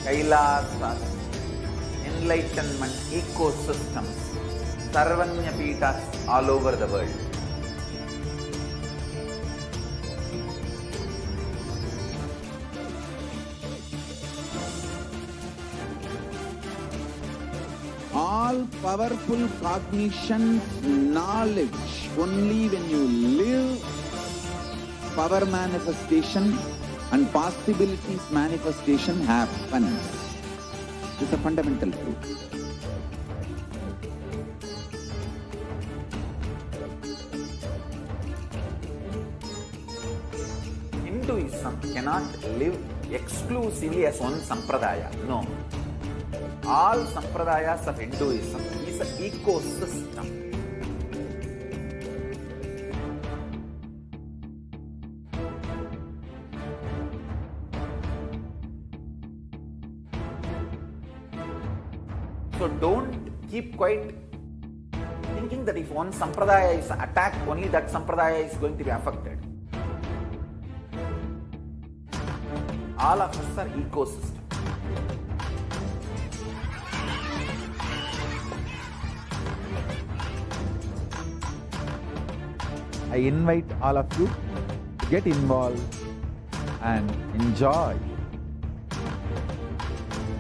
Kailasas, enlightenment ecosystems, Sarvanya Peethas all over the world. All powerful cognition, knowledge, only when you live, power manifestation and possibilities manifestation happens. It's a fundamental truth. Hinduism cannot live exclusively as one sampradaya. No. All sampradayas of Hinduism is an ecosystem. So don't keep quiet thinking that if one sampradaya is attacked, only that sampradaya is going to be affected. All of us are ecosystem. I invite all of you to get involved and enjoy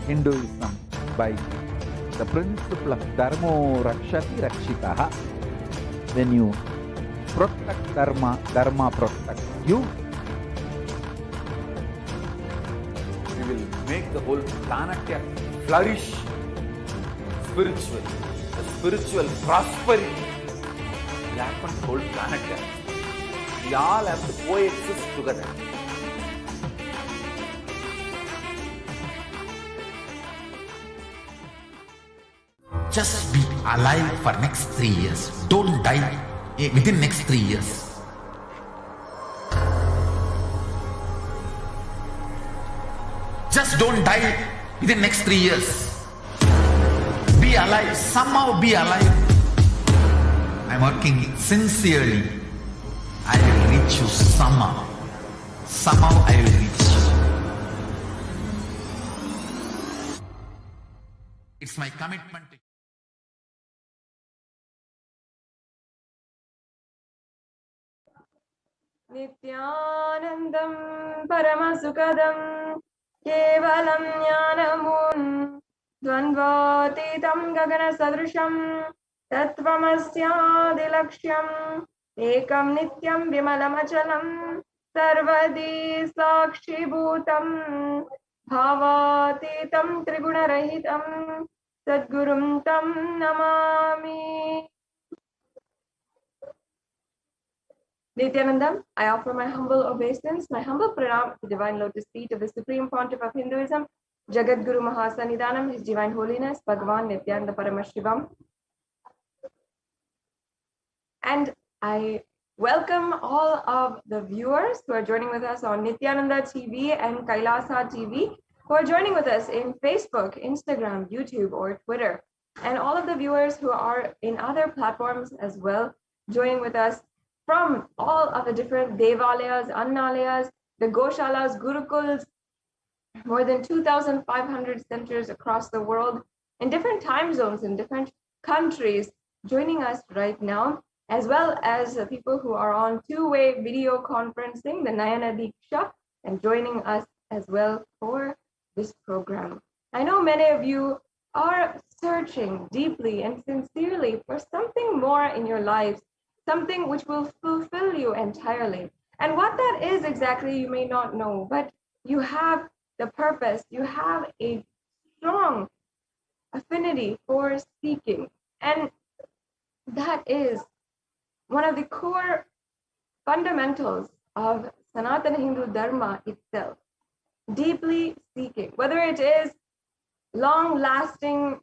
Hinduism by the principle of Dharmo Rakshati Rakshitaha. When you protect Dharma, Dharma protects you. We will make the whole planet flourish spiritually. The spiritual prosperity will happen to the whole planet here. We all have to coexist together. Just be alive for next 3 years. Don't die within next 3 years. Just don't die within next 3 years. Be alive. Somehow be alive. I'm working sincerely. I will reach you somehow. Somehow I will reach you. It's my commitment. Nithyanandam Paramasukadam Kevalam Jnanamun Dvandvatitam Gagana Sadrisham Tatvamasyadilaksham Ekam Nityam Vimalamachalam Sarvadi Sakshi Bhutam Bhavatitam Triguna-rahitam Sadgurum Tam Namami. Nithyanandam, I offer my humble obeisance, my humble pranam to the divine lotus feet of the Supreme Pontiff of Hinduism, Jagat Guru Mahasannidhanam, His Divine Holiness, Bhagavan Nithyananda Paramashivam. And I welcome all of the viewers who are joining with us on Nithyananda TV and Kailasa TV, who are joining with us in Facebook, Instagram, YouTube, or Twitter, and all of the viewers who are in other platforms as well, joining with us from all of the different Devalayas, Annalayas, the Goshalas, Gurukuls, more than 2,500 centers across the world, in different time zones, in different countries, joining us right now, as well as people who are on two-way video conferencing, the Nayana Diksha, and joining us as well for this program. I know many of you are searching deeply and sincerely for something more in your lives, something which will fulfill you entirely. And what that is exactly, you may not know, but you have the purpose, you have a strong affinity for seeking. And that is one of the core fundamentals of Sanatana Hindu Dharma itself. Deeply seeking, whether it is long-lasting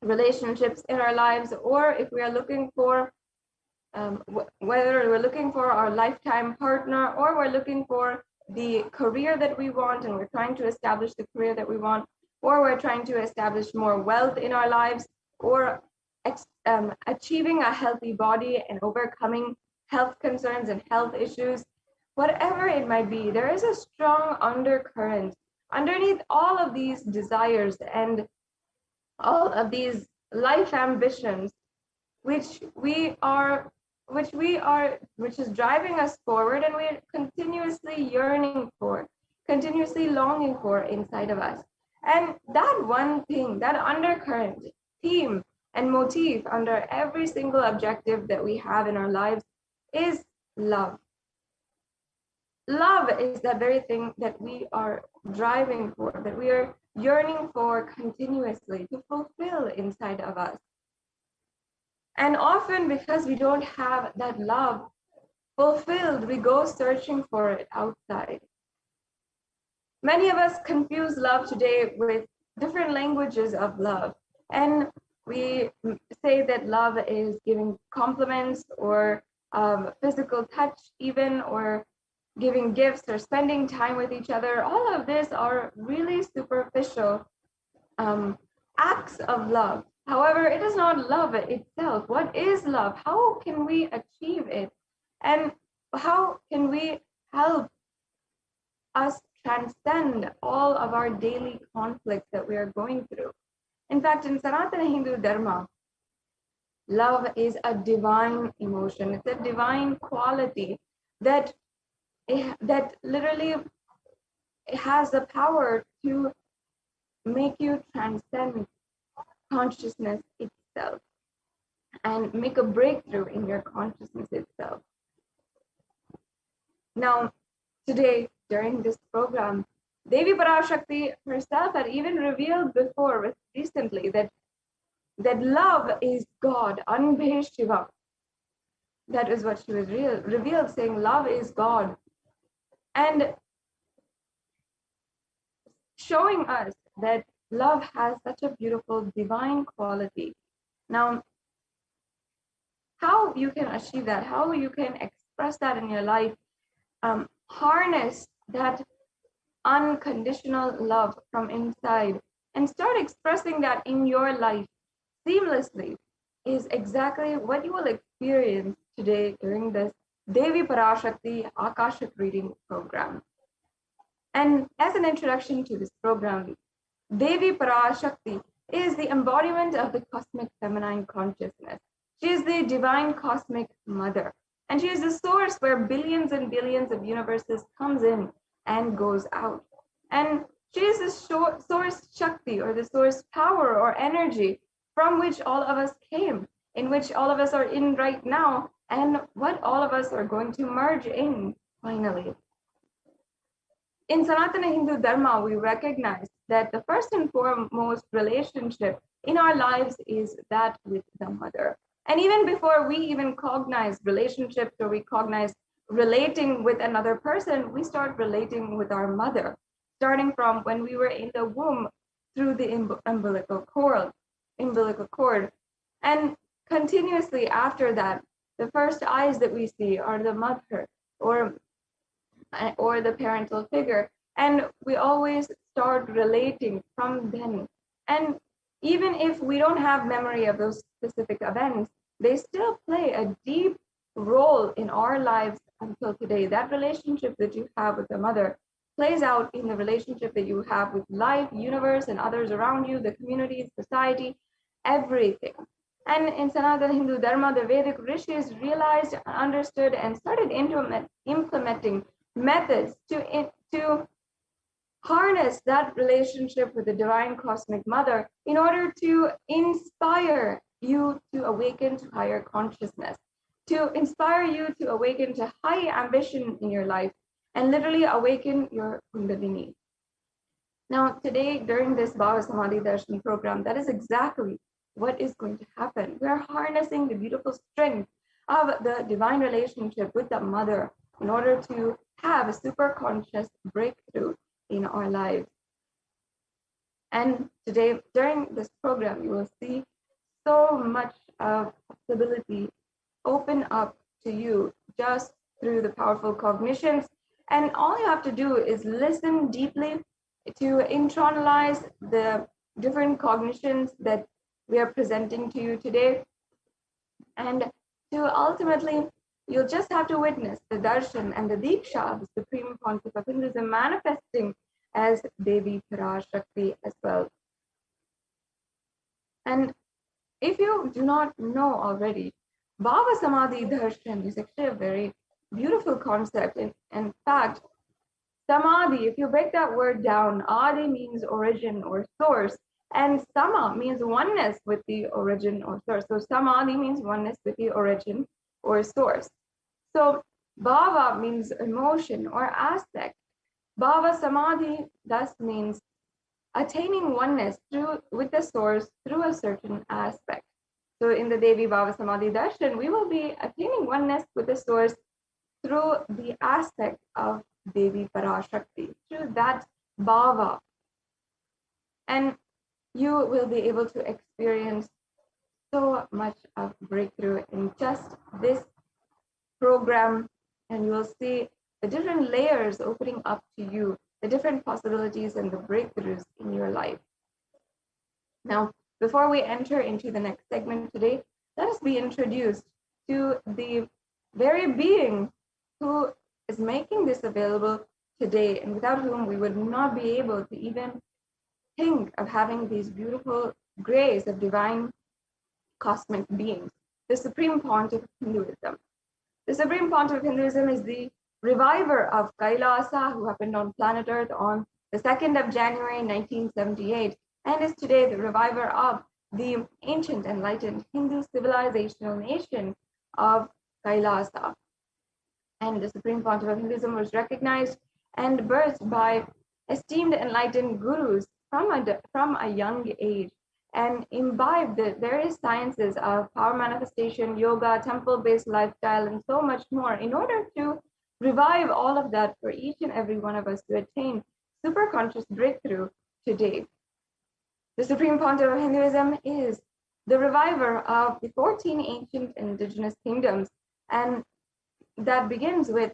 relationships in our lives, or if we are looking for whether we're looking for our lifetime partner, or we're looking for the career that we want and we're trying to establish the career that we want, or we're trying to establish more wealth in our lives, or achieving a healthy body and overcoming health concerns and health issues, whatever it might be, there is a strong undercurrent underneath all of these desires and all of these life ambitions, which is driving us forward, and we're continuously yearning for, continuously longing for inside of us. And that one thing, that undercurrent theme and motif under every single objective that we have in our lives is love. Love is that very thing that we are driving for, that we are yearning for continuously to fulfill inside of us. And often, because we don't have that love fulfilled, we go searching for it outside. Many of us confuse love today with different languages of love. And we say that love is giving compliments or physical touch even, or giving gifts or spending time with each other. All of this are really superficial acts of love. However, it is not love itself. What is love? How can we achieve it? And how can we help us transcend all of our daily conflicts that we are going through? In fact, in Sanatana Hindu Dharma, love is a divine emotion. It's a divine quality that literally has the power to make you transcend consciousness itself and make a breakthrough in your consciousness itself. Now, today, during this program, Devi Parashakti herself had even revealed before recently that love is God, Anbhe Shiva. That is what she was revealed, saying love is God. And showing us that love has such a beautiful divine quality. Now, how you can achieve that, how you can express that in your life, harness that unconditional love from inside and start expressing that in your life seamlessly, is exactly what you will experience today during this Devi Parashakti Akashic reading program. And as an introduction to this program, Devi Parashakti is the embodiment of the cosmic feminine consciousness. She is the divine cosmic mother. And she is the source where billions and billions of universes comes in and goes out. And she is the source Shakti, or the source power or energy from which all of us came, in which all of us are in right now, and what all of us are going to merge in finally. In Sanatana Hindu Dharma, we recognize that the first and foremost relationship in our lives is that with the mother. And even before we even cognize relationships, or we cognize relating with another person, we start relating with our mother, starting from when we were in the womb through the umbilical cord. And continuously after that, the first eyes that we see are the mother or the parental figure. And we always start relating from then. And even if we don't have memory of those specific events, they still play a deep role in our lives until today. That relationship that you have with the mother plays out in the relationship that you have with life, universe, and others around you, the community, society, everything. And in Sanatana Hindu Dharma, the Vedic rishis realized, understood, and started implementing methods to harness that relationship with the divine cosmic mother in order to inspire you to awaken to higher consciousness, to inspire you to awaken to high ambition in your life, and literally awaken your Kundalini. Now, today, during this Bhava Samadhi Darshan program, that is exactly what is going to happen. We are harnessing the beautiful strength of the divine relationship with the mother in order to have a super conscious breakthrough in our lives. And today, during this program, you will see so much of possibility open up to you just through the powerful cognitions. And all you have to do is listen deeply to internalize the different cognitions that we are presenting to you today. And to ultimately, you'll just have to witness the darshan and the diksha of the Supreme Pontiff of Hinduism manifesting as Devi Parashakti as well. And if you do not know already, Bhava Samadhi Darshan is actually a very beautiful concept. In fact, Samadhi, if you break that word down, Adi means origin or source, and Sama means oneness with the origin or source. So Samadhi means oneness with the origin or source. So Bhava means emotion or aspect. Bhava Samadhi thus means attaining oneness with the source through a certain aspect. So in the Devi Bhava Samadhi Darshan, we will be attaining oneness with the source through the aspect of Devi Parashakti, through that bhava. And you will be able to experience so much of breakthrough in just this program, and you will see the different layers opening up to you, the different possibilities and the breakthroughs in your life. Now, before we enter into the next segment today, let us be introduced to the very being who is making this available today, and without whom we would not be able to even think of having these beautiful grays of divine cosmic beings, the Supreme Pontiff of Hinduism. The Supreme Pontiff of Hinduism is the reviver of Kailasa, who happened on planet Earth on the 2nd of January 1978, and is today the reviver of the ancient enlightened Hindu civilizational nation of Kailasa. And the Supreme Pontiff of Hinduism was recognized and birthed by esteemed enlightened gurus from a young age, and imbibed the various sciences of power manifestation, yoga, temple-based lifestyle, and so much more in order to revive all of that for each and every one of us to attain superconscious breakthrough today. The Supreme Pontiff of Hinduism is the reviver of the 14 ancient indigenous kingdoms, and that begins with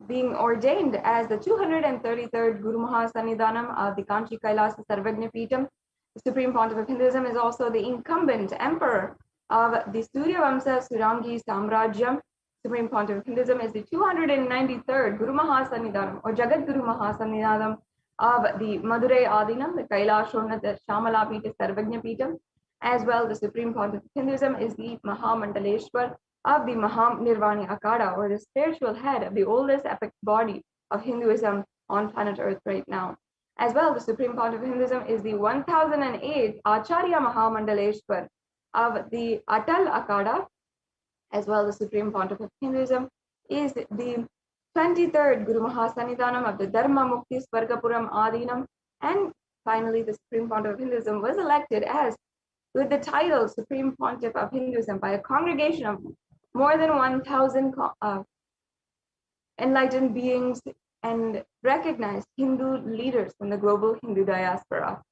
being ordained as the 233rd Guru Mahasannidhanam of the Kanchi Kailasa Sarvagna Peetham. The Supreme Pontiff of Hinduism is also the incumbent emperor of the Surya Vamsa Surangi Samrajyam. Supreme Pontiff of Hinduism is the 293rd Guru Mahasannidhanam or Jagat Guru Mahasannidhanam of the Madurai Adinam, the Kailashona, the Shamala Peetham, Sarvagna Peetham. As well, the Supreme Pontiff of Hinduism is the Mahamandaleshwar of the Mahanirvani Akada, or the spiritual head of the oldest epic body of Hinduism on planet Earth right now. As well, the Supreme Pontiff of Hinduism is the 1008th Acharya Mahamandaleshwar of the Atal Akada. As well, the Supreme Pontiff of Hinduism is the 23rd Guru Mahasannidhanam of the Dharma Mukti Swargapuram Adinam. And finally, the Supreme Pontiff of Hinduism was elected as with the title Supreme Pontiff of Hinduism by a congregation of more than 1,000 enlightened beings and recognized Hindu leaders from the global Hindu diaspora.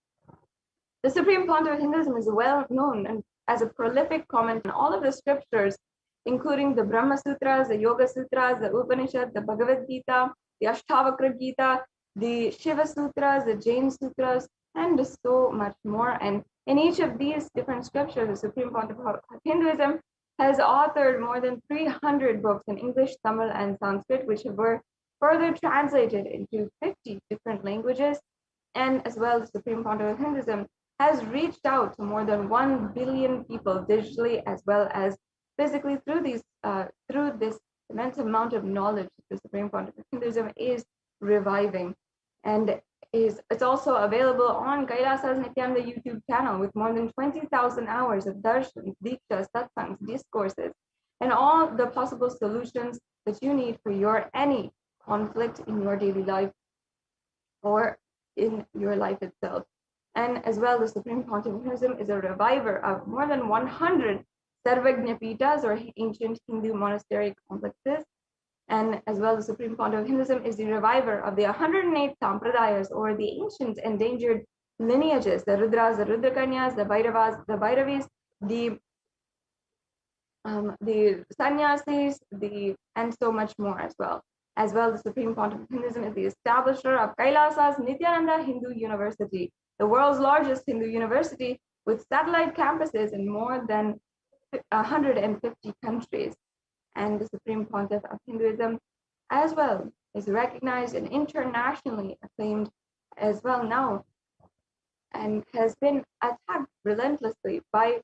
The Supreme Pontiff of Hinduism is well known as a prolific comment on all of the scriptures, including the Brahma Sutras, the Yoga Sutras, the Upanishad, the Bhagavad Gita, the Ashtavakra Gita, the Shiva Sutras, the Jain Sutras, and so much more. And in each of these different scriptures, the Supreme Pontiff of Hinduism has authored more than 300 books in English, Tamil, and Sanskrit, which were further translated into 50 different languages. And as well, the Supreme Pontiff of Hinduism has reached out to more than 1 billion people digitally as well as physically through this immense amount of knowledge that the Supreme Pontiff of Hinduism is reviving. And it's also available on Kailasa's Nithyananda YouTube channel with more than 20,000 hours of darshans, dikshas, satsangs, discourses, and all the possible solutions that you need for any conflict in your daily life or in your life itself. And as well, the Supreme Pontiff of Hinduism is a reviver of more than 100 Sarvagna Peethas or ancient Hindu monastery complexes. And as well, the Supreme Pontiff of Hinduism is the reviver of the 108 Sampradayas, or the ancient endangered lineages, the Rudras, the Rudrakanyas, the Bhairavas, the Bhairavis, the Sannyasis, and so much more as well. As well, the Supreme Pontiff of Hinduism is the establisher of Kailasa's Nithyananda Hindu University, the world's largest Hindu university with satellite campuses in more than 150 countries. And the Supreme Pontiff of Hinduism as well is recognized and internationally acclaimed as well now, and has been attacked relentlessly by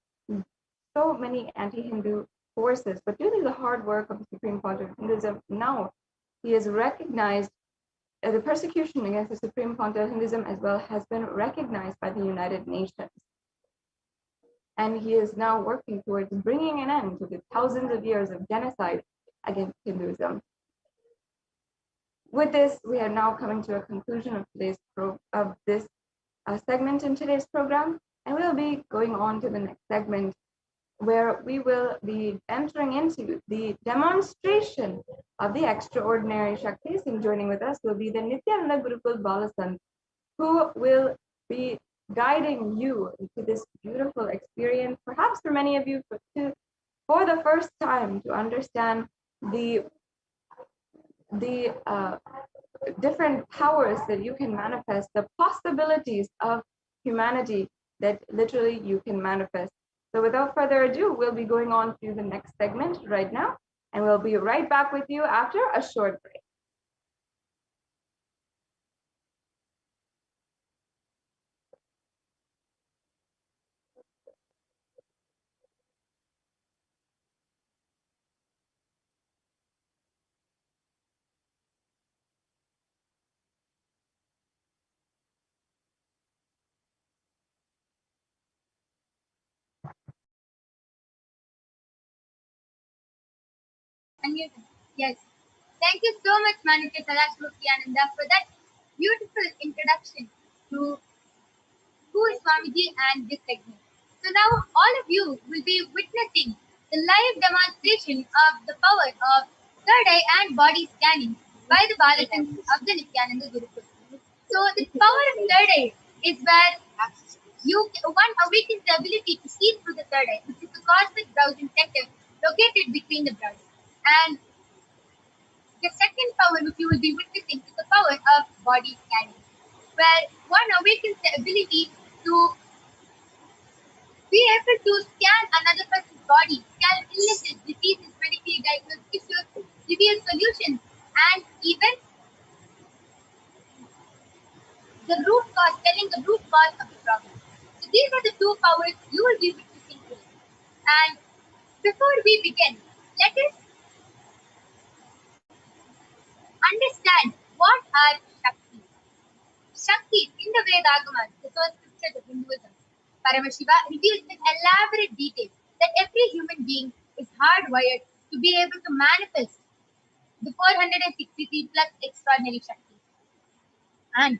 so many anti-Hindu forces. But due to the hard work of the Supreme Pontiff of Hinduism, now he is recognized. The persecution against the Supreme Pontiff of Hinduism as well has been recognized by the United Nations. And he is now working towards bringing an end to the thousands of years of genocide against Hinduism. With this, we are now coming to a conclusion of this segment in today's program, and we'll be going on to the next segment, where we will be entering into the demonstration of the extraordinary Shaktis. And joining with us will be the Nithyananda Gurukul Balasant, who will be guiding you into this beautiful experience, perhaps for many of you for the first time, to understand the different powers that you can manifest, the possibilities of humanity that literally you can manifest. So without further ado, we'll be going on to the next segment right now, and we'll be right back with you after a short break. Yes. Thank you so much, Manika Nithyananda, for that beautiful introduction to who is Swamiji and this segment. So now all of you will be witnessing the live demonstration of the power of third eye and body scanning by the Balasans of the Nithyananda Gurukul. So the power of third eye is where one awakens the ability to see through the third eye, which is the cosmic browsing center located between the brows. And the second power which you will be witnessing is the power of body scanning, where one awakens the ability to be able to scan another person's body, scan illnesses, diseases, medically diagnosed issues, reveal solutions, and even telling the root cause of the problem. So these are the two powers you will be witnessing today. And before we begin, let us understand what are Shaktis. Shaktis in the Vedagamas, the source scriptures of Hinduism, Paramashiva reveals in elaborate detail that every human being is hardwired to be able to manifest the 463 plus extraordinary Shaktis. And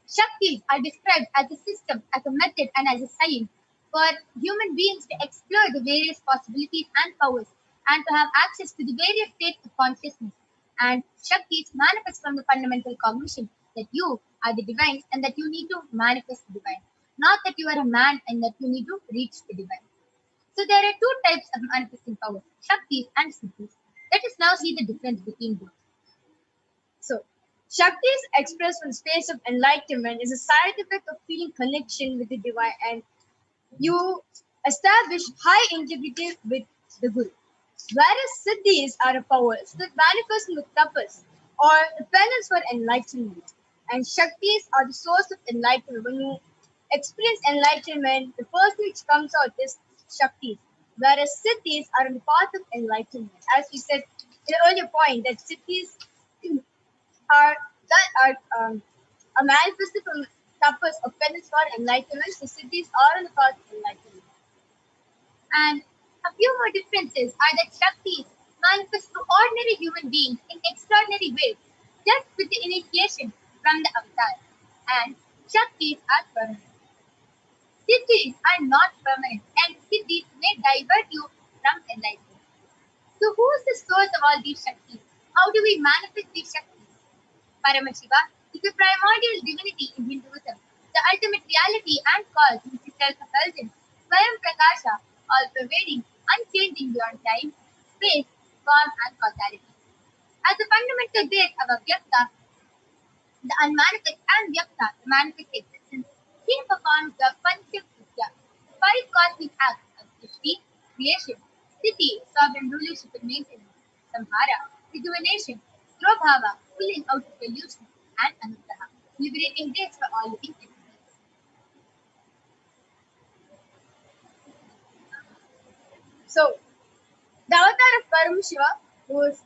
Shaktis are described as a system, as a method, and as a science for human beings to explore the various possibilities and powers and to have access to the various states of consciousness. And Shaktis manifest from the fundamental cognition that you are the divine and that you need to manifest the divine, not that you are a man and that you need to reach the divine. So there are two types of manifesting power, Shaktis and Siddhis. Let us now see the difference between both. So, Shakti's expressed from space of enlightenment is a side effect of feeling connection with the divine, and you establish high integrity with the Guru. Whereas Siddhis are powers that manifest with tapas or the penance for enlightenment. And Shaktis are the source of enlightenment. When you experience enlightenment, the first thing which comes out is Shaktis. Whereas Siddhis are the path of enlightenment. As we said in the earlier point, that Siddhis are manifested from tapas of penance for enlightenment. So Siddhis are on the path of enlightenment. And a few more differences are that Shaktis manifest through ordinary human beings in extraordinary ways, just with the initiation from the avatar. And Shaktis are permanent. Siddhis are not permanent, and Siddhis may divert you from enlightenment. So, who is the source of all these Shaktis? How do we manifest these Shaktis? Paramashiva is the primordial divinity in Hinduism, the ultimate reality and cause which is self-effulgent, Swayam Prakasha, all-pervading, unchanging beyond time, space, form and causality. As the fundamental base of Avyakta, the unmanifest, and Vyakta, the manifest existence, he performs the Panchakritya, the five cosmic acts of Srishti, creation, Sthiti, sovereign rulership and maintenance, Samhara, rejuvenation, Drobhava, pulling out of illusion, and Anugraha. liberating days for all living entities. So, the avatar of Paramashiva, who is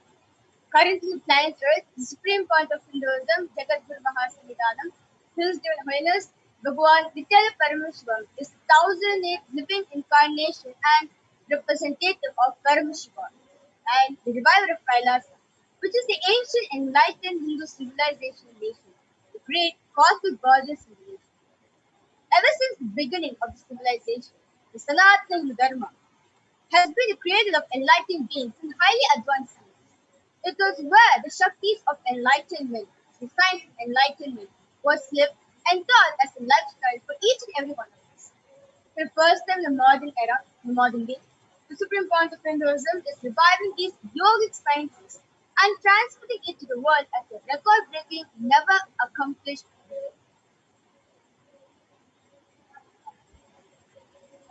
currently planet Earth, the supreme point of Hinduism, Jagadguru Mahasanghitanam, His Divine Highness, Bhagwan Nithyananda Paramashivam, is 1008 living incarnation and representative of Paramashiva and the reviver of Kailasa, which is the ancient enlightened Hindu civilization nation, the great cosmic goddess civilization. Ever since the beginning of the civilization, the Sanatana Dharma has been the creator of enlightened beings in highly advanced science. It was where the Shaktis of enlightenment, the science of enlightenment, was lived and taught as a lifestyle for each and every one of us. For the first time in the modern era, the modern day, the supreme point of Hinduism is reviving these yogic sciences and transmitting it to the world as a record-breaking, never accomplished work.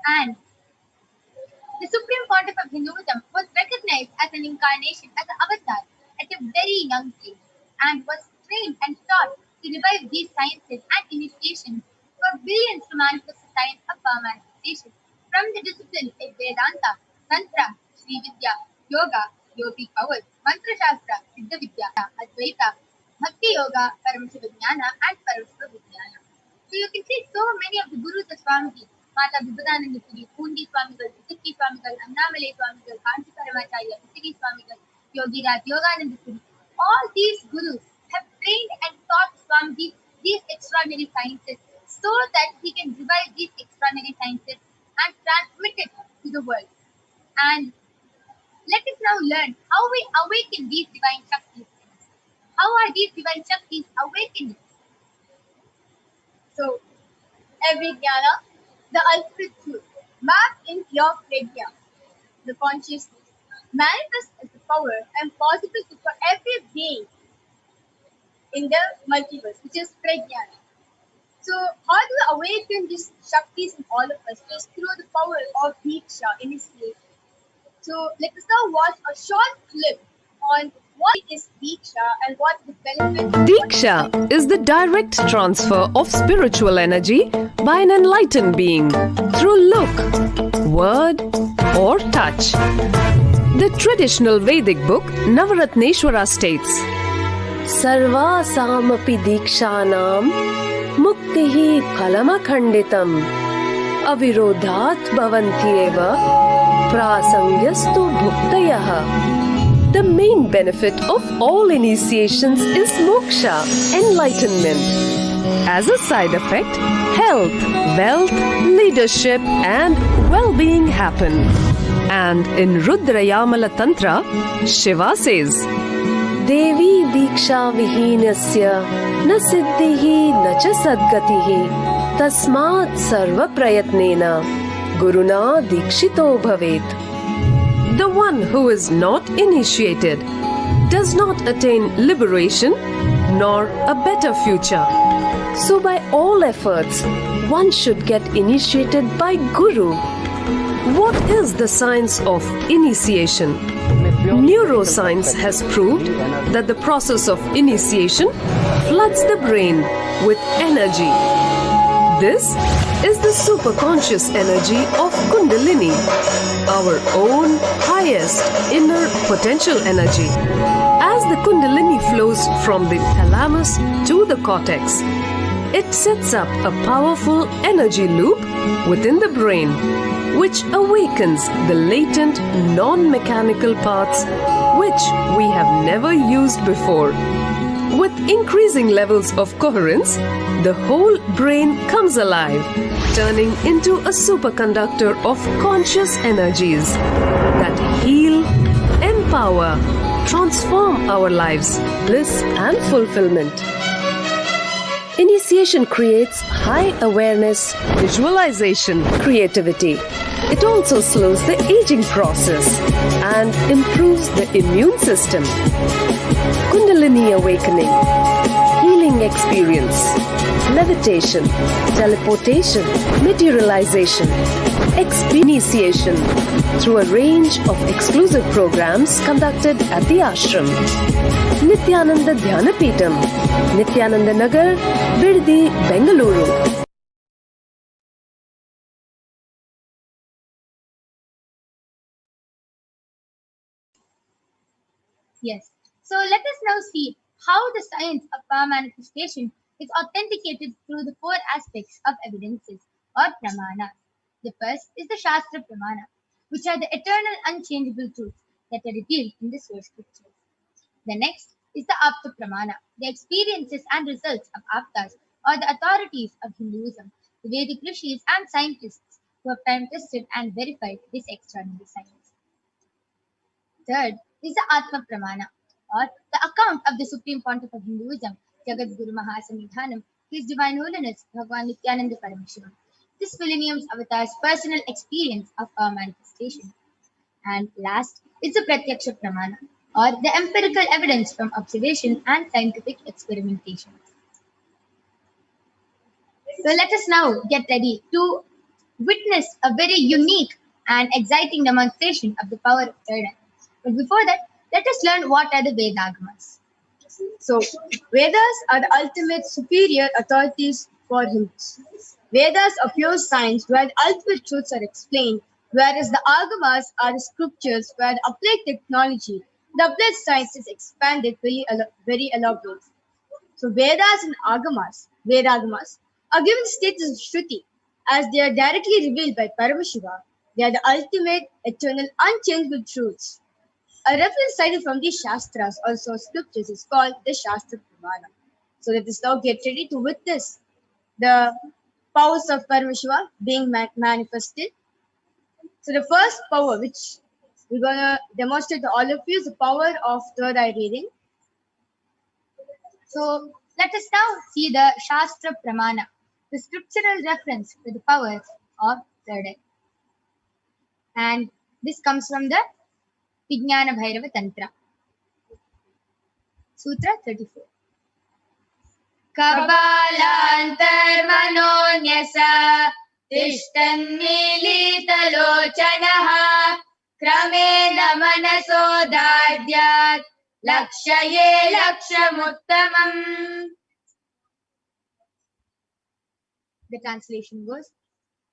And the supreme pontiff of Hinduism was recognized as an incarnation, as an avatar at a very young age, and was trained and taught to revive these sciences and initiations for billions to manifest the science of power manifestation from the disciplines like Vedanta, Tantra, Sri Vidya, Yoga, Yogic powers, Mantra Shastra, Siddha Vidya, Advaita, Bhakti Yoga, Paramashivoham, and Paramashivoham. So you can see so many of the gurus of Swamiji, Mata Vibhadananda Puri, Pundi Swamigal, Visakhi Swamigal, Annamale Swamigal, Kanchi Paramacharya, Visakhi Swamigal, Yogi Raj, Yogananda Puri. All these gurus have trained and taught Swamiji these extraordinary sciences so that he can revive these extraordinary sciences and transmit it to the world. And let us now learn how we awaken these divine Shaktis. How are these divine Shaktis awakened? So, every jnana, the ultimate truth, mapped in pure prajna, the consciousness, manifests as the power and possibility for every being in the multiverse, which is prajna. So, how do we awaken these Shaktis in all of us? Is through the power of Diksha, initiation. So, let us now watch a short clip on what is Diksha and what the benefits. Diksha is the direct transfer of spiritual energy by an enlightened being through look, word, or touch. The traditional Vedic book Navaratneshwara states, Sarva samapi dikshanam muktihi phalamakhanditam avirodhat bhavantyeva prasangyastu bhuktayah. The main benefit of all initiations is moksha, enlightenment. As a side effect, health, wealth, leadership, and well-being happen. And in Rudrayamala Tantra, Shiva says, Devi diksha vihinasya na siddhihi na cha sadgatihi tasmat sarva prayatnena guruna dikshito bhavet. The one who is not initiated does not attain liberation nor a better future. So by all efforts, one should get initiated by Guru. What is the science of initiation? Neuroscience has proved that the process of initiation floods the brain with energy. This is the superconscious energy of Kundalini, our own highest inner potential energy. As the Kundalini flows from the thalamus to the cortex, it sets up a powerful energy loop within the brain, which awakens the latent non-mechanical parts which we have never used before. With increasing levels of coherence, the whole brain comes alive, turning into a superconductor of conscious energies that heal, empower, transform our lives, bliss and fulfillment. Initiation creates high awareness, visualization, creativity. It also slows the aging process and improves the immune system. Kundalini awakening, healing life-changing experience. Levitation, teleportation, materialization, initiation through a range of exclusive programs conducted at the ashram. Nithyananda Dhyanapitham, Nithyananda Nagar, Birdi, Bengaluru. Yes. So let us now see how the science of power manifestation is authenticated through the four aspects of evidences or pramana. The first is the Shastra Pramana, which are the eternal unchangeable truths that are revealed in the source scriptures. The next is the Apta Pramana, the experiences and results of Aptas or the authorities of Hinduism, the Vedic rishis and scientists who have time tested and verified this extraordinary science. Third is the Atma Pramana, or the account of the Supreme Pontiff of Hinduism, Jagat Guru Mahasamidhanam, His Divine Holiness Bhagwan Nithyananda Paramashivam. This millennium's avatar's personal experience of our manifestation. And last is the Pratyaksha Pramana, or the empirical evidence from observation and scientific experimentation. So let us now get ready to witness a very unique and exciting demonstration of the power of third eye. But before that, let us learn what are the Vedagamas. So, Vedas are the ultimate superior authorities for Hindus. Vedas are pure science where the ultimate truths are explained, whereas the Agamas are the scriptures where the applied technology, the applied science is expanded very elaborate. So, Vedas and Vedagamas, are given status of Shruti as they are directly revealed by Paramashiva. They are the ultimate, eternal, unchangeable truths. A reference cited from these Shastras, also scriptures, is called the Shastra Pramana. So let us now get ready to witness the powers of Paramashiva being manifested. So the first power which we're going to demonstrate to all of you is the power of third eye reading. So let us now see the Shastra Pramana, the scriptural reference to the powers of third eye. And this comes from the Vijnana Bhairava Tantra. Sutra 34. Kabalantarmanonyasa tishtannilitalochanaha kramena manasodhadyat lakshaye lakshamuttamam. The translation goes,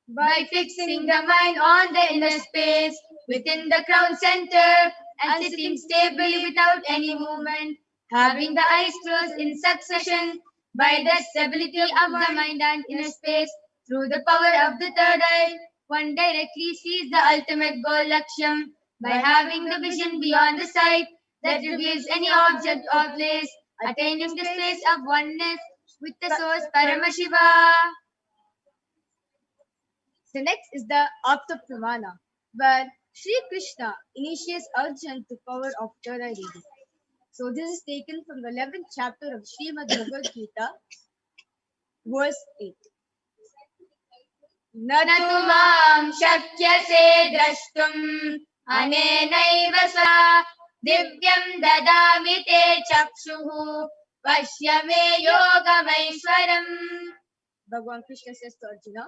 by fixing the mind on the inner space within the crown center and sitting stably without any movement, having the eyes closed in succession, by the stability of the mind and inner space, through the power of the third eye, one directly sees the ultimate goal Lakshyam, by having the vision beyond the sight that reveals any object or place, attaining the space of oneness with the source Paramashiva. The next is the Apta Pramana, where Sri Krishna initiates Arjuna to power of third eye reading. So this is taken from the 11th chapter of Srimad Bhagavad Gita, verse 8. Natumam shakyase drashtum anenaiva swa divyam dadami te chakshuhu pashyame yogamaishwaram. Bhagavan Krishna says to Arjuna,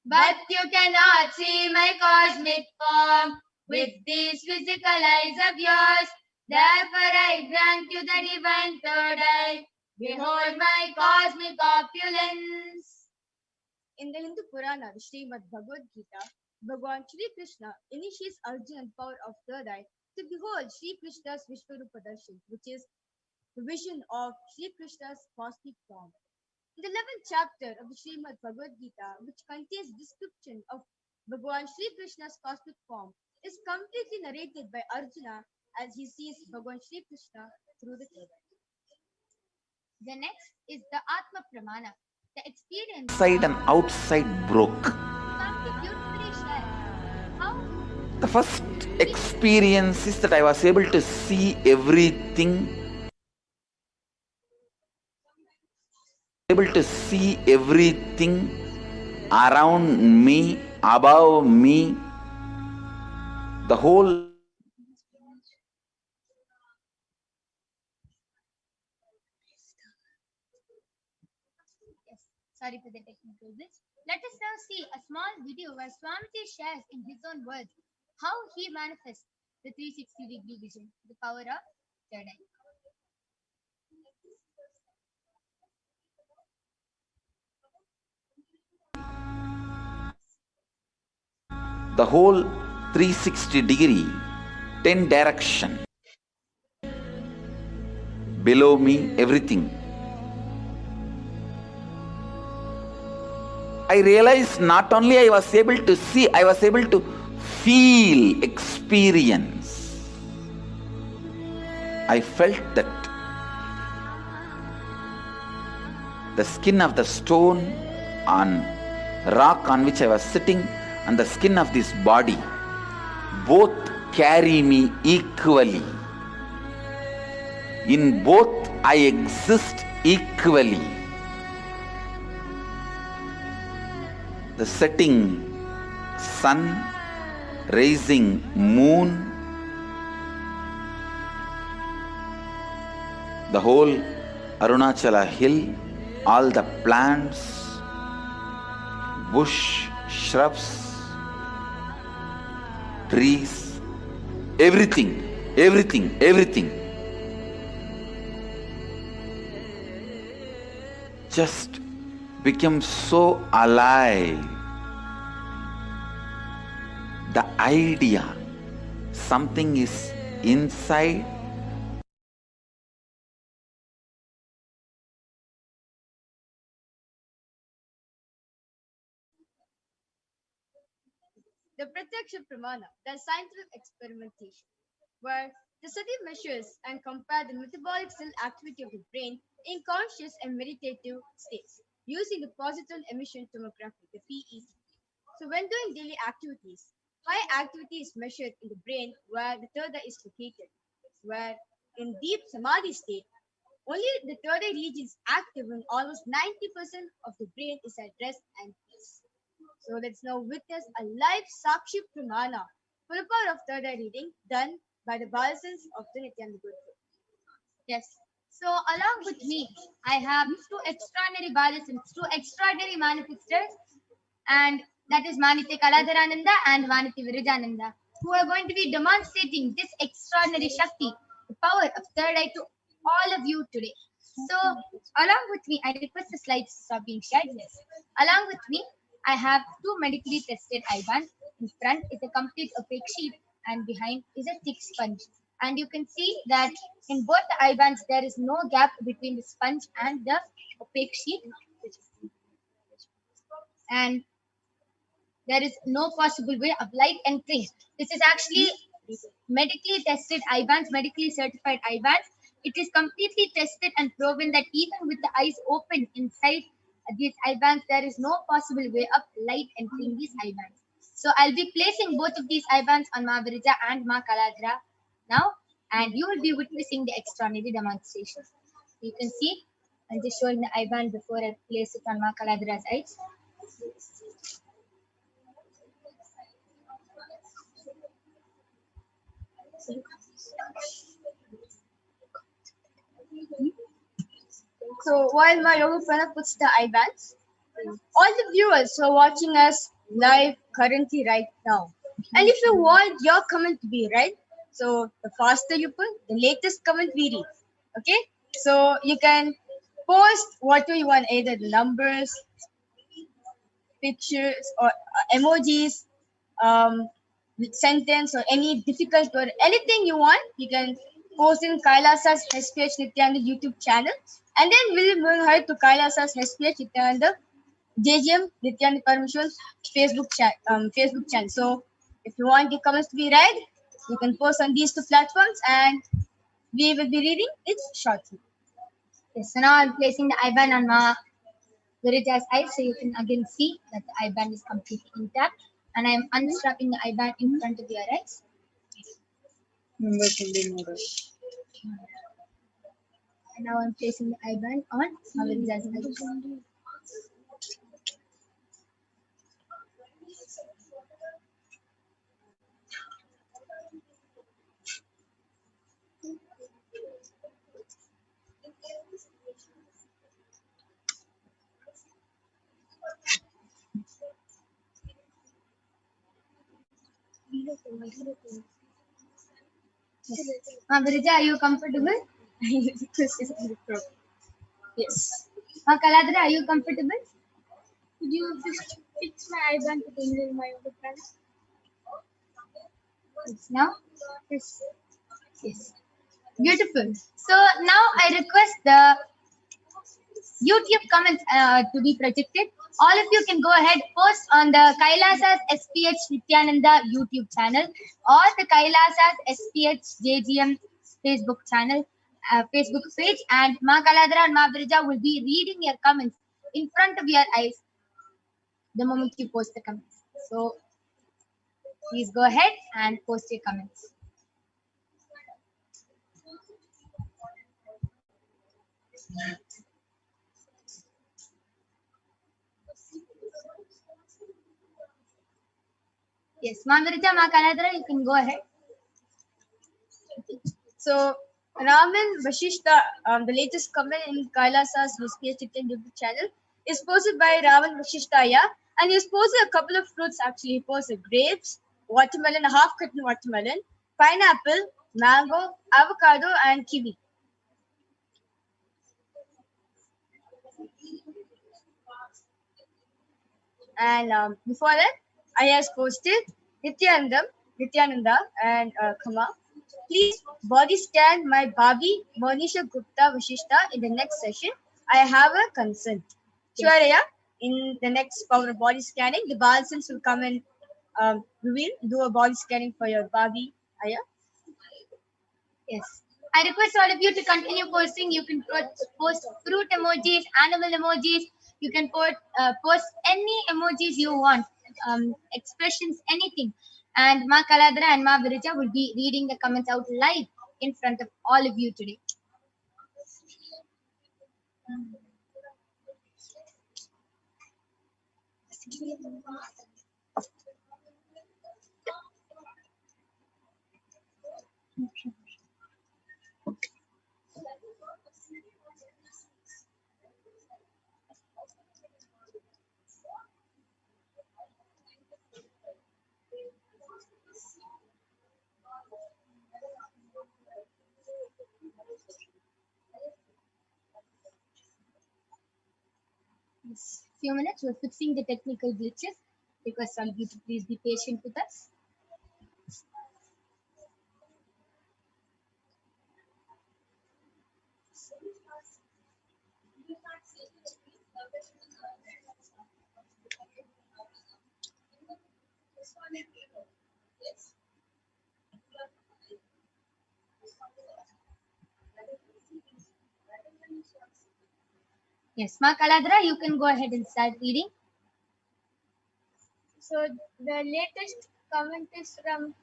but you cannot see my cosmic form with these physical eyes of yours. Therefore I grant you the divine third eye. Behold my cosmic opulence. In the Hindu Purana, the Srimad Bhagavad Gita, Bhagavan Shri Krishna initiates Arjuna's power of third eye to behold Shri Krishna's Vishwarupa Darshan, which is the vision of Shri Krishna's cosmic form. In the 11th chapter of the Srimad Bhagavad Gita, which contains description of Bhagavan Shri Krishna's cosmic form, is completely narrated by Arjuna as he sees Bhagavan Shri Krishna through the third eye. The next is the Atma Pramana, the experience Inside and outside broke. beautifully shared. How The first experience is that I was able to see everything. Able to see everything around me, above me, the whole Sorry for the technical glitch. Let us now see a small video where Swamiji shares in his own words how he manifests the 360-degree vision, the power of third eye. The whole 360 degree, 10 direction. Below me, everything. I realized not only I was able to see, I was able to feel, experience. I felt that the skin of the stone on rock on which I was sitting and the skin of this body both carry me equally. In both I exist equally. The setting sun, rising moon, the whole Arunachala hill, all the plants, bush, shrubs, trees, everything, everything, everything. Just become so alive. The idea, something is inside. The Pratyaksha Pramana, the scientific experimentation, where the study measures and compare the metabolic cell activity of the brain in conscious and meditative states using the positron emission tomography, the PET. So when doing daily activities, high activity is measured in the brain where the third eye is located, where in deep samadhi state, only the third eye region is active when almost 90% of the brain is at rest and peace. So let's now witness a live Sakshi Pramana for the power of third eye reading done by the Balasans of the Nithyananda Guru. Yes. So along with me, I have two extraordinary Balasans, two extraordinary manifestors, and that is Maniti Kaladharananda and Maniti Virajananda, who are going to be demonstrating this extraordinary Shakti, the power of third eye to all of you today. So along with me, I request the slides to stop being shared. Yes. Along with me, I have two medically tested eye bands. In front is a complete opaque sheet and behind is a thick sponge. And you can see that in both the eye bands, there is no gap between the sponge and the opaque sheet. And there is no possible way of light entering. This is actually medically tested eye bands, medically certified eye bands. It is completely tested and proven that even with the eyes open inside these eye bands, there is no possible way of light entering these eye bands. So I'll be placing both of these eye bands on Ma Virija and Ma Kaladra now, and you will be witnessing the extraordinary demonstration. You can see I'm just showing the eye band before I place it on Ma Kaladra's eyes. So while my yoga prana puts the eye bands, all the viewers who are watching us live currently right now, and if you want your comment to be read, so the faster you put, the latest comment we read. Okay, so you can post whatever you want, either the numbers, pictures, or emojis, sentence, or any difficult word, anything you want, you can post in Kailasa's HDH Nithyananda YouTube channel, and then we'll move ahead to Kailasa's HDH Nithyananda JGM Nithyananda Paramashivam Facebook channel. So if you want your comments to be read, you can post on these two platforms, and we will be reading it shortly. Yes, so now I'm placing the eye band on Ma Virija's eyes, so you can again see that the eye band is completely intact. And I'm unstrapping the eye band in front of your eyes. And now I'm placing the eye band on Ma Virija's eyes. Virija, are you comfortable? Yes. Kaladra, are you comfortable? Could you just fix my eyeband to the my other plan? Now? Yes. Yes. Beautiful. So now I request the YouTube comments to be projected. All of you can go ahead, post on the Kailasa's HDH Nithyananda YouTube channel or the Kailasa's HDH JGM Facebook channel, Facebook page, and Ma Kaladra and Ma Virija will be reading your comments in front of your eyes the moment you post the comments. So please go ahead and post your comments. Yes, Ma Virija, Ma Kaladra, you can go ahead. So, Raman Vashishta, the latest comment in Kailasa's YouTube channel, is posted by Raman Vashishtaya, and he's posted a couple of fruits actually. He posted grapes, watermelon, a half-cut watermelon, pineapple, mango, avocado, and kiwi. And before that, I has posted Nithyananda, and Kama. Please body scan my Bhabi Monisha Gupta Vashishta in the next session. I have a consent. Sure, yeah. In the next power of body scanning, the Balsams will come and do a body scanning for your Bhabi, Aya. Yes. I request all of you to continue posting. You can post fruit emojis, animal emojis. You can post any emojis you want, expressions, anything. And Ma Kaladra and Ma Virija will be reading the comments out live in front of all of you today. Few minutes, we're fixing the technical glitches. Request all of you to please be patient with us. Yes, Ma Kaladra, you can go ahead and start reading. So the latest comment is from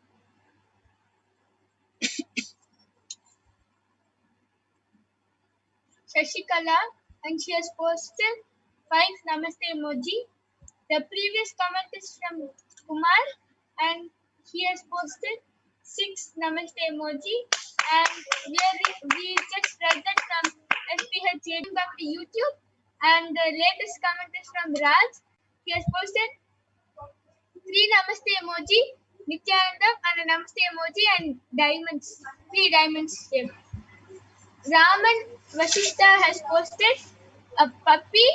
Shashikala, and she has posted 5 namaste emoji. The previous comment is from Kumar, and he has posted 6 namaste emoji. And we just read that from HDH back to YouTube. And the latest comment is from Raj. He has posted 3 namaste emoji, Nithyananda, and a namaste emoji, and diamonds, 3 diamonds here. Raman Vashishta has posted a puppy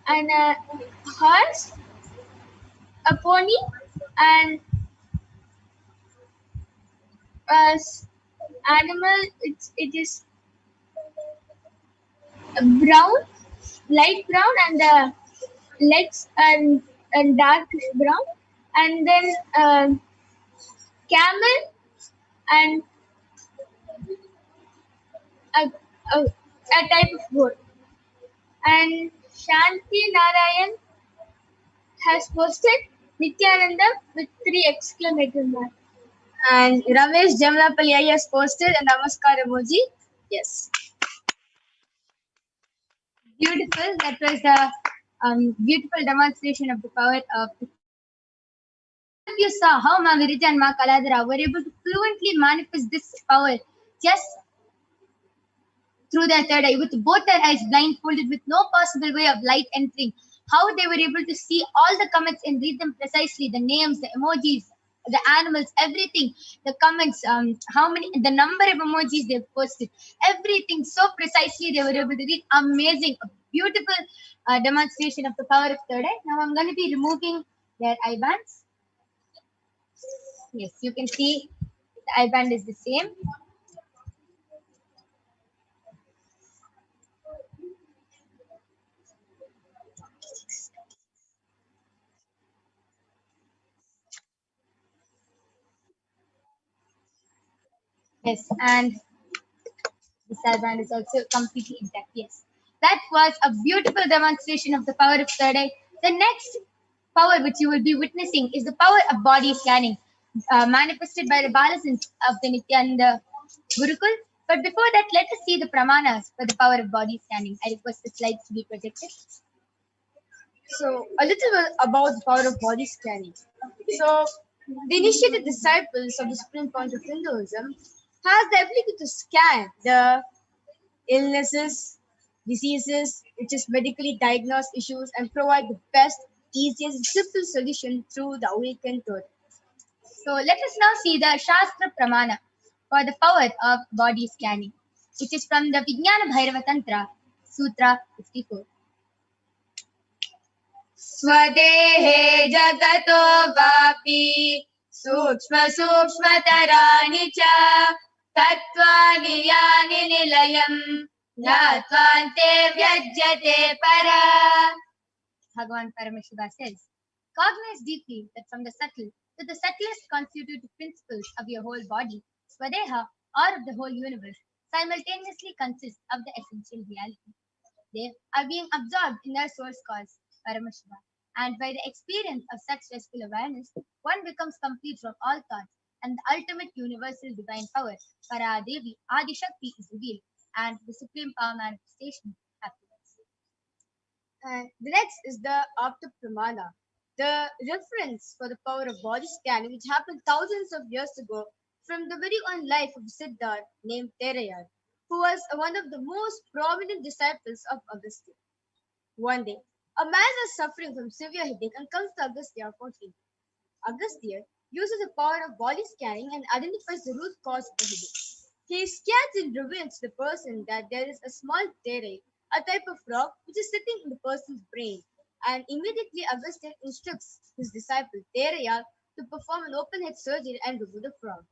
and a horse, a pony, and animal. It is brown, light brown, and the legs and dark brown, and then camel and a type of goat. And Shanti Narayan has posted Nithyananda with 3 exclamation marks. And Ramesh Jamlapalli has posted a namaskar emoji. Yes. Beautiful. That was the beautiful demonstration of the power of the. You saw how Ma Virija and Ma Kaladra were able to fluently manifest this power just through their third eye, with both their eyes blindfolded, with no possible way of light entering. How they were able to see all the comments and read them precisely, the names, the emojis, the animals, everything, the comments, how many, the number of emojis they've posted, everything so precisely they were able to read. Amazing, a beautiful demonstration of the power of third eye. Now I'm going to be removing their eye bands. Yes, you can see the eye band is the same. Yes, and this eye band is also completely intact. Yes, that was a beautiful demonstration of the power of third eye. The next power which you will be witnessing is the power of body scanning, manifested by the Balasins of the Nithyananda Gurukul. But before that, let us see the pramanas for the power of body scanning. I request the slides to be projected. So, a little bit about the power of body scanning. So, the initiated disciples of the Supreme Point of Hinduism has the ability to scan the illnesses, diseases, which is medically diagnosed issues, and provide the best, easiest, and simple solution through the awakened thought. So let us now see the Shastra Pramana for the power of body scanning, which is from the Vijnana Bhairava Tantra, Sutra 54. स्वदेहे जगतो वापि सूक्ष्म सूक्ष्मतराणि च तत्त्वानि यानि निलयम् ज्ञात्वान्ते व्यज्यते परा. Bhagavan Paramashiva says, cognize deeply that from the subtle to the subtlest constitutive principles of your whole body, Swadeha, or of the whole universe, simultaneously consist of the essential reality. They are being absorbed in their source cause, Paramashiva, and by the experience of such restful awareness, one becomes complete from all thoughts, and the ultimate universal divine power, Paradevi, Adi Shakti, is revealed, and the supreme power manifestation happens. And the next is the Apta Pramana, the reference for the power of body scanning, which happened thousands of years ago from the very own life of Siddharth named Terayar, who was one of the most prominent disciples of Agastya. One day, a man was suffering from severe headache and comes to Agastya for treatment. Agastya uses the power of body scanning and identifies the root cause of the headache. He scans and reveals to the person that there is a small terai, a type of rock which is sitting in the person's brain, and immediately Agastya instructs his disciple Teraya to perform an open head surgery and remove the frog.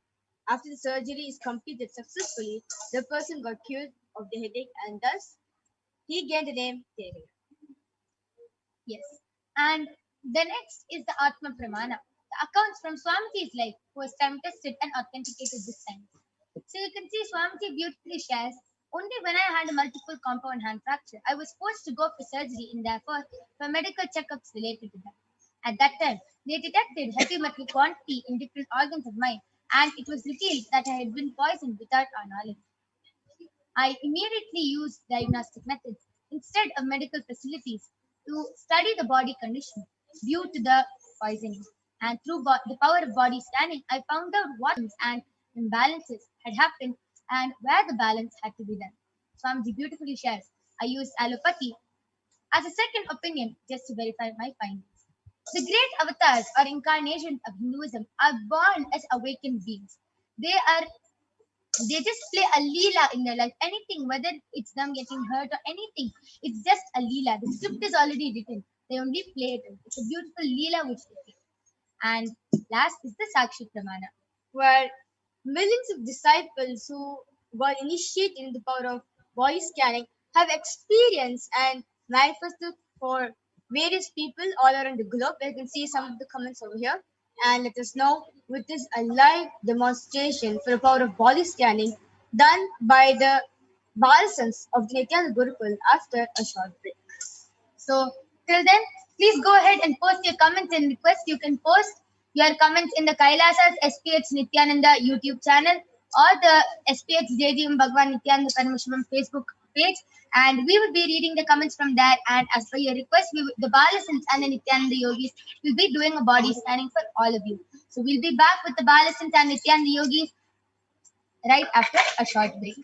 After the surgery is completed successfully, the person got cured of the headache and thus he gained the name Teraya. Yes. And the next is the Atma Pramana, the accounts from Swamiji's life, who was time tested and authenticated this science. So you can see Swamiji beautifully shares, only when I had a multiple compound hand fracture, I was forced to go for surgery and therefore for medical checkups related to that. At that time, they detected heavy metal quantity in different organs of mine, and it was revealed that I had been poisoned without our knowledge. I immediately used diagnostic methods instead of medical facilities to study the body condition due to the poisoning. And through the power of body scanning, I found out what and imbalances had happened and where the balance had to be done. Swamiji beautifully shares, I used allopathy as a second opinion just to verify my findings. The great avatars or incarnations of Hinduism are born as awakened beings. They just play a leela in their life. Anything, whether it's them getting hurt or anything, it's just a leela. The script is already written. They only play it. It's a beautiful leela which they play. And last is the Sakshi Pramana, where millions of disciples who got initiated in the power of body scanning have experienced and manifested for various people all around the globe. You can see some of the comments over here. And let us now witness a live demonstration for the power of body scanning done by the Balasans of the Nithyananda Gurukul after a short break. So till then, please go ahead and post your comments and requests. You can post your comments in the Kailasa's HDH Nithyananda YouTube channel or the SPH JGM Bhagwan Nithyananda Paramashivam Facebook page, and we will be reading the comments from there. And as per your request, the Balasins and the Nithyananda Yogis will be doing a body scanning for all of you. So we'll be back with the Balasins and Nithyananda Yogis right after a short break.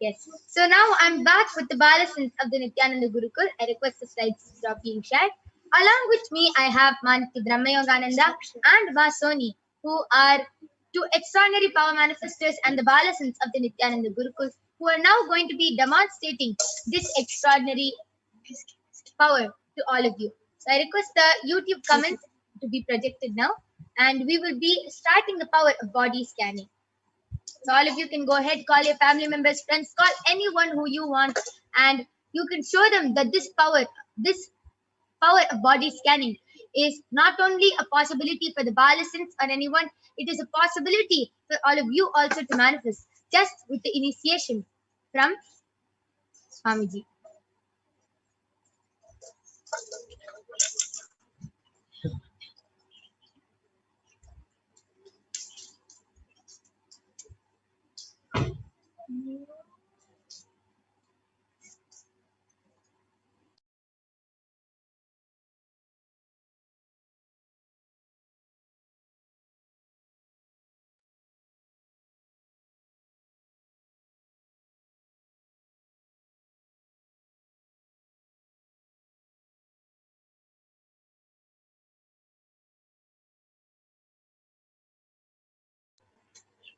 Yes. So now I'm back with the Balasins of the Nithyananda Gurukul. I request the slides to stop being shared. Along with me, I have Manti Brahmayogananda and Vasoni, who are two extraordinary power manifestors and the Balasins of the Nithyananda Gurukul, who are now going to be demonstrating this extraordinary power to all of you. So I request the YouTube comments to be projected now, and we will be starting the power of body scanning. So all of you can go ahead, call your family members, friends, call anyone who you want, and you can show them that this power of body scanning is not only a possibility for the Balasins or anyone, it is a possibility for all of you also to manifest just with the initiation from Swamiji.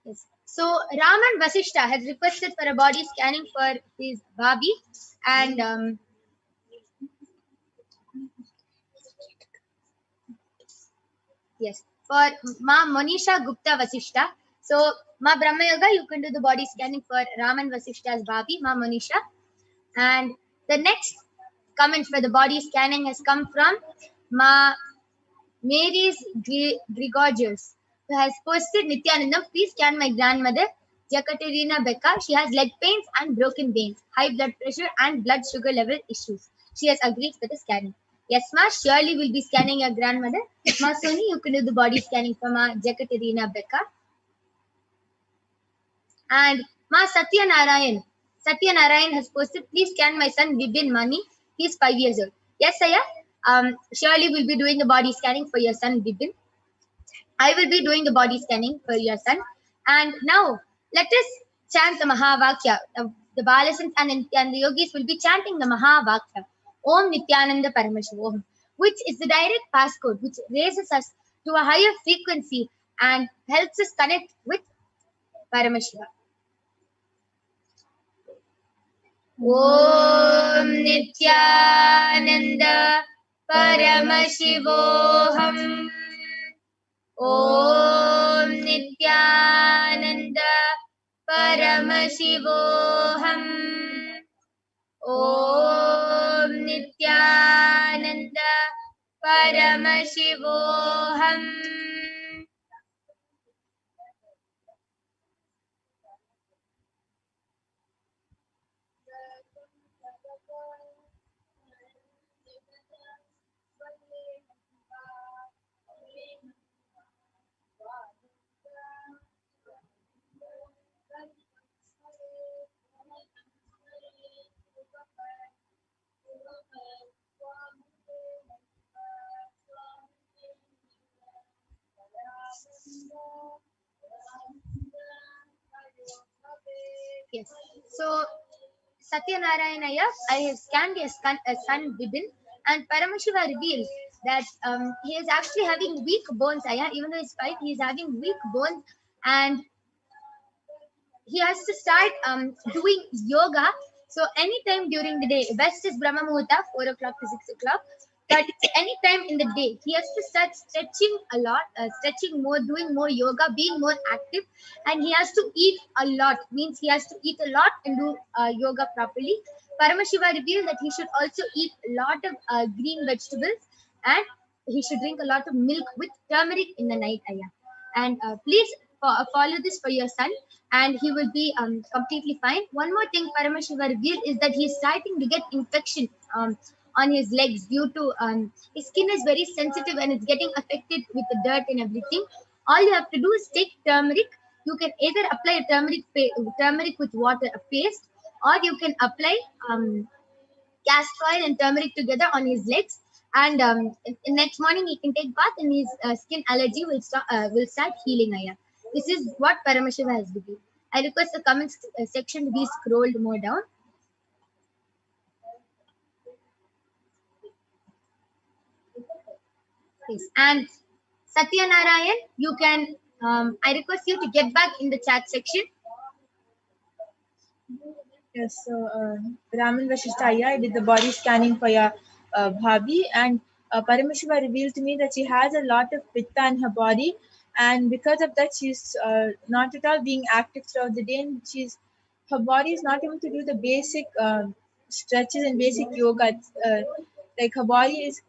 Yes. So Raman Vasishta has requested for a body scanning for his Bhabi, and yes, for Ma Monisha Gupta Vasishta. So Ma Brahma Yoga, you can do the body scanning for Raman Vasishta's Bhabi, Ma Monisha. And the next comment for the body scanning has come from Ma Mary's Grigorgius, who has posted, Nithyanandam, please scan my grandmother, Jakaterina Becca. She has leg pains and broken veins, high blood pressure and blood sugar level issues. She has agreed for the scanning. Yes, Ma, surely we'll be scanning your grandmother. Ma Soni, you can do the body scanning for Ma Jakaterina Becca. And Ma Satya Narayan. Satya Narayan has posted, please scan my son Vibin Mani. He's 5 years old. Yes, Saya. Surely we'll be doing the body scanning for your son Vibin. I will be doing the body scanning for your son. And now let us chant the Mahavakya. The Balasins and the yogis will be chanting the Mahavakya. Om Nithyananda Paramashivoham, which is the direct passcode which raises us to a higher frequency and helps us connect with Paramashiva. Om Nithyananda Paramashivoham. Om Nithyananda Paramashivoham. Om Nithyananda Paramashivoham. Yes. So, Satyanarayanaya, I have scanned his son Vibin, and Paramashiva reveals that he is actually having weak bones. Even though he's 5, he is having weak bones, and he has to start doing yoga. So anytime during the day, best is Brahma Muhurta, 4 o'clock to 6 o'clock. But anytime in the day, he has to start stretching a lot, stretching more, doing more yoga, being more active. And he has to eat a lot, means he has to eat a lot and do yoga properly. Paramashiva revealed that he should also eat a lot of green vegetables, and he should drink a lot of milk with turmeric in the night. And please follow this for your son, and he will be completely fine. One more thing Paramashiva revealed is that he's starting to get infection on his legs due to his skin is very sensitive and it's getting affected with the dirt and everything. All you have to do is take turmeric. You can either apply a turmeric with water, a paste, or you can apply castor oil and turmeric together on his legs. And next morning he can take bath, and his skin allergy will start healing. This is what Paramashiva has revealed. I request the comments section to be scrolled more down. Yes. And Satya Narayan, you can, I request you to get back in the chat section. Yes, so Raman Vashishtaya, I did the body scanning for your Bhabi, and Paramashiva revealed to me that she has a lot of pitta in her body, and because of that, she's not at all being active throughout the day, and her body is not able to do the basic stretches and basic yoga. Like her body is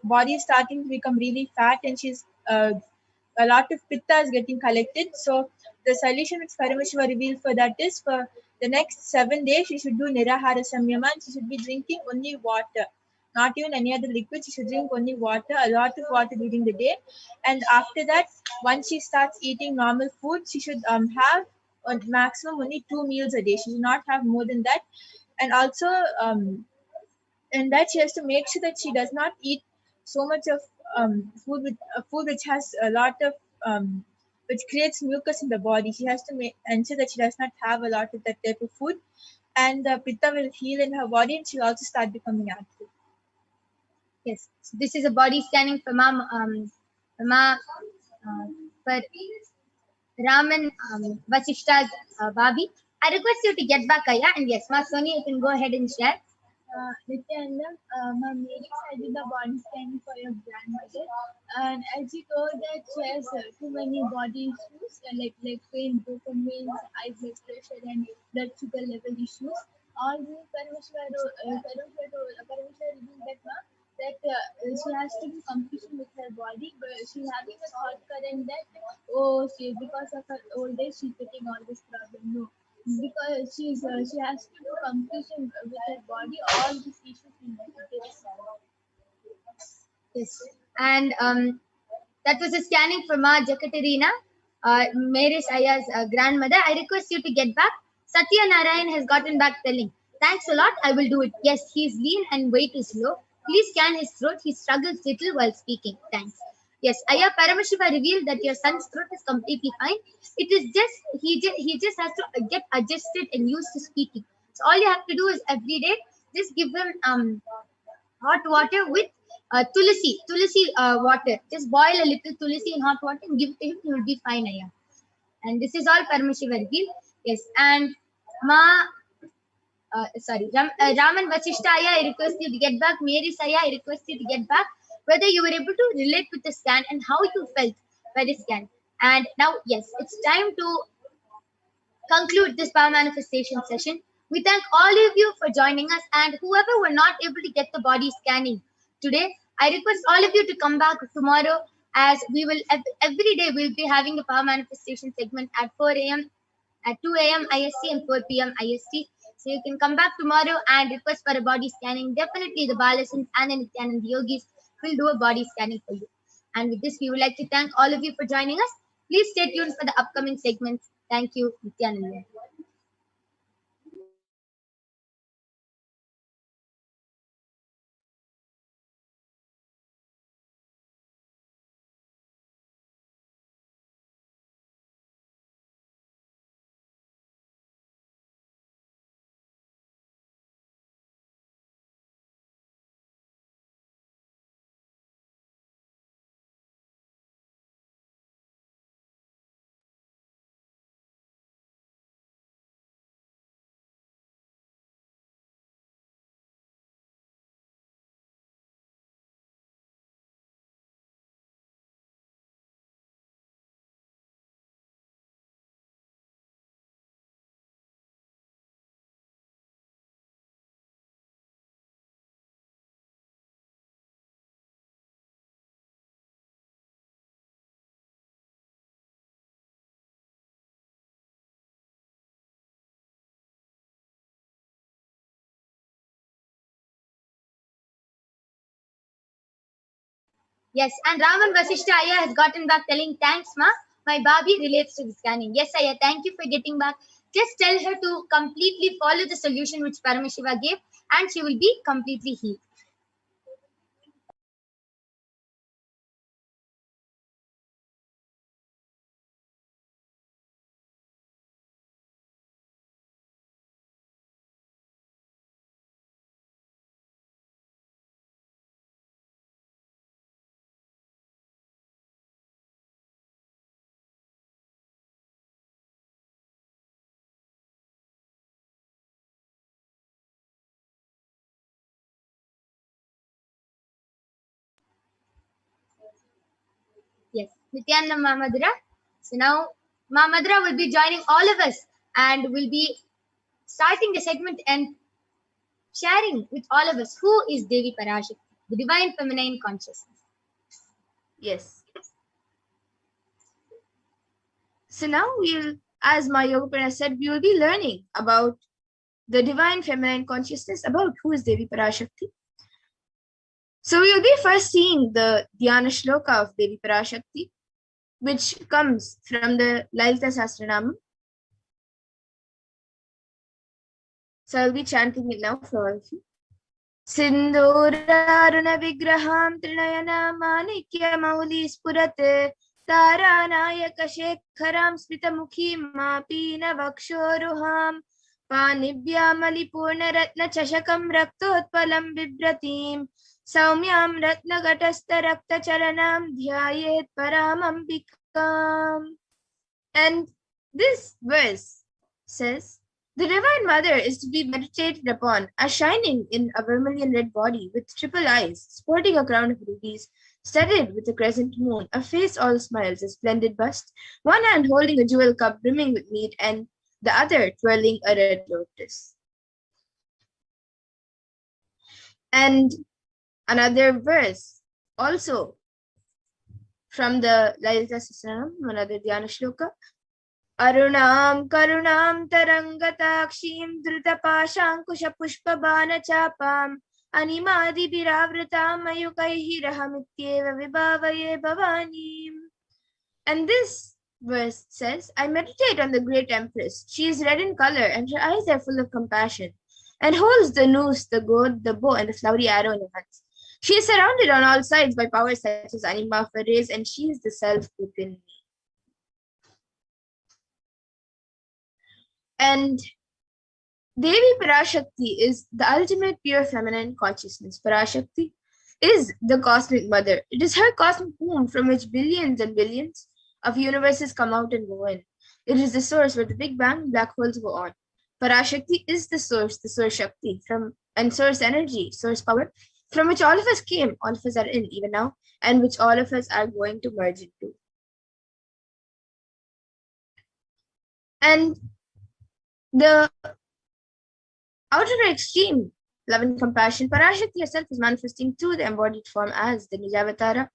starting to become really fat, and she's a lot of pitta is getting collected. So the solution which Paramashiva revealed for that is for the next 7 days, she should do Nirahara Samyama, and she should be drinking only water, not even any other liquid. She should drink only water, a lot of water during the day. And after that, once she starts eating normal food, she should have a maximum only 2 meals a day. She should not have more than that. And also, and that she has to make sure that she does not eat so much of food which has a lot of which creates mucus in the body. She has to ensure that she does not have a lot of that type of food, and the pitta will heal in her body, and she'll also start becoming active. Yes, so this is a body scanning for for Raman Vasishta's Bhabi. I request you to get back, Aya, and yes, Ma Sonia, you can go ahead and share. Nithyananda, my maiden I did the body scan for your grandmother, and as you told that she has too many body issues, like leg pain, broken veins, high blood pressure, and blood sugar level issues. All the Parameshwar revealed that she has to be competition with her body, but she's having a thought current that because of her old age she's getting all this problem. No, because she has to do competition with her body. All these issues will get solved. Yes, and that was a scanning from Ma Jakaterina, Mary Aya's grandmother. I request you to get back. Satya Narayan has gotten back telling, thanks a lot, I will do it. Yes, he's lean and weight is low. Please scan his throat. He struggles little while speaking. Thanks. Yes, Aya Paramashiva revealed that your son's throat is completely fine. It is just, he just has to get adjusted and used to speaking. So all you have to do is every day, just give him hot water with tulsi water. Just boil a little tulsi in hot water and give it to him. He will be fine, Aya. And this is all Paramashiva revealed. Yes, and Raman Vasishtaya, I request you to get back. Mary Saya, I request you to get back. Whether you were able to relate with the scan and how you felt by the scan. And now, yes, it's time to conclude this power manifestation session. We thank all of you for joining us, and whoever were not able to get the body scanning today, I request all of you to come back tomorrow, as we will every day we'll be having the power manifestation segment at 4 a.m. at 2 a.m. IST and 4 p.m. IST. So you can come back tomorrow and request for a body scanning. Definitely the Balasins and the Nithyananda Yogis will do a body scanning for you. And with this, we would like to thank all of you for joining us. Please stay tuned for the upcoming segments. Thank you, Nithyananda. Yes, and Raman Vasishta Aya has gotten back telling, thanks, Ma. My Babi relates to the scanning. Yes, Aya, thank you for getting back. Just tell her to completely follow the solution which Paramashiva gave, and she will be completely healed. Nithyananda Mamadura. So now Mamadura will be joining all of us and will be starting the segment and sharing with all of us who is Devi Parashakti, the divine feminine consciousness. Yes. So now we'll, as my Yogaprana said, we will be learning about the divine feminine consciousness, about who is Devi Parashakti. So we will be first seeing the Dhyana Shloka of Devi Parashakti, which comes from the Lalita Sahasranamam. So I'll be chanting it now for all of you. Sindhuraruna vigraham trinayana manikya mauli spurate taranayaka shekharam smritamukhi mapina vakshoruham panibhyam alipurna ratna chashakam raktotpalam vibratim saumyam ratna gatasta rakta charanam dhyayet paramambikam. And this verse says, the Divine Mother is to be meditated upon as shining in a vermilion red body with triple eyes, sporting a crown of rubies, studded with a crescent moon, a face all smiles, a splendid bust, one hand holding a jewel cup brimming with mead, and the other twirling a red lotus. And another verse, also from the Lalita Sahasranam, another Dhyana Shloka. Arunam karunam tarangatakshim dhrutapashankusha pushpabana chapam animadi biravratam ayukaihi rahamityeva vibhavaye bhavanim. And this verse says, I meditate on the great empress. She is red in color and her eyes are full of compassion and holds the noose, the goad, the bow and the flowery arrow in her hands. She is surrounded on all sides by powers such as Anima of her rays, and she is the self within me. And Devi Parashakti is the ultimate pure feminine consciousness. Parashakti is the cosmic mother. It is her cosmic womb from which billions and billions of universes come out and go in. It is the source where the Big Bang black holes go on. Parashakti is the source Shakti, and source energy, source power, from which all of us came, all of us are in even now, and which all of us are going to merge into. And the outer extreme, love and compassion, Parashakti herself is manifesting through the embodied form as the Nijavatara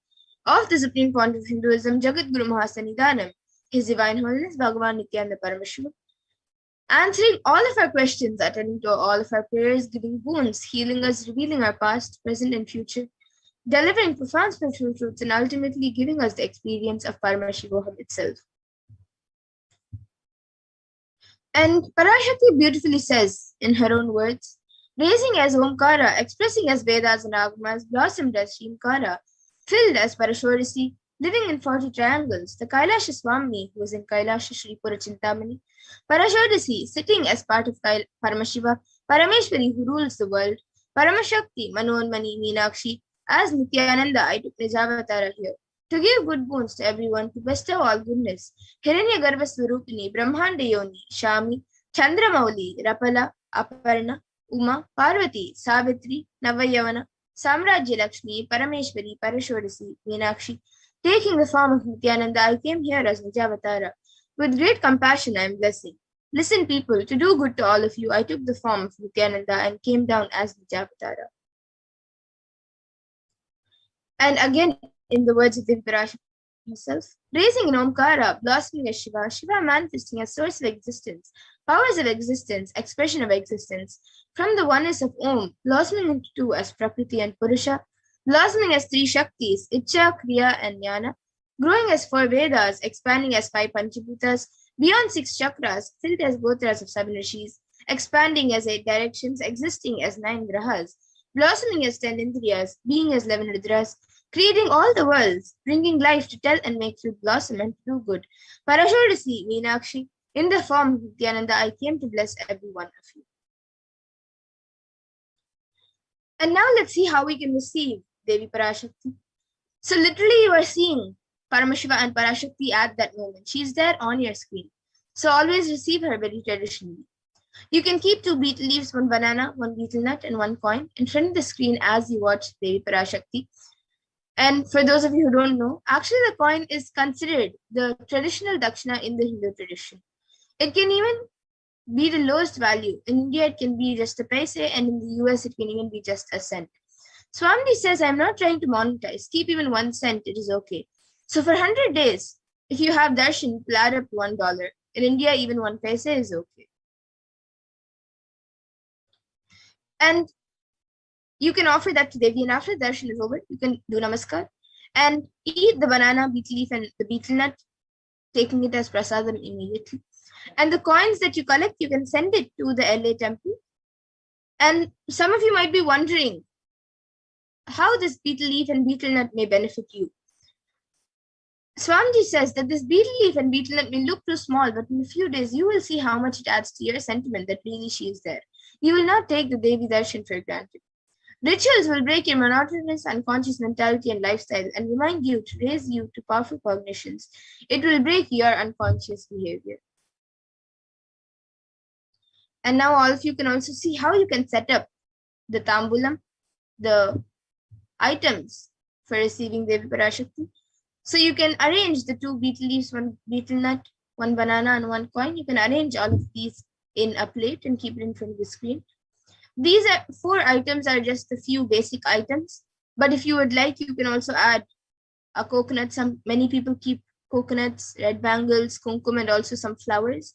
of the Supreme Point of Hinduism, Jagat Guru Mahasanidanam, His Divine Holiness Bhagavan Nithyananda Paramashivam, answering all of our questions, attending to all of our prayers, giving boons, healing us, revealing our past, present, and future, delivering profound spiritual truths, and ultimately giving us the experience of Paramashivoham itself. And Parashakti beautifully says, in her own words, raising as Omkara, expressing as Vedas and Agamas, blossomed as Shrimkara, filled as Parashorasi, living in 40 triangles, the Kailasha Swami, who was in Kailasha Shripura Chintamani, Parashodasi, sitting as part of Paramashiva, Parameshwari, who rules the world, Paramashakti, Manonmani, Meenakshi, as Nithyananda, I took Nijavatara here, to give good boons to everyone, to bestow all goodness. Hiranyagarbha Swarupini, Brahmanda Yoni, Shami, Chandramauli, Rapala, Aparna, Uma, Parvati, Savitri, Navayavana, Samrajya Lakshmi, Parameshwari, Parashodasi, Meenakshi. Taking the form of Nithyananda, I came here as Nijavatara. With great compassion, I am blessing. Listen, people, to do good to all of you, I took the form of Nithyananda and came down as Nijavatara. And again, in the words of Devi Parashakti herself, raising in Omkara, blossoming as Shiva, Shiva manifesting as source of existence, powers of existence, expression of existence, from the oneness of Om, blossoming into two as Prakriti and Purusha, blossoming as three Shaktis, Icha, Kriya, and Jnana, growing as 4 Vedas, expanding as 5 Panchabhutas, beyond 6 chakras, filled as Gotras of 7 Rishis, expanding as 8 directions, existing as 9 Grahas, blossoming as 10 Indriyas, being as 11 Rudras, creating all the worlds, bringing life to tell and make fruit blossom and to do good. Parashodasi, Meenakshi, in the form of Nithyananda, I came to bless every one of you. And now let's see how we can receive Devi Parashakti. So literally you are seeing Paramashiva and Parashakti at that moment. She's there on your screen. So always receive her very traditionally. You can keep 2 betel leaves, 1 banana, 1 betel nut, and 1 coin in front of the screen as you watch Devi Parashakti. And for those of you who don't know, actually the coin is considered the traditional dakshina in the Hindu tradition. It can even be the lowest value. In India, it can be just a paise, and in the US, it can even be just a cent. Swamiji says, I'm not trying to monetize. Keep even 1 cent, it is okay. So for 100 days, if you have darshan, it will add up to $1. In India, even 1 paise is okay. And you can offer that to Devi, and after darshan is over, you can do namaskar and eat the banana, betel leaf, and the betel nut, taking it as prasadam immediately. And the coins that you collect, you can send it to the LA temple. And some of you might be wondering how this betel leaf and betel nut may benefit you. Swamiji says that this betel leaf and betel nut may look too small, but in a few days you will see how much it adds to your sentiment that really she is there. You will not take the Devi darshan for granted. Rituals will break your monotonous, unconscious mentality and lifestyle and remind you to raise you to powerful cognitions. It will break your unconscious behavior. And now all of you can also see how you can set up the tambulam, the items for receiving Devi Parashakti. So you can arrange the 2 betel leaves, 1 betel nut, 1 banana, and 1 coin. You can arrange all of these in a plate and keep it in front of the screen. These 4 items are just a few basic items, but if you would like, you can also add a coconut. Many people keep coconuts, red bangles, kumkum, and also some flowers.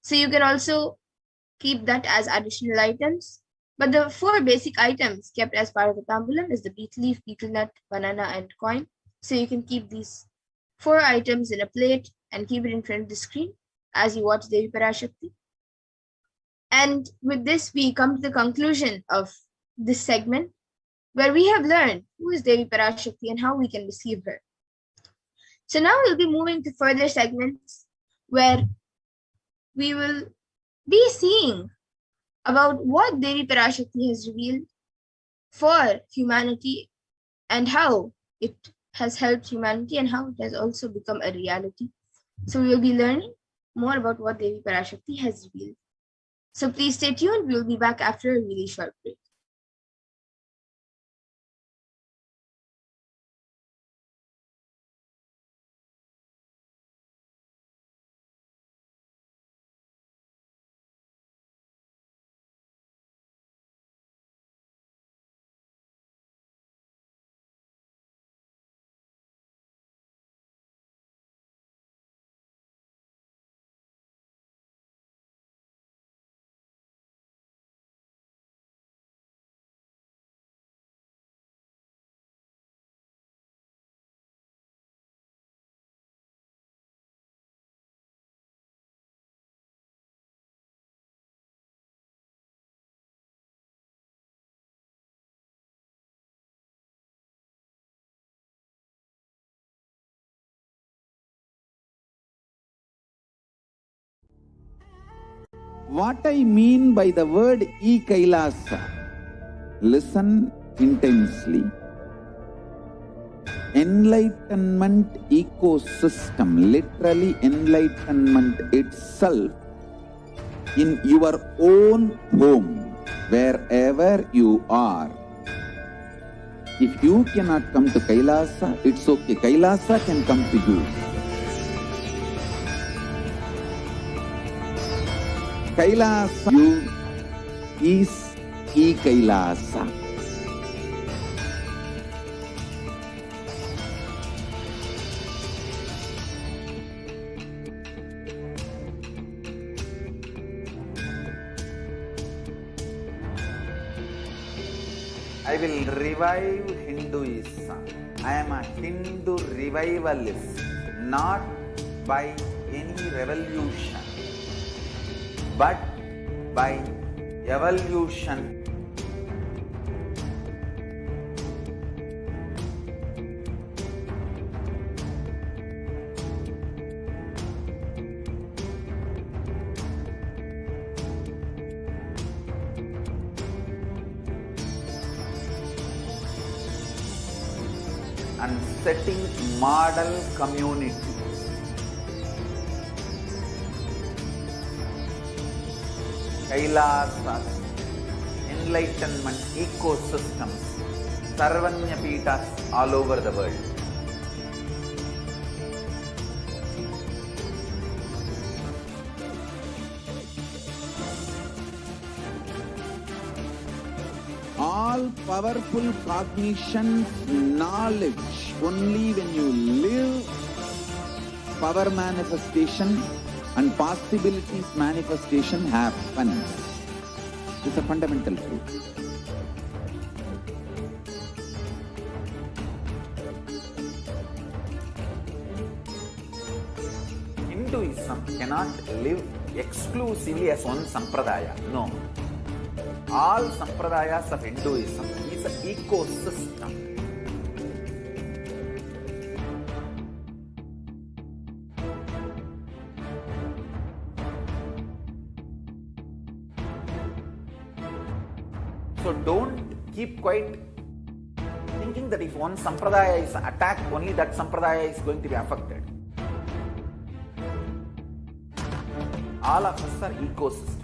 So you can also keep that as additional items. But the 4 basic items kept as part of the tambulam is the betel leaf, betel nut, banana, and coin. So you can keep these 4 items in a plate and keep it in front of the screen as you watch Devi Parashakti. And with this, we come to the conclusion of this segment, where we have learned who is Devi Parashakti and how we can receive her. So now we'll be moving to further segments where we will be seeing about what Devi Parashakti has revealed for humanity and how it has helped humanity and how it has also become a reality. So we will be learning more about what Devi Parashakti has revealed. So please stay tuned. We will be back after a really short break. What I mean by the word e-Kailasa, listen intensely. Enlightenment ecosystem, literally enlightenment itself, in your own home, wherever you are. If you cannot come to Kailasa, it's okay. Kailasa can come to you. Kailasa is e-Kailasa. I will revive Hinduism. I am a Hindu revivalist, not by any revolution, but by evolution. And setting model community. Kailasas, enlightenment ecosystems Sarvanya Peethas all over the world. All powerful cognition, knowledge, only when you live, power manifestation and possibilities manifestation happens. It's a fundamental truth. Hinduism cannot live exclusively as one sampradaya. No. All sampradayas of Hinduism is an ecosystem. So don't keep quiet thinking that if one sampradaya is attacked, only that sampradaya is going to be affected. All of us are ecosystem.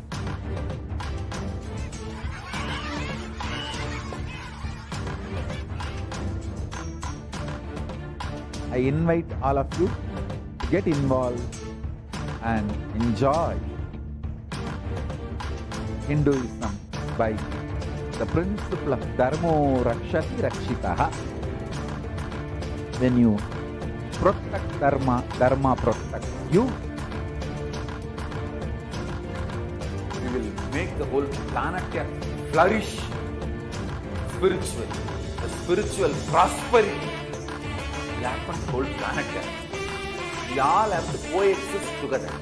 I invite all of you to get involved and enjoy Hinduism by the principle of Dharmo Rakshati Rakshitaha. When you protect Dharma, Dharma protects you. We will make the whole planet flourish spiritually. The spiritual prosperity will happen to the whole planet. We all have to coexist together.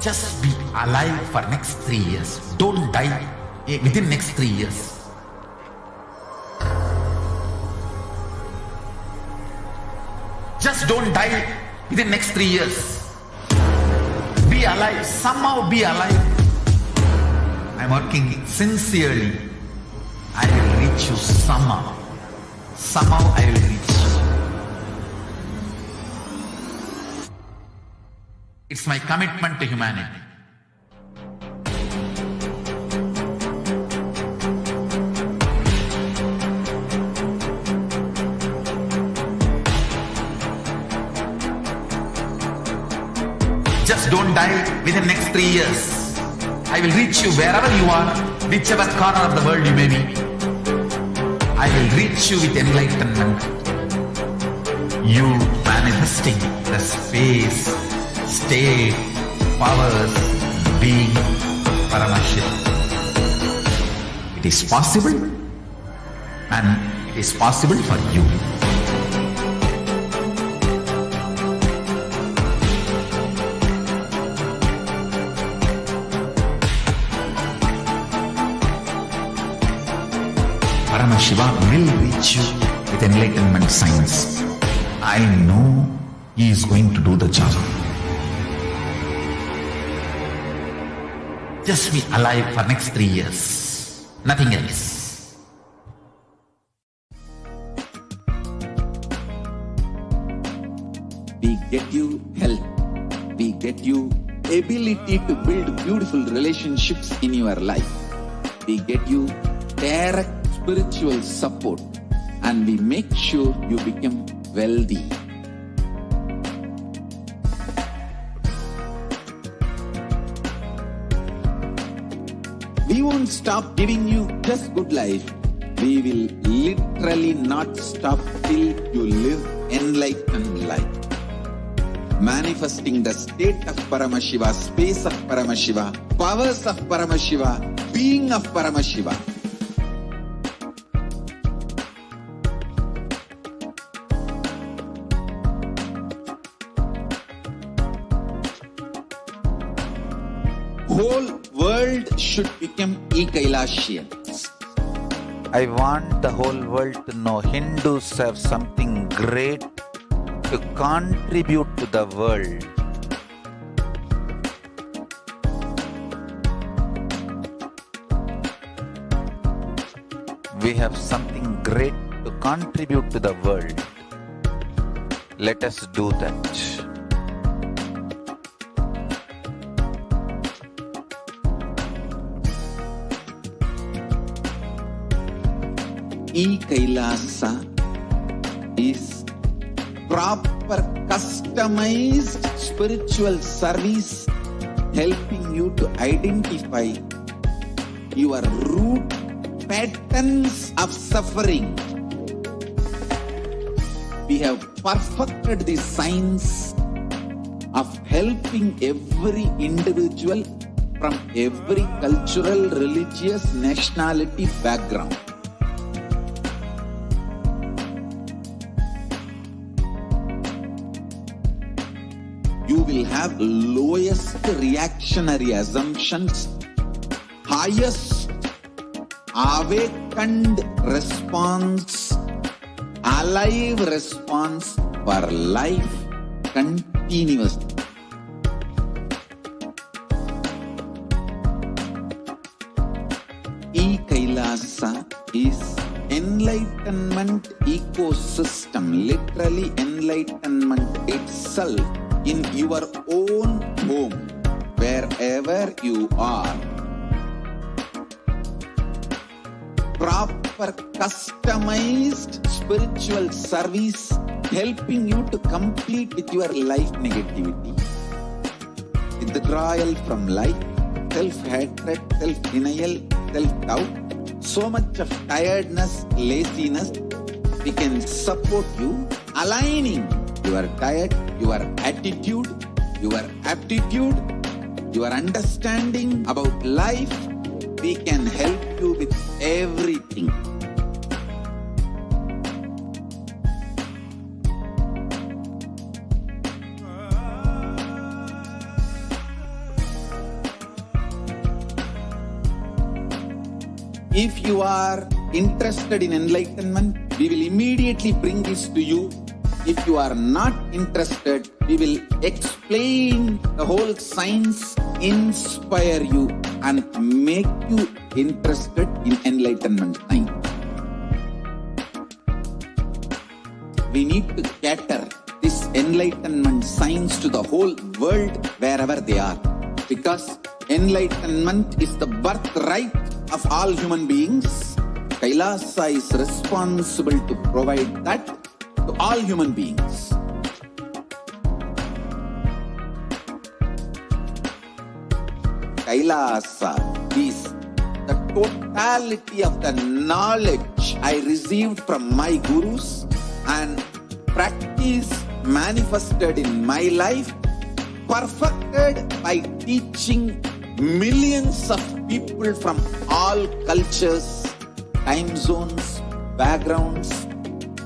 Just be alive for next 3 years. Don't die within next 3 years. Just don't die within next 3 years. Be alive. Somehow be alive. I'm working sincerely. I will reach you somehow. Somehow I will reach you. It's my commitment to humanity. Just don't die within next 3 years. I will reach you wherever you are, whichever corner of the world you may be. I will reach you with enlightenment. You manifesting the space, state, powers, being, Paramashivoham. It is possible, and it is possible for you. Paramashivoham will reach you with enlightenment science. I know he is going to do the job. Just be alive for next 3 years. Nothing else. We get you health. We get you ability to build beautiful relationships in your life. We get you direct spiritual support, and we make sure you become wealthy. We won't stop giving you just good life. We will literally not stop till you live enlightened life. Manifesting the state of Paramashiva, space of Paramashiva, powers of Paramashiva, being of Paramashiva. Whole world should become e-Kailashians. I want the whole world to know Hindus have something great to contribute to the world. We have something great to contribute to the world. Let us do that. E-Kailasa is proper customized spiritual service helping you to identify your root patterns of suffering. We have perfected the science of helping every individual from every cultural, religious, nationality background. You will have lowest reactionary assumptions, highest awakened response, alive response for life continuously. E-Kailasa is enlightenment ecosystem, literally enlightenment itself in your own home, wherever you are. Proper customized spiritual service helping you to complete with your life negativity. Withdrawal from life, self-hatred, self-denial, self-doubt, so much of tiredness, laziness. We can support you aligning your diet, your attitude, your aptitude, your understanding about life. We can help you with everything. If you are interested in enlightenment, we will immediately bring this to you. If you are not interested, we will explain the whole science, inspire you, and make you interested in enlightenment science. We need to cater this enlightenment science to the whole world wherever they are, because enlightenment is the birthright of all human beings. Kailasa is responsible to provide that to all human beings. Kailasa is the totality of the knowledge I received from my gurus and practice manifested in my life, perfected by teaching millions of people from all cultures, time zones, backgrounds,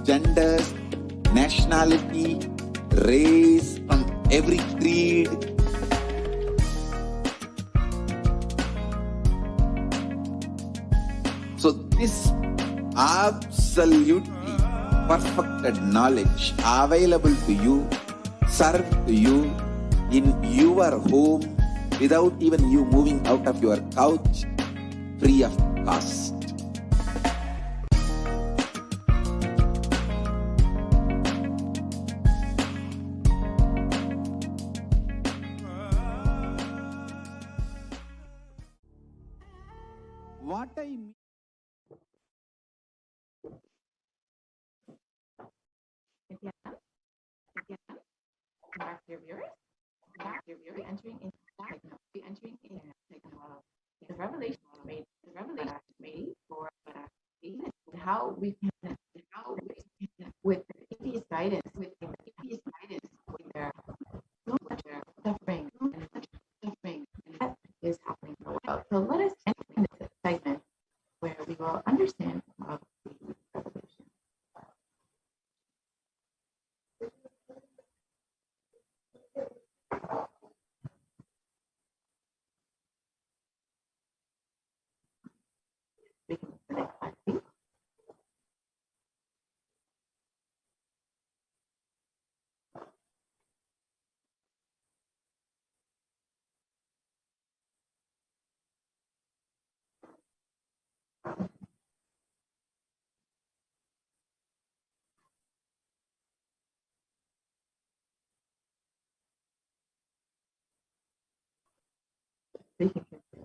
genders, nationality, race, from every creed. So this absolutely perfected knowledge available to you, served to you in your home without even you moving out of your couch, free of cost. What I mean. Back to your viewers. Entering into the revelation made for how we can with atheist guidance, with their suffering that is happening in the world. So let us enter into this segment where we will understand of the revelation. We can the next slide, please. We can continue.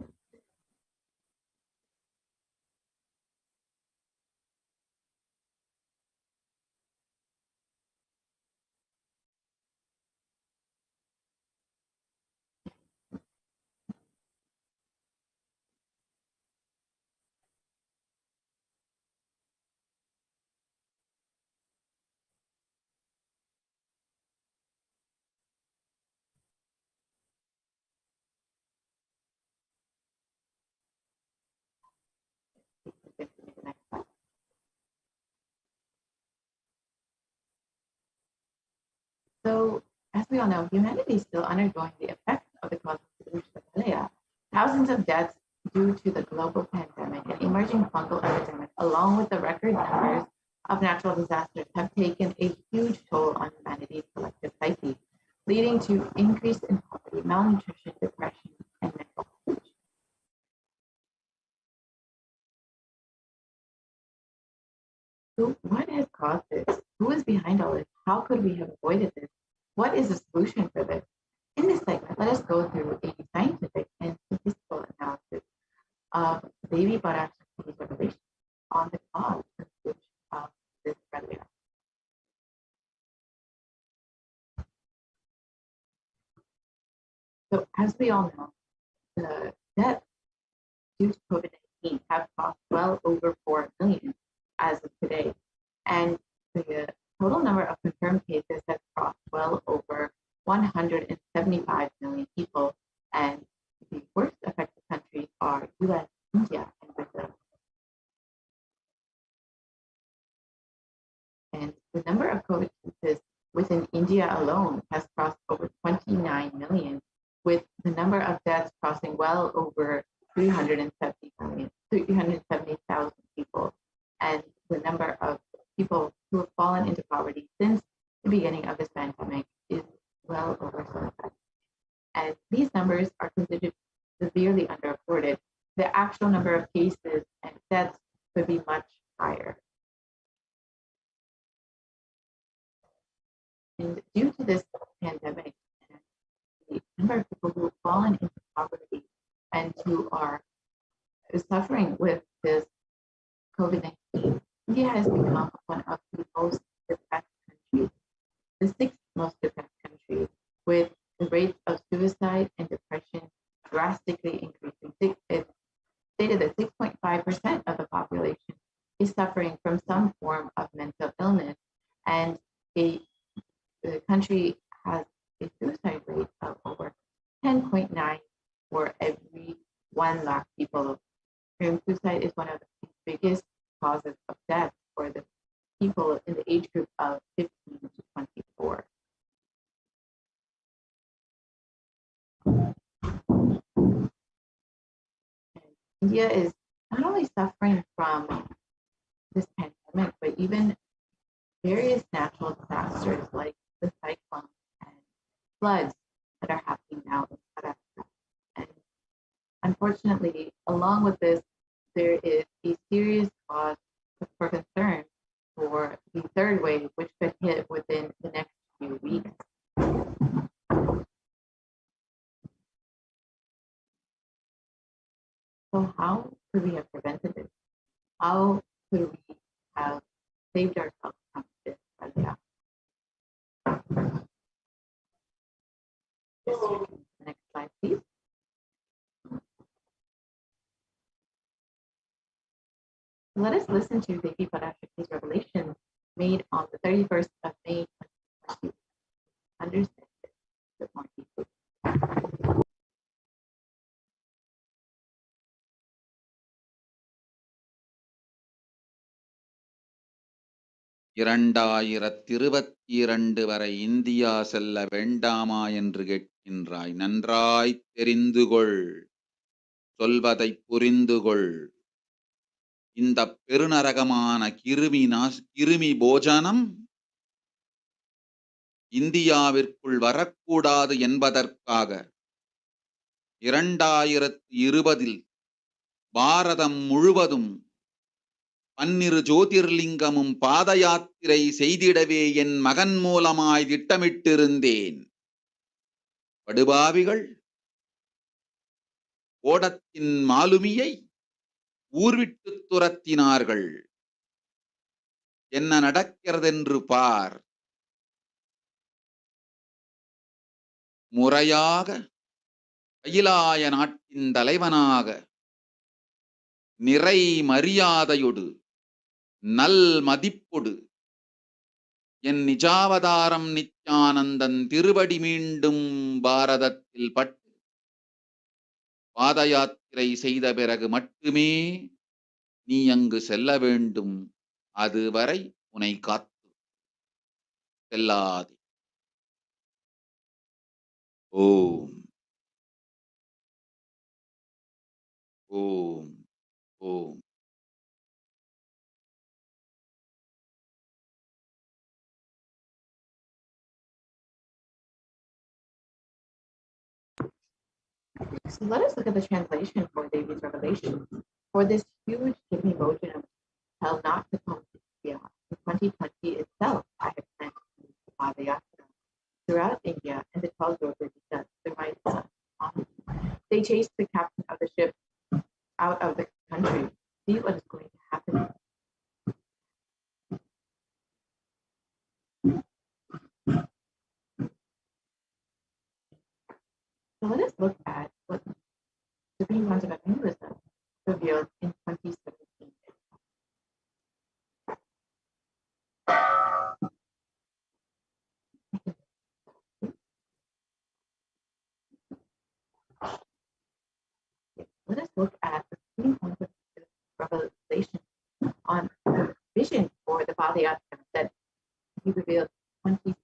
So, as we all know, humanity is still undergoing the effects of the cosmic revolution of Malaya. Thousands of deaths due to the global pandemic and emerging fungal epidemic, along with the record numbers of natural disasters, have taken a huge toll on humanity's collective psyche, leading to increase in poverty, malnutrition, depression, and mental health. So what has caused this? Who is behind all this? How could we have avoided this? What is the solution for this? In this segment, let us go through a scientific and statistical analysis of Devi Parashakti's revelation on the cause of this failure. So as we all know, the deaths due to COVID-19 have cost well over 4 million as of today. And the total number of confirmed cases has crossed well over 175 million people. And the worst affected countries are US, India, and Brazil. And the number of COVID cases within India alone has crossed over 29 million, with the number of deaths crossing well over 370,000 people. And the number of people who have fallen into poverty since the beginning of this pandemic is well over 75. And these numbers are considered severely underreported. The actual number of cases and deaths could be much higher. And due to this pandemic, the number of people who have fallen into poverty and who are suffering with this COVID-19, India has become one of the most depressed countries, the 6th most depressed country, with the rates of suicide and depression drastically increasing. It's stated that 6.5% of the population is suffering from some form of mental illness, and the country has a suicide rate of over 10.9 for every 1 lakh people. And suicide is one of the biggest causes of death for the people in the age group of 15 to 24. And India is not only suffering from this pandemic, but even various natural disasters like the cyclones and floods that are happening now in South Africa. And unfortunately, along with this, there is a serious cause for concern for the third wave, which could hit within the next few weeks. So how could we have prevented this? How could we have saved ourselves from this? Next slide, please. Let us listen to Devi Parashakti's revelation made on the 31st of May 2020. Understand it a bit more deeply. வரை India செல்ல வேண்டாமா என்று கேட்கின்றாய். நன்றாய் தெரிந்துகொள், சொல்வதை புரிந்துகொள். இந்த பெருநரகமான கிருமி போஜனம் இந்தியாவிற்குள் வரக்கூடாது என்பதற்காக 2020 பாரதம் முழுவதும் 12 ஜோதிர்லிங்கமும் பாத யாத்திரை செய்திடவே என் மகன் மூலமாய் திட்டமிட்டிருந்தேன். படுபாவிகள் ஓடத்தின் மாலுமியை ஊர்விட்டு துரத்தினார்கள். என்ன நடக்கிறதென்று பார். முறையாக கைலாய நாட்டின் தலைவனாக நிறை மரியாதையொடு நல் மதிப்பொடு என் நிஜாவதாரம் நித்யானந்தன் திருவடி மீண்டும் பாரதத்தில் பட்டு பாத யாத்திரை செய்த பிறகு மட்டுமே நீ அங்கு செல்ல வேண்டும். அதுவரை உன்னை காத்து செல்லாதே. Om. Om. Om. So let us look at the translation for Devi's revelation. For this huge giving motion of hell not to come to India, in 2020 itself, I have planned to move the Padayatra throughout India and the 12 Jyotirlingas, the right sun. They chased the captain of the ship out of the country. See what is going to happen. So let us look at what Supreme Concept Hinduism revealed in 2017. Let us look at the Supreme Concept revelation on the vision for the Padayatra that he revealed in 2017.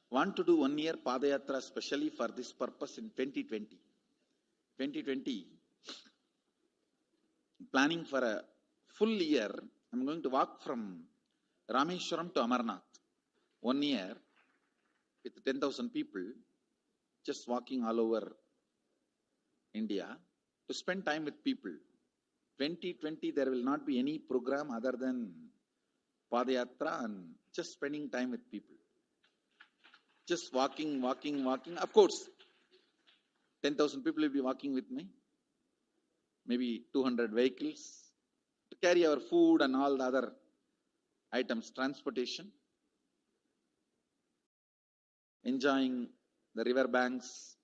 Want to do 1 year Padayatra specially for this purpose in 2020. 2020, planning for a full year. I'm going to walk from Rameshwaram to Amarnath. 1 year with 10,000 people, just walking all over India to spend time with people. 2020, there will not be any program other than Padayatra and just spending time with people. Just walking. Of course, 10,000 people will be walking with me. Maybe 200 vehicles to carry our food and all the other items, transportation. Enjoying the river banks,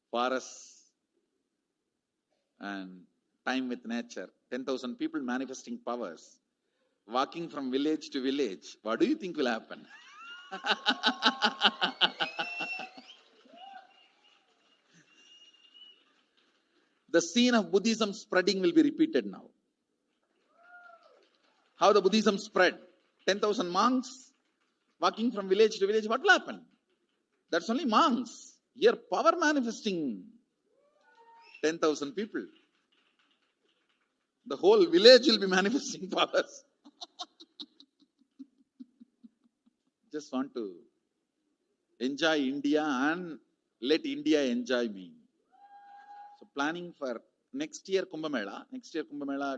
forests, and time with nature. 10,000 people manifesting powers, walking from village to village. What do you think will happen? The scene of Buddhism spreading will be repeated now. How the Buddhism spread. 10,000 monks walking from village to village. What will happen? That's only monks. Here, power manifesting 10,000 people. The whole village will be manifesting powers. Just want to enjoy India and let India enjoy me. So planning for next year Kumbh Mela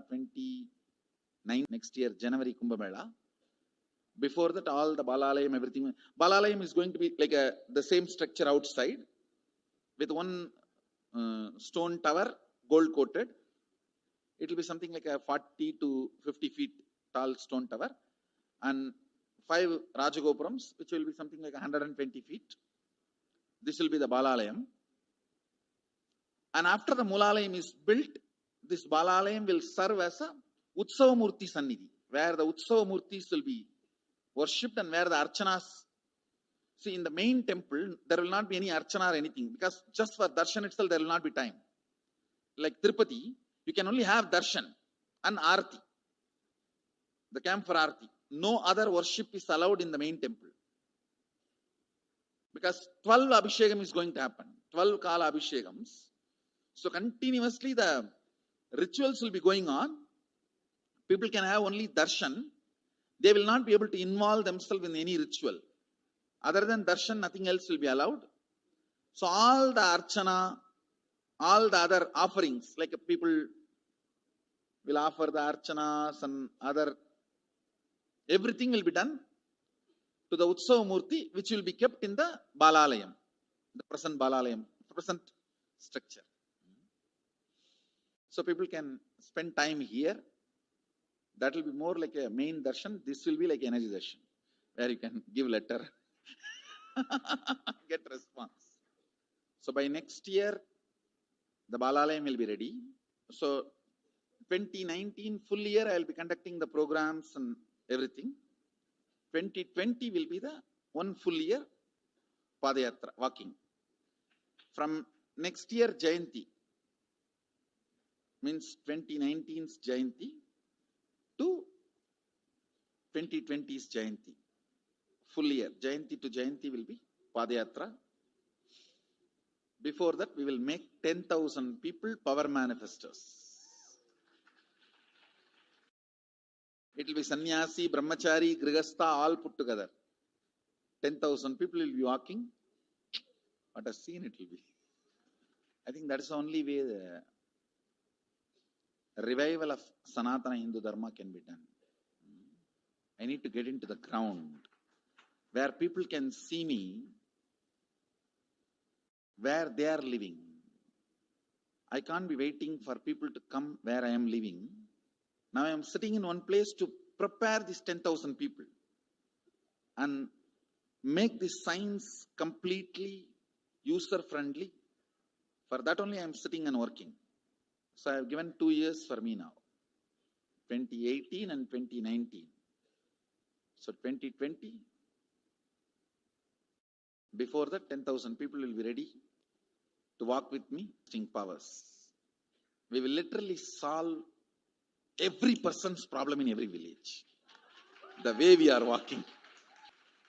29, next year January Kumbh Mela. Before that, all the Balalayam, everything. Balalayam is going to be like the same structure outside with one stone tower, gold coated. It will be something like a 40 to 50 feet tall stone tower and 5 Rajagopurams, which will be something like 120 feet. This will be the Balalayam. And after the Mulalayam is built, this Balalayam will serve as a Utsava Murti Sannidhi, where the Utsava Murtis will be worshipped and where the Archanas. See, in the main temple, there will not be any Archana or anything because just for Darshan itself, there will not be time. Like Tirupati, you can only have Darshan and Arti, the camp for Arti. No other worship is allowed in the main temple. Because 12 Abhishekam is going to happen. 12 Kala Abhishekams. So continuously the rituals will be going on. People can have only darshan. They will not be able to involve themselves in any ritual. Other than darshan, nothing else will be allowed. So all the archana, all the other offerings, like people will offer the archanas and other, everything will be done to the Utsava Murti, which will be kept in the Balalayam, the present Balalayam, the present structure. So people can spend time here. That will be more like a main darshan. This will be like energy darshan, where you can give letter, get response. So by next year, the Balalayam will be ready. So 2019 full year, I will be conducting the programs and everything. 2020 will be the one full year Padayatra, walking. From next year, Jayanti, means 2019's Jayanti to 2020's Jayanti. Full year. Jayanti to Jayanti will be Padayatra. Before that, we will make 10,000 people power manifestors. It will be sannyasi, brahmachari, grihastha, all put together. 10,000 people will be walking. What a scene it will be. I think that is the only way the revival of Sanatana Hindu Dharma can be done. I need to get into the ground where people can see me, where they are living. I can't be waiting for people to come where I am living. Now I am sitting in one place to prepare these 10,000 people and make this science completely user-friendly. For that only I am sitting and working. So I have given 2 years for me now, 2018 and 2019. So 2020, before that 10,000 people will be ready to walk with me, powers. We will literally solve every person's problem in every village. The way we are walking,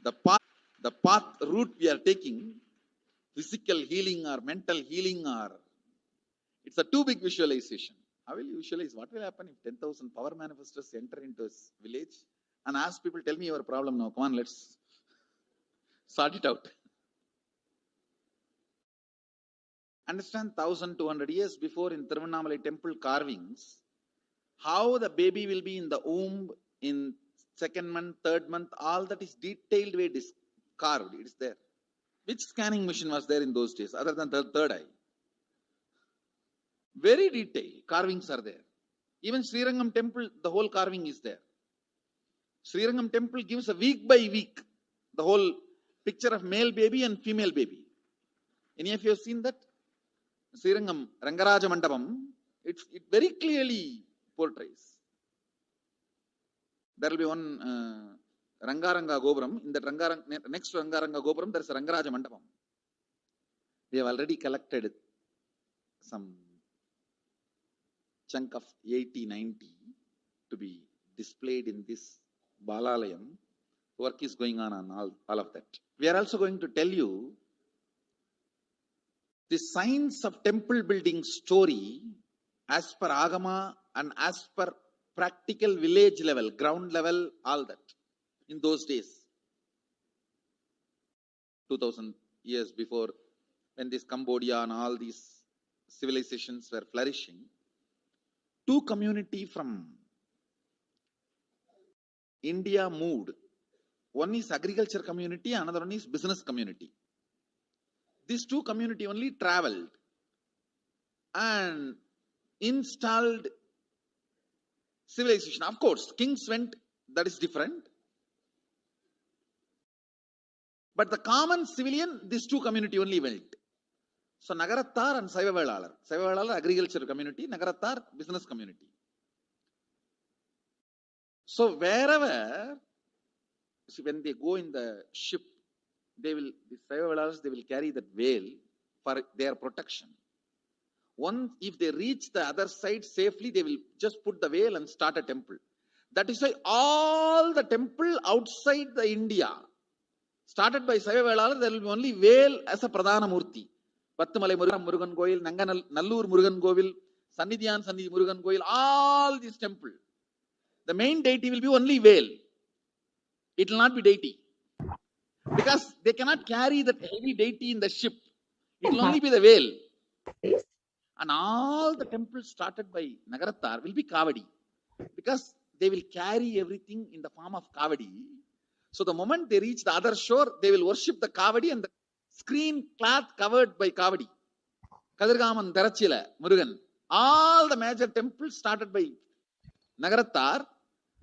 the path route we are taking, physical healing or mental healing, or it's a too big visualization. How will you visualize? What will happen if 10,000 power manifestors enter into a village and ask people, tell me your problem now, come on, let's sort it out. Understand 1,200 years before in Tiruvannamalai temple carvings, how the baby will be in the womb in 2nd month, 3rd month, all that is detailed way carved. It is there. Which scanning machine was there in those days other than the third eye? Very detailed carvings are there. Even Srirangam temple, the whole carving is there. Srirangam temple gives a week by week the whole picture of male baby and female baby. Any of you have seen that? Srirangam Rangaraja Mandapam, it very clearly portrays. There will be one Rangaranga Gopuram. In that next to Rangaranga Gopuram, there is a Rangaraja Mandapam. We have already collected some chunk of 80-90 to be displayed in this Balalayam. Work is going on all of that. We are also going to tell you the science of temple building story as per Agama and as per practical village level, ground level, all that. In those days, 2000 years before, when this Cambodia and all these civilizations were flourishing, two community from India moved. One is agriculture community, another one is business community. These two community only traveled and installed civilization. Of course, kings went, that is different. But the common civilian, these two community only went. So Nagarattar and Saivavelalar. Saivavelalar agriculture community, Nagarattar business community. So wherever, when they go in the ship, the Saivavelars, they will carry that veil for their protection. Once, if they reach the other side safely, they will just put the veil and start a temple. That is why all the temple outside the India, started by Saivavelars, there will be only veil as a Pradhana Murti. Pattumalai Murugan Goil, Nallur Murugan Govil, Sannidhyan Sannidhi Murugan Goil, all these temples. The main deity will be only veil. It will not be deity. Because they cannot carry that heavy deity in the ship. It will only be the veil. And all the temples started by Nagarattar will be Kavadi. Because they will carry everything in the form of Kavadi. So the moment they reach the other shore, they will worship the Kavadi and the screen cloth covered by Kavadi. Kadirgaman, Darachila, Murugan. All the major temples started by Nagarattar.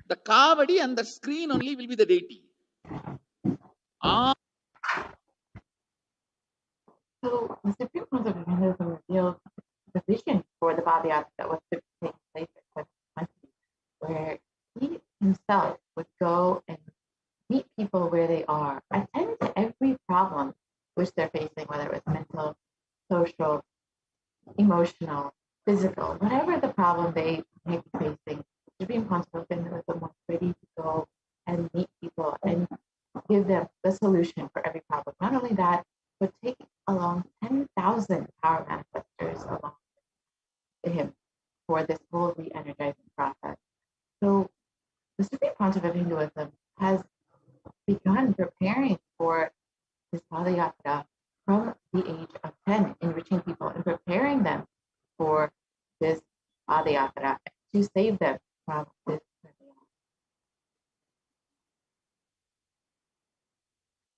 The Kavadi and the screen only will be the deity. So the Supreme Court of Hinduism revealed the vision for the Bhavyat that was to take place at 2020, where he himself would go and meet people where they are, attend to every problem which they're facing, whether it was mental, social, emotional, physical, whatever the problem they may be facing, Supreme Constable of Hinduism was ready to go and meet people and give them the solution for every problem. Not only that, but take along 10,000 power manifestors along with him for this whole re-energizing process. So the Supreme Pontiff of Hinduism has begun preparing for this Padayatra from the age of 10, enriching people and preparing them for this Padayatra to save them from this.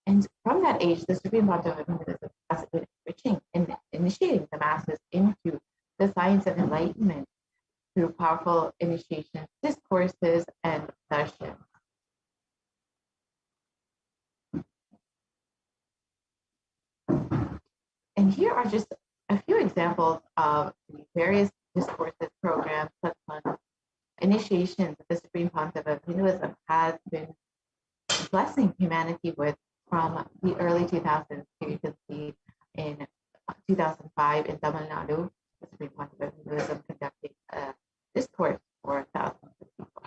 And from that age, the Supreme Pontiff of Hinduism has been enriching and initiating the masses into the science of enlightenment through powerful initiations, discourses, and darshan. And here are just a few examples of the various discourses, programs, satsangs, initiations that the Supreme Pontiff of Hinduism has been blessing humanity with from the early 2000s. Here you can see in 2005 in Tamil Nadu, the Supreme Pontiff of Hinduism conducting a discourse for thousands of people.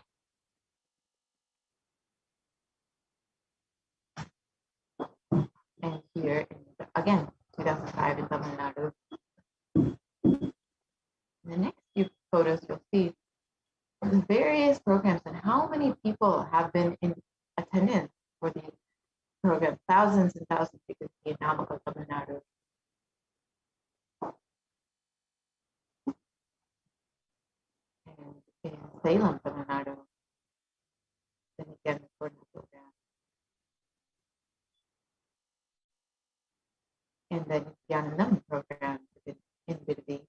And here, again, 2005 in Tamil Nadu. In the next few photos, you'll see the various programs and how many people have been in attendance for these programs. Thousands and thousands, you can see in Namakkal, Tamil Nadu. And in Salem, Tamil Nadu, the Nithyananda program. And the Nithyanandam program in Bidadi.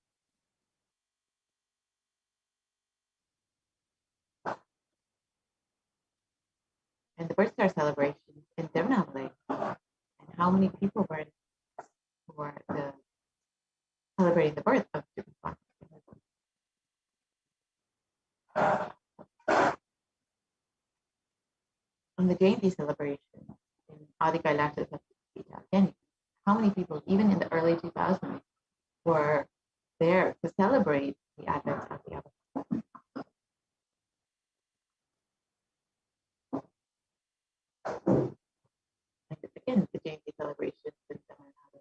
And the birth star celebrations in Tirunelveli, and how many people were celebrating the birth of Supreme Pontiff. On the Jayanti celebration in Adi Kailasa, again, how many people, even in the early 2000s, were there to celebrate the advent of the Avatar? And again, the Jayanti celebrations in Tamil Nadu.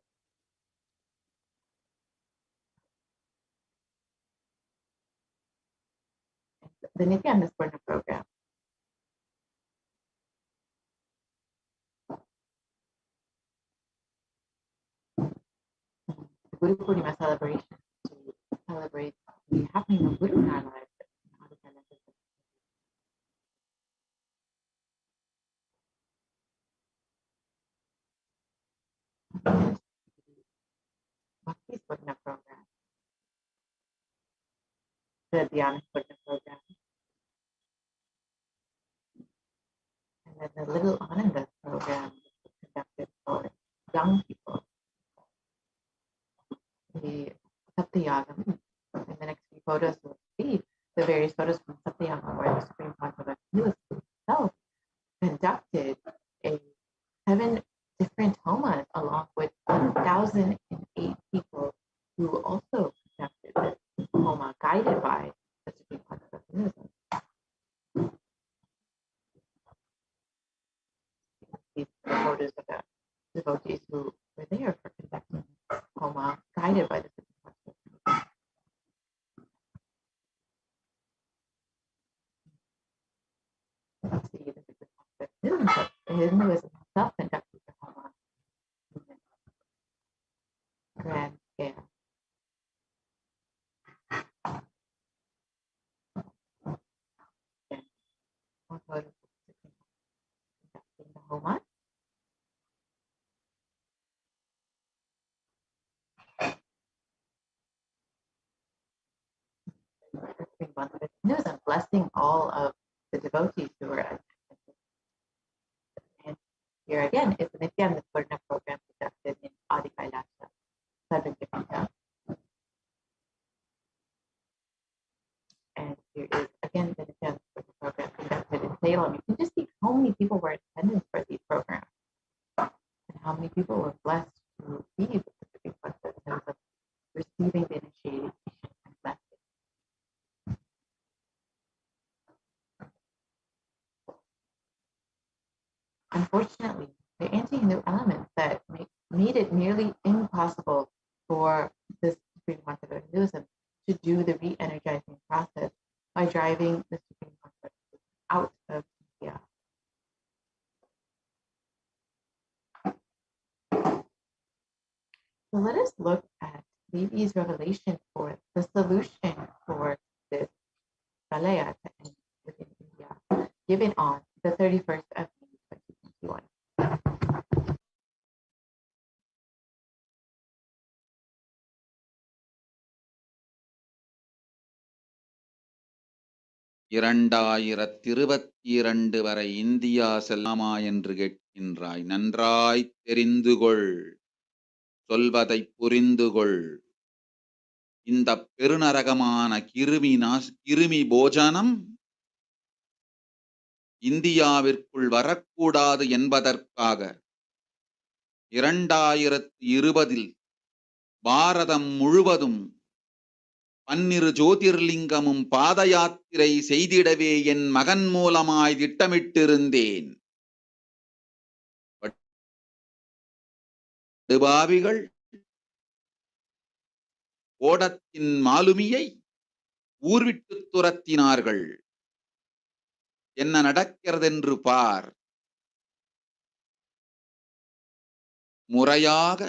And the Nithyananda Swarna program. The Guru Purnima celebration to celebrate the happening of Guru in our lives. Bhakti Swarna program. The Dhyana Swarna program. And then the Little Ananda program conducted for young people. The Saptayagam. In the next few photos, we'll see the various photos from Saptayagam where the Supreme Pontiff of Hinduism himself conducted 7 different homas along with 1,008 people who also conducted this homa guided by the Supreme Pontiff of Hinduism. These are the photos of the devotees who were there for conducting homa guided by the Supreme Pontiff of Hinduism. Let's see the Supreme Pontiff of Hinduism himself conducted the homa grand scale. Again, one photo of the Supreme Pontiff conducting the homa. The Supreme Pontiff of Hinduism blessing all of the devotees who were attending. And here again is the Nithyananda Swarna program conducted in Adi Kailasa, Sarvajapita. And here is again the Nithyananda Swarna program conducted in Salem. You can just see how many people were in attendance for these programs and how many people were blessed to be with the Supreme Pontiff of Hinduism, receiving the initiation and blessing. made it nearly impossible for the Supreme Concept of Hinduism to do the re-energizing process by driving the Supreme Concept out of India. So let us look at Devi's revelation for the solution for this pralaya to end within India, given on the 31st of May 2021. இரண்டாயிரத்திருபத்தி வரை India செல்லாமா என்று கேட்கின்றாய். நன்றாய் தெரிந்துகொள், சொல்வதை புரிந்துகொள். இந்த பெருநரகமான கிருமி போஜனம் இந்தியாவிற்குள் வரக்கூடாது என்பதற்காக 2020 பாரதம் முழுவதும் 12 ஜோதிர்லிங்கமும் பாத யாத்திரை செய்திடவே என் மகன் மூலமாய் திட்டமிட்டிருந்தேன். படுபாவிகள் ஓடத்தின் மாலுமியை ஊர்விட்டு துரத்தினார்கள். என்ன நடக்கிறதென்று பார். முறையாக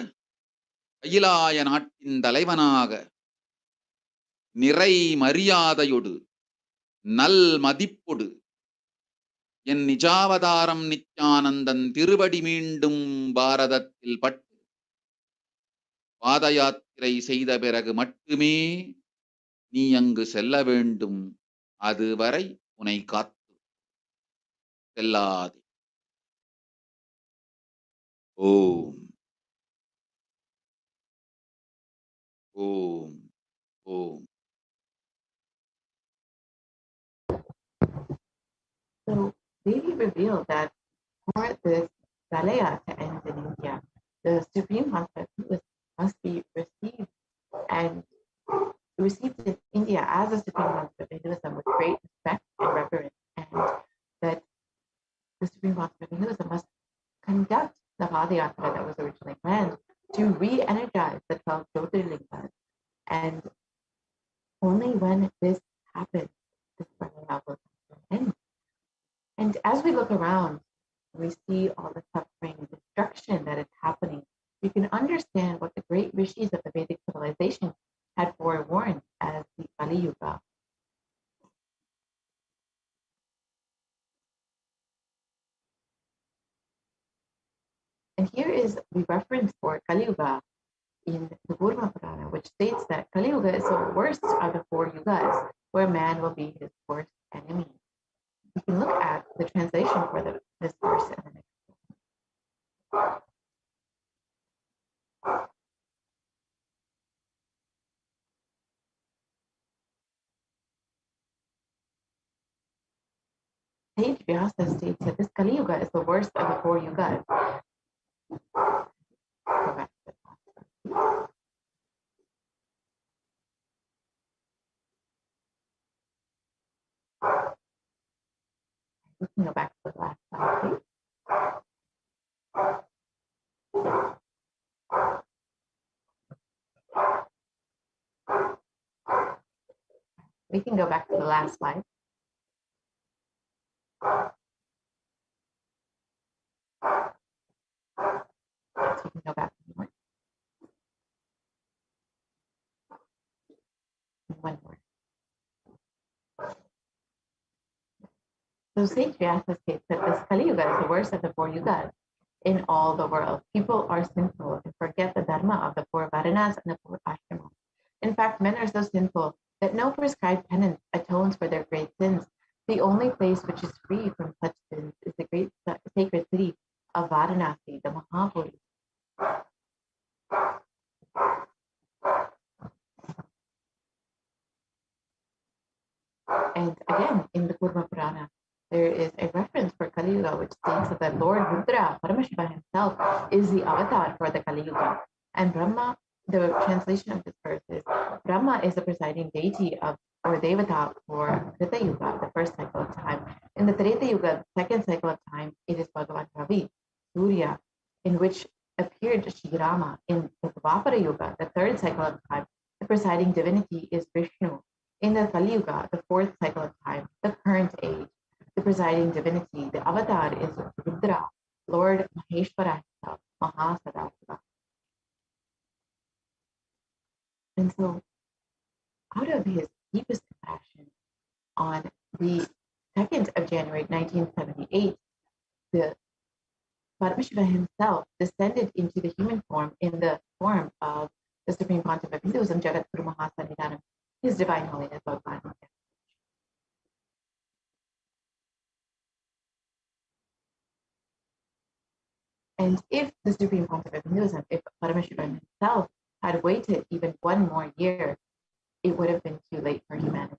கைலாய நாட்டின் தலைவனாக நிறை மரியாதையொடு நல் மதிப்பொடு என் நிஜாவதாரம் நித்யானந்தன் திருவடி மீண்டும் பாரதத்தில் பட்டு பாத யாத்திரை செய்த பிறகு மட்டுமே நீ அங்கு செல்ல வேண்டும். அதுவரை உன்னை காத்து செல்லாதே. ஓம் ஓம் ஓம். So Devi revealed that for this pralaya to end in India, the Supreme Concept must be received in India as a Supreme Concept of Hinduism with great respect and reverence, and that the Supreme Concept of Hinduism must conduct the Padayatra that was originally planned to re-energize the 12 Jyotirlingas. And only when this happens, this pralaya will come to an end. And as we look around, we see all the suffering and destruction that is happening. We can understand what the great rishis of the Vedic civilization had forewarned as the Kali Yuga. And here is the reference for Kali Yuga in the Kurma Purana, which states that Kali Yuga is the worst of the 4 yugas, where man will be his worst enemy. We can look at the translation for this verse in the next one. Sage Vyasa states that this Kali Yuga is the worst of the 4 yugas. Go back to the last one. We can go back to the last slide, please. We can go back to the last slide. So we can go back one more. One more. So Sage Vyasa states that this Kali Yuga is the worst of the 4 yugas in all the world. People are sinful and forget the dharma of the 4 varanas and the 4 ashramas. In fact, men are so sinful that no prescribed penance atones for their great sins. The only place which is free from such sins is the great sacred city of Varanasi, the Mahapuri. And again, in the Kurma Purana, there is a reference for Kali Yuga which states that Lord Rudra, Paramashivoham himself, is the avatar for the Kali Yuga. And Brahma, the translation of this verse is, Brahma is the presiding deity of, or Devata for Treta Yuga, the first cycle of time. In the Treta Yuga, the second cycle of time, it is Bhagavan Ravi, Surya, in which appeared Sri Rama in the Dvapara Yuga, the third cycle of time, the presiding divinity is Vishnu. In the Kali Yuga, the fourth cycle of time, the current age, the presiding divinity, the avatar is Rudra, Lord Maheshwara himself, Mahasadasiva. And so, out of his deepest compassion, on the 2nd of January 1978, the Paramashiva himself descended into the human form in the form of the Supreme Pontiff of Hinduism, Jagat Guru Mahasannidhanam, His Divine Holiness Bhagwan. And if the Supreme Pontiff of Hinduism, if Paramashiva himself had waited even one more year, it would have been too late for humanity.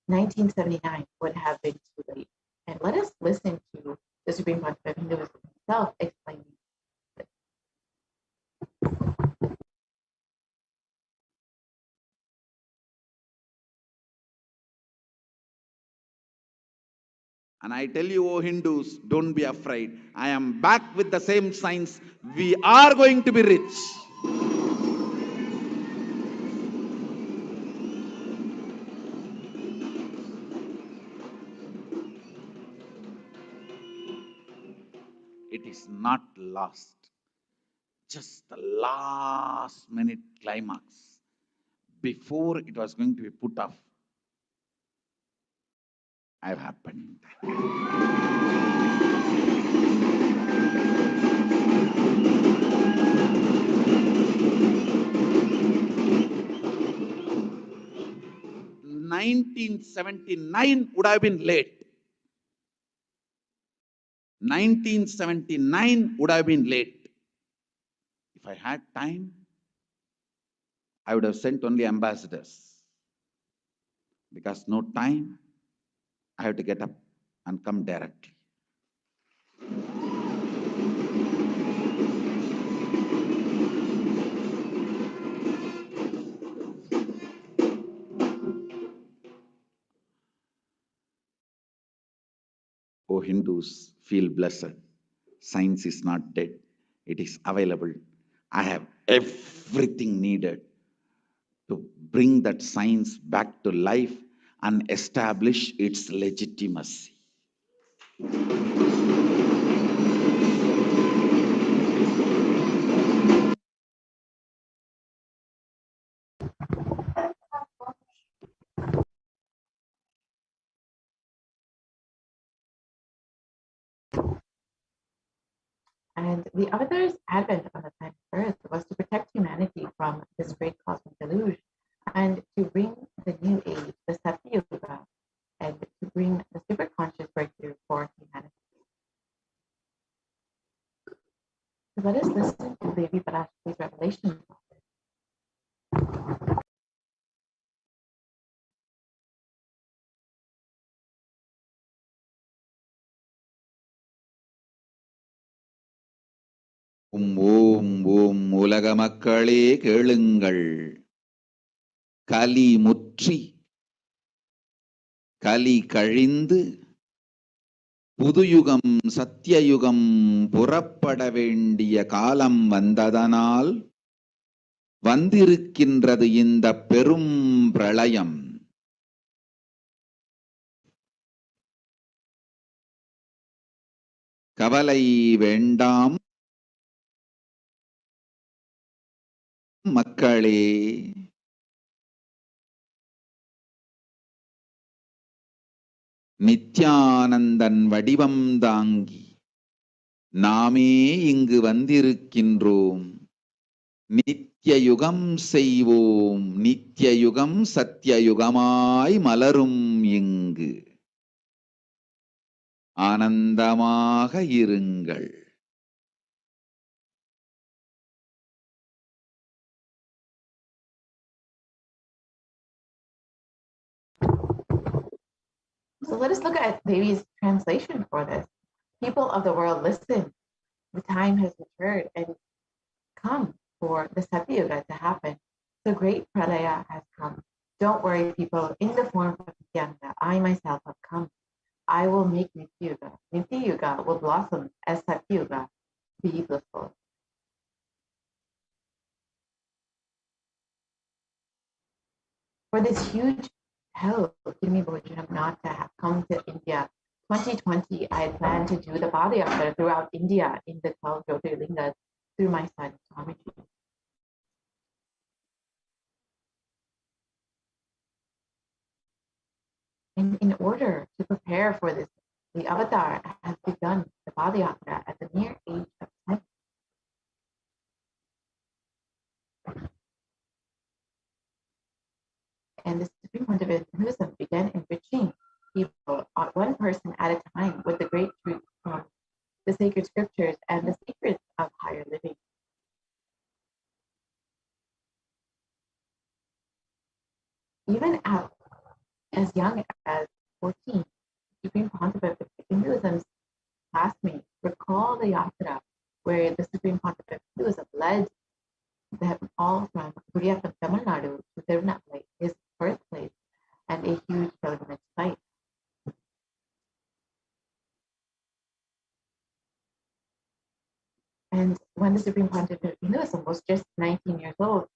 1979 would have been too late. And let us listen to the Supreme Pontiff of Hinduism himself explaining this. And I tell you, O Hindus, don't be afraid. I am back with the same science. We are going to be rich. It is not lost. Just the last minute climax before it was going to be put off. Have happened. (1979) would have been late. 1979 would have been late. If I had time, I would have sent only ambassadors. Because no time, I have to get up and come directly. O Hindus, feel blessed. Science is not dead. It is available. I have everything needed to bring that science back to life and establish its legitimacy. And the Avatar's advent on the planet Earth was to protect humanity from this great cosmic deluge and to bring the new age, the Satya Yuga, and to bring the super conscious breakthrough for humanity. So let us listen to Devi Parashakti's revelation. ஓம் ஓம் உலக மக்களே கேளுங்கள். கலி முற்றி கலி கழிந்து புதுயுகம் சத்தியயுகம் புறப்பட வேண்டிய காலம் வந்ததனால் வந்திருக்கின்றது இந்த பெரும் பிரளயம். கவலை வேண்டாம் மக்களே. நித்யானந்தன் வடிவம் தாங்கி நாமே இங்கு வந்திருக்கின்றோம். நித்திய யுகம் செய்வோம், நித்திய யுகம் சத்தியயுகமாய் மலரும் இங்கு. ஆனந்தமாக இருங்கள். So let us look at Devi's translation for this. People of the world, listen. The time has matured and come for the Satya Yuga to happen. The great Pralaya has come. Don't worry, people. In the form of Nithyananda, I myself have come. I will make Nithya Yuga. Nithya Yuga will blossom as Satya Yuga. Be blissful. for this huge help, Kirmi Bhojanam, not to have come to India. 2020, I had planned to do the Padayatra throughout India in the 12 Jyotirlingas through my son, Swamiji. And in order to prepare for this, the avatar has begun the Padayatra at the mere age of 10. And the Supreme Pontificate of Hinduism began enriching people, one person at a time, with the great truths from the sacred scriptures and the secrets of higher living. Even as young as 14, Supreme Pontificate of Hinduism's classmates recall the yatra where the Supreme Pontificate of Hinduism led them all from Guriya from Tamil Nadu to Tirunelveli, his birthplace, and a huge pilgrimage site. And when the Supreme Pontificate of Hinduism was just 19 years old,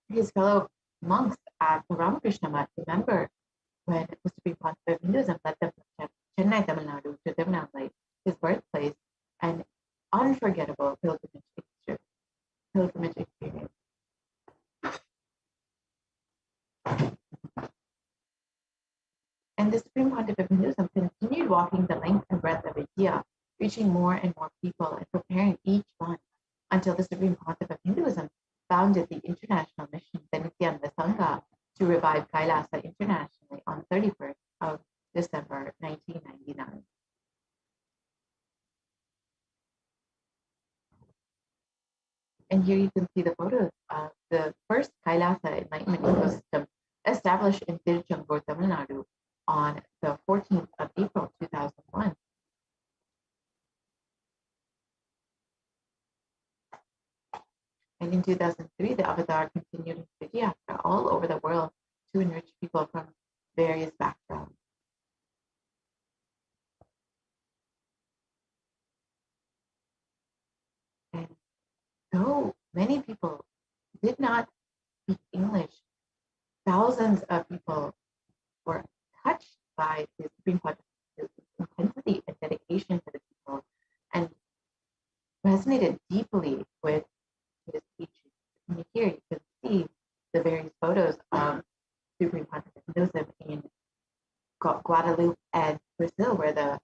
his fellow monks at the Ramakrishna Math remember when the Supreme Pontificate of Hinduism led them from Chennai, Tamil Nadu to Tirunelveli, his birthplace, an unforgettable pilgrimage experience. And the Supreme Pontificate of Hinduism continued walking the length and breadth of India, reaching more and more people and preparing each one until the Supreme Pontificate of Hinduism founded the international mission, the Nithyananda Sangha, to revive Kailasa internationally on 31st of December 1999. And here you can see the photos of the first Kailasa enlightenment ecosystem established in Tiruchendur, Tamil Nadu on the 14th of April 2001. And in 2003, the Avatar continued his Vidiyatra all over the world to enrich people from various backgrounds. And though many people did not speak English, thousands of people were touched by the Supreme Pontificate's intensity and dedication to the people and resonated deeply with his teaching. And here you can see the various photos of Supreme Pontificate Hinduism in Guadeloupe and Brazil, where the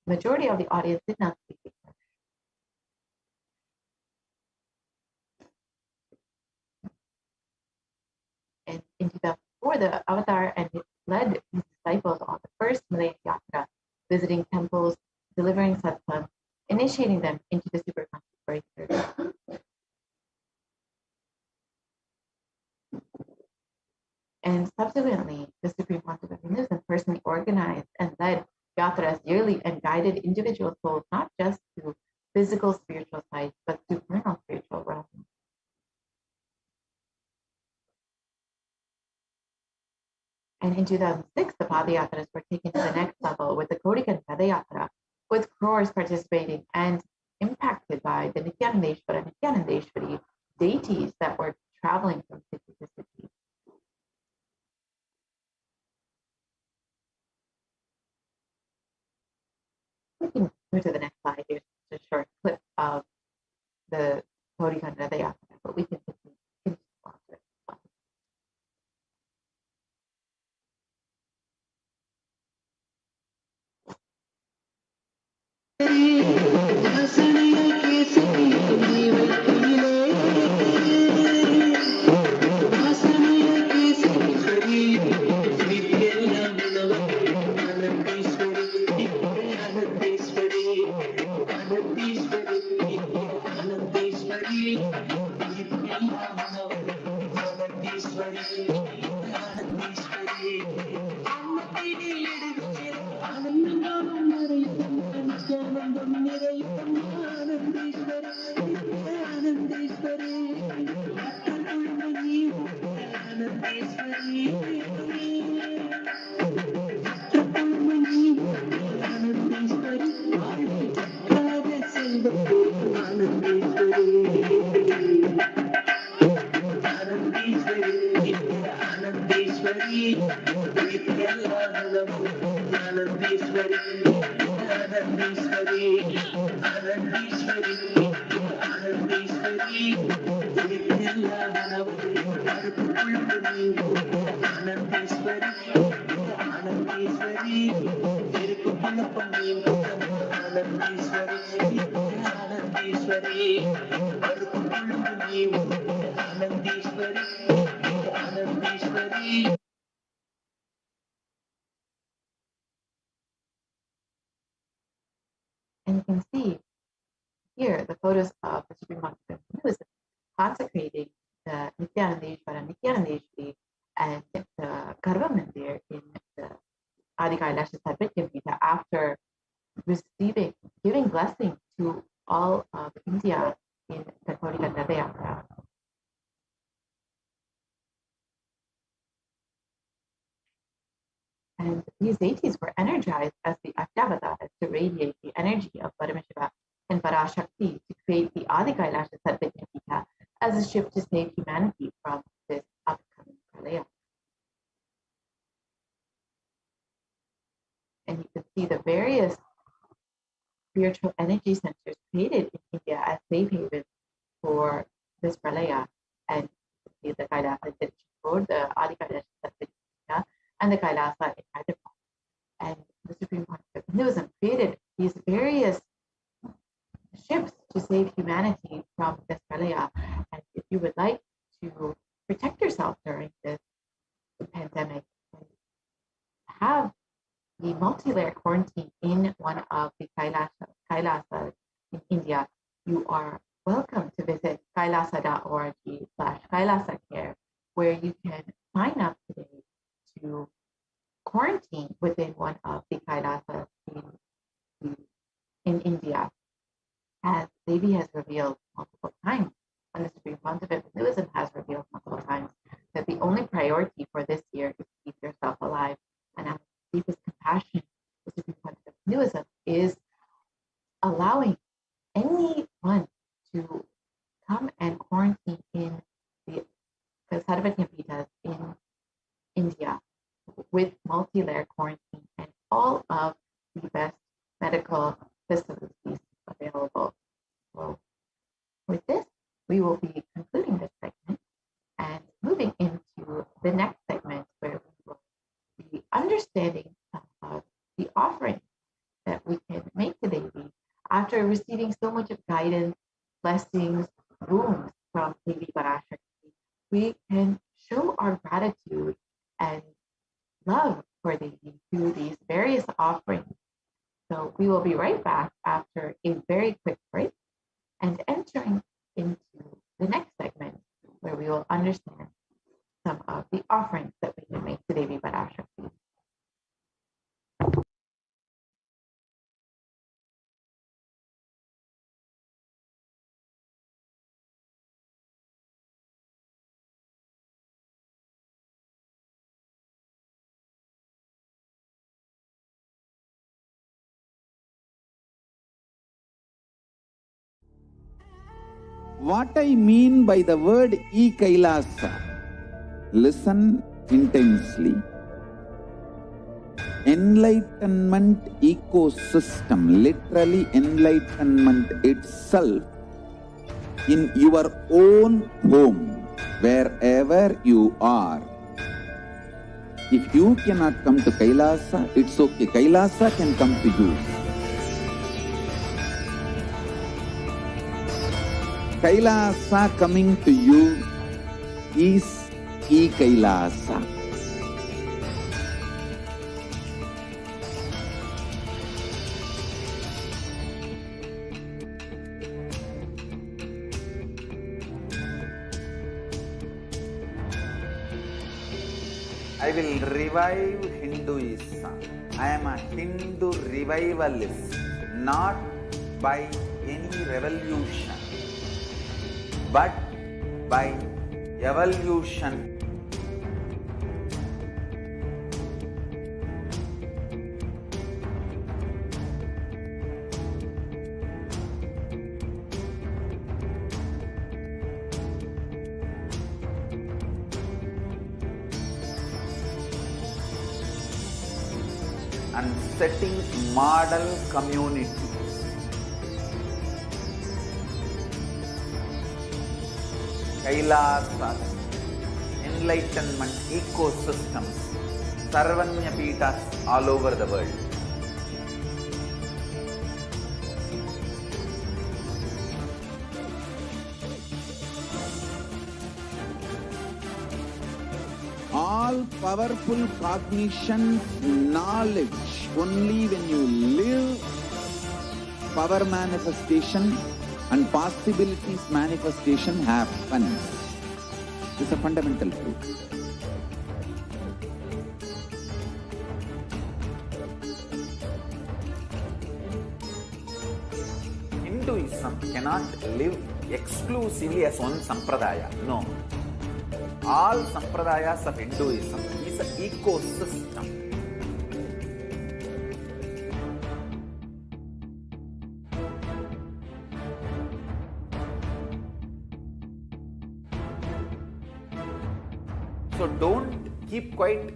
majority of the audience did not speak English. And in 2004, the Avatar led his disciples on the first Malay Yatra, visiting temples, delivering satsang, initiating them into the superconscious breakthrough. And subsequently, the Supreme Pontificate of Hinduism personally organized and led yatras yearly and guided individual souls not just to physical spiritual sites, but supernal spiritual realms. And in 2006, the Padayatras were taken to the next level with the Kodikan Padayatra, with crores participating and impacted by the Nithyanandeshwari deities that were traveling from city to city. We can go to the next slide. Here's a short clip of the Kodikan Padayatra, but we can continue. And you can see here the photos of the Supreme Master Hinduism consecrating the Nithyanandeshwari and the Garva Mandir in the Adi Kailasha Sarvitya Pita after giving blessing to all of India in the Kaurika Radayatra. And these deities were energized as the Ashtavataras to radiate the energy of Paramashiva and Parashakti to create the Adi Kailasha Sarvitya Pita as a ship to save humanity from this upcoming pralaya. And you can see the various spiritual energy centers created in India as safe havens for this pralaya. And you see the Kailasa in Chittor, the Adi Kailasha Sarvitya, and the Kailasa in Hyderabad. And the Supreme Court of Hinduism created these various ships to save humanity from this pralaya. And if you would like to protect yourself during this pandemic and have the multi-layer quarantine in one of the Kailasas in India, you are welcome to visit kailasa.org/kailasacare, where you can sign up today to quarantine within one of the Kailasas in India. As Devi has revealed multiple times, and the Supreme Pontiff of Hinduism has revealed multiple times, that the only priority for this year is to keep yourself alive. And out of deepest compassion, the Supreme Pontiff of Hinduism is allowing anyone to come and quarantine in the Sarvatiya Pitas in India with multi-layer quarantine and all of the best medical facilities available. So with this, we will be concluding this segment and moving into the next segment, where we will be understanding some of the offerings that we can make to Devi after receiving so much of guidance, blessings, wounds from Devi Parashakti. We can show our gratitude and love for Devi through these various offerings. So we will be right back after a very quick break and entering into the next segment, where we will understand some of the offerings that we can make to Devi Parashakti. What I mean by the word e-Kailasa, listen intensely. Enlightenment ecosystem, literally enlightenment itself, in your own home, wherever you are. If you cannot come to Kailasa, it's okay. Kailasa can come to you. Kailasa coming to you is e-Kailasa. I will revive Hinduism. I am a Hindu revivalist, not by any revolution, but by evolution. and setting model communities. Kailasas, enlightenment ecosystems, Sarvanya Peethas all over the world. All powerful cognition, knowledge, only when you live, power manifestation and possibilities manifestation happens. This is a fundamental truth. Hinduism cannot live exclusively as one sampradaya. No. All sampradayas of Hinduism is an ecosystem. So don't keep quiet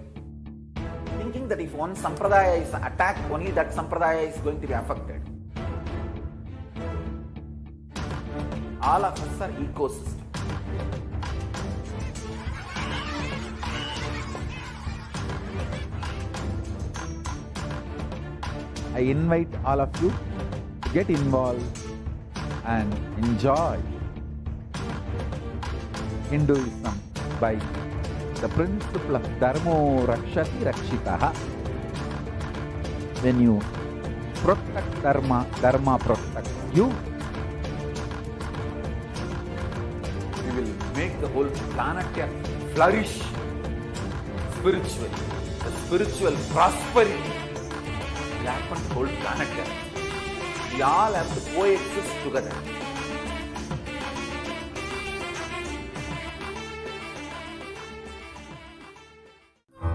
thinking that if one sampradaya is attacked, only that sampradaya is going to be affected. All of us are ecosystem. I invite all of you to get involved and enjoy Hinduism by the principle of Dharmo Rakshati Rakshitaha. When you protect Dharma, Dharma protects you. We will make the whole planet flourish spiritually. The spiritual prosperity will happen to the whole planet. We all have to coexist together.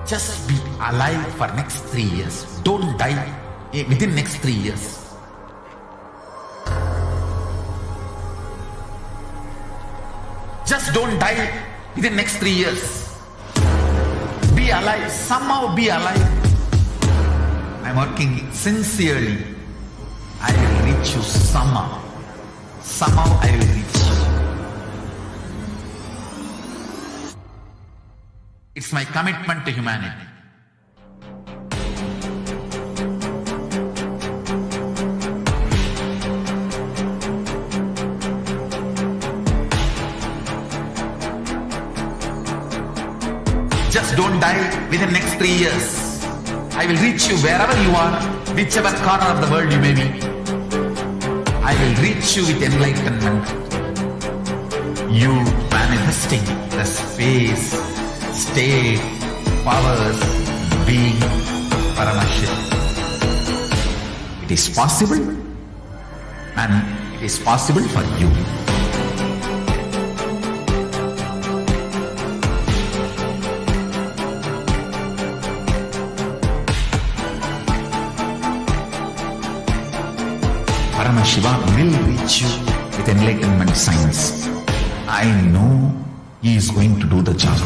Just be alive for next 3 years. Don't die within next 3 years. Just don't die within next 3 years. Be alive. Somehow be alive. I'm working sincerely. I will reach you somehow. Somehow I will reach you. It's my commitment to humanity. Just don't die within next 3 years. I will reach you wherever you are, whichever corner of the world you may be. I will reach you with enlightenment. You manifesting the space, state, powers, being Paramashivoham. It is possible, and it is possible for you. Paramashivoham will reach you with enlightenment science. I know he is going to do the job.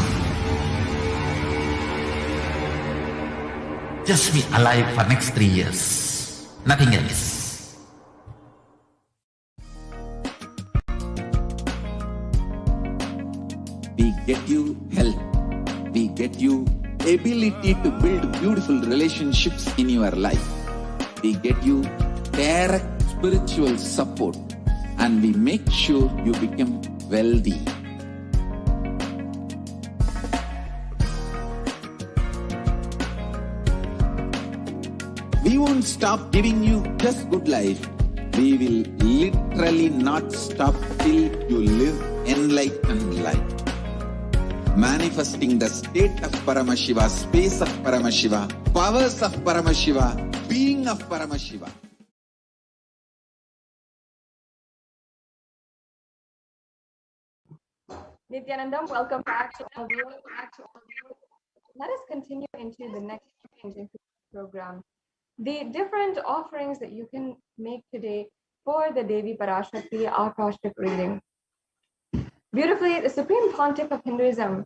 Just be alive for next 3 years. Nothing else. We get you health. We get you ability to build beautiful relationships in your life. We get you direct spiritual support, and we make sure you become wealthy. We won't stop giving you just good life. We will literally not stop till you live enlightened life. Manifesting the state of Paramashiva, space of Paramashiva, powers of Paramashiva, being of Paramashiva. Nithyanandam, welcome back to our view. Let us continue into the next stage into the program. The different offerings that you can make today for the Devi Parashakti Akashic reading. Beautifully, the Supreme Pontiff of Hinduism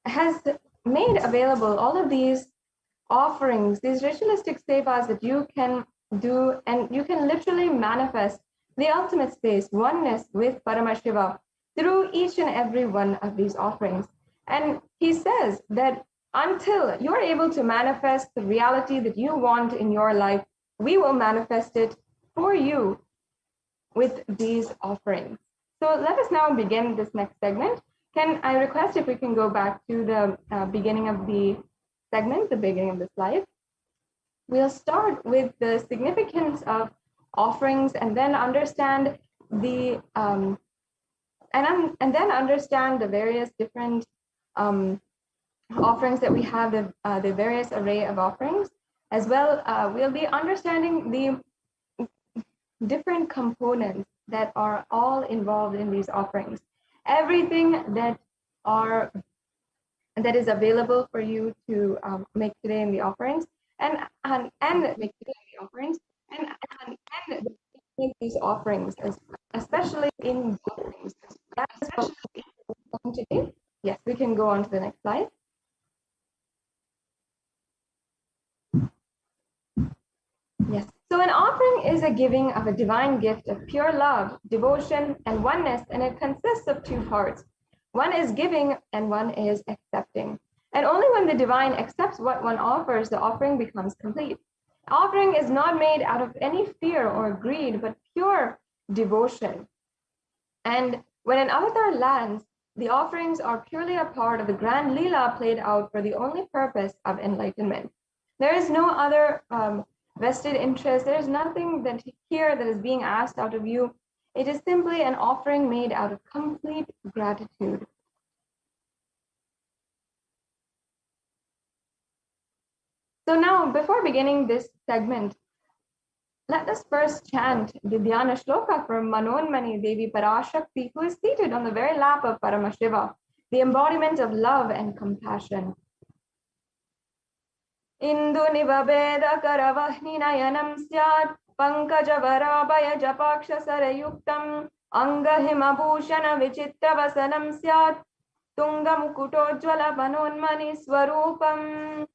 has made available all of these offerings, these ritualistic sevas that you can do, and you can literally manifest the ultimate space, oneness with Paramashiva through each and every one of these offerings. And he says that until you're able to manifest the reality that you want in your life, we will manifest it for you with these offerings. So let us now begin this next segment. Can I request if we can go back to the beginning of the segment, the beginning of the slide? We'll start with the significance of offerings, and then understand the and then understand the various different offerings that we have, the various array of offerings. As well, we'll be understanding the different components that are all involved in these offerings. Everything that is available for you to make today in the offerings, and make today in the offerings, and make these offerings, especially in offerings. That's what we're going to do. Yes, we can go on to the next slide. Yes. So an offering is a giving of a divine gift of pure love, devotion, and oneness, and it consists of two parts. One is giving and one is accepting. And only when the divine accepts what one offers, the offering becomes complete. Offering is not made out of any fear or greed, but pure devotion. And when an avatar lands, the offerings are purely a part of the grand Leela played out for the only purpose of enlightenment. There is no other vested interest. There is nothing that here that is being asked out of you. It is simply an offering made out of complete gratitude. So now, before beginning this segment, let us first chant the Dhyana Shloka from Manonmani Devi Parashakti, who is seated on the very lap of Paramashiva, the embodiment of love and compassion. Indu nivabeda karavahni nayanam syat pankaja varabhaya japaksha sarayuktam anga himabhushana vichitra vasanam syat tunga mukutojjvala manonmani swarupam.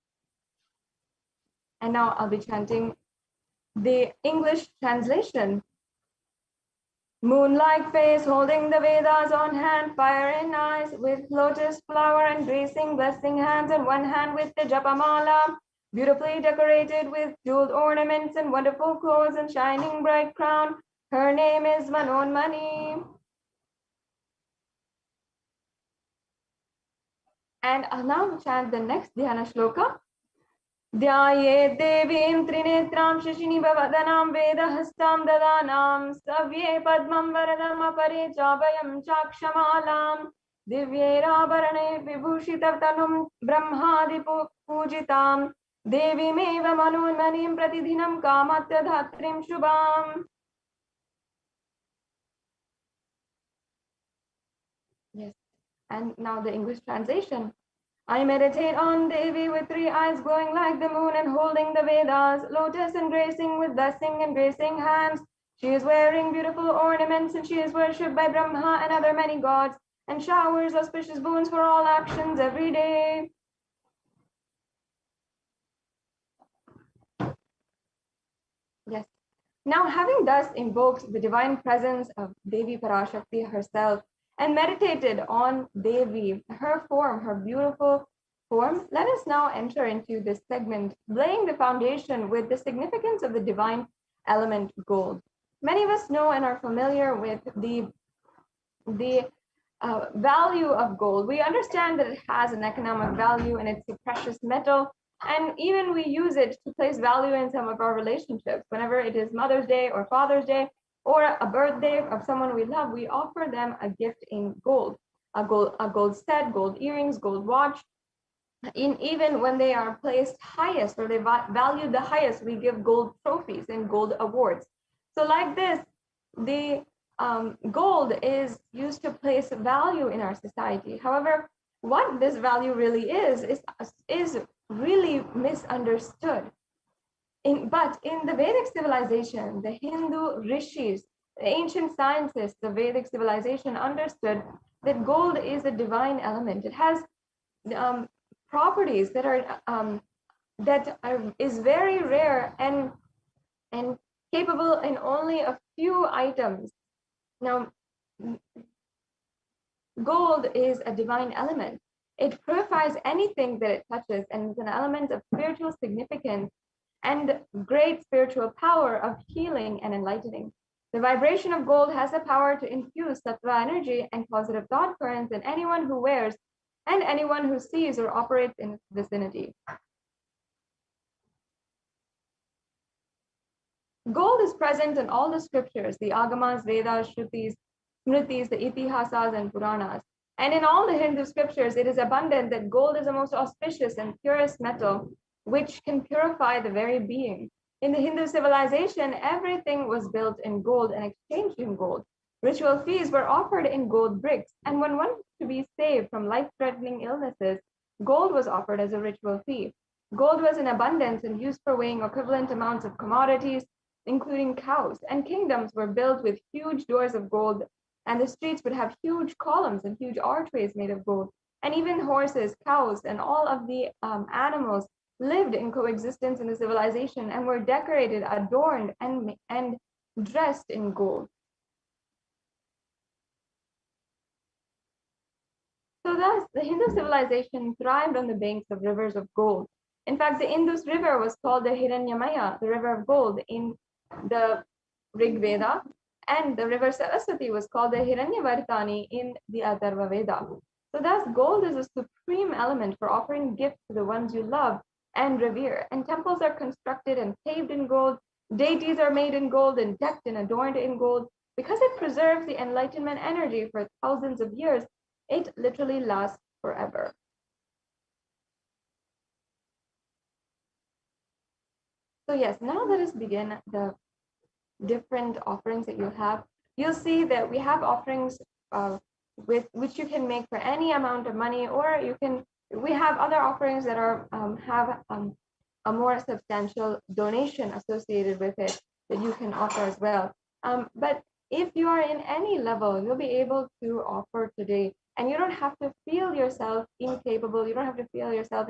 And now I'll be chanting the English translation. Moon-like face holding the Vedas on hand, fire in eyes, with lotus flower and gracing blessing hands, and one hand with the Japamala, beautifully decorated with jeweled ornaments and wonderful clothes and shining bright crown. Her name is Manonmani. And I'll now chant the next Dhyana Shloka. Dhyaye devim trinetram shashinibhavadhanam vedahastam dadanam savye padmam varadam apare chabayam chakshamalam divyerabarane vibhushitatanum brahmadi pujitam devimeva manonmanim pratidhinam kamatya dhatrim shubham. Yes, and now the English translation. I meditate on Devi with three eyes glowing like the moon and holding the Vedas, lotus and gracing with blessing and gracing hands. She is wearing beautiful ornaments and she is worshipped by Brahma and other many gods and showers auspicious boons for all actions every day. Yes. Now, having thus invoked the divine presence of Devi Parashakti herself, and meditated on Devi, her form, her beautiful form, let us now enter into this segment, laying the foundation with the significance of the divine element gold. Many of us know and are familiar with the value of gold. We understand that it has an economic value and it's a precious metal, and even we use it to place value in some of our relationships. Whenever it is Mother's Day or Father's Day, or a birthday of someone we love, we offer them a gift in gold, a gold set, gold earrings, gold watch. Even when they are placed highest or they value the highest, we give gold trophies and gold awards. So like this, the gold is used to place value in our society. However, what this value really is really misunderstood. But in the Vedic civilization, the Hindu rishis, the ancient scientists, the Vedic civilization understood that gold is a divine element. It has properties that are is very rare and capable in only a few items. Now, gold is a divine element. It purifies anything that it touches and is an element of spiritual significance and great spiritual power of healing and enlightening. The vibration of gold has the power to infuse sattva energy and positive thought currents in anyone who wears and anyone who sees or operates in its vicinity. Gold is present in all the scriptures, the Agamas, Vedas, Shrutis, Smritis, the Itihasas, and Puranas. And in all the Hindu scriptures, it is abundant that gold is the most auspicious and purest metal, which can purify the very being. In the Hindu civilization, everything was built in gold and exchanged in gold. Ritual feasts were offered in gold bricks, and when one wanted to be saved from life-threatening illnesses, gold was offered as a ritual fee. Gold was in abundance and used for weighing equivalent amounts of commodities, including cows, and kingdoms were built with huge doors of gold, and the streets would have huge columns and huge archways made of gold. And even horses, cows, and all of the animals lived in coexistence in the civilization and were decorated, adorned, and dressed in gold. So thus, the Hindu civilization thrived on the banks of rivers of gold. In fact, the Indus River was called the Hiranyamaya, the river of gold, in the Rig Veda, and the river Saraswati was called the Hiranyavartani in the Atharva Veda. So thus, gold is a supreme element for offering gifts to the ones you love and revere, and temples are constructed and paved in gold, deities are made in gold and decked and adorned in gold. Because it preserves the enlightenment energy for thousands of years, it literally lasts forever. So yes, now let us begin the different offerings that you have. You'll see that we have offerings with which you can make for any amount of money, or we have other offerings that are have a more substantial donation associated with it that you can offer as well. But if you are in any level, you'll be able to offer today, and you don't have to feel yourself incapable. You don't have to feel yourself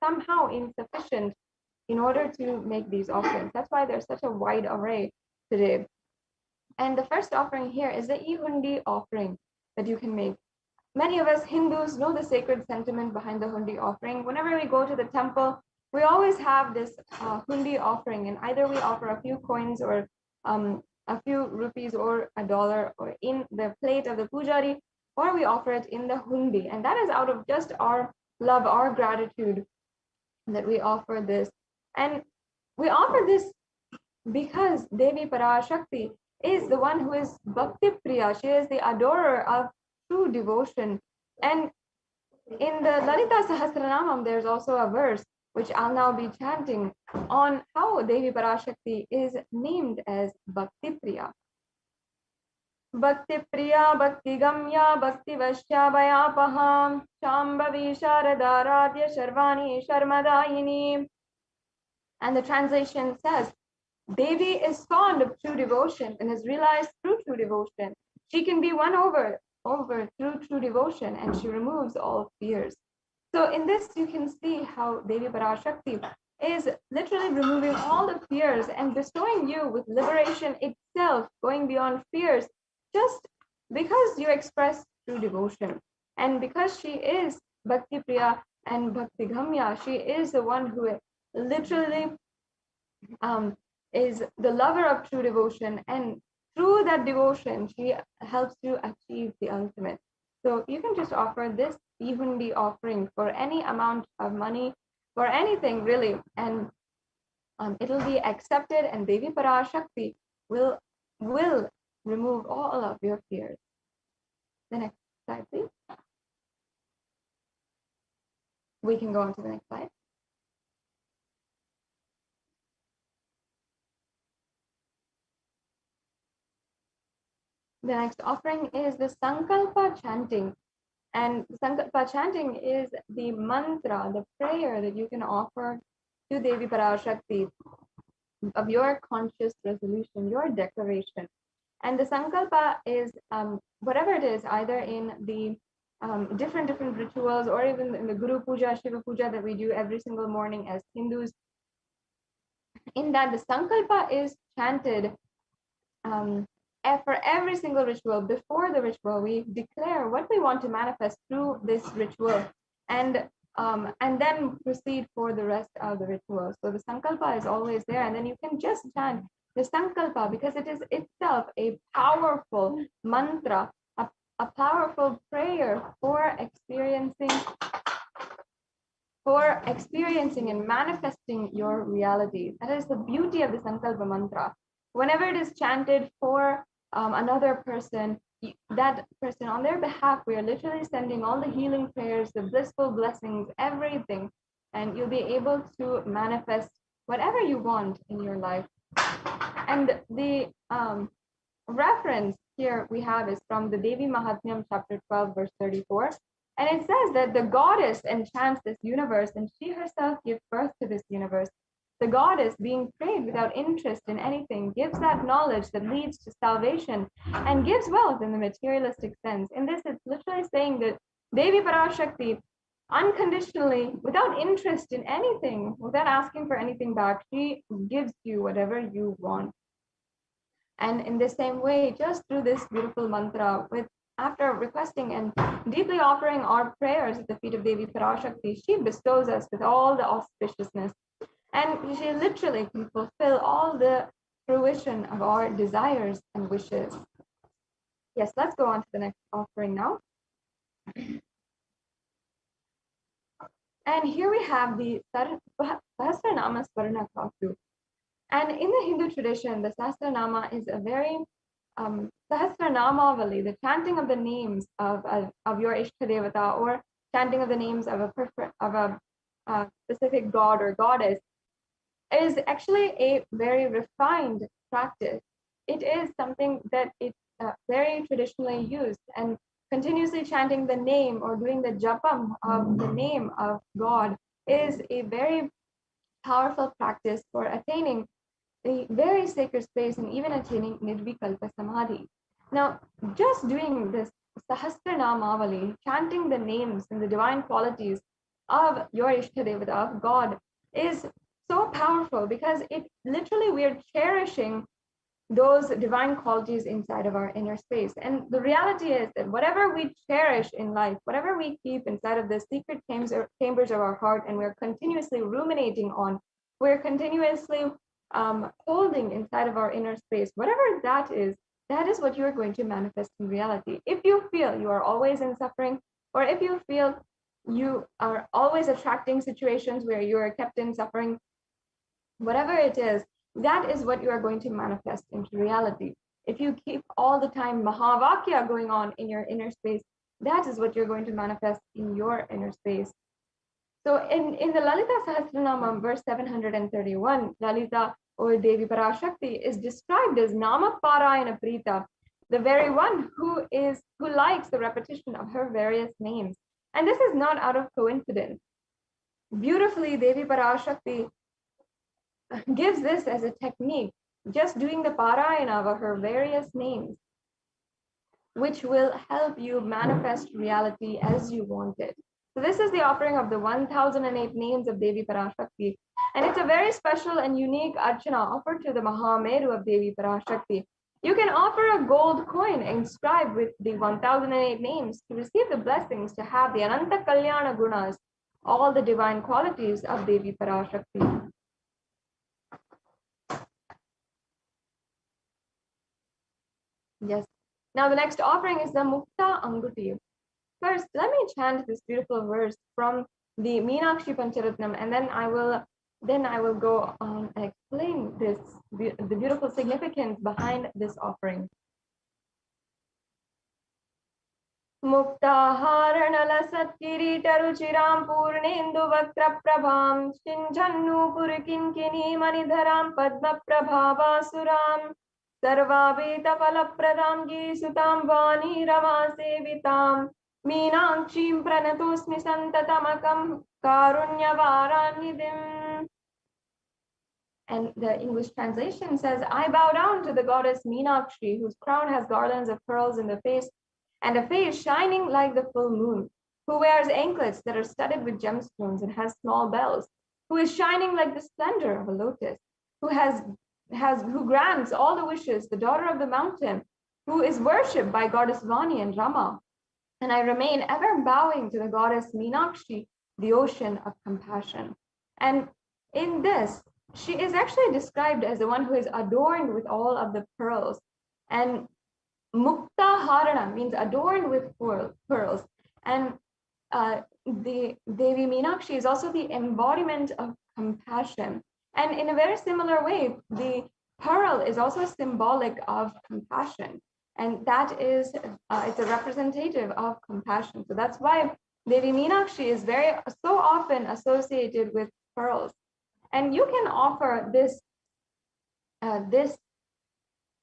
somehow insufficient in order to make these offerings. That's why there's such a wide array today. And the first offering here is the Hundi offering that you can make. Many of us Hindus know the sacred sentiment behind the Hundi offering. Whenever we go to the temple, we always have this Hundi offering, and either we offer a few coins or a few rupees or $1 or in the plate of the pujari, or we offer it in the Hundi. And that is out of just our love, our gratitude that we offer this. And we offer this because Devi Parashakti is the one who is Bhakti Priya. She is the adorer of true devotion. And in the Lalita Sahasranamam, there's also a verse which I'll now be chanting on how Devi Parashakti is named as Bhakti Priya. Bhakti Priya, Bhakti Gamya, Bhakti Vashya Vayapaham, Shambhavi Sharadaradya Sharvani Sharmadayini. And the translation says, Devi is fond of true devotion and has realized through true devotion. She can be won over through true devotion, and she removes all fears. So in this, you can see how Devi Parashakti is literally removing all the fears and bestowing you with liberation itself, going beyond fears, just because you express true devotion. And because she is Bhakti Priya and Bhakti Gamya, she is the one who literally is the lover of true devotion, and through that devotion, she helps you achieve the ultimate. So you can just offer this Hundi offering for any amount of money, for anything really, and it'll be accepted, and Devi Parashakti will remove all of your fears. The next slide, please. We can go on to the next slide. The next offering is the Sankalpa chanting. And Sankalpa chanting is the mantra, the prayer that you can offer to Devi Parashakti of your conscious resolution, your declaration. And the Sankalpa is whatever it is, either in the different rituals, or even in the Guru Puja, Shiva Puja that we do every single morning as Hindus, in that the Sankalpa is chanted for every single ritual. Before the ritual, we declare what we want to manifest through this ritual, and then proceed for the rest of the ritual. So the Sankalpa is always there, and then you can just chant the Sankalpa because it is itself a powerful mantra, a powerful prayer for experiencing and manifesting your reality. That is the beauty of the Sankalpa mantra. Whenever it is chanted for another person, that person, on their behalf, we are literally sending all the healing prayers, the blissful blessings, everything, and you'll be able to manifest whatever you want in your life. And the reference here we have is from the Devi Mahatmyam, chapter 12, verse 34. And it says that the goddess enchants this universe, and she herself gives birth to this universe. The goddess, being prayed without interest in anything, gives that knowledge that leads to salvation and gives wealth in the materialistic sense. In this, it's literally saying that Devi Parashakti, unconditionally, without interest in anything, without asking for anything back, she gives you whatever you want. And in the same way, just through this beautiful mantra, after requesting and deeply offering our prayers at the feet of Devi Parashakti, she bestows us with all the auspiciousness. And she literally can fulfill all the fruition of our desires and wishes. Yes, let's go on to the next offering now. And here we have the Sahasranama Swarna Kaku. And in the Hindu tradition, the Sahasranama is a very Sahasranamavali, the chanting of the names of your Ishtadevata, or chanting of the names of a specific god or goddess, is actually a very refined practice. It is something that is very traditionally used, and continuously chanting the name or doing the japam of the name of God is a very powerful practice for attaining a very sacred space and even attaining Nirvikalpa Samadhi. Now, just doing this Sahasranamavali, chanting the names and the divine qualities of your Ishtadevata, of God, is so powerful because it literally, we are cherishing those divine qualities inside of our inner space. And the reality is that whatever we cherish in life, whatever we keep inside of the secret chambers of our heart, and we're continuously ruminating on, we're continuously holding inside of our inner space, whatever that is what you're going to manifest in reality. If you feel you are always in suffering, or if you feel you are always attracting situations where you are kept in suffering, whatever it is, that is what you are going to manifest into reality. If you keep all the time Mahavakya going on in your inner space, that is what you're going to manifest in your inner space. So in the Lalita Sahasranama, verse 731, Lalita, or Devi Parashakti, is described as Nama Parayana Prita, the very one who likes the repetition of her various names. And this is not out of coincidence. Beautifully, Devi Parashakti gives this as a technique, just doing the Parayana of her various names, which will help you manifest reality as you want it. So this is the offering of the 1008 names of Devi Parashakti. And it's a very special and unique archana offered to the Mahameru of Devi Parashakti. You can offer a gold coin inscribed with the 1008 names to receive the blessings, to have the Ananta Kalyana Gunas, all the divine qualities of Devi Parashakti. Yes. Now the next offering is the Mukta Anguti. First, let me chant this beautiful verse from the Meenakshi Pancharatnam, and then I will go on and explain the beautiful significance behind this offering. Muktaharanala Satkirita Ruchiram Purnendu Vaktra Prabham Shinjannu Purikinkini Manidharam Padma Prabhava Suram Sarvabeta Falapradam Gisutam Vani Rama Sevitam Meenakshim Pranatosmi Santatamakam Karunyavaranidhim. And the English translation says, I bow down to the goddess Meenakshi, whose crown has garlands of pearls in the face, and a face shining like the full moon, who wears anklets that are studded with gemstones and has small bells, who is shining like the splendor of a lotus, who grants all the wishes, the daughter of the mountain, who is worshipped by goddess Vani and Rama. And I remain ever bowing to the goddess Meenakshi, the ocean of compassion. And in this, she is actually described as the one who is adorned with all of the pearls. And Mukta Harana means adorned with pearls. And the Devi Meenakshi is also the embodiment of compassion. And in a very similar way, the pearl is also symbolic of compassion. And that is, it's a representative of compassion. So that's why Devi Meenakshi is so often associated with pearls. And you can offer this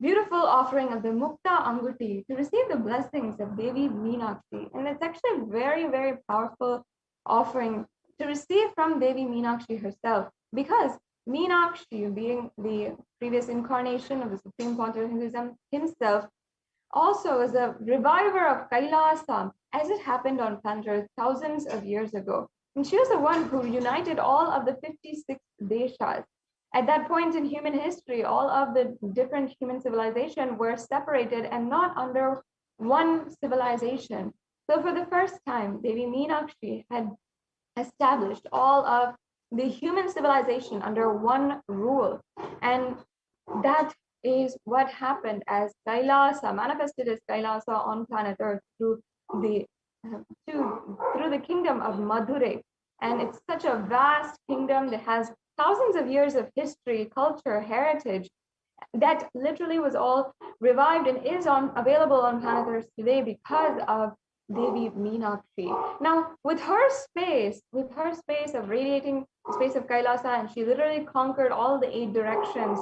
beautiful offering of the Mukta Anguti to receive the blessings of Devi Meenakshi. And it's actually a very, very powerful offering to receive from Devi Meenakshi herself, because Meenakshi, being the previous incarnation of the Supreme Pontiff of Hinduism himself, also is a reviver of Kailasa, as it happened on planet Earth thousands of years ago. And she was the one who united all of the 56 deshas. At that point in human history, all of the different human civilizations were separated and not under one civilization. So for the first time, Devi Meenakshi had established all of the human civilization under one rule. And that is what happened as Kailasa, manifested as Kailasa on planet Earth through the kingdom of Madurai. And it's such a vast kingdom that has thousands of years of history, culture, heritage, that literally was all revived and is available on planet Earth today because of Devi Meenakshi. Now, with her space of radiating the space of Kailasa, and she literally conquered all the 8 directions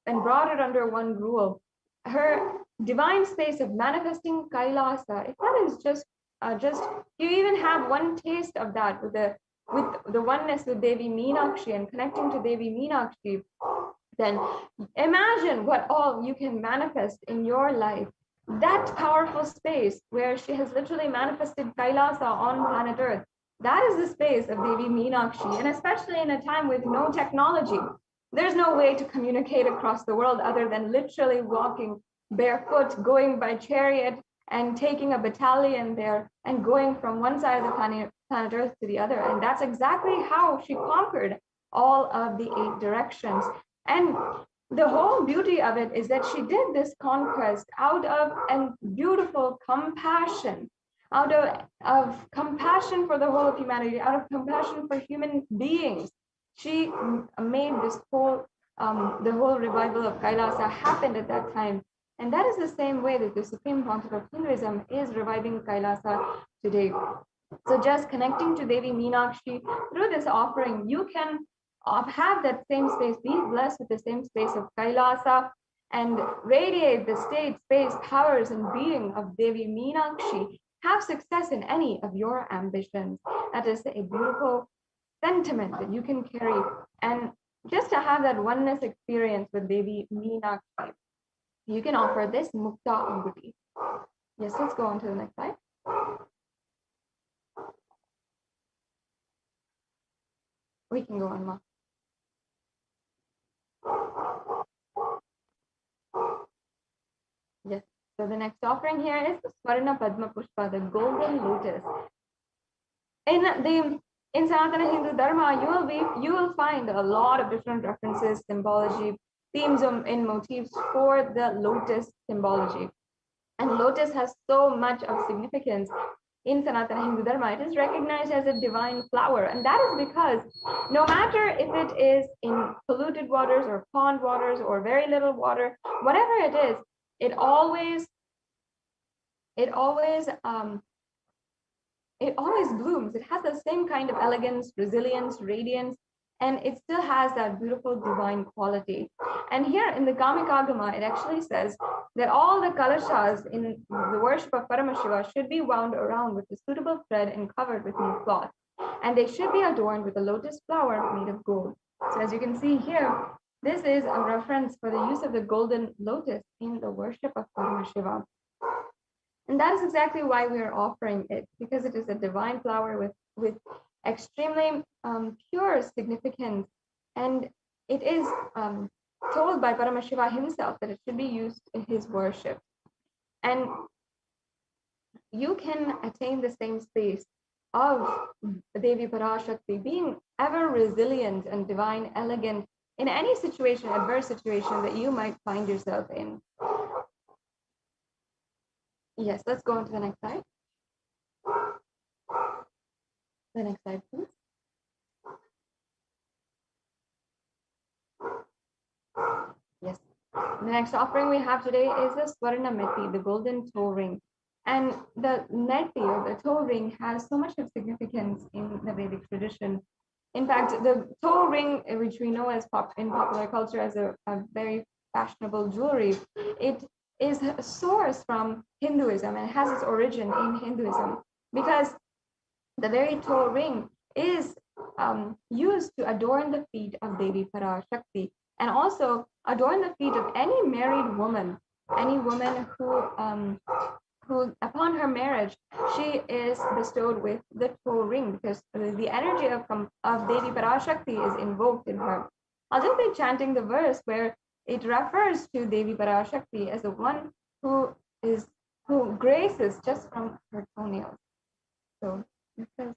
and brought it under one rule. Her divine space of manifesting Kailasa, if that is just you even have one taste of that with the oneness with Devi Meenakshi and connecting to Devi Meenakshi, then imagine what all you can manifest in your life. That powerful space where she has literally manifested Kailasa on planet Earth, that is the space of Devi Meenakshi. And especially in a time with no technology, there's no way to communicate across the world other than literally walking barefoot, going by chariot, and taking a battalion there and going from one side of the planet Earth to the other. And that's exactly how she conquered all of the 8 directions. And the whole beauty of it is that she did this conquest out of a beautiful compassion, out of compassion for the whole of humanity, out of compassion for human beings. She made this whole, the whole revival of Kailasa happened at that time. And that is the same way that the Supreme Pontiff of Hinduism is reviving Kailasa today. So just connecting to Devi Meenakshi through this offering, you can have that same space, be blessed with the same space of Kailasa, and radiate the state, space, powers, and being of Devi Meenakshi. Have success in any of your ambitions. That is a beautiful sentiment that you can carry. And just to have that oneness experience with Devi Meenakshi, you can offer this Mukta Anguti. Yes, let's go on to the next slide. We can go on, Ma. Yes, so the next offering here is the Swarna Padma Pushpa, the golden lotus. In Sanatana Hindu Dharma, you will find a lot of different references, symbology, themes in motifs for the lotus symbology. And lotus has so much of significance in Sanatana Hindu Dharma. It is recognized as a divine flower. And that is because no matter if it is in polluted waters or pond waters or very little water, whatever it is, it always blooms. It has the same kind of elegance, resilience, radiance, and it still has that beautiful divine quality. And here in the Kamikagama, it actually says that all the kalashas in the worship of Paramashiva should be wound around with a suitable thread and covered with new cloth. And they should be adorned with a lotus flower made of gold. So as you can see here, this is a reference for the use of the golden lotus in the worship of Paramashiva. And that is exactly why we are offering it, because it is a divine flower with extremely pure significance. And it is told by Paramashiva himself that it should be used in his worship. And you can attain the same space of Devi Parashakti, being ever resilient and divine, elegant in any situation, adverse situation that you might find yourself in. Yes, let's go on to the next slide. The next slide, please. Yes. The next offering we have today is the Swarna Meti, the golden toe ring. And the neti, or the toe ring, has so much of significance in the Vedic tradition. In fact, the toe ring, which we know as in popular culture as a very fashionable jewelry, it is a source from Hinduism and has its origin in Hinduism, because the very toe ring is used to adorn the feet of Devi Parashakti, and also adorn the feet of any married woman, any woman who upon her marriage, she is bestowed with the toe ring, because the energy of Devi Parashakti is invoked in her. I'll just be chanting the verse where it refers to Devi Parashakti as the one who graces just from her toenails. So it says,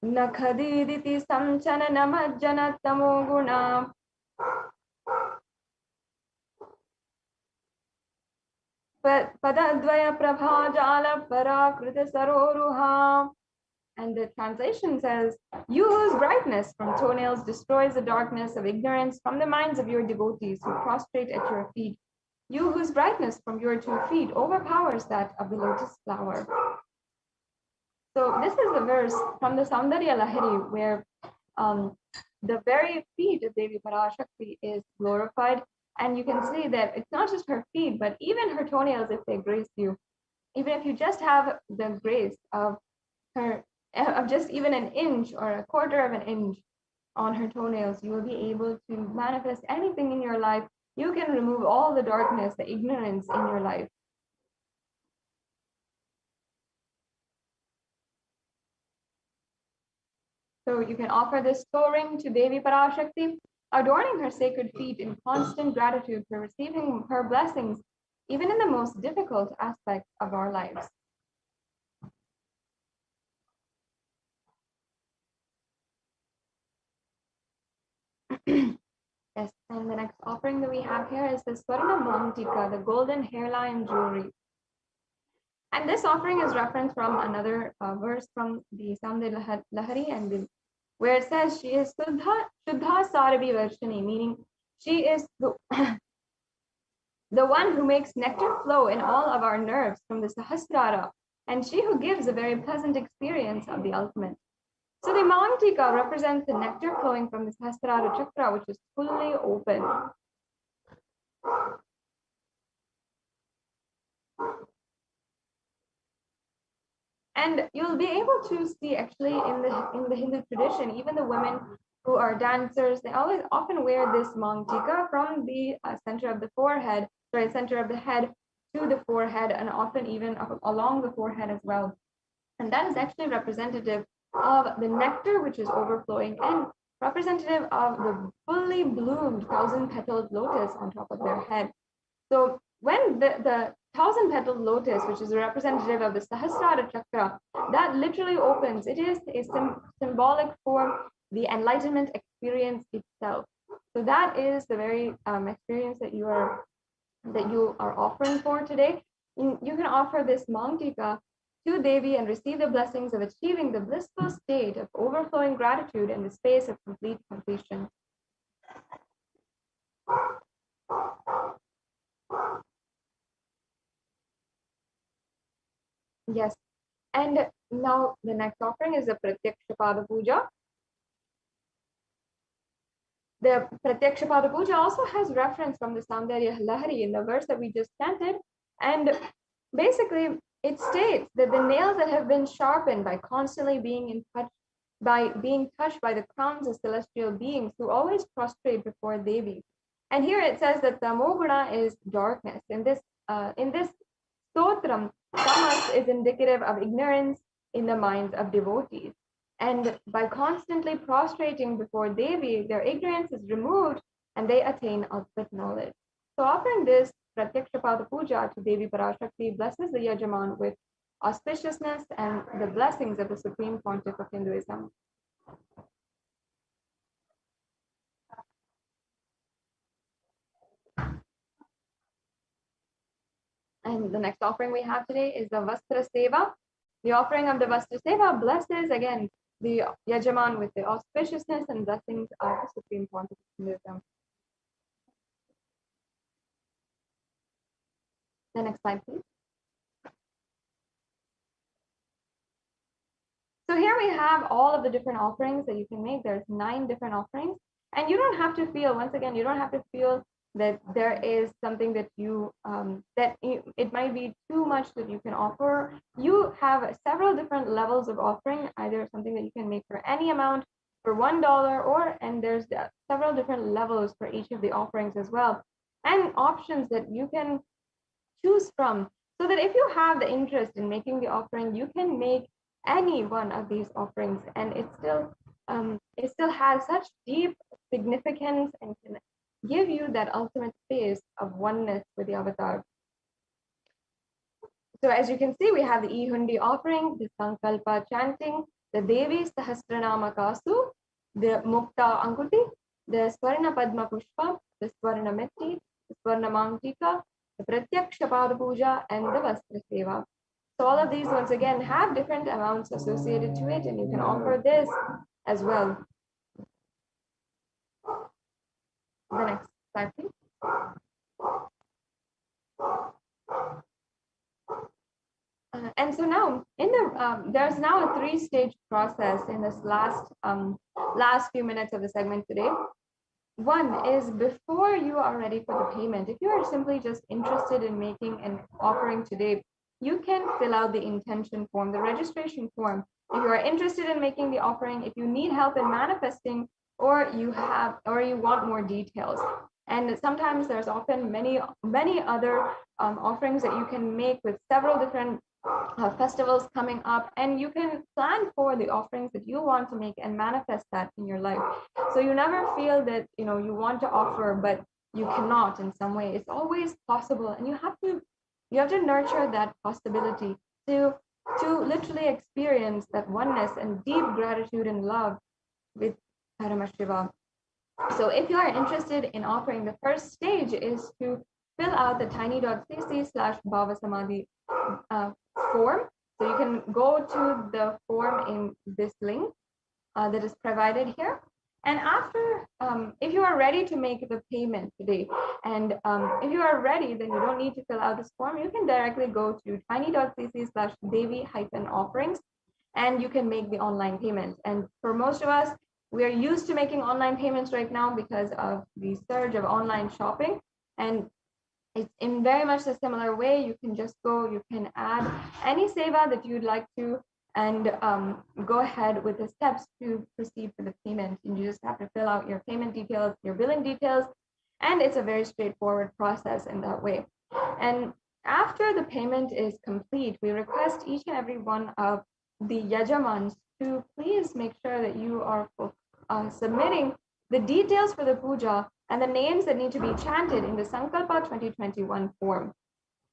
Nakhadiditi samchana namajjana tamo guna Padadvaya prabhajala parakrita saroruha. And the translation says, you whose brightness from toenails destroys the darkness of ignorance from the minds of your devotees who prostrate at your feet. You whose brightness from your 2 feet overpowers that of the lotus flower. So this is the verse from the Saundarya Lahari where the very feet of Devi Parashakti is glorified. And you can see that it's not just her feet, but even her toenails, if they grace you. Even if you just have the grace of her, of just even an inch or a quarter of an inch on her toenails, you will be able to manifest anything in your life. You can remove all the darkness, the ignorance in your life. So you can offer this toe ring to Devi Parashakti, adorning her sacred feet in constant gratitude for receiving her blessings, even in the most difficult aspects of our lives. Yes, and the next offering that we have here is the Swarna Mantika, the golden hairline jewelry. And this offering is referenced from another verse from the Saundarya Lahari, and where it says she is Shuddha Sarabhi Varshini, meaning she is the one who makes nectar flow in all of our nerves from the Sahasrara, and she who gives a very pleasant experience of the ultimate. So the Mantika represents the nectar flowing from the Sahasrara chakra, which is fully open. And you'll be able to see actually in the Hindu tradition, even the women who are dancers, they often wear this Mantika from the center of the forehead, center of the head to the forehead, and often even along the forehead as well. And that is actually representative of the nectar which is overflowing, and representative of the fully bloomed 1,000-petaled lotus on top of their head. So when the 1,000-petaled lotus, which is a representative of the Sahasrara chakra, that literally opens, it is a symbolic for the enlightenment experience itself. So that is the very experience that you are offering for today. You can offer this Mantika to Devi and receive the blessings of achieving the blissful state of overflowing gratitude in the space of complete completion. Yes, and now the next offering is the Pratyaksha Pada Puja. The Pratyaksha Pada Puja also has reference from the Saundarya Lahari in the verse that we just chanted, and basically it states that the nails that have been sharpened by constantly being touched by the crowns of celestial beings who always prostrate before Devi. And here it says that the Moguna is darkness. In this Stotram, tamas, is indicative of ignorance in the minds of devotees. And by constantly prostrating before Devi, their ignorance is removed and they attain ultimate knowledge. So offering this Pratyakshapada Puja to Devi Parashakti blesses the Yajaman with auspiciousness and the blessings of the Supreme Pontiff of Hinduism. And the next offering we have today is the Vastra Seva. The offering of the Vastra Seva blesses again the Yajaman with the auspiciousness and blessings of the Supreme Pontiff of Hinduism. The next slide, please. So here we have all of the different offerings that you can make. There's 9 different offerings. And you don't have to feel, once again, you don't have to feel that there is something that it might be too much that you can offer. You have several different levels of offering, either something that you can make for any amount for $1, and there's several different levels for each of the offerings as well, and options that you can choose from, so that if you have the interest in making the offering, you can make any one of these offerings, and it still has such deep significance and can give you that ultimate space of oneness with the avatar. So as you can see, we have the E-Hundi offering, the Sankalpa chanting, the Devi Sahasranama Kasu, the Mukta Ankuti, the Swarna Padma Pushpa, the Swarna Metti, the Swarna Mantika, the Pratyakshapada Puja, and the Vastra Seva. So all of these, once again, have different amounts associated to it, and you can offer this as well. The next slide, please. And so now, there's now a 3-stage process in this last few minutes of the segment today. One is before you are ready for the payment. If you are simply just interested in making an offering today, you can fill out the intention form, the registration form. If you are interested in making the offering, if you need help in manifesting, or you want more details. And sometimes there's often many other offerings that you can make with several different festivals coming up, and you can plan for the offerings that you want to make and manifest that in your life. So you never feel that you want to offer but you cannot in some way. It's always possible, and you have to nurture that possibility to literally experience that oneness and deep gratitude and love with Paramashiva. So if you are interested in offering, the first stage is to fill out the tiny.cc/bhavasamadhi form. So you can go to the form in this link that is provided here. And after, if you are ready to make the payment today, and if you are ready, then you don't need to fill out this form. You can directly go to tiny.cc/Devi-offerings, and you can make the online payment. And for most of us, we are used to making online payments right now because of the surge of online shopping. And it's in very much a similar way. You can just go, you can add any seva that you'd like to, and go ahead with the steps to proceed for the payment. And you just have to fill out your payment details, your billing details, and it's a very straightforward process in that way. And after the payment is complete, we request each and every one of the Yajamans to please make sure that you are submitting the details for the puja and the names that need to be chanted in the Sankalpa 2021 form.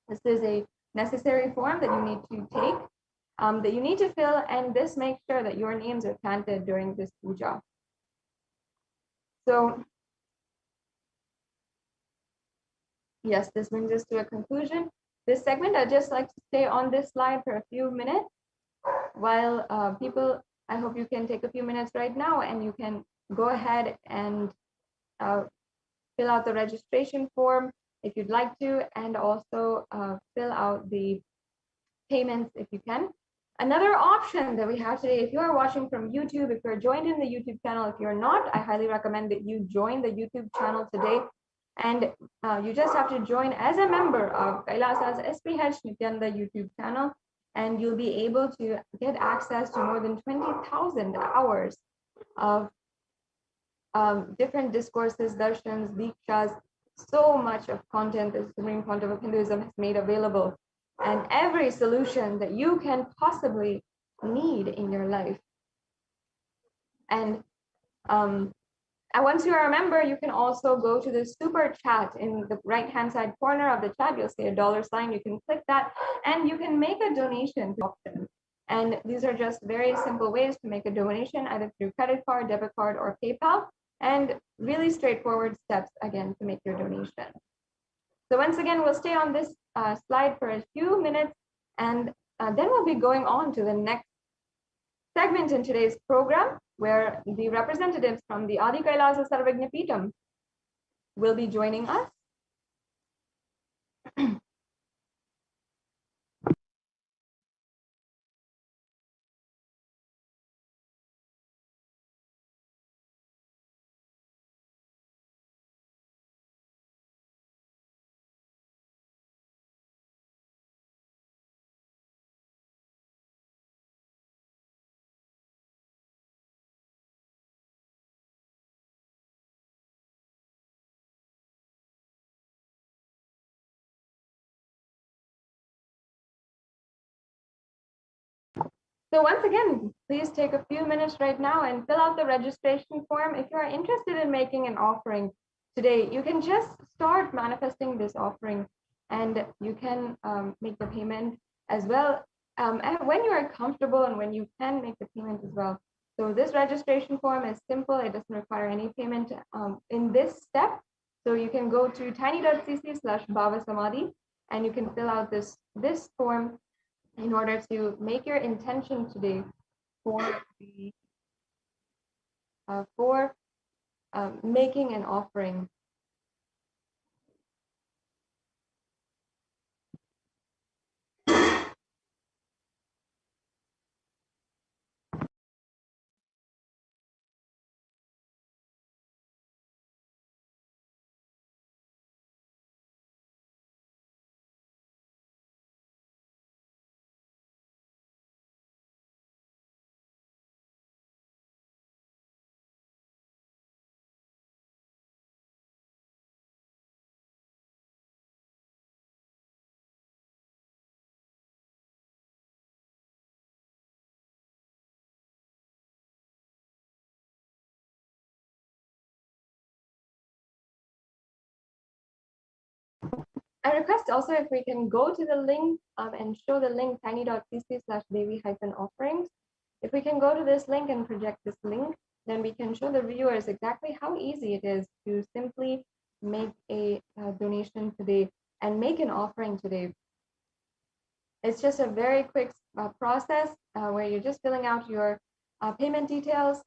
This is a necessary form that you need to take, that you need to fill, and this makes sure that your names are chanted during this puja. So, yes, this brings us to a conclusion. This segment, I'd just like to stay on this slide for a few minutes while people, I hope you can take a few minutes right now and you can go ahead and fill out the registration form if you'd like to, and also fill out the payments if you can. Another option that we have today, if you are watching from YouTube, if you're joined in the YouTube channel, if you're not, I highly recommend that you join the YouTube channel today. And you just have to join as a member of Kailasa's HDH Nithyananda YouTube channel, and you'll be able to get access to more than 20,000 hours of different discourses, darshans, dikshas, so much of content that the Supreme Pontiff of Hinduism has made available and every solution that you can possibly need in your life. And once you are a member, you can also go to the super chat in the right-hand side corner of the chat. You'll see a $sign. You can click that and you can make a donation option. And these are just very simple ways to make a donation, either through credit card, debit card, or PayPal, and really straightforward steps, again, to make your donation. So once again, we'll stay on this slide for a few minutes, and then we'll be going on to the next segment in today's program, where the representatives from the Adi Kailasa Sarvagnapeetham will be joining us. So once again, please take a few minutes right now and fill out the registration form. If you are interested in making an offering today, you can just start manifesting this offering, and you can make the payment as well when you are comfortable and when you can make the payment as well. So this registration form is simple. It doesn't require any payment in this step. So you can go to tiny.cc/bhavasamadhi and you can fill out this form in order to make your intention today for making an offering. I request also if we can go to the link and show the link tiny.cc/devi-offerings. If we can go to this link and project this link, then we can show the viewers exactly how easy it is to simply make a donation today and make an offering today. It's just a very quick process where you're just filling out your payment details.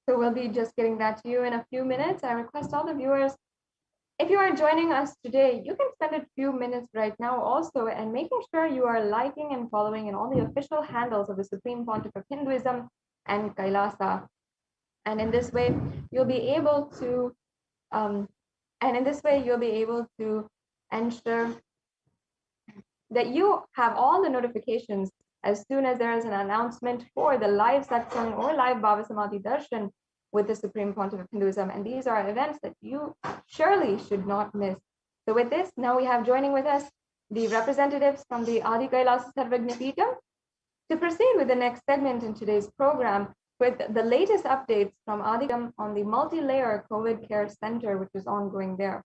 So we'll be just getting that to you in a few minutes. I request all the viewers, if you are joining us today, you can spend a few minutes right now also and making sure you are liking and following in all the official handles of the Supreme Pontiff of Hinduism and Kailasa. And in this way, you'll be able to ensure that you have all the notifications as soon as there is an announcement for the live satsang or live Bhava Samadhi Darshan with the Supreme Pontiff of Hinduism. And these are events that you surely should not miss. So with this, now we have joining with us the representatives from the Adi Kailasa Sarvagnapeetham to proceed with the next segment in today's program with the latest updates from Adikam on the multi-layer COVID care center, which is ongoing there.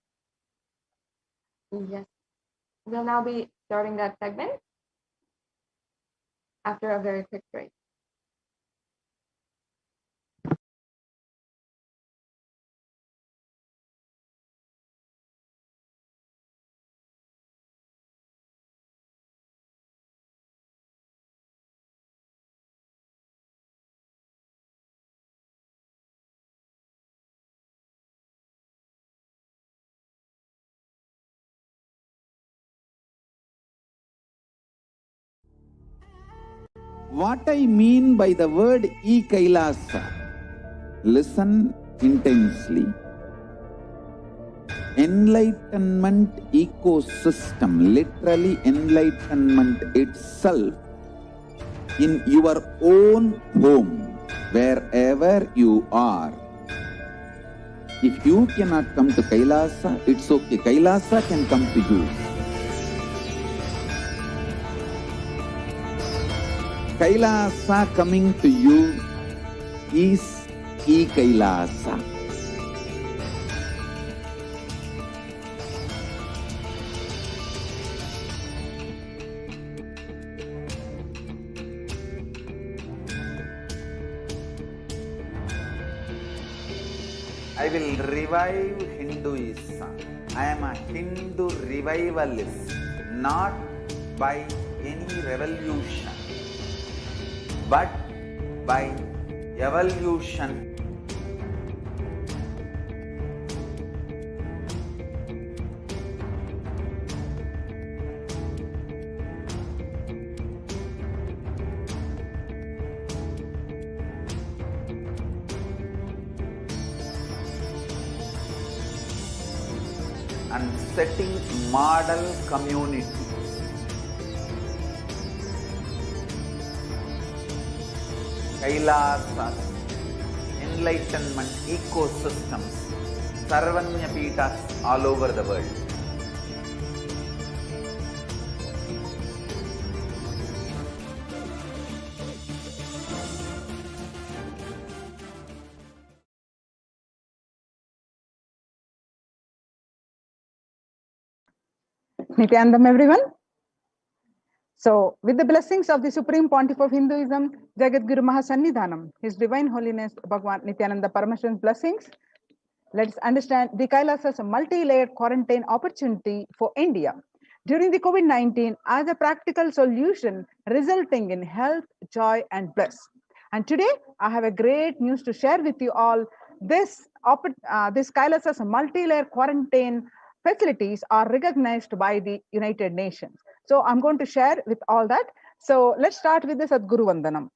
Yes, we'll now be starting that segment after a very quick break. What I mean by the word e-Kailasa, listen intensely. Enlightenment ecosystem, literally enlightenment itself, in your own home, wherever you are. If you cannot come to Kailasa, it's okay. Kailasa can come to you. Kailasa coming to you is e-Kailasa. I will revive Hinduism. I am a Hindu revivalist, not by any revolution, but by evolution. And setting model community. Kailasas, enlightenment ecosystems, Sarvanya Pitas all over the world. Nithyanandam, everyone. So, with the blessings of the Supreme Pontiff of Hinduism, Jagat Guru Mahasannidhanam, His Divine Holiness Bhagwan Nithyananda Paramashivan's blessings, let's understand the Kailasa's multi-layered quarantine opportunity for India during the COVID-19 as a practical solution resulting in health, joy, and bliss. And today, I have a great news to share with you all. This Kailasa's multi-layer quarantine facilities are recognized by the United Nations. So I'm going to share with all that. So let's start with the Sadguru Vandanam.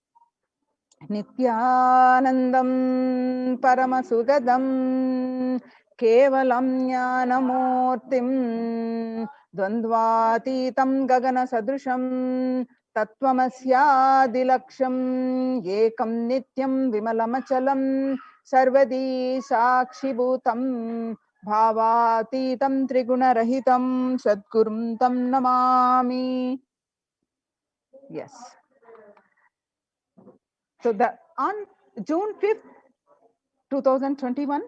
Nithyanandam Paramasugadam Kevalam Jnanamurtim Dvandvatitam Gagana Sadrusham Tattvamasya Ekam Nityam Vimalamachalam Sarvadi Sakshibhutam Bhavatitam Triguna-rahitam Sadgurum Tam Namami. Yes. So on June 5th, 2021,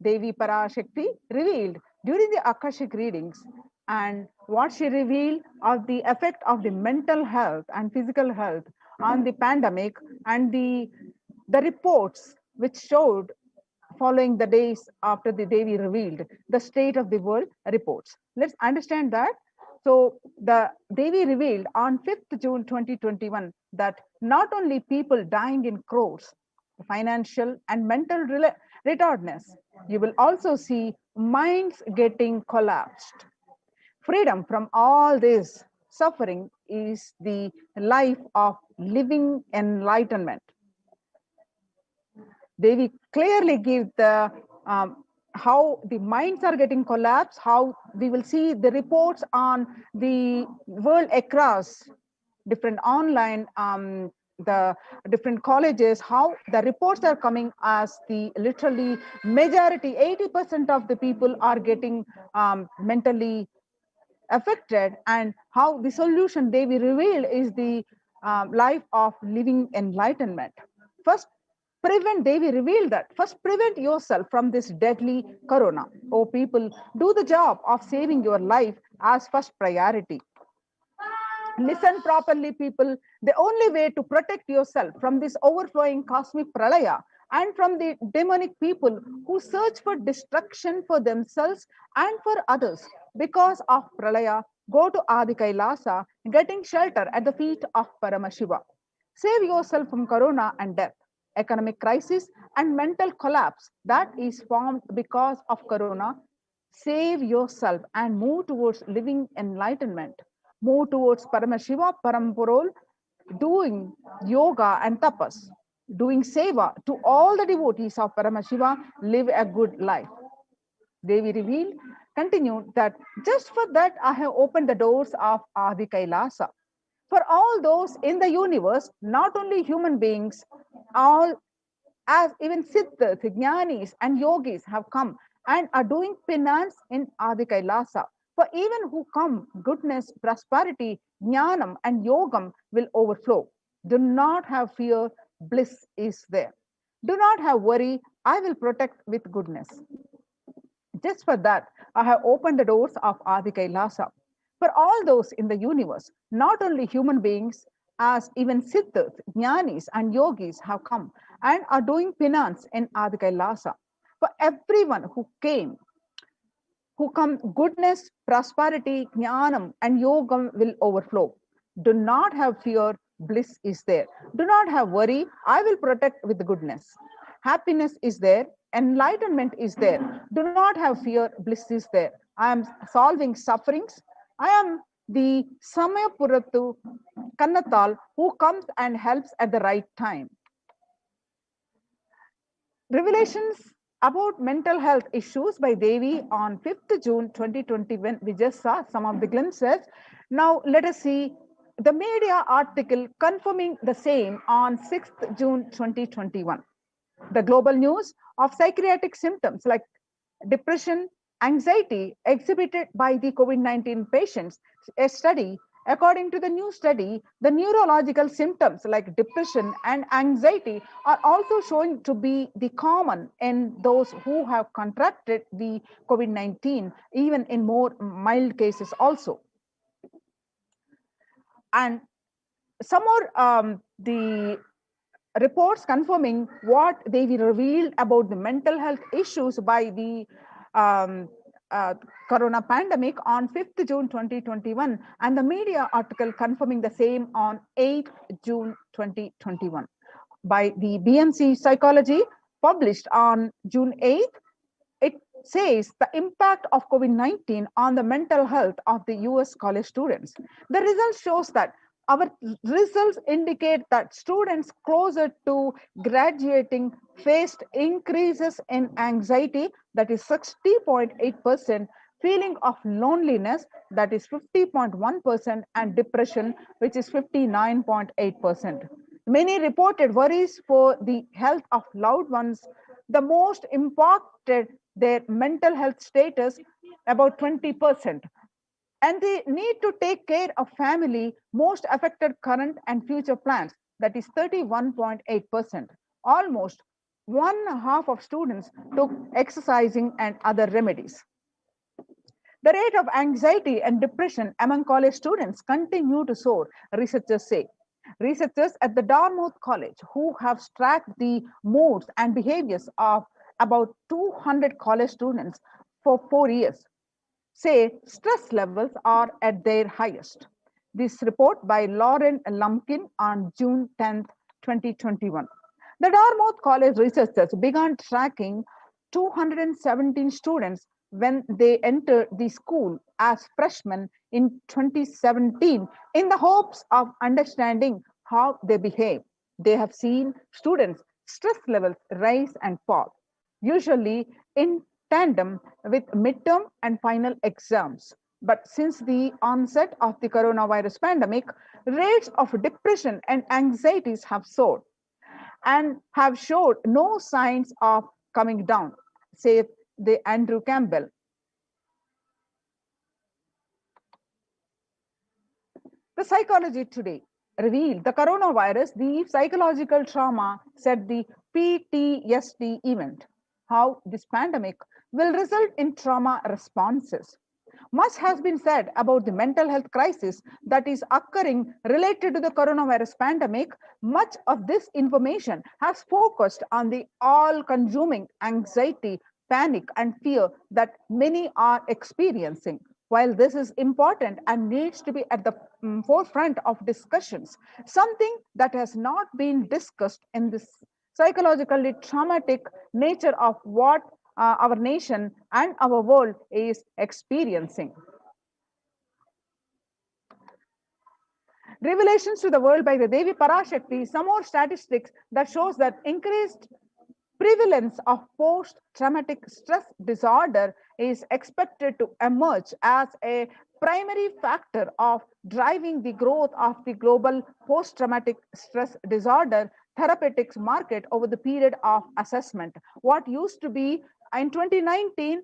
Devi Parashakti revealed during the Akashic readings and what she revealed of the effect of the mental health and physical health on the pandemic and the reports which showed following the days after the Devi revealed the state of the world reports. Let's understand that. So the Devi revealed on 5th June 2021 that not only people dying in crores, financial and mental retardedness, you will also see minds getting collapsed. Freedom from all this suffering is the life of living enlightenment. They clearly give the how the minds are getting collapsed, how we will see the reports on the world across different online, the different colleges, how the reports are coming as the literally majority, 80% of the people are getting mentally affected, and how the solution they will reveal is the life of living enlightenment. First, they will reveal that. First, prevent yourself from this deadly corona. Oh, people, do the job of saving your life as first priority. Listen properly, people. The only way to protect yourself from this overflowing cosmic pralaya and from the demonic people who search for destruction for themselves and for others because of pralaya, go to Adi Kailasa, getting shelter at the feet of Paramashiva. Save yourself from corona and death, economic crisis, and mental collapse that is formed because of corona. Save yourself and move towards living enlightenment. Move towards Paramashiva, Parampurol, doing yoga and tapas, doing seva to all the devotees of Paramashiva live a good life. Devi revealed, continued that just for that I have opened the doors of Adi Kailasa. For all those in the universe, not only human beings, all as even Siddhas, Jnanis, and Yogis have come and are doing penance in Adi Kailasa. For even who come, goodness, prosperity, Jnanam, and Yogam will overflow. Do not have fear, bliss is there. Do not have worry, I will protect with goodness. Just for that, I have opened the doors of Adi Kailasa. For all those in the universe, not only human beings, as even Siddhas, Jnanis, and Yogis have come and are doing penance in Adi Kailasa. For everyone who come, goodness, prosperity, jnanam, and yogam will overflow. Do not have fear, bliss is there. Do not have worry, I will protect with goodness. Happiness is there, enlightenment is there. Do not have fear, bliss is there. I am solving sufferings. I am the Samayapuratu Kannatal who comes and helps at the right time. Revelations about mental health issues by Devi on 5th June 2021. We just saw some of the glimpses. Now let us see the media article confirming the same on 6th June 2021. The global news of psychiatric symptoms like depression, anxiety exhibited by the COVID-19 patients. A study, according to the new study, the neurological symptoms like depression and anxiety are also showing to be the common in those who have contracted the COVID-19, even in more mild cases also. And some more the reports confirming what they revealed about the mental health issues by the corona pandemic on 5th June 2021, and the media article confirming the same on 8th June 2021 by the BMC Psychology, published on June 8th. It says the impact of COVID-19 on the mental health of the US college students. The result shows that our results indicate that students closer to graduating faced increases in anxiety, that is 60.8%, feeling of loneliness, that is 50.1%, and depression, which is 59.8%. Many reported worries for the health of loved ones. The most impacted their mental health status, about 20%. And they need to take care of family, most affected current and future plans, that is 31.8%. Almost 1/2 of students took exercising and other remedies. The rate of anxiety and depression among college students continue to soar, researchers say. Researchers at the Dartmouth College, who have tracked the moods and behaviors of about 200 college students for 4 years, say stress levels are at their highest. This report by Lauren Lumpkin on June 10, 2021. The Dartmouth College researchers began tracking 217 students when they entered the school as freshmen in 2017 in the hopes of understanding how they behave. They have seen students' stress levels rise and fall, usually in tandem with midterm and final exams. But since the onset of the coronavirus pandemic, rates of depression and anxieties have soared and have showed no signs of coming down, said the Andrew Campbell. The Psychology Today revealed the coronavirus, the psychological trauma, said the PTSD event, how this pandemic will result in trauma responses. Much has been said about the mental health crisis that is occurring related to the coronavirus pandemic. Much of this information has focused on the all-consuming anxiety, panic, and fear that many are experiencing. While this is important and needs to be at the forefront of discussions, something that has not been discussed in this psychologically traumatic nature of what our nation and our world is experiencing. Revelations to the World by the Devi Parashakti, some more statistics that shows that increased prevalence of post-traumatic stress disorder is expected to emerge as a primary factor of driving the growth of the global post-traumatic stress disorder therapeutics market over the period of assessment. What used to be in 2019,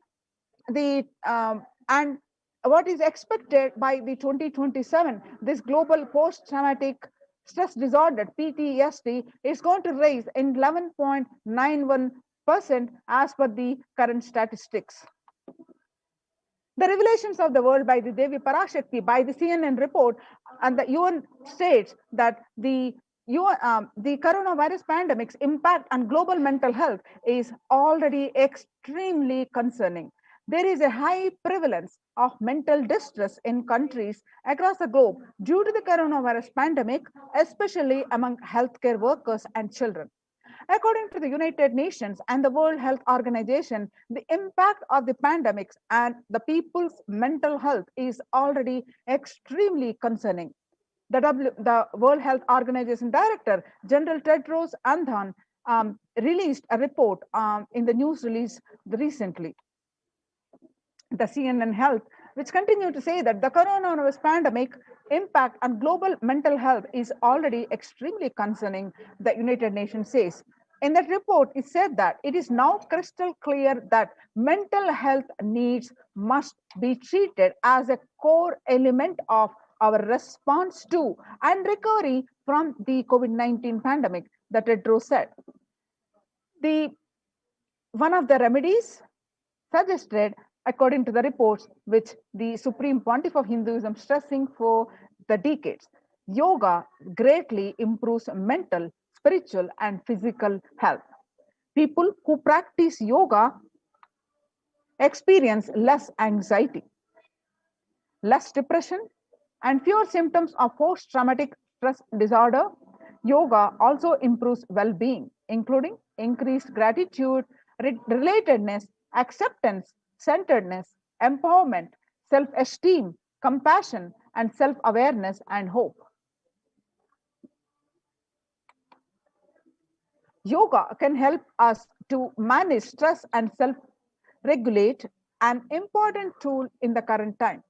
and what is expected by the 2027, this global post-traumatic stress disorder PTSD is going to rise in 11.91% as per the current statistics. The Revelations of the World by the Devi Parashakti by the CNN report, and the UN states that the coronavirus pandemic's impact on global mental health is already extremely concerning. There is a high prevalence of mental distress in countries across the globe due to the coronavirus pandemic, especially among healthcare workers and children. According to the United Nations and the World Health Organization, the impact of the pandemics and the people's mental health is already extremely concerning. The World Health Organization Director, General Tedros Adhanom, released a report in the news release recently. The CNN Health, which continue to say that the coronavirus pandemic impact on global mental health is already extremely concerning, the United Nations says. In that report, it said that it is now crystal clear that mental health needs must be treated as a core element of our response to and recovery from the COVID-19 pandemic, that Tedros said. One of the remedies suggested, according to the reports, which the Supreme Pontiff of Hinduism stressing for the decades, yoga greatly improves mental, spiritual, and physical health. People who practice yoga experience less anxiety, less depression, and fewer symptoms of post-traumatic stress disorder. Yoga also improves well-being, including increased gratitude, relatedness, acceptance, centeredness, empowerment, self-esteem, compassion, and self-awareness and hope. Yoga can help us to manage stress and self-regulate, an important tool in the current time.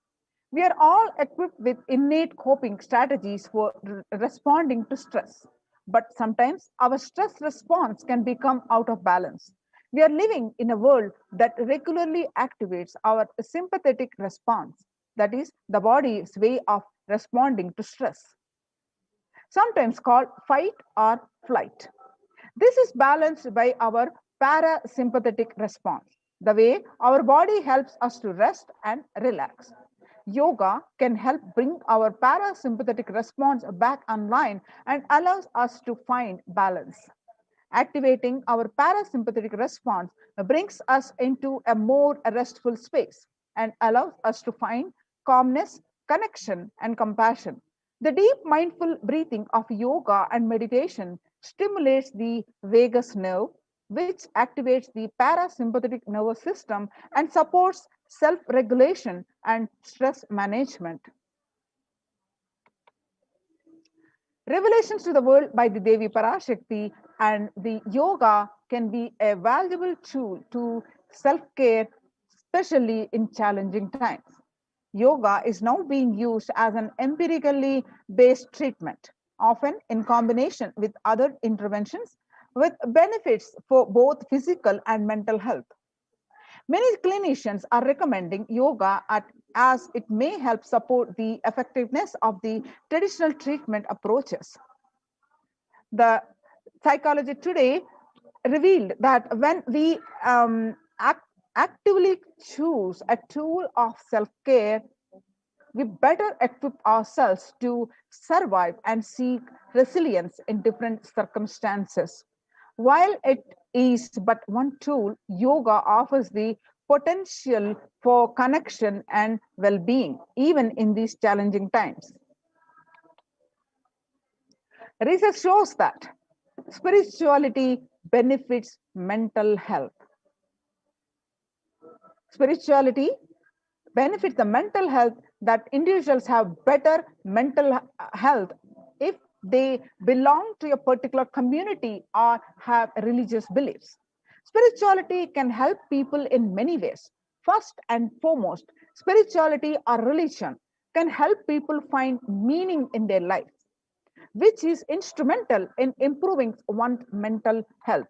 We are all equipped with innate coping strategies for responding to stress, but sometimes our stress response can become out of balance. We are living in a world that regularly activates our sympathetic response, that is, the body's way of responding to stress, sometimes called fight or flight. This is balanced by our parasympathetic response, the way our body helps us to rest and relax. Yoga can help bring our parasympathetic response back online and allows us to find balance. Activating our parasympathetic response brings us into a more restful space and allows us to find calmness, connection, and compassion. The deep mindful breathing of yoga and meditation stimulates the vagus nerve, which activates the parasympathetic nervous system and supports self-regulation and stress management. Revelations to the World by the Devi Parashakti and the yoga can be a valuable tool to self-care, especially in challenging times. Yoga is now being used as an empirically based treatment, often in combination with other interventions, with benefits for both physical and mental health. Many clinicians are recommending yoga as it may help support the effectiveness of the traditional treatment approaches. The Psychology Today revealed that when we actively choose a tool of self-care, we better equip ourselves to survive and seek resilience in different circumstances. While it is but one tool, yoga offers the potential for connection and well-being, even in these challenging times. Research shows that spirituality benefits mental health. Spirituality benefits the mental health that individuals have better mental health if they belong to a particular community or have religious beliefs. Spirituality can help people in many ways. First and foremost, spirituality or religion can help people find meaning in their life, which is instrumental in improving one's mental health.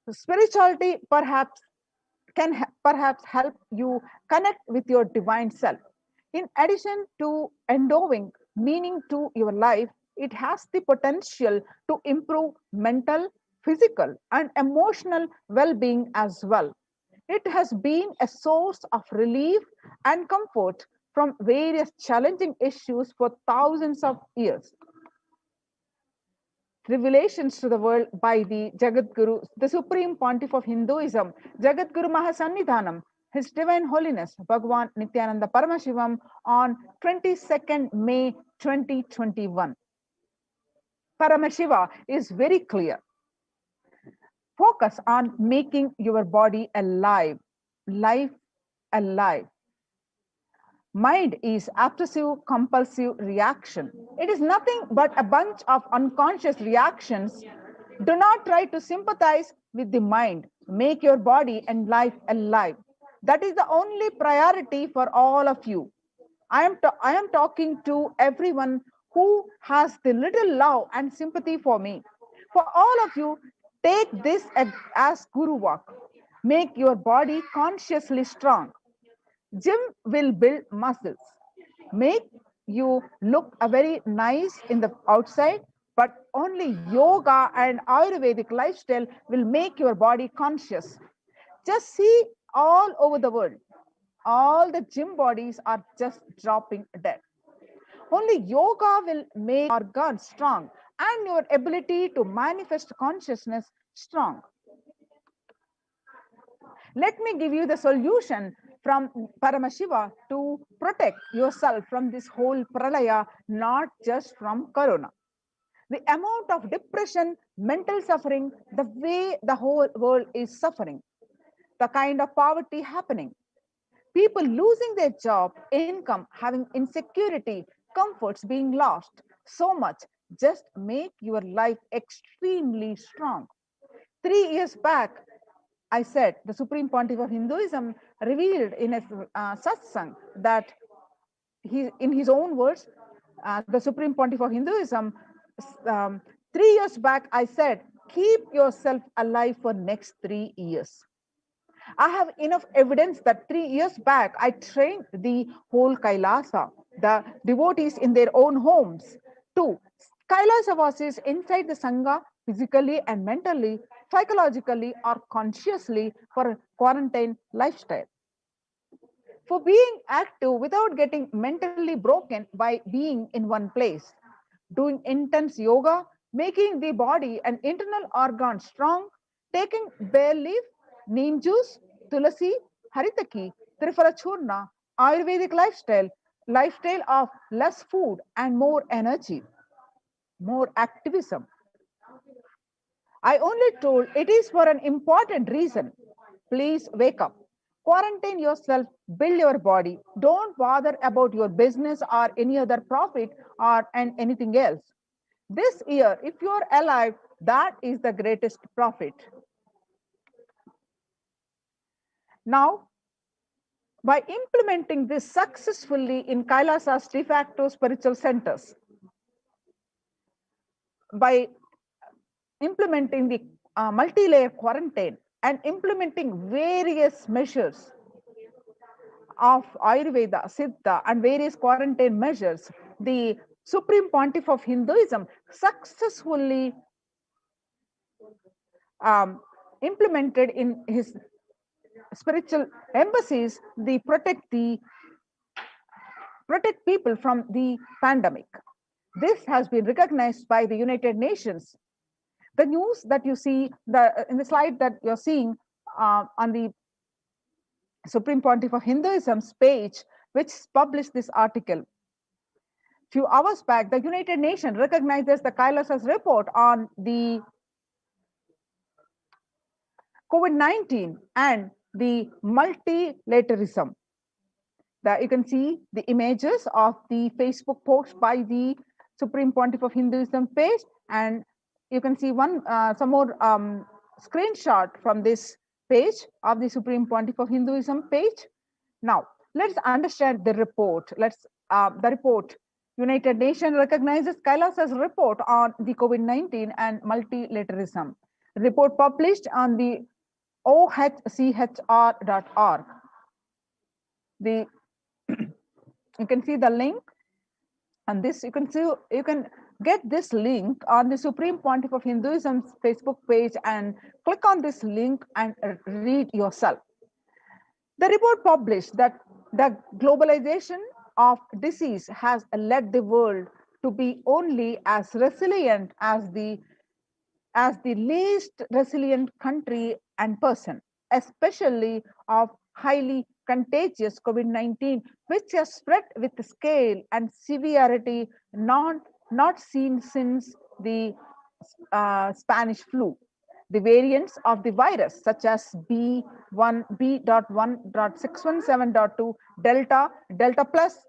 Spirituality perhaps help you connect with your divine self. In addition to endowing meaning to your life, it has the potential to improve mental, physical, and emotional well being as well. It has been a source of relief and comfort from various challenging issues for thousands of years. Revelations to the world by the Jagadguru, the Supreme Pontiff of Hinduism, Jagadguru Mahasannidhanam, His Divine Holiness Bhagwan Nithyananda Paramashivam on 22nd May 2021. Paramashiva is very clear. Focus on making your body alive, life alive. Mind is obsessive compulsive reaction. It is nothing but a bunch of unconscious reactions. Do not try to sympathize with the mind. Make your body and life alive. That is the only priority for all of you. I am talking to everyone who has the little love and sympathy for me. For all of you, take this as Guru Walk. Make your body consciously strong. Gym will build muscles, make you look very nice in the outside, but only yoga and Ayurvedic lifestyle will make your body conscious. Just see all over the world, all the gym bodies are just dropping dead. Only yoga will make organs strong and your ability to manifest consciousness strong. Let me give you the solution from Paramashiva to protect yourself from this whole pralaya, not just from corona. The amount of depression, mental suffering, the way the whole world is suffering, the kind of poverty happening, people losing their job, income, having insecurity, comforts being lost, so much, just make your life extremely strong. 3 years back, I said the Supreme Pontiff of Hinduism revealed in a satsang that in his own words, the Supreme Pontiff of Hinduism, 3 years back, I said, keep yourself alive for next 3 years. I have enough evidence that 3 years back, I trained the whole Kailasa, the devotees in their own homes, to Kailasa inside the Sangha, physically and mentally, psychologically or consciously for a quarantine lifestyle. For being active without getting mentally broken by being in one place, doing intense yoga, making the body and internal organs strong, taking bay leaf, neem juice, tulasi, haritaki, trifala churna, Ayurvedic lifestyle of less food and more energy, more activism. I only told it is for an important reason. Please wake up. Quarantine yourself, build your body. Don't bother about your business or any other profit and anything else. This year, if you're alive, that is the greatest profit. Now, by implementing this successfully in Kailasa's de facto spiritual centers, by implementing the multi-layer quarantine and implementing various measures of Ayurveda, Siddha, and various quarantine measures, the Supreme Pontiff of Hinduism successfully implemented in his spiritual embassies the protect people from the pandemic. This has been recognized by the United Nations. The news that you see in the slide that you're seeing on the Supreme Pontiff of Hinduism's page, which published this article. Few hours back, the United Nations recognizes the Kailasa's report on the COVID-19 and the multilateralism. You can see the images of the Facebook post by the Supreme Pontiff of Hinduism page, and you can see some more screenshot from this page of the Supreme Pontiff of Hinduism page. Now, let's understand the report. The report. United Nations recognizes Kailasa's report on the COVID-19 and multilateralism. Report published on the ohchr.org. You can see the link on this. You can get this link on the Supreme Pontiff of Hinduism's Facebook page and click on this link and read yourself. The report published that the globalization of disease has led the world to be only as resilient as the least resilient country and person, especially of highly contagious COVID-19, which has spread with scale and severity not seen since the Spanish flu. The variants of the virus, such as B.1.617.2, Delta plus,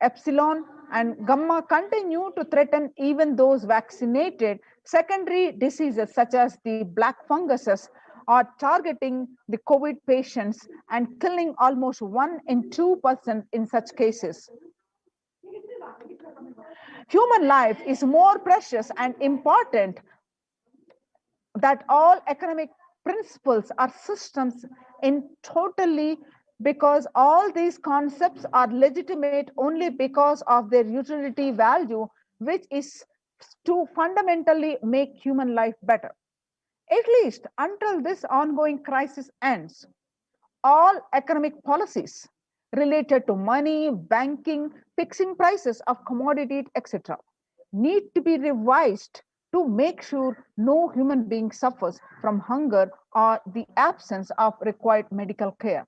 Epsilon, and Gamma, continue to threaten even those vaccinated. Secondary diseases such as the black funguses are targeting the COVID patients and killing almost 1 in 2% in such cases. Human life is more precious and important that all economic principles are systems in totally, because all these concepts are legitimate only because of their utility value, which is to fundamentally make human life better. At least until this ongoing crisis ends, all economic policies related to money, banking, fixing prices of commodities, etc., need to be revised to make sure no human being suffers from hunger or the absence of required medical care.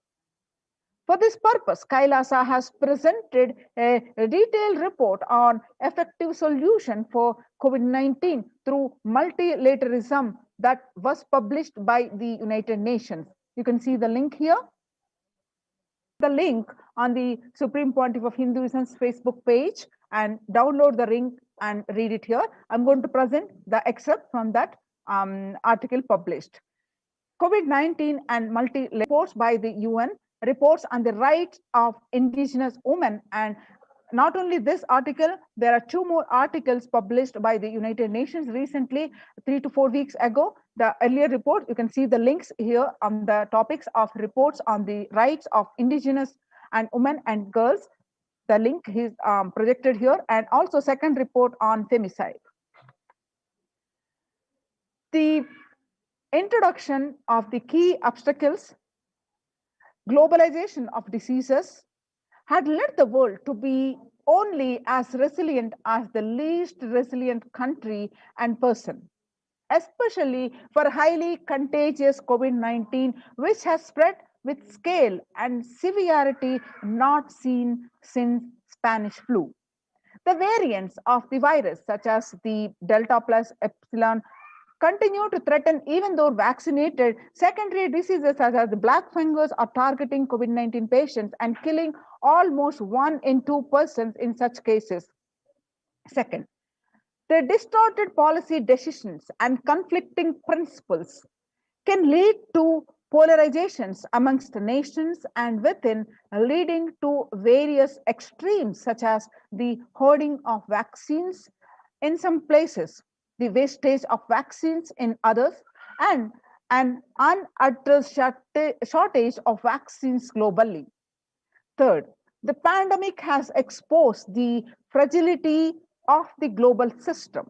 For this purpose, Kailasa has presented a detailed report on effective solution for COVID-19 through multilateralism that was published by the United Nations. You can see the link here. The link on the Supreme Pontiff of Hinduism's Facebook page and download the link and read it here. I'm going to present the excerpt from that article published. COVID-19 and reports by the UN, reports on the rights of indigenous women. And not only this article, there are 2 more articles published by the United Nations recently, 3 to 4 weeks ago. The earlier report, you can see the links here on the topics of reports on the rights of indigenous and women and girls. The link is projected here, and also second report on femicide. The introduction of the key obstacles, globalization of diseases, had led the world to be only as resilient as the least resilient country and person, especially for highly contagious COVID-19, which has spread with scale and severity not seen since Spanish flu. The variants of the virus, such as the Delta plus, Epsilon, continue to threaten even though vaccinated. Secondary diseases such as the black fungus are targeting COVID-19 patients and killing almost 1 in 2% in such cases. Second, the distorted policy decisions and conflicting principles can lead to polarizations amongst nations and within, leading to various extremes such as the hoarding of vaccines in some places, the wastage of vaccines in others, and an unaddressed shortage of vaccines globally. Third, the pandemic has exposed the fragility of the global system.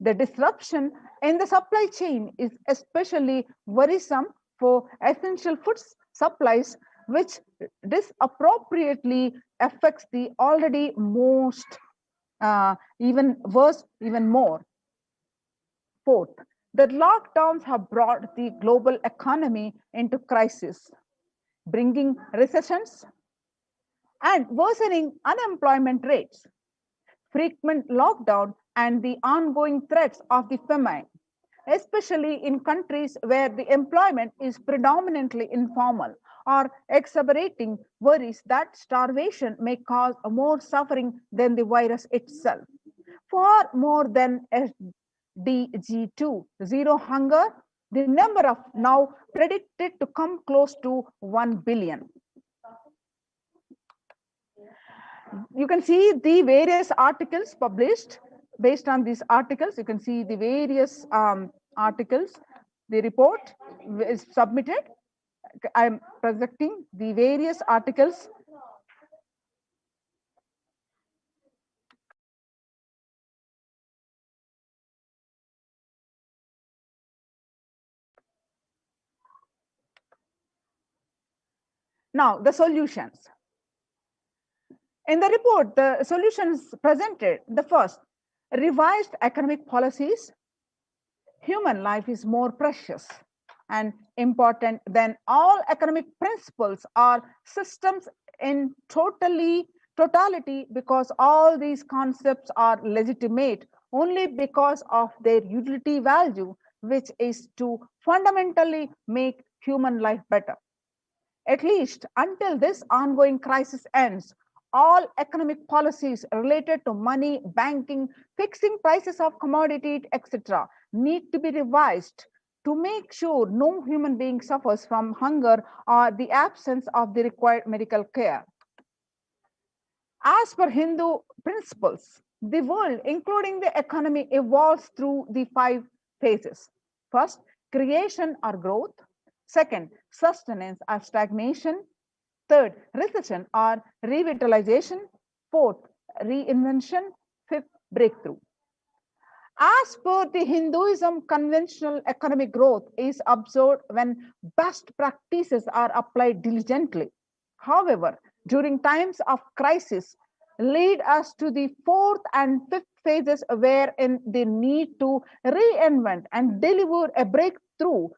The disruption in the supply chain is especially worrisome for essential food supplies, which disappropriately affects the already most even more. Fourth, the lockdowns have brought the global economy into crisis, bringing recessions and worsening unemployment rates. Frequent lockdown and the ongoing threats of the famine especially in countries where the employment is predominantly informal, or exacerbating worries that starvation may cause more suffering than the virus itself. Far more than SDG2, zero hunger, the number of now predicted to come close to 1 billion. You can see the various articles published. Based on these articles, you can see the various articles. The report is submitted. I am projecting the various articles. Now, the solutions. In the report, the solutions presented: the first, revised economic policies. Human life is more precious and important than all economic principles or systems in totality, because all these concepts are legitimate only because of their utility value, which is to fundamentally make human life better. At least until this ongoing crisis ends, all economic policies related to money, banking, fixing prices of commodities, etc., need to be revised to make sure no human being suffers from hunger or the absence of the required medical care. As per Hindu principles, the world, including the economy, evolves through the 5 phases. First, creation or growth. Second, sustenance or stagnation. Third, recession or revitalization. Fourth, reinvention. Fifth, breakthrough. As per the Hinduism, conventional economic growth is observed when best practices are applied diligently. However, during times of crisis, lead us to the 4th and 5th phases, wherein the need to reinvent and deliver a breakthrough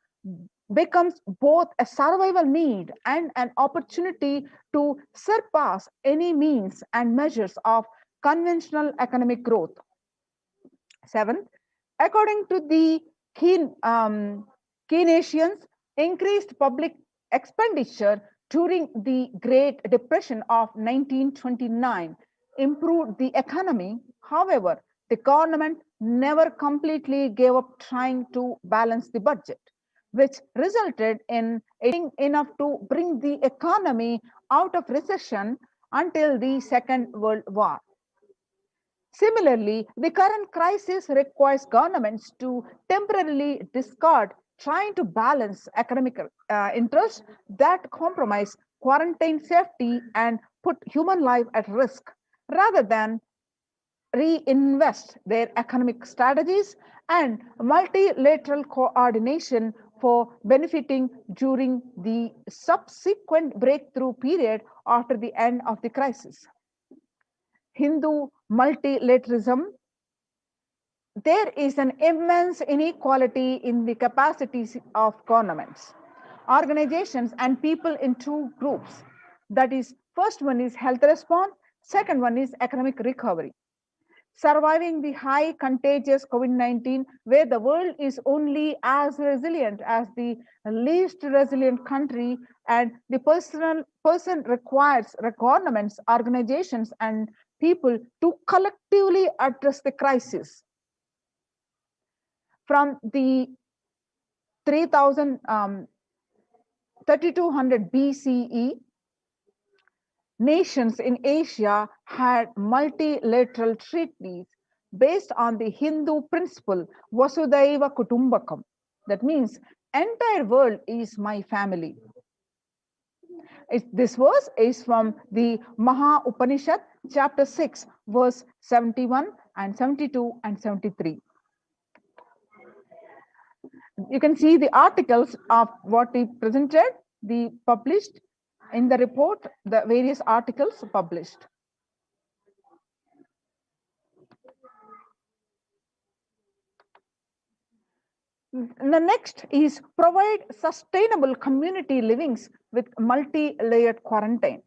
becomes both a survival need and an opportunity to surpass any means and measures of conventional economic growth. 7th, according to the Keynesians, increased public expenditure during the Great Depression of 1929 improved the economy. However, the government never completely gave up trying to balance the budget, which resulted in enough to bring the economy out of recession until the Second World War. Similarly, the current crisis requires governments to temporarily discard trying to balance economic interests that compromise quarantine safety and put human life at risk, rather than reinvest their economic strategies and multilateral coordination for benefiting during the subsequent breakthrough period after the end of the crisis. Hindu multilateralism, there is an immense inequality in the capacities of governments, organizations, and people in 2 groups. That is, first one is health response, second one is economic recovery. Surviving the high contagious COVID-19, where the world is only as resilient as the least resilient country, and the person requires governments, organizations, and people to collectively address the crisis. From the 3200 BCE, nations in Asia had multilateral treaties based on the Hindu principle Vasudhaiva Kutumbakam. That means entire world is my family. This verse is from the Maha Upanishad, chapter 6, verse 71 and 72 and 73. You can see the articles of what we presented, the published in the report, the various articles published. The next is provide sustainable community livings with multi-layered quarantine.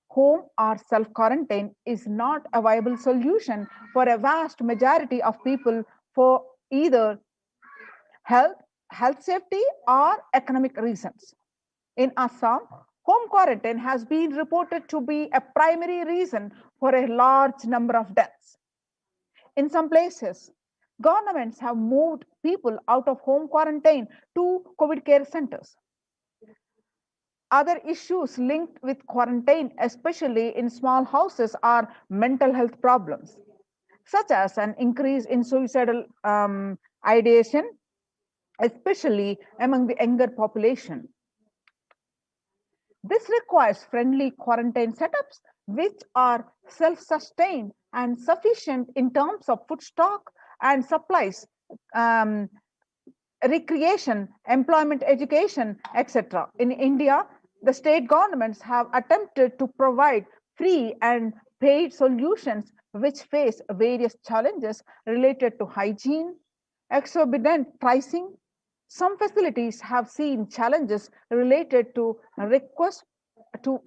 Home or self-quarantine is not a viable solution for a vast majority of people for either health safety, or economic reasons. In Assam, home quarantine has been reported to be a primary reason for a large number of deaths. In some places, governments have moved people out of home quarantine to COVID care centers. Other issues linked with quarantine, especially in small houses, are mental health problems, such as an increase in suicidal ideation, especially among the younger population. This requires friendly quarantine setups which are self-sustained and sufficient in terms of food stock and supplies, recreation, employment, education, etc. In India, the state governments have attempted to provide free and paid solutions which face various challenges related to hygiene, exorbitant pricing. Some facilities have seen challenges related to requests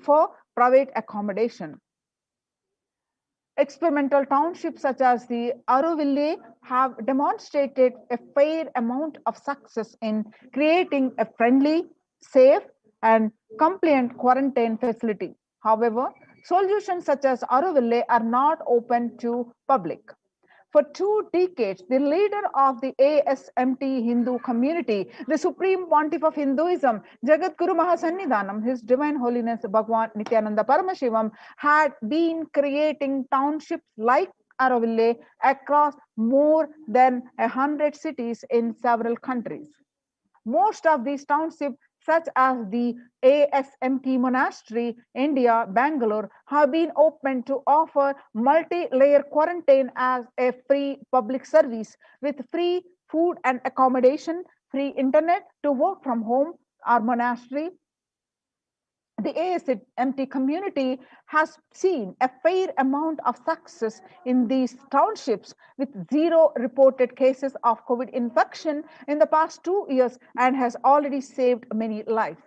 for private accommodation. Experimental townships such as the Auroville have demonstrated a fair amount of success in creating a friendly, safe, and compliant quarantine facility. However, solutions such as Auroville are not open to public. For 2 decades, the leader of the ASMT Hindu community, the Supreme Pontiff of Hinduism, Jagadguru Mahasannidhanam, His Divine Holiness Bhagwan Nithyananda Paramashivam, had been creating townships like Auroville across more than 100 cities in several countries. Most of these townships, such as the ASMT Monastery, India, Bangalore, have been opened to offer multi-layer quarantine as a free public service with free food and accommodation, free internet to work from home or monastery. The ASMT community has seen a fair amount of success in these townships with 0 reported cases of COVID infection in the past 2 years and has already saved many lives.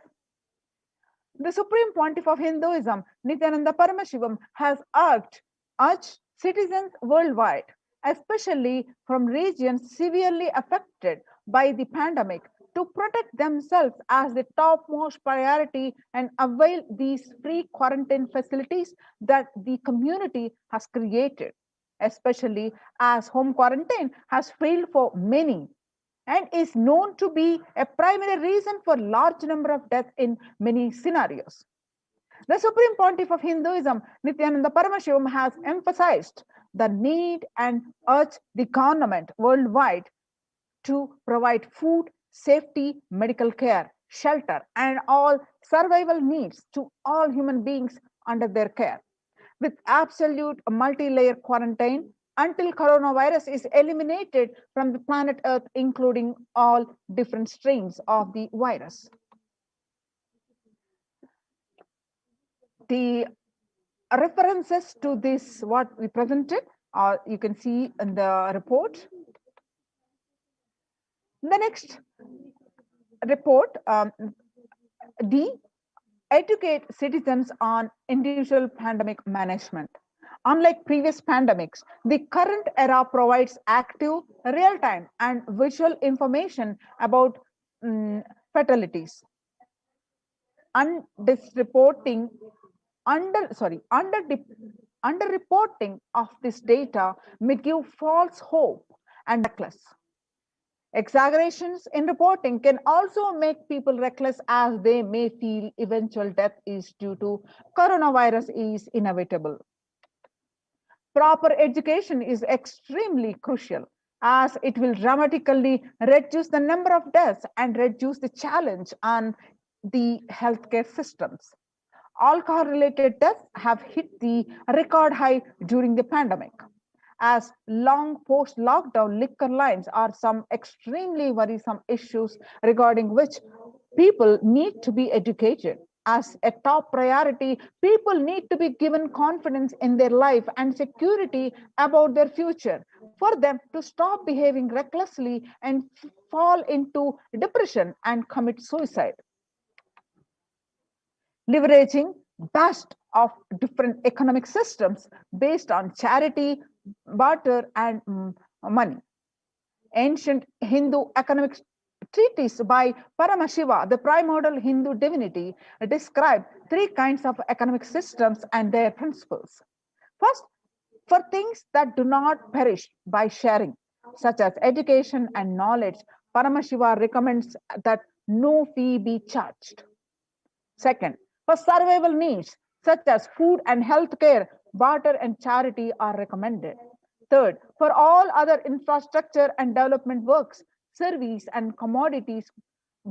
The Supreme Pontiff of Hinduism, Nithyananda Paramashivam, has urged citizens worldwide, especially from regions severely affected by the pandemic, to protect themselves as the topmost priority and avail these free quarantine facilities that the community has created, especially as home quarantine has failed for many and is known to be a primary reason for large number of deaths in many scenarios. The Supreme Pontiff of Hinduism, Nithyananda Paramashivam, has emphasized the need and urged the government worldwide to provide food, safety, medical care, shelter, and all survival needs to all human beings under their care, with absolute multi-layer quarantine until coronavirus is eliminated from the planet Earth, including all different strains of the virus. The references to this, what we presented, you can see in the report. The next report, D, educate citizens on individual pandemic management. Unlike previous pandemics, the current era provides active, real-time, and visual information about fatalities. Underreporting of this data may give false hope and reckless. Exaggerations in reporting can also make people reckless, as they may feel eventual death is due to coronavirus is inevitable. Proper education is extremely crucial, as it will dramatically reduce the number of deaths and reduce the challenge on the healthcare systems. Alcohol-related deaths have hit the record high during the pandemic, as long post-lockdown liquor lines are some extremely worrisome issues regarding which people need to be educated. As a top priority, people need to be given confidence in their life and security about their future for them to stop behaving recklessly and fall into depression and commit suicide. Leveraging best of different economic systems based on charity, barter, and money. Ancient Hindu economic treatise by Paramashiva, the primordial Hindu divinity, described three kinds of economic systems and their principles. First, for things that do not perish by sharing, such as education and knowledge, Paramashiva recommends that no fee be charged. Second, for survival needs, such as food and health care, barter and charity are recommended. Third, for all other infrastructure and development works, service and commodities,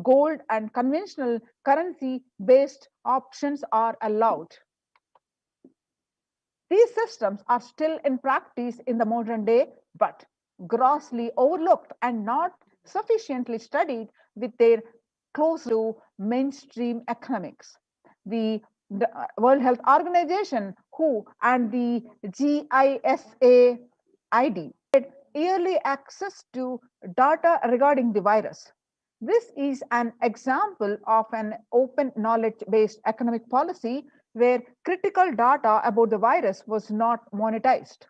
gold and conventional currency-based options are allowed. These systems are still in practice in the modern day, but grossly overlooked and not sufficiently studied with their close to mainstream economics. The World Health Organization, WHO, and the GISA ID had yearly access to data regarding the virus. This is an example of an open knowledge-based economic policy where critical data about the virus was not monetized.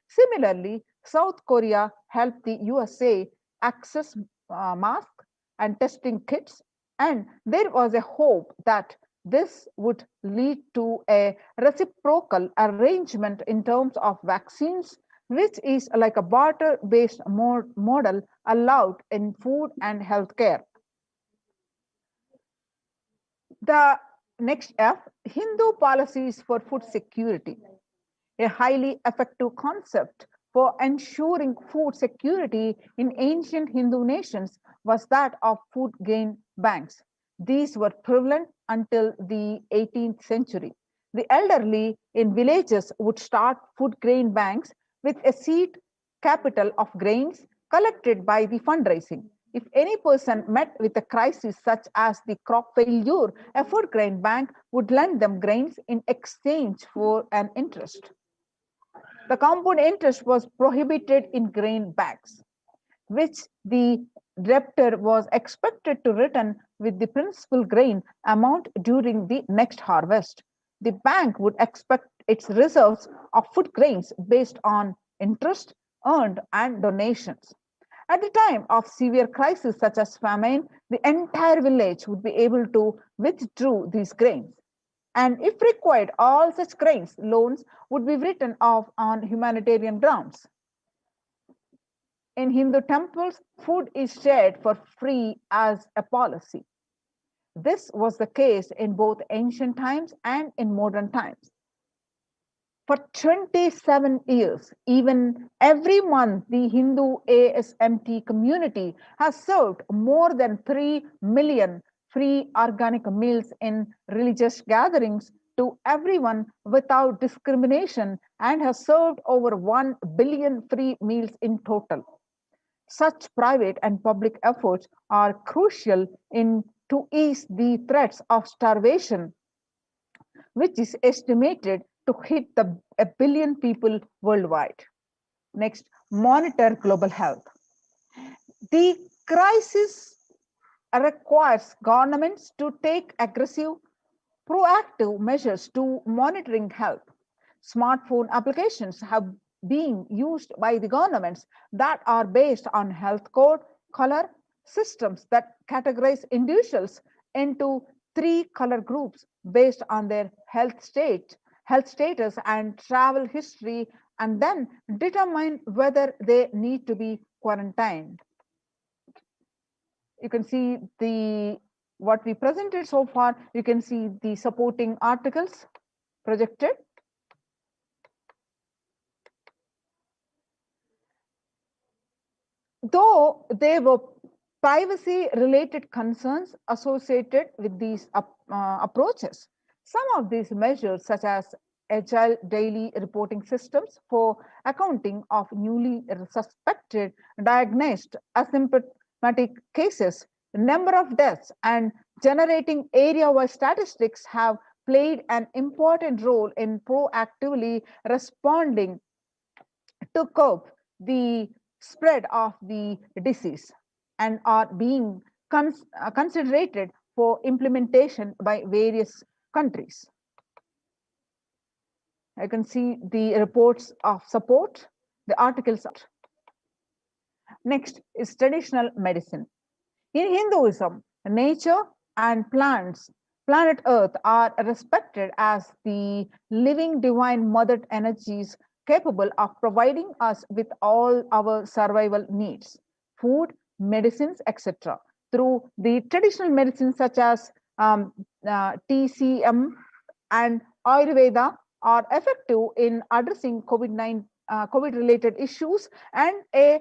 Similarly, South Korea helped the USA access masks and testing kits, and there was a hope that this would lead to a reciprocal arrangement in terms of vaccines, which is like a barter-based model allowed in food and healthcare. The next F, Hindu policies for food security. A highly effective concept for ensuring food security in ancient Hindu nations was that of food grain banks. These were prevalent until the 18th century. The elderly in villages would start food grain banks with a seed capital of grains collected by the fundraising. If any person met with a crisis such as the crop failure, a food grain bank would lend them grains in exchange for an interest. The compound interest was prohibited in grain banks, which the debtor was expected to return with the principal grain amount during the next harvest. The bank would expect its reserves of food grains based on interest earned and donations. At the time of severe crisis such as famine, the entire village would be able to withdraw these grains. And if required, all such grains loans would be written off on humanitarian grounds. In Hindu temples, food is shared for free as a policy. This was the case in both ancient times and in modern times. For 27 years, even every month, the Hindu ASMT community has served more than 3 million free organic meals in religious gatherings to everyone without discrimination and has served over 1 billion free meals in total. Such private and public efforts are crucial to ease the threats of starvation, which is estimated to hit a billion people worldwide. Next, monitor global health. The crisis requires governments to take aggressive, proactive measures to monitoring health. Smartphone applications have been used by the governments that are based on health code, color systems that categorize individuals into 3 color groups based on their health status and travel history, and then determine whether they need to be quarantined. You can see what we presented so far. You can see the supporting articles projected. Though there were privacy related concerns associated with these approaches, some of these measures, such as agile daily reporting systems for accounting of newly suspected, diagnosed asymptomatic cases, number of deaths, and generating area-wide statistics have played an important role in proactively responding to curb the spread of the disease and are being considered for implementation by various countries. I can see the reports of support, the articles. Next is traditional medicine. In Hinduism, nature and plants, planet Earth are respected as the living divine mother energies capable of providing us with all our survival needs, food, medicines, etc. Through the traditional medicines such as TCM and Ayurveda are effective in addressing COVID-related issues, and a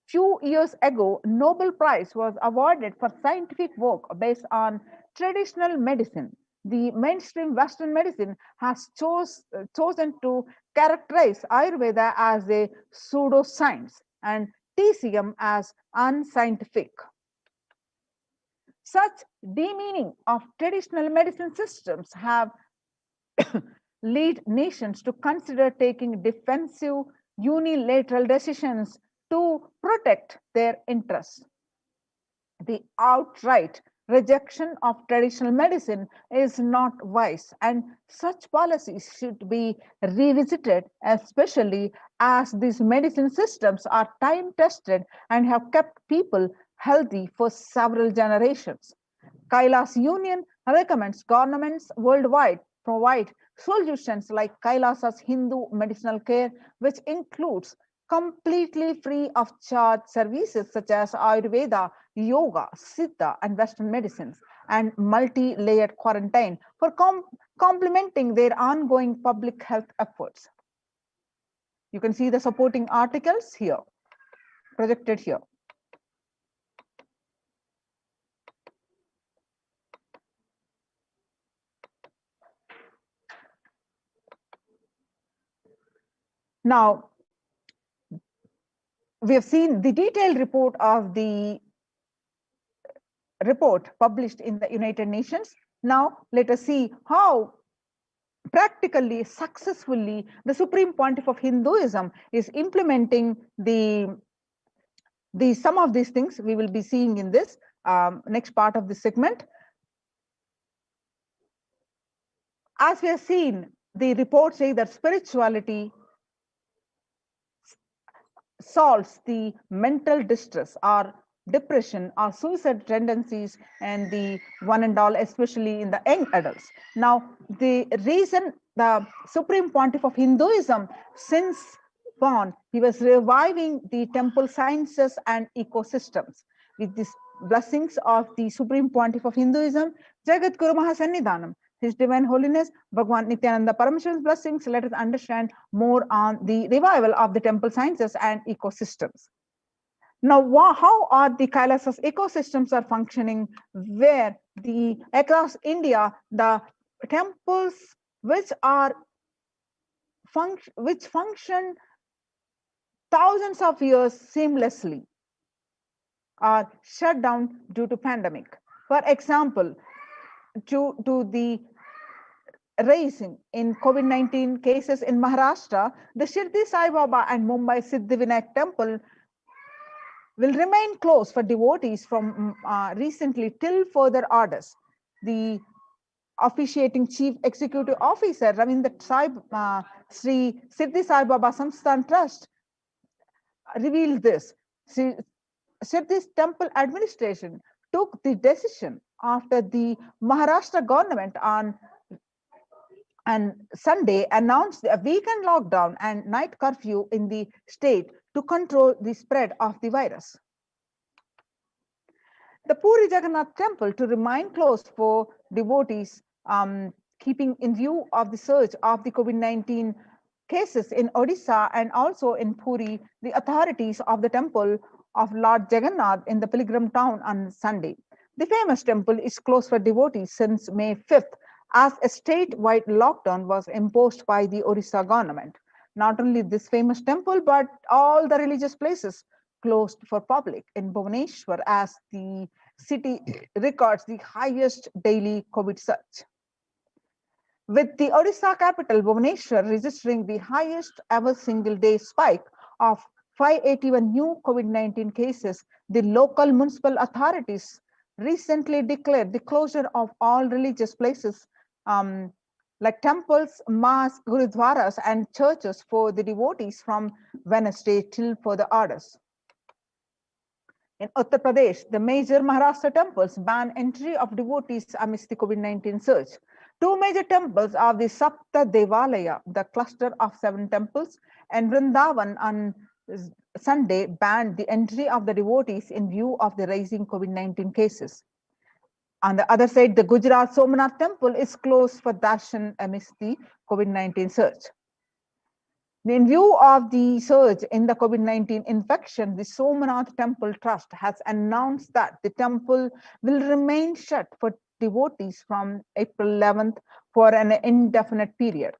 few years ago, Nobel Prize was awarded for scientific work based on traditional medicine. The mainstream Western medicine has chosen to characterize Ayurveda as a pseudoscience and TCM as unscientific. Such demeaning of traditional medicine systems have lead nations to consider taking defensive unilateral decisions to protect their interests. The outright rejection of traditional medicine is not wise, and such policies should be revisited, especially as these medicine systems are time tested and have kept people healthy for several generations. Kailas Union recommends governments worldwide provide solutions like Kailasa's Hindu medicinal care, which includes completely free of charge services such as Ayurveda, yoga, Siddha, and Western medicines, and multi-layered quarantine for complementing their ongoing public health efforts. You can see the supporting articles here, projected here. Now, we have seen the detailed report of the report published in the United Nations. Now, let us see how practically, successfully, the Supreme Pontiff of Hinduism is implementing some of these things we will be seeing in this next part of the segment. As we have seen, the report say that spirituality solves the mental distress or depression or suicide tendencies and the one and all, especially in the young adults. Now, the reason the Supreme Pontiff of Hinduism, since born, he was reviving the temple sciences and ecosystems. With these blessings of the Supreme Pontiff of Hinduism, Jagat Guru Mahasannidhanam, His Divine Holiness, Bhagwan Nithyananda Paramashivan's blessings, let us understand more on the revival of the temple sciences and ecosystems. Now, how are the Kailasas ecosystems are functioning, where across India, the temples which function thousands of years seamlessly are shut down due to pandemic. For example, due to the rising in COVID-19 cases in Maharashtra, the Shirdi Sai Baba and Mumbai Siddhivinayak temple will remain closed for devotees from recently till further orders. The officiating Chief Executive Officer Ravindra Sai Sri Siddhi Sai Baba Samsthan Trust revealed this. Siddhi's temple administration took the decision after the Maharashtra government on Sunday announced a weekend lockdown and night curfew in the state to control the spread of the virus. The Puri Jagannath temple to remain closed for devotees, keeping in view of the surge of the COVID-19 cases in Odisha and also in Puri, the authorities of the temple of Lord Jagannath in the pilgrim town on Sunday. The famous temple is closed for devotees since May 5th, as a statewide lockdown was imposed by the Odisha government. Not only this famous temple, but all the religious places closed for public in Bhubaneswar, as the city records the highest daily COVID surge. With the Odisha capital Bhubaneswar registering the highest ever single day spike of 581 new COVID-19 cases, the local municipal authorities recently declared the closure of all religious places like temples, mosques, gurudwaras, and churches for the devotees from Wednesday till further orders. In Uttar Pradesh, the major Maharashtra temples ban entry of devotees amidst the COVID-19 surge. Two major temples are the Sapta Devalaya, the cluster of 7 temples, and Vrindavan on Sunday banned the entry of the devotees in view of the rising COVID-19 cases. On the other side, the Gujarat Somnath temple is closed for darshan amidst the COVID-19 surge. In view of the surge in the COVID-19 infection, the Somnath Temple Trust has announced that the temple will remain shut for devotees from April 11th for an indefinite period.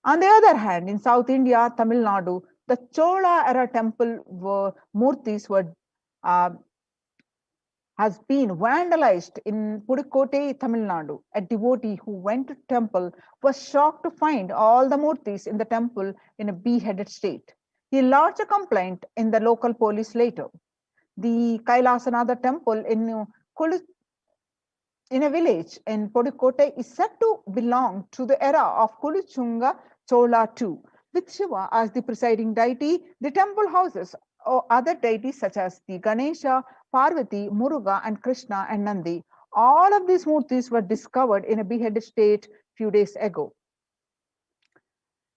On the other hand, in South India, Tamil Nadu, the Chola era temple murtis were has been vandalized in Pudukkottai, Tamil Nadu. A devotee who went to temple was shocked to find all the murtis in the temple in a beheaded state. He lodged a complaint in the local police later. The Kailasanatha temple in a village in Pudukkottai is said to belong to the era of Kuluchunga Chola II. With Shiva as the presiding deity, the temple houses other deities such as the Ganesha, Parvati, Muruga, and Krishna and Nandi. All of these murtis were discovered in a beheaded state few days ago.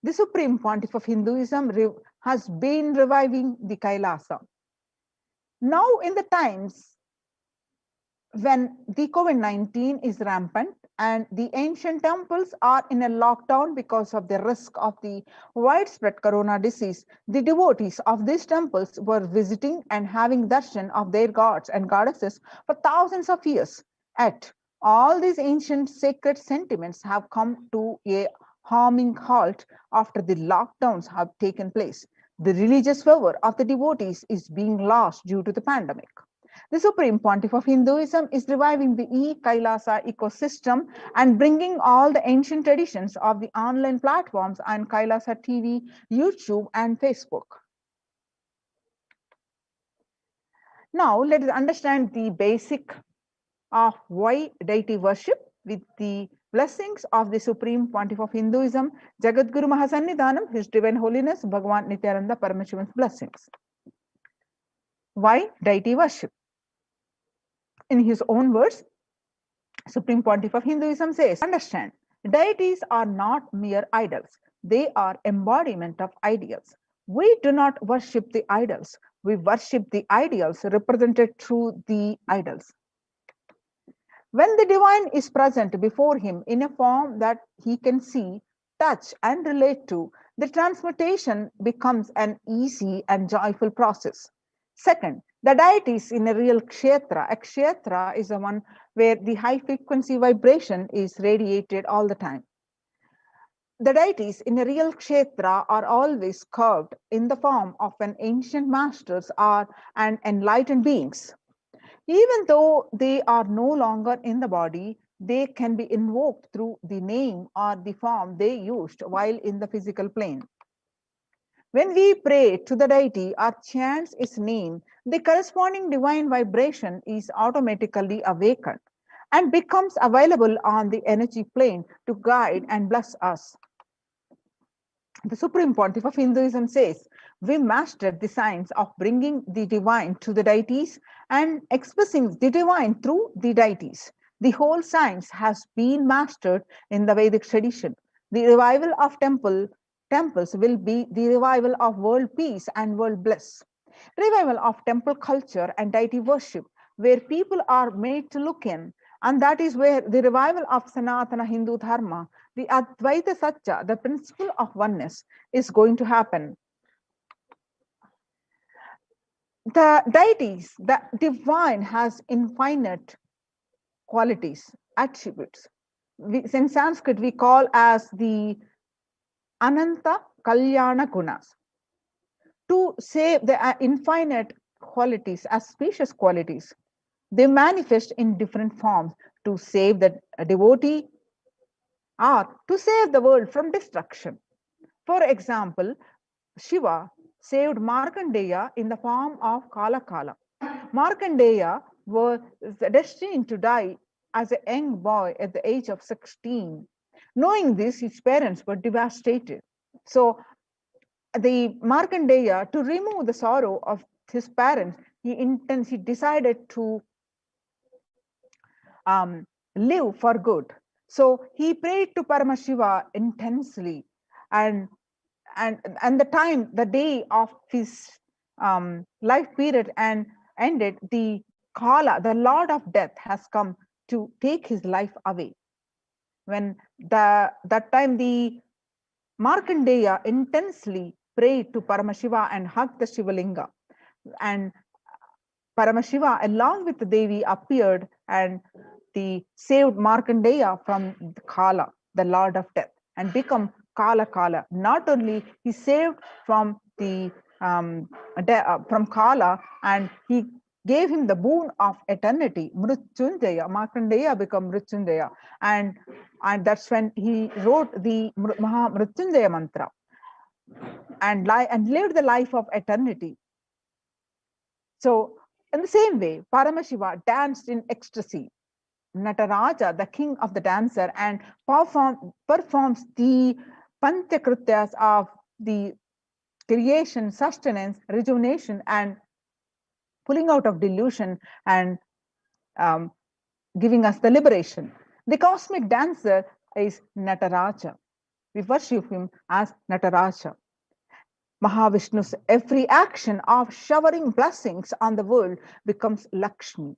The Supreme Pontiff of Hinduism has been reviving the Kailasa. Now, in the times when the COVID-19 is rampant and the ancient temples are in a lockdown because of the risk of the widespread corona disease, the devotees of these temples were visiting and having darshan of their gods and goddesses for thousands of years. Yet, all these ancient sacred sentiments have come to a harming halt after the lockdowns have taken place. The religious fervor of the devotees is being lost due to the pandemic. The Supreme Pontiff of Hinduism is reviving the e-Kailasa ecosystem and bringing all the ancient traditions of the online platforms and Kailasa TV, YouTube, and Facebook. Now, let us understand the basic of why deity worship with the blessings of the Supreme Pontiff of Hinduism, Jagadguru Mahasannidhanam, His Divine Holiness, Bhagavan Nithyananda Paramashivan's blessings. Why deity worship? In his own words, Supreme Pontiff of Hinduism says, understand, deities are not mere idols. They are embodiment of ideals. We do not worship the idols. We worship the ideals represented through the idols. When the divine is present before him in a form that he can see, touch, and relate to, the transmutation becomes an easy and joyful process. Second, the deities in a real kshetra. A kshetra is the one where the high frequency vibration is radiated all the time. The deities in a real kshetra are always curved in the form of an ancient masters and enlightened beings. Even though they are no longer in the body, they can be invoked through the name or the form they used while in the physical plane. When we pray to the deity or chant its name, the corresponding divine vibration is automatically awakened and becomes available on the energy plane to guide and bless us. The Supreme Pontiff of Hinduism says, we mastered the science of bringing the divine to the deities and expressing the divine through the deities. The whole science has been mastered in the Vedic tradition. The revival of temples will be the revival of world peace and world bliss. Revival of temple culture and deity worship, where people are made to look in, and that is where the revival of Sanatana Hindu Dharma, the Advaita Satya, the principle of oneness, is going to happen. The deities, the divine has infinite qualities, attributes. In Sanskrit, we call as the Ananta Kalyana Gunas. To say the infinite qualities, auspicious qualities, they manifest in different forms to save the devotee or to save the world from destruction. For example, Shiva saved Markandeya in the form of Kala Kala. Markandeya was destined to die as a young boy at the age of 16. Knowing this, his parents were devastated. So the Markandeya, to remove the sorrow of his parents, he decided to live for good. So he prayed to Paramashiva intensely, and the day of his life period and ended, the Kala, the Lord of Death, has come to take his life away. When that time the Markandeya intensely prayed to Paramashiva and hugged the Shivalinga, and Paramashiva along with the Devi appeared and the saved Markandeya from the Kala, the Lord of Death, and become Kala. Not only he saved from the from Kala, and he gave him the boon of eternity, Mrityunjaya. Markandeya became Mrityunjaya, and that's when he wrote the Maha Mrityunjaya mantra and lived the life of eternity. So in the same way, Paramashiva danced in ecstasy. Nataraja, the king of the dancer, and performs the Panchakrityas of the creation, sustenance, rejuvenation, and pulling out of delusion, and giving us the liberation. The cosmic dancer is Nataraja. We worship him as Nataraja. Mahavishnu's every action of showering blessings on the world becomes Lakshmi.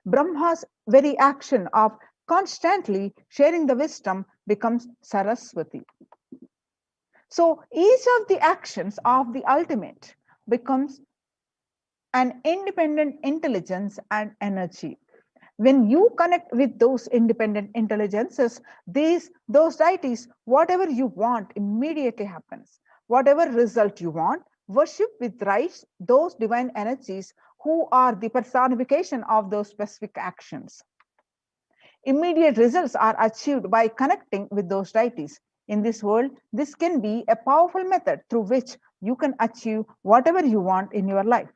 Brahma's very action of constantly sharing the wisdom becomes Saraswati. So each of the actions of the ultimate becomes an independent intelligence and energy. When you connect with those independent intelligences, those deities, whatever you want immediately happens. Whatever result you want, worship with rights those divine energies who are the personification of those specific actions. Immediate results are achieved by connecting with those deities. In this world, this can be a powerful method through which you can achieve whatever you want in your life.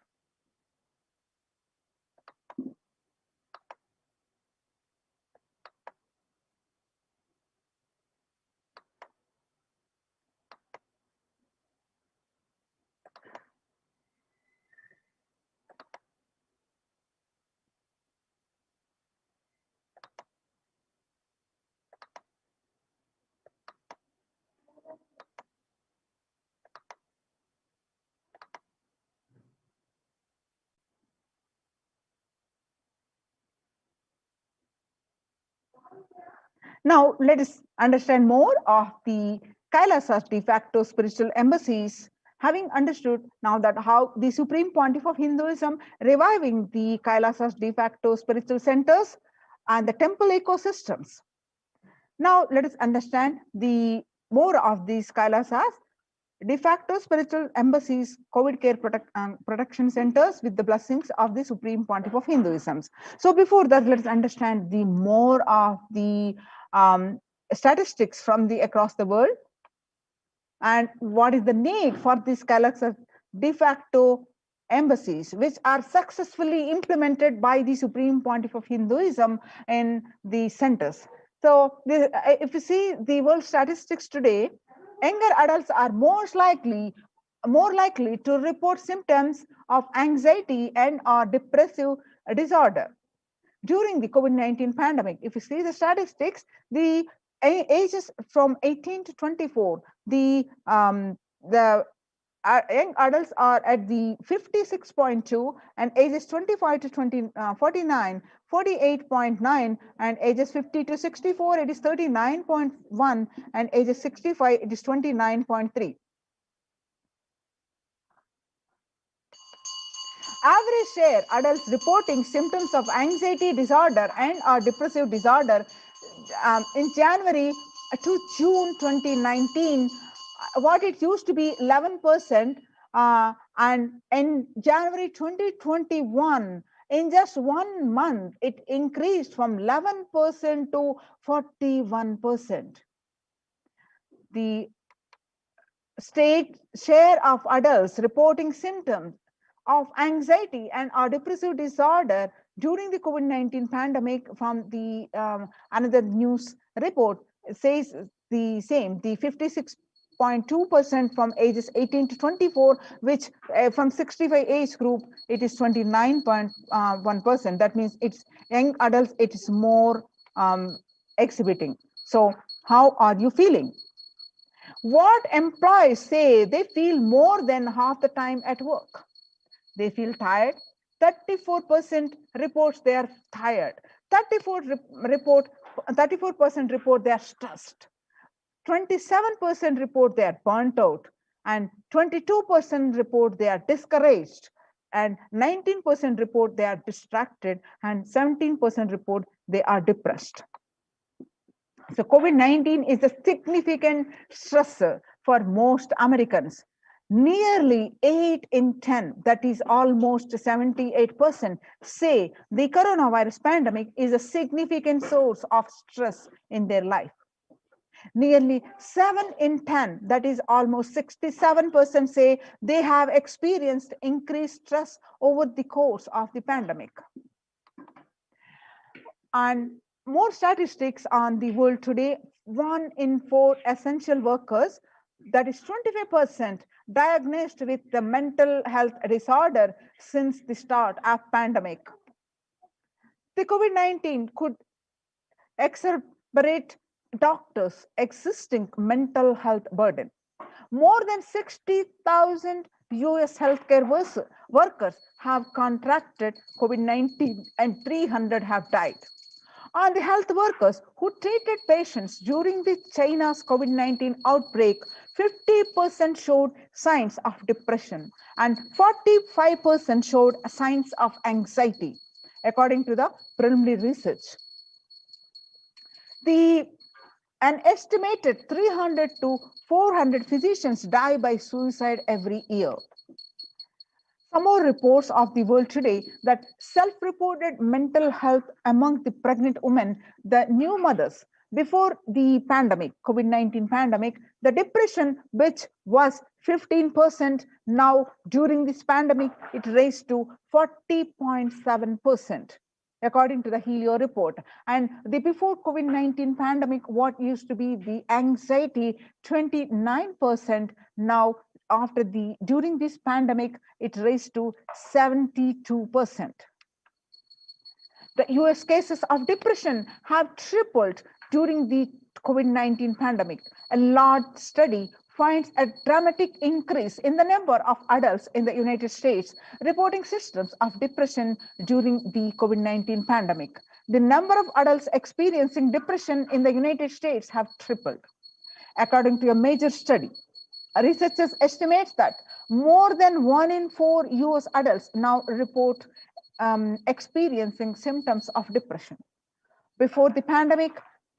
Now, let us understand more of the Kailasa's de facto spiritual embassies, having understood now that how the Supreme Pontiff of Hinduism reviving the Kailasa's de facto spiritual centers and the temple ecosystems. Now, let us understand the more of these Kailasas, de facto spiritual embassies, COVID care protection centers with the blessings of the Supreme Pontiff of Hinduism. So before that, let's understand the more of the statistics from the across the world, and what is the need for these Kailasa de facto embassies, which are successfully implemented by the Supreme Pontiff of Hinduism in the centers. So if you see the world statistics today, younger adults are more likely to report symptoms of anxiety and or depressive disorder during the COVID-19 pandemic. If you see the statistics, the ages from 18 to 24, the young adults are at the 56.2, and ages 25 to 49, 48.9, and ages 50 to 64, it is 39.1, and ages 65, it is 29.3. Average share adults reporting symptoms of anxiety disorder and or depressive disorder in January to June 2019, what it used to be 11%, and in January 2021, in just 1 month, it increased from 11% to 41%. The state share of adults reporting symptoms of anxiety and or depressive disorder during the COVID-19 pandemic from the another news report says the same. The 56.2 28.2% from ages 18 to 24, which from 65 age group, it is 29.1%. That means it's young adults, it is more exhibiting. So how are you feeling? What employees say they feel more than half the time at work? They feel tired. 34% reports they are tired. 34% report they are stressed. 27% report they are burnt out, and 22% report they are discouraged, and 19% report they are distracted, and 17% report they are depressed. So COVID-19 is a significant stressor for most Americans. Nearly 8 in 10, that is almost 78%, say the coronavirus pandemic is a significant source of stress in their life. Nearly 7 in 10, that is almost 67%, say they have experienced increased stress over the course of the pandemic. And more statistics on the world today: 1 in 4 essential workers, that is 25%, diagnosed with the mental health disorder since the start of pandemic. The COVID-19 could exacerbate doctors' existing mental health burden. More than 60,000 US healthcare workers have contracted COVID-19 and 300 have died. On the health workers who treated patients during the China's COVID-19 outbreak, 50% showed signs of depression and 45% showed signs of anxiety, according to the preliminary research. An estimated 300 to 400 physicians die by suicide every year. Some more reports of the world today that self-reported mental health among the pregnant women, the new mothers, before the pandemic, COVID-19 pandemic, the depression, which was 15%, now during this pandemic, it raised to 40.7%. According to the Helio report. And the before COVID-19 pandemic, what used to be the anxiety, 29%, now during this pandemic, it raised to 72%. The US cases of depression have tripled during the COVID-19 pandemic. A large study finds a dramatic increase in the number of adults in the United States reporting symptoms of depression during the COVID-19 pandemic. The number of adults experiencing depression in the United States have tripled. According to a major study, researchers estimate that more than 1 in 4 US adults now report experiencing symptoms of depression. Before the pandemic,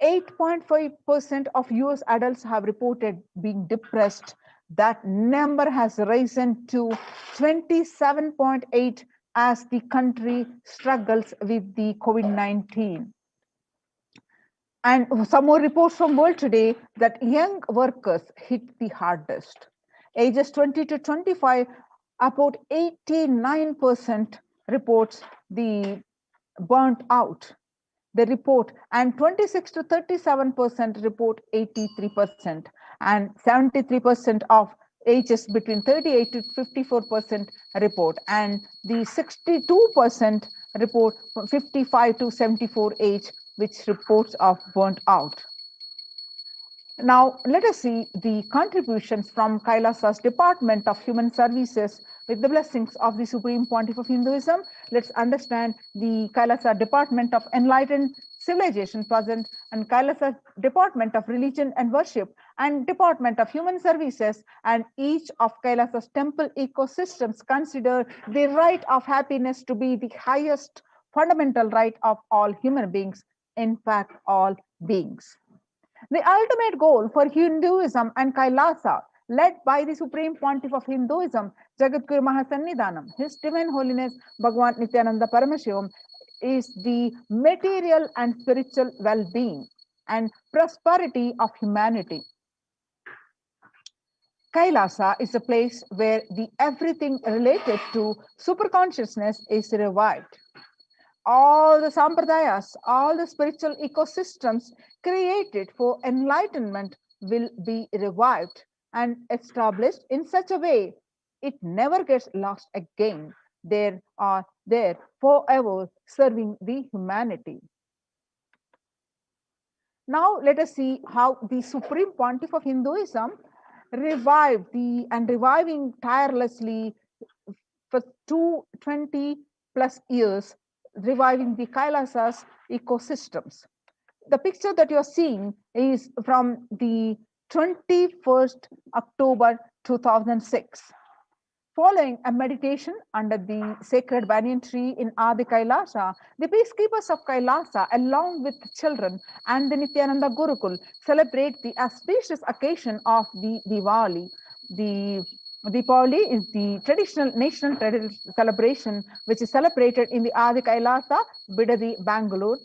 8.5% of US adults have reported being depressed. That number has risen to 27.8 as the country struggles with the COVID-19. And some more reports from World Today that young workers hit the hardest. Ages 20 to 25, about 89% reports the burnt out. They report, and 26 to 37% report 83%, and 73% of ages between 38 to 54% report, and the 62% report from 55 to 74 age, which reports of burnt out. Now, let us see the contributions from Kailasa's Department of Human Services with the blessings of the Supreme Pontiff of Hinduism. Let's understand the Kailasa Department of Enlightened Civilization present, and Kailasa Department of Religion and Worship, and Department of Human Services, and each of Kailasa's temple ecosystems consider the right of happiness to be the highest fundamental right of all human beings, in fact, all beings. The ultimate goal for Hinduism and Kailasa, led by the Supreme Pontiff of Hinduism, Jagadguru Mahasannidhanam, His Divine Holiness Bhagavan Nithyananda Paramashivam, is the material and spiritual well-being and prosperity of humanity. Kailasa is a place where the everything related to superconsciousness is revived. All the sampradayas, all the spiritual ecosystems created for enlightenment will be revived, and established in such a way it never gets lost again. They are there forever serving the humanity. Now let us see how the Supreme Pontiff of Hinduism reviving tirelessly for 220 plus years, reviving the Kailasas ecosystems. The picture that you're seeing is from the 21st October 2006. Following a meditation under the sacred banyan tree in Adi Kailasa, the peacekeepers of Kailasa, along with children and the Nithyananda Gurukul, celebrate the auspicious occasion of the Diwali. The Deepavali is the traditional national celebration which is celebrated in the Adi Kailasa, Bidadi, Bangalore.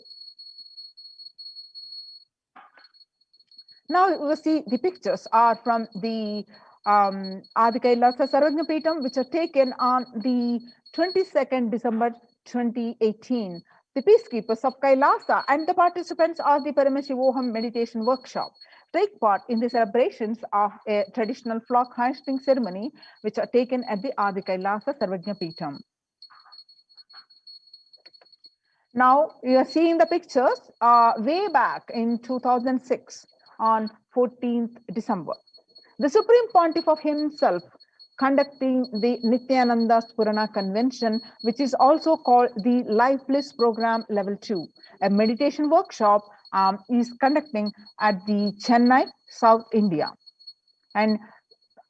Now you will see the pictures are from the Adi Kailasa Sarvajnapeetham, which are taken on the 22nd December 2018. The peacekeepers of Kailasa and the participants of the Paramashivoham meditation workshop take part in the celebrations of a traditional flock hoisting ceremony, which are taken at the Adi Kailasa Sarvajnapeetham. Now you are seeing the pictures way back in 2006 on 14th December. The Supreme Pontiff of himself conducting the Nithyananda Purana Convention, which is also called the Life Bliss Program Level 2. A meditation workshop is conducting at the Chennai, South India. And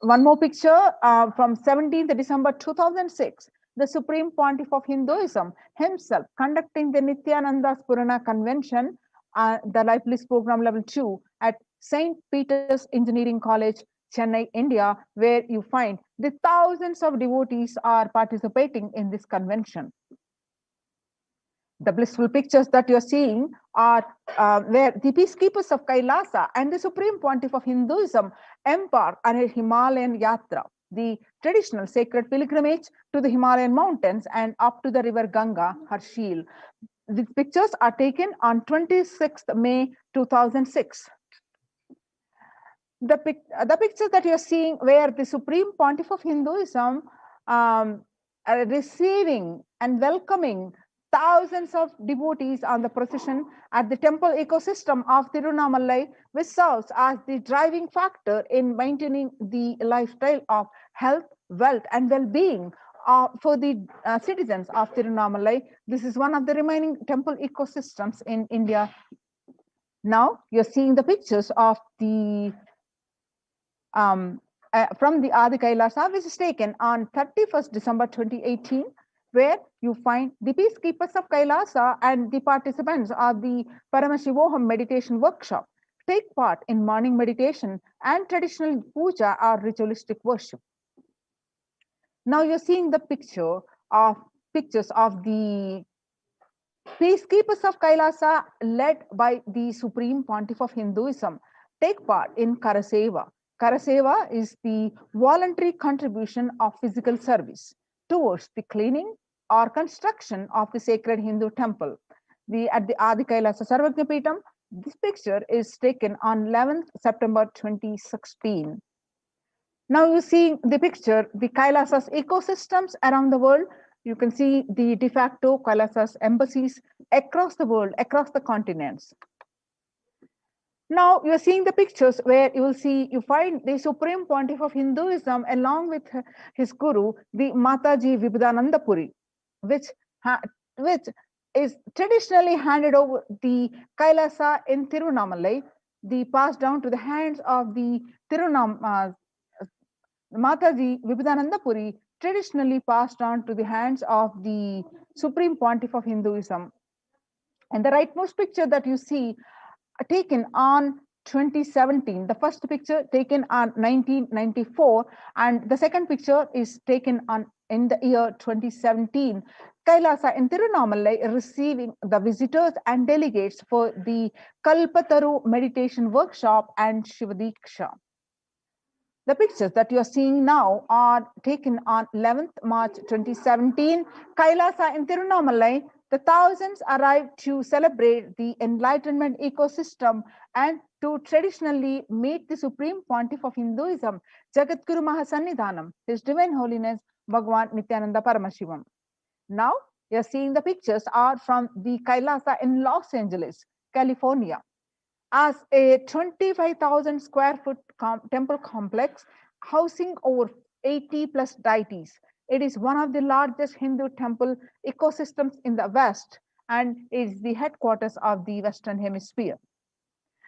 one more picture from 17th December 2006, the Supreme Pontiff of Hinduism himself conducting the Nithyananda Purana Convention, the Life Bliss Program Level 2 at St. Peter's Engineering College, Chennai, India, where you find the thousands of devotees are participating in this convention. The blissful pictures that you're seeing are where the peacekeepers of Kailasa and the Supreme Pontiff of Hinduism embark on a Himalayan Yatra, the traditional sacred pilgrimage to the Himalayan mountains and up to the river Ganga, Harshil. These pictures are taken on 26th May 2006. The picture that you're seeing where the Supreme Pontiff of Hinduism receiving and welcoming thousands of devotees on the procession at the temple ecosystem of Tirunamalai, which serves as the driving factor in maintaining the lifestyle of health, wealth, and well-being for the citizens of Tirunamalai. This is one of the remaining temple ecosystems in India. Now you're seeing the pictures of the from the Adi Kailasa, which is taken on 31st December 2018, where you find the peacekeepers of Kailasa and the participants of the Paramashivoham meditation workshop take part in morning meditation and traditional puja or ritualistic worship. Now you're seeing the pictures of the peacekeepers of Kailasa led by the Supreme Pontiff of Hinduism take part in Karaseva. Karaseva is the voluntary contribution of physical service towards the cleaning or construction of the sacred Hindu temple. At the Adi Kailasa Sarvajnapeetham, this picture is taken on 11th September 2016. Now you see the picture, the Kailasas ecosystems around the world. You can see the de facto Kailasas embassies across the world, across the continents. Now you're seeing the pictures where you find the Supreme Pontiff of Hinduism along with his guru, the Mataji Vibhudananda Puri, which is traditionally handed over the Kailasa in Tirunamalai, passed down to the hands of the Mataji Vibhudananda Puri, traditionally passed on to the hands of the Supreme Pontiff of Hinduism. And the rightmost picture that you see taken on 2017, the first picture taken on 1994, and the second picture is taken on in the year 2017. Kailasa in Tirunamalai receiving the visitors and delegates for the Kalpataru meditation workshop and Shivadiksha. The pictures that you are seeing now are taken on 11th March 2017. Kailasa in Tirunamalai, the thousands arrived to celebrate the enlightenment ecosystem and to traditionally meet the Supreme Pontiff of Hinduism, Jagadguru Mahasannidhanam, His Divine Holiness Bhagwan Nithyananda Paramashivam. Now, you're seeing the pictures are from the Kailasa in Los Angeles, California. As a 25,000 square foot temple complex housing over 80 plus deities. It is one of the largest Hindu temple ecosystems in the West and is the headquarters of the Western Hemisphere.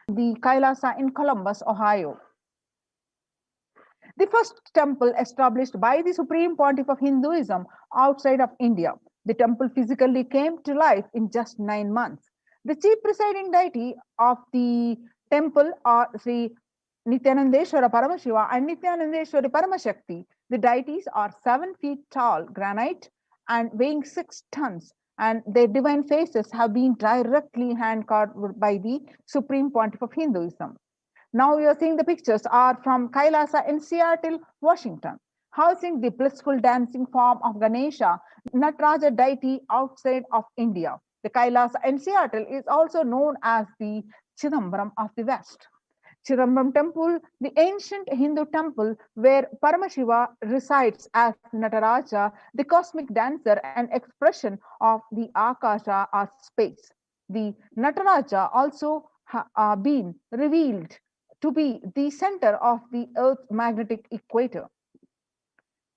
The Kailasa in Columbus, Ohio. The first temple established by the Supreme Pontiff of Hinduism outside of India. The temple physically came to life in just 9 months. The chief presiding deity of the temple are Sri Nithyanandeshwara Paramashiva and Nithyanandeshwari Paramashakti. The deities are 7 feet tall granite and weighing 6 tons, and their divine faces have been directly hand carved by the Supreme Pontiff of Hinduism. Now you are seeing the pictures are from Kailasa in Seattle, Washington, housing the blissful dancing form of Ganesha, Nataraja deity outside of India. The Kailasa in Seattle is also known as the Chidambaram of the West. Chidambaram temple, the ancient Hindu temple where Paramashiva resides as Nataraja, the cosmic dancer and expression of the Akasha or space. The Nataraja also been revealed to be the center of the Earth's magnetic equator.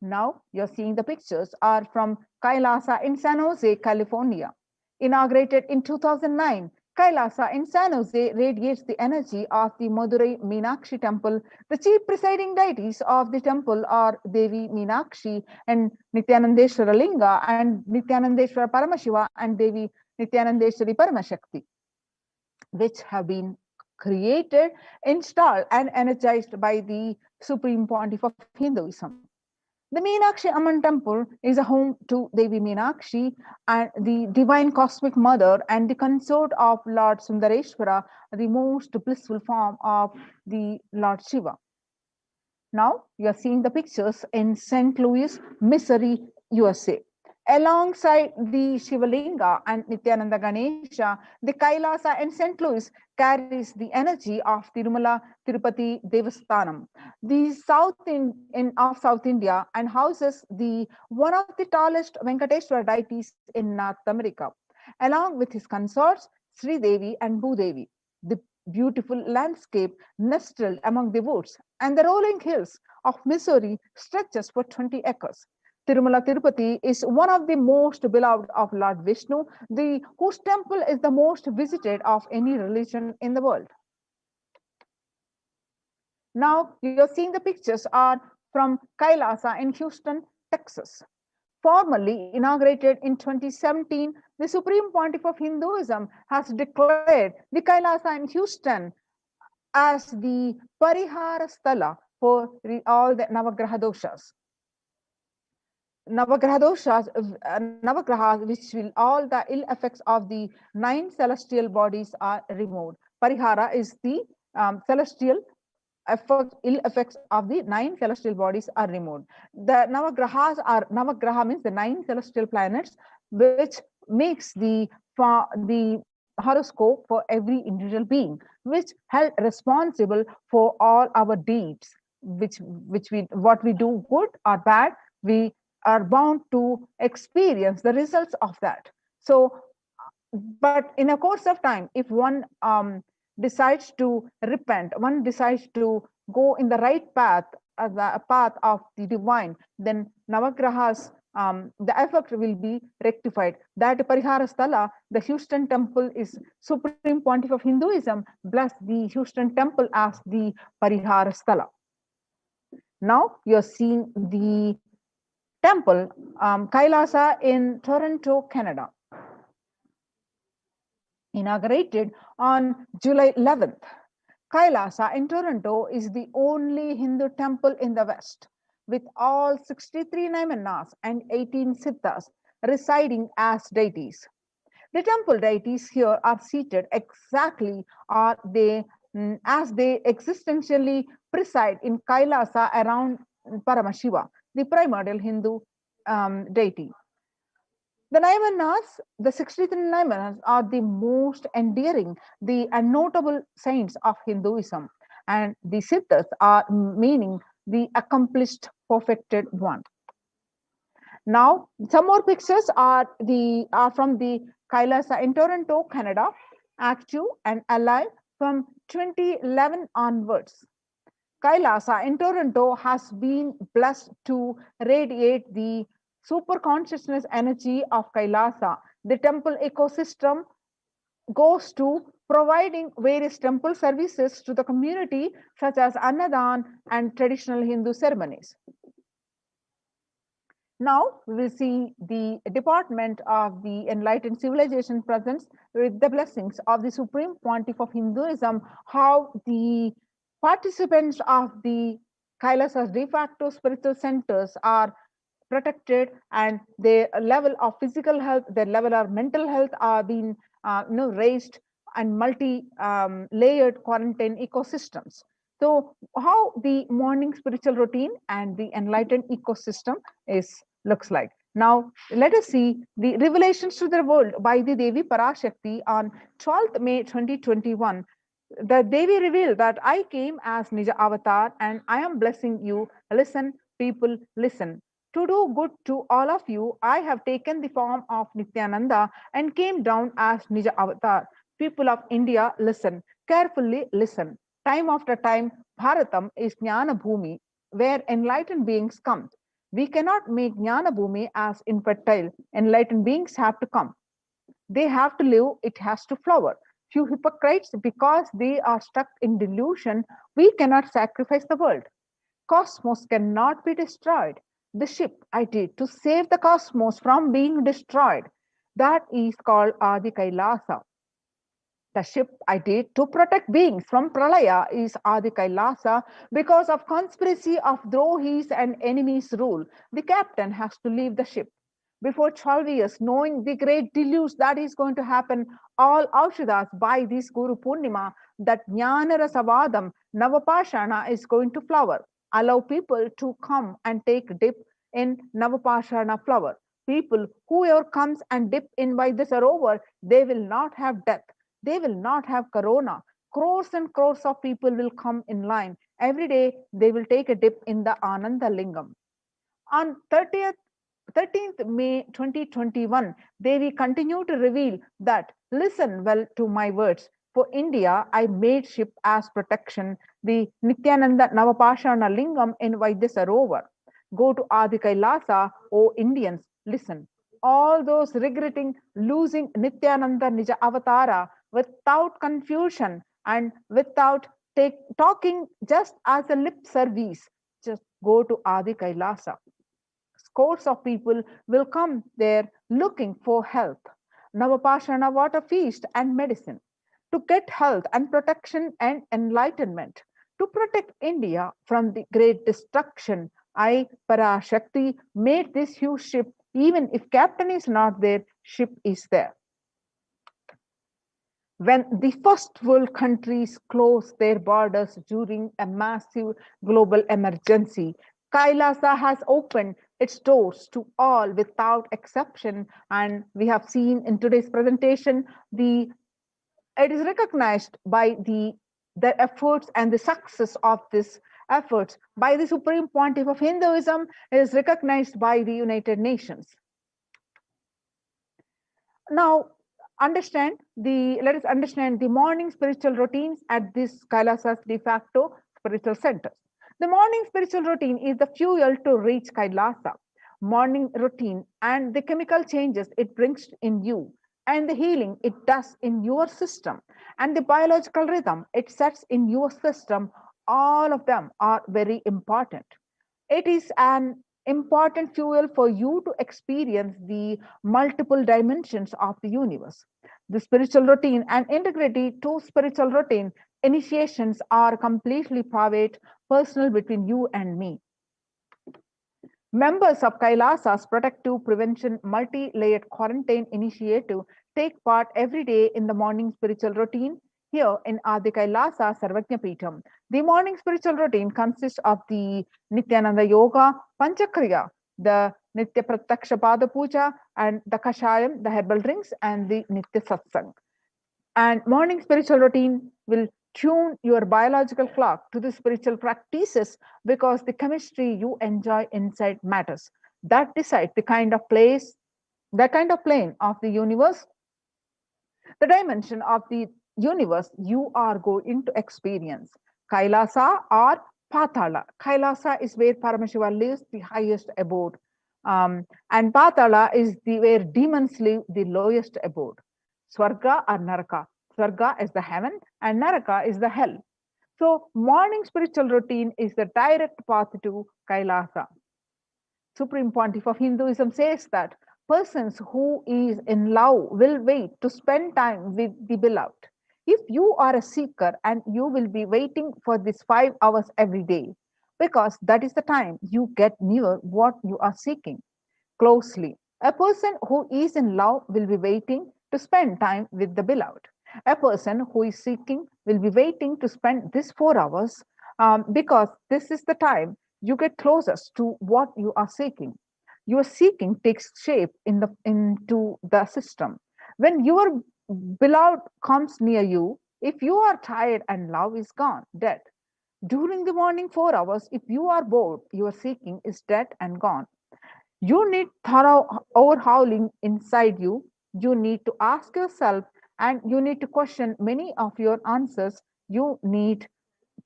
Now you're seeing the pictures are from Kailasa in San Jose, California. Inaugurated in 2009, Kailasa in San Jose radiates the energy of the Madurai Meenakshi temple. The chief presiding deities of the temple are Devi Meenakshi and Nithyanandeshwara Linga and Nithyanandeshwara Paramashiva and Devi Nithyanandeshwari Paramashakti, which have been created, installed and energized by the Supreme Pontiff of Hinduism. The Meenakshi Amman temple is a home to Devi Meenakshi and the divine cosmic mother and the consort of Lord Sundareshwara, the most blissful form of the Lord Shiva. Now you are seeing the pictures in St. Louis, Missouri, USA. Alongside the Shivalinga and Nithyananda Ganesha, the Kailasa in St. Louis carries the energy of Tirumala Tirupati Devasthanam, the south of South India, and houses the one of the tallest Venkateshwara deities in North America, along with his consorts Sri Devi and Bhudevi. The beautiful landscape nestled among the woods and the rolling hills of Missouri stretches for 20 acres. Tirumala Tirupati is one of the most beloved of Lord Vishnu, whose temple is the most visited of any religion in the world. Now you're seeing the pictures are from Kailasa in Houston, Texas. Formally inaugurated in 2017, the Supreme Pontiff of Hinduism has declared the Kailasa in Houston as the Parihara Sthala for all the Navagraha doshas. Navagrahas, which will all the ill effects of the 9 celestial bodies are removed. Parihara is the celestial ill effects of the 9 celestial bodies are removed. The Navagraha means the 9 celestial planets, which makes the horoscope for every individual being, which held responsible for all our deeds, what we do good or bad, we are bound to experience the results of that. So, but in a course of time, if one decides to repent, one decides to go in the right path, the path of the divine, then Navagrahas, the effect will be rectified. That Parihara Sthala, the Houston temple is Supreme Pontiff of Hinduism, bless the Houston temple as the Parihara Sthala. Now you're seeing the temple, Kailasa in Toronto, Canada. Inaugurated on July 11th. Kailasa in Toronto is the only Hindu temple in the West, with all 63 Naimanas and 18 Siddhas residing as deities. The temple deities here are seated exactly as they existentially preside in Kailasa around Paramashiva, the primordial Hindu deity. The Nayamanas, the 63 Nayamanas, are the most endearing, the notable saints of Hinduism, and the Siddhas are meaning the accomplished, perfected one. Now, some more pictures are from the Kailasa in Toronto, Canada, active and alive from 2011 onwards. Kailasa in Toronto has been blessed to radiate the super consciousness energy of Kailasa. The temple ecosystem goes to providing various temple services to the community, such as Annadan and traditional Hindu ceremonies. Now we will see the department of the enlightened civilization presents with the blessings of the Supreme Pontiff of Hinduism, how the participants of the Kailasa's de facto spiritual centers are protected, and their level of physical health, their level of mental health are being raised, and multi-layered quarantine ecosystems. So how the morning spiritual routine and the enlightened ecosystem looks like. Now let us see the revelations to the world by the Devi Parashakti on 12th May 2021. The Devi revealed that I came as Nija Avatar and I am blessing you. Listen, people, listen. To do good to all of you, I have taken the form of Nithyananda and came down as Nija Avatar. People of India, listen. Carefully listen. Time after time, Bharatam is Jnana Bhumi, where enlightened beings come. We cannot make Jnana Bhumi as infertile. Enlightened beings have to come. They have to live, it has to flower. Few hypocrites, because they are stuck in delusion, we cannot sacrifice the world. Cosmos cannot be destroyed. The ship I did to save the cosmos from being destroyed, that is called Adi Kailasa. The ship I did to protect beings from Pralaya is Adi Kailasa. Because of conspiracy of Drohis and enemies rule, the captain has to leave the ship. Before 12 years, knowing the great deluge that is going to happen, all Aushadas by this Guru Purnima, that Jnana Rasavadam, Navapashana is going to flower. Allow people to come and take dip in Navapashana flower. People, whoever comes and dip in by this Sarovar, they will not have death. They will not have corona. Crores and crores of people will come in line. Every day, they will take a dip in the Ananda Lingam. On 13th May 2021, Devi continued to reveal that, listen well to my words. For India, I made ship as protection, the Nithyananda Navapashana Lingam in Vaidyasarovar. Go to Adi Kailasa, O Indians, listen. All those regretting losing Nithyananda Nija Avatara without confusion and without talking just as a lip service, just go to Adi Kailasa. Scores of people will come there looking for health, Navapashana water feast and medicine, to get health and protection and enlightenment, to protect India from the great destruction. I, Parashakti, made this huge ship. Even if captain is not there, ship is there. When the first world countries closed their borders during a massive global emergency, Kailasa has opened its doors to all without exception. And we have seen in today's presentation, it is recognized by the efforts and the success of this efforts by the Supreme Pontiff of Hinduism. It is recognized by the United Nations. Now, let us understand the morning spiritual routines at this Kailasa's de facto spiritual centers. The morning spiritual routine is the fuel to reach Kailasa. Morning routine and the chemical changes it brings in you, and the healing it does in your system, and the biological rhythm it sets in your system, all of them are very important. It is an important fuel for you to experience the multiple dimensions of the universe. The spiritual routine and integrity to spiritual routine initiations are completely private, personal between you and me. Members of Kailasa's Protective Prevention Multi-Layered Quarantine Initiative take part every day in the morning spiritual routine here in Adi Kailasa Sarvajna Peetham. The morning spiritual routine consists of the Nithyananda Yoga Panchakriya, the Nitya Prataksha Pada Puja, and the Kashayam, the herbal drinks, and the Nitya Satsang. And morning spiritual routine will tune your biological clock to the spiritual practices because the chemistry you enjoy inside matters. That decides the kind of place, the kind of plane of the universe, the dimension of the universe you are going to experience. Kailasa or Patala. Kailasa is where Paramashiva lives, the highest abode. And Patala is where demons live, the lowest abode. Swarga or Naraka. Swarga is the heaven and Naraka is the hell. So morning spiritual routine is the direct path to Kailasa. Supreme Pontiff of Hinduism says that persons who is in love will wait to spend time with the beloved. If you are a seeker and you will be waiting for this 5 hours every day, because that is the time you get near what you are seeking closely. A person who is in love will be waiting to spend time with the beloved. A person who is seeking will be waiting to spend this 4 hours because this is the time you get closest to what you are seeking. Your seeking takes shape into the system. When your beloved comes near you, if you are tired and love is gone, dead. During the morning 4 hours, if you are bored, your seeking is dead and gone. You need thorough overhauling inside you. You need to ask yourself and you need to question many of your answers. You need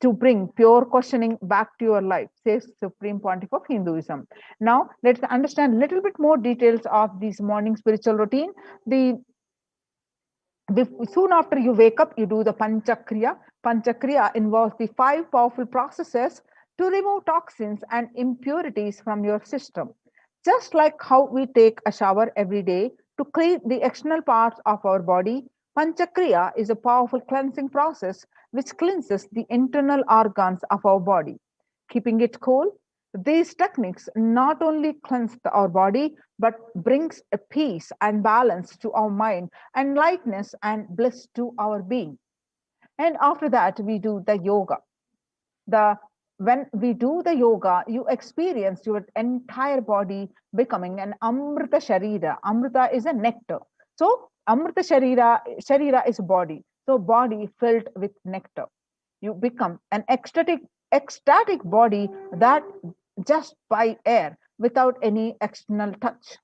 to bring pure questioning back to your life, says Supreme Pontiff of Hinduism. Now, let's understand a little bit more details of this morning spiritual routine. Soon after you wake up, you do the Panchakriya. Panchakriya involves the 5 powerful processes to remove toxins and impurities from your system. Just like how we take a shower every day to clean the external parts of our body, Panchakriya is a powerful cleansing process which cleanses the internal organs of our body. Keeping it cool, these techniques not only cleanse our body but brings a peace and balance to our mind and lightness and bliss to our being. And after that, we do the yoga. When we do the yoga, you experience your entire body becoming an Amrita Sharira. Amrita is a nectar. So Amrita Sharira is body. So body filled with nectar. You become an ecstatic body that just by air without any external touch.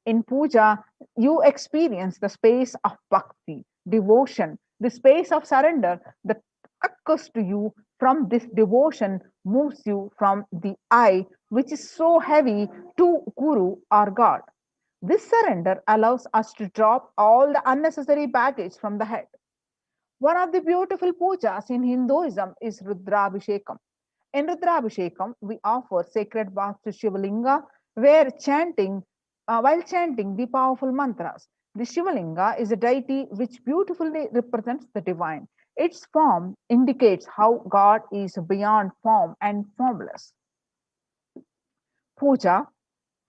In puja, you experience the space of bhakti, devotion, the space of surrender that occurs to you from this devotion moves you from the I, which is so heavy, to Guru or God. This surrender allows us to drop all the unnecessary baggage from the head. One of the beautiful pujas in Hinduism is Rudrabhishekam. In Rudrabhishekam, we offer sacred baths to Shivalinga while chanting the powerful mantras. The Shivalinga is a deity which beautifully represents the divine. Its form indicates how God is beyond form and formless. Puja,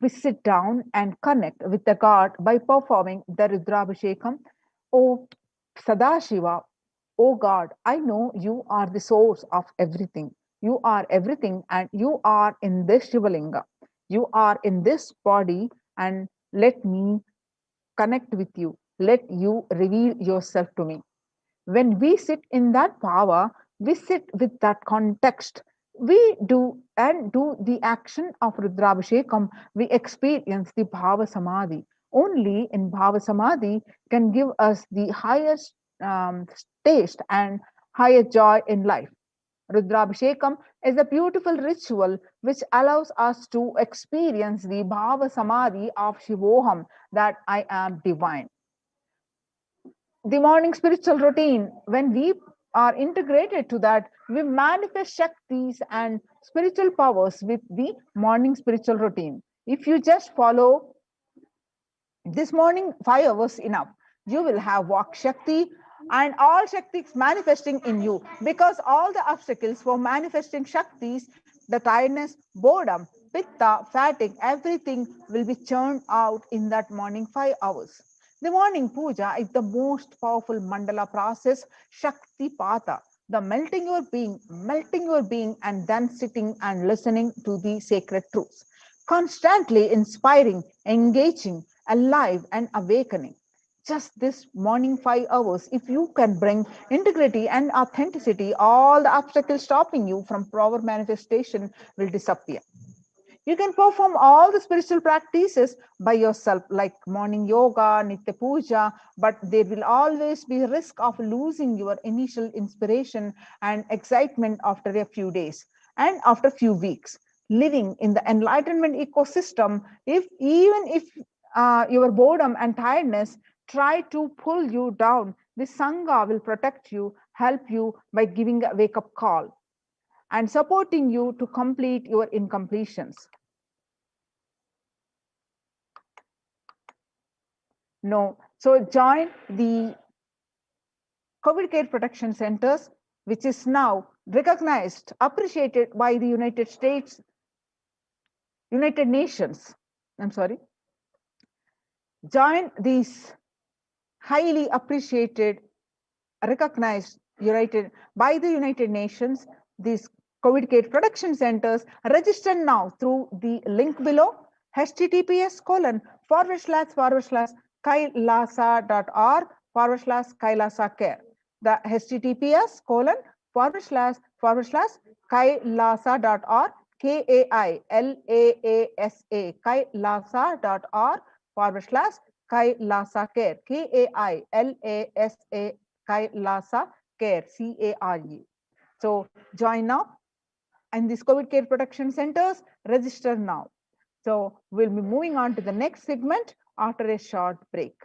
we sit down and connect with the God by performing the Rudrabhishekam. O Sadashiva, O God, I know you are the source of everything. You are everything and you are in this Shivalinga. You are in this body and let me connect with you. Let you reveal yourself to me. When we sit in that power, we sit with that context. We do the action of Rudrabhishekam, we experience the Bhava Samadhi. Only in Bhava Samadhi can give us the highest taste and higher joy in life. Rudrabhishekam is a beautiful ritual which allows us to experience the Bhava Samadhi of Shivoham, that I am divine. The morning spiritual routine, when we are integrated to that, we manifest Shaktis and spiritual powers with the morning spiritual routine. If you just follow this morning 5 hours enough, you will have Vak Shakti and all Shaktis manifesting in you, because all the obstacles for manifesting Shaktis, the tiredness, boredom, pitta, fatigue, everything will be churned out in that morning 5 hours. The morning puja is the most powerful mandala process, Shakti Pata, the melting your being, and then sitting and listening to the sacred truths. constantly inspiring, engaging, alive, and awakening. Just this morning 5 hours, if you can bring integrity and authenticity, all the obstacles stopping you from proper manifestation will disappear. You can perform all the spiritual practices by yourself, like morning yoga, nitya puja, but there will always be a risk of losing your initial inspiration and excitement after a few days and after a few weeks. Living in the enlightenment ecosystem, if your boredom and tiredness try to pull you down, the Sangha will protect you, help you by giving a wake up call and supporting you to complete your incompletions. No. So join the COVID care protection centers, which is now recognized, appreciated by the United States, United Nations. I'm sorry. Join these highly appreciated, recognized by the United Nations, these COVID care protection centers. Register now through the link below, https://kailasa.org/kailasa care. The https://kailasa.org, KAILAASA, kailasa.org/kailasa care, KAILASA, Kailasa Care, CARE. So join now, and these COVID care protection centers, register now. So we'll be moving on to the next segment after a short break.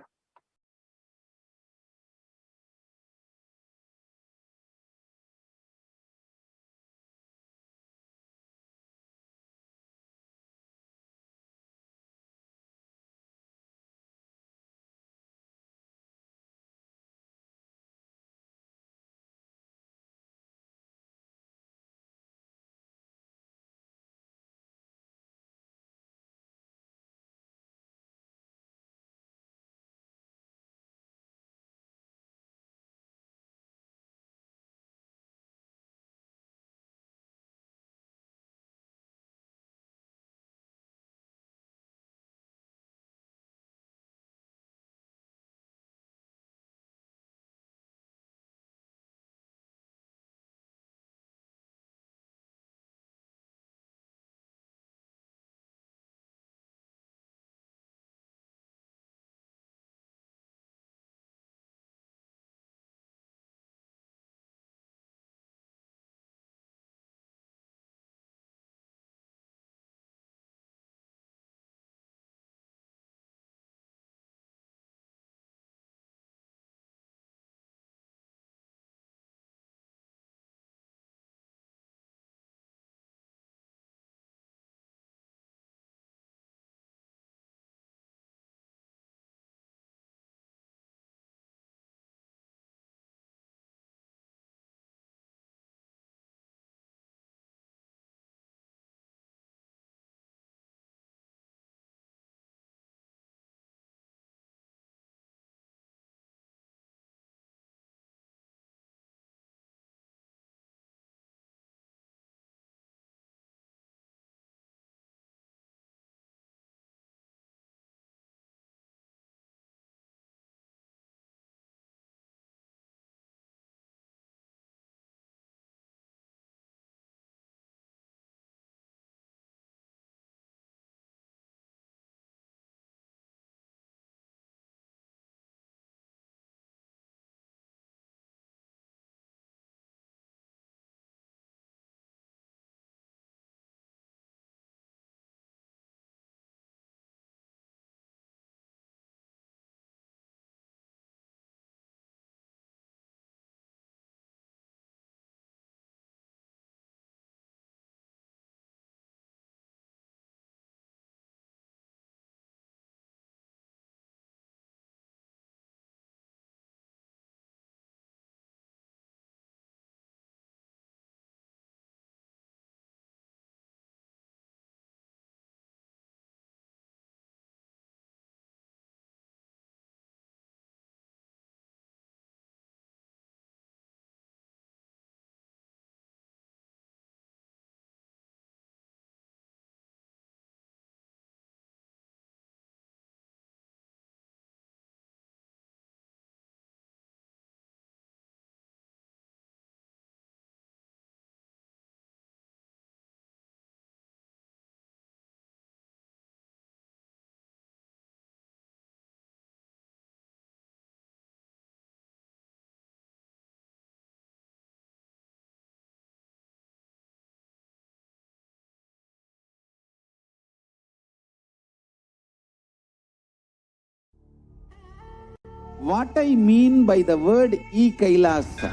What I mean by the word e-Kailasa,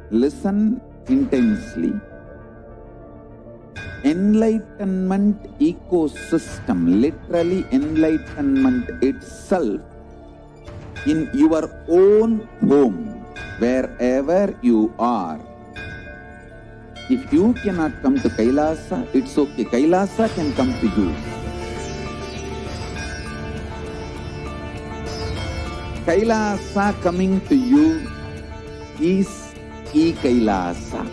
listen intensely. Enlightenment ecosystem, literally enlightenment itself, in your own home, wherever you are. If you cannot come to Kailasa, it's okay. Kailasa can come to you. Kailasa coming to you is e-Kailasa.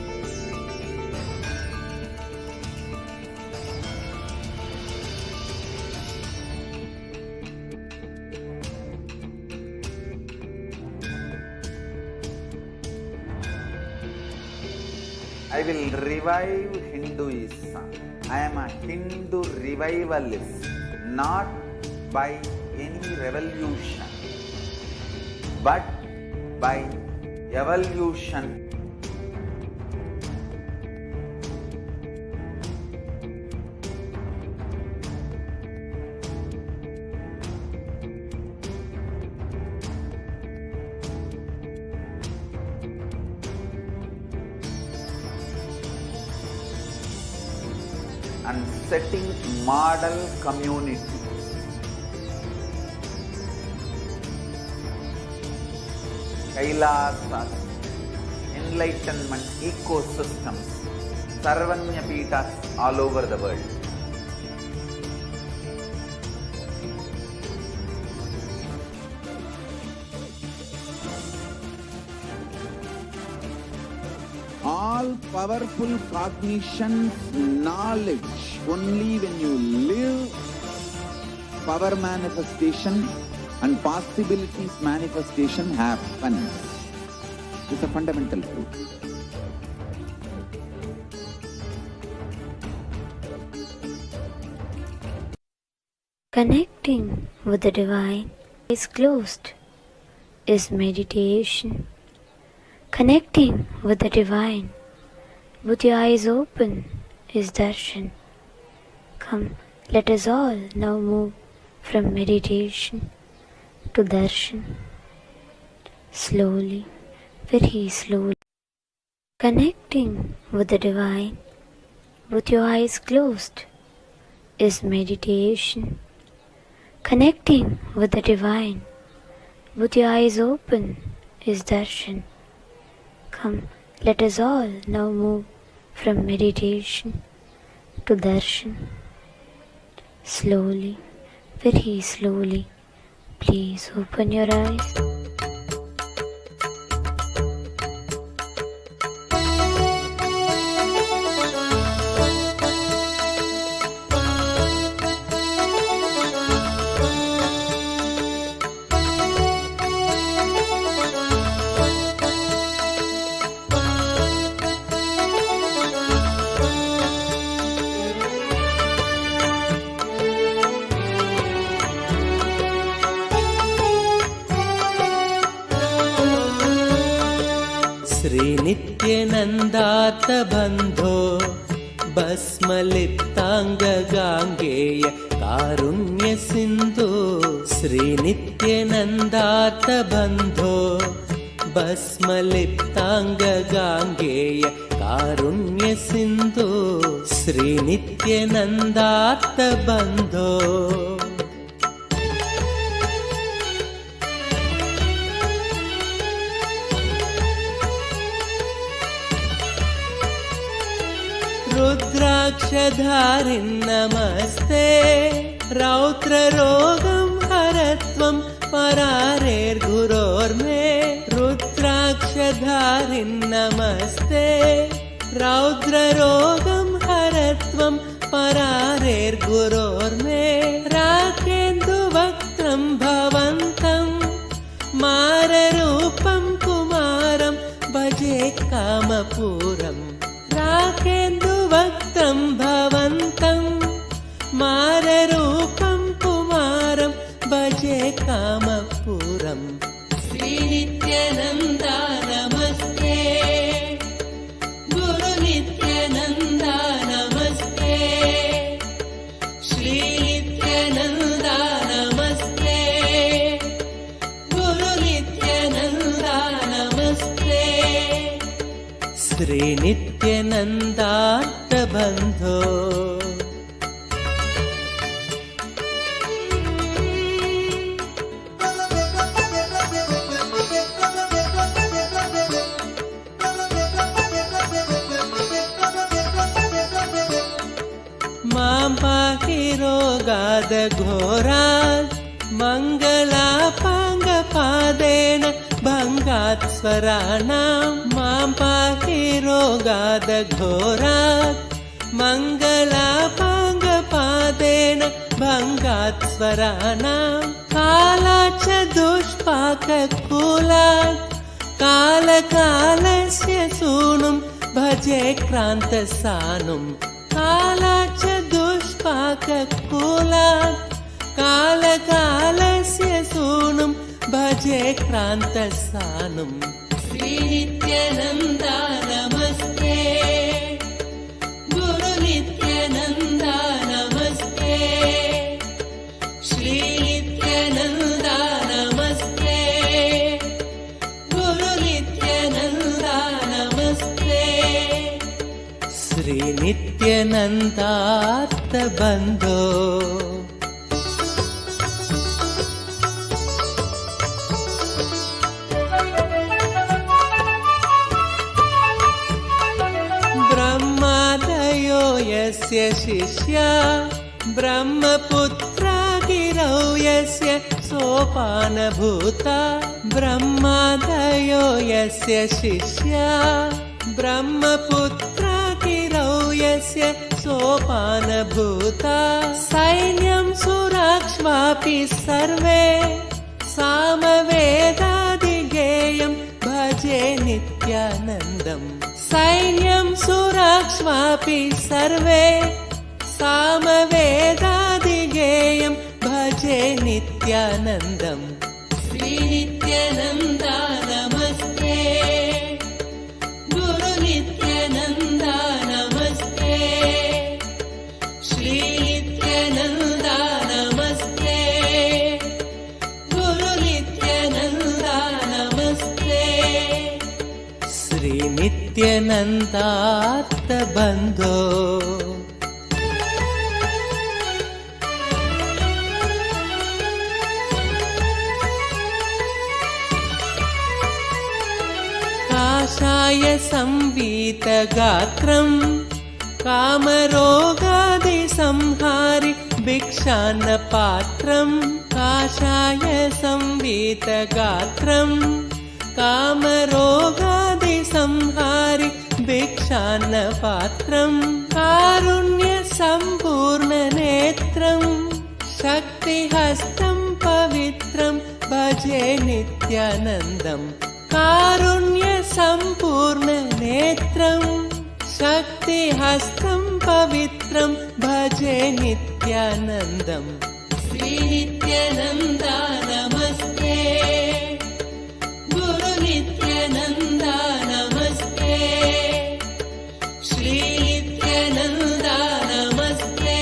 I will revive Hinduism. I am a Hindu revivalist, not by any revolution, but by evolution. And setting model community. Kailasas, enlightenment ecosystems, Sarvanya Pitas all over the world. All powerful cognition, knowledge, only when you live, power manifestation and possibilities manifestation happens. It's a fundamental truth. Connecting with the divine is closed, is meditation. Connecting with the divine, with your eyes open, is darshan. Come, let us all now move from meditation to darshan. Slowly, very slowly. Connecting with the divine, with your eyes closed, is meditation. Connecting with the divine, with your eyes open, is darshan. Come, let us all now move from meditation to darshan. Slowly, very slowly, please open your eyes. श्रीनित्यनन्दात बन्धो भस्मलिप्ताङ्गगाङ्गेय कारुण्य सिन्धु श्रीनित्यनन्दात बन्धो भस्मलिप्ताङ्गगाङ्गेय कारुण्य सिन्धु श्रीनित्यनन्दात बन्धो रुद्राक्षधारिन् नमस्ते रौद्ररोगं हरत्वं परारेर्गुरोर्मे रुद्राक्षधारिन् नमस्ते रौद्ररोगं हरत्वं परारेर्गुरोर्मे राकेन्दुवक्त्रं भवन्तं माररूपं कुमारं भजे कामपूरम् राकेन्दुवक्त्रं भवन्तं माररूपं कुमारं भजे कामपूरम् श्रीनित्यानन्दा नमस्ते गुरुनित्यानन्दा नमस्ते श्रीनित्यानन्दा नमस्ते गुरुनित्यानन्दा Sri Nithyananda Bandho. Mampahirogaad ghoraad Mangalapangapadena Bhangat Swaranam Mampahirogaad ghoraad Mangalapangapadena Bhangat Swaranam Kalacha dushpakakulat Kalakalasya sunum Bhaje Krantasanum Kalacha dushpakakulat Kalakalasya sunum Bhaje Krantasanum. Sri Nithyananda Namaste, Guru Nithyananda Namaste, Sri Nithyananda Namaste, Guru Nithyananda Namaste. Sri Nithyananda Bandho. Yasya shishya Brahmaputra girau yasya sopana bhuta Brahmadayo yasya shishya Brahmaputra girau yasya sopana bhuta Sainyam surakshvapi sarve Samavedadigeyam bhaje Nithyanandam Sainyam surakshvapi sarve Samavedadigeyam bhaje Nithyanandam. Sri Nithyananda Namaste, Guru Nithyananda Namaste, Sri Nithyananda Namaste, Guru Nithyananda Namaste. Sri Nithyananda Bandho. Kashaya samvita gatram Kamarogadi samhari bhikshana patram Kashaya samvita gatram Kamarogadi samhari bhikshana patram Karunya sampurna netram Shakti hastam pavitram bhaje Nithyanandam. Karunya sampurna netram Shakti hastam pavitram bhaje Nithyanandam. Sri Nithyananda Namaste, Guru Nithyananda Namaste, Sri Nithyananda Namaste,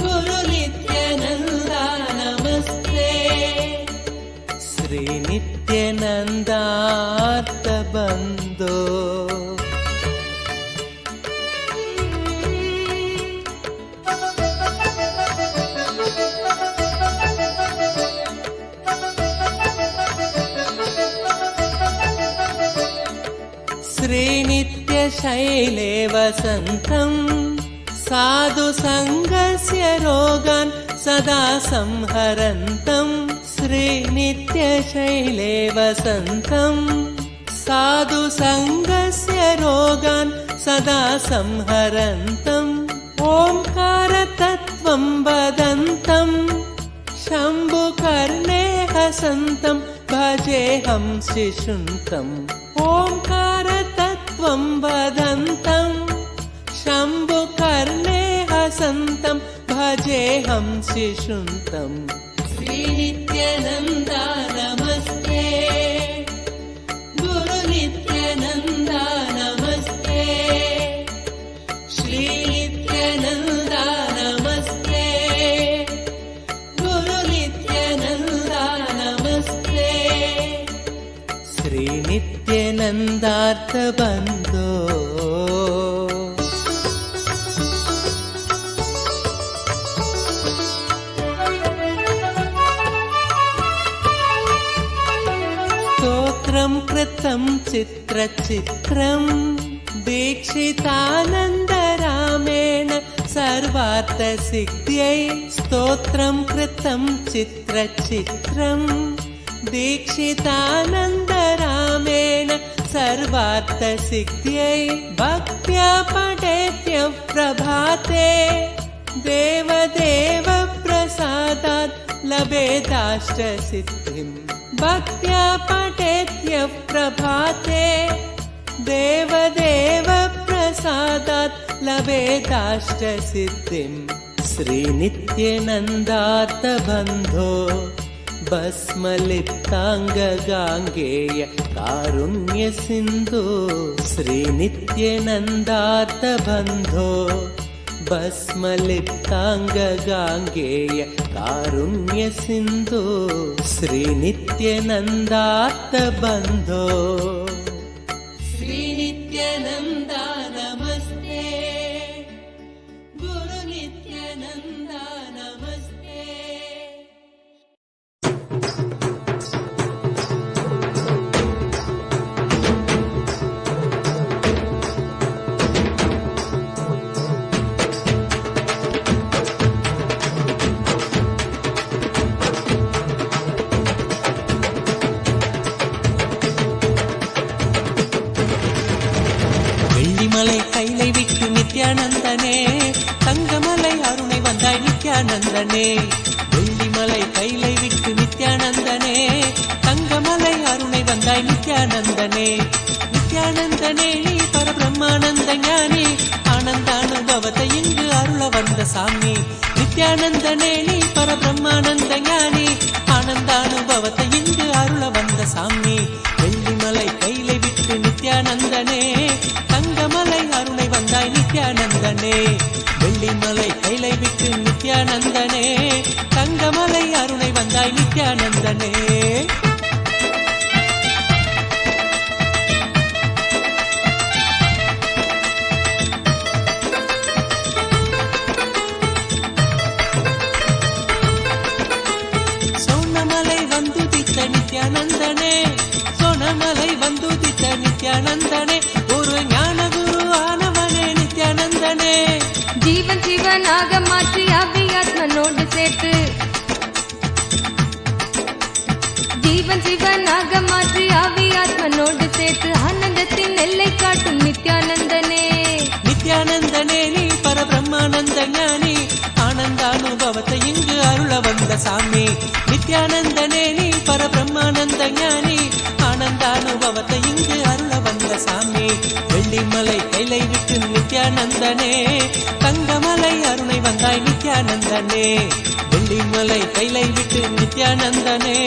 Guru Nithyananda Namaste. Sri Nithyananda Bandho. Sri Nithya Shaile Vasantam Sadhu Sangasya Rogan Sada Samharantam. Sri Nithya Shaile Vasantam Sadhu Sangasya Rogan Sada Samharantam. Omkara Tattvam Vadantam Shambhu Karne Hasantam Bhajeham Shishuntam. Omkara Tattvam Vadantam Shambhu Karne Hasantam Bhajeham Shishuntam. Sri Nithyananda Namaste, Guru Nithyananda Namaste, Sri Nithyananda Namaste, Guru Nithyananda Namaste. Sri Nithyananda श्रीनित्यनन्दार्थबन्धो स्तोत्रं कृतं चित्रचित्रं दीक्षितानन्दरामेण सर्वार्थसिद्ध्यै स्तोत्रं कृतं चित्रचित्रं दीक्षितानन्दरामेण सर्वार्थसिद्ध्यै भक्त्या पठेत्यः प्रभाते देवदेव प्रसादात् लभेदाष्टसिद्धिम् भक्त्या पठेत्यः प्रभाते देवदेव प्रसादात् लभेदाष्टसिद्धिम् श्रीनित्यनन्दार्थबन्धो भस्मलिप्ताङ्गगाङ्गेय कारुण्यसिन्धो श्रीनित्यनन्दार्थबन्धो भस्मलिप्ताङ्गगाङ्गेय कारुण्यसिन्धो श्रीनित्यनन्दार्थबन्धो श्रीनित्यानन्दा नमस्ते गुरुनित्यानन्दा नमस्ते வெள்ளிமலை கைலை விட்டு நித்யானந்தனே தங்கமலை அருணை வந்தாய் நித்யானந்தனே வெள்ளிமலை கைலை விட்டு நித்யானந்தனே தங்கமலை அருணை வந்தாய் நித்யானந்தனே நித்யானந்தனே நீ பரபிரம்மானந்த ஞானி ஆனந்தானுபவத்தை இங்கு அருள வந்த சாமி நித்யானந்தனே நீ பரபிரம்மானந்த ஞானி ஆனந்தானுபவத்தை இங்கு அருள வந்த சாமி வெள்ளிமலை கைலை விட்டு நித்யானந்தனே தங்கமலை அருணை வந்தாய் நித்யானந்தனே வெள்ளிமலை கைலை விட்டு நித்யானந்தனே தங்கமலை அருணை வந்தாய் நித்யானந்தனே சோனமலை வந்துதித்த நித்யானந்தனே சோனமலை வந்துதித்த நித்யானந்தனே ஒரு ஞான குரு ஆனவனே நித்யானந்தனே ஜீவன் சிவனாக மாற்றி அவ்வியாத்மனோடு சேர்த்து ஜீவன் சிவனாக மாற்றி அவ்வியாத்மனோடு சேர்த்து ஆனந்தத்தின் எல்லை காட்டும் நித்யானந்தனே நித்யானந்தனே நீ பரபிரம்மானந்த ஞானி ஆனந்தானுபவத்தை இங்கு அருள வந்த சாமி நித்யானந்தனே நீ பரபிரம்மானந்த ஞானி ஆனந்தானுபவத்தை இங்கு அருள வந்த சாமி வெள்ளிமலை கைலை விட்டு நித்யானந்தனே தங்கமலை அருணை வந்தாய் நித்யானந்தனே வெள்ளிமலை கைலை விட்டு நித்யானந்தனே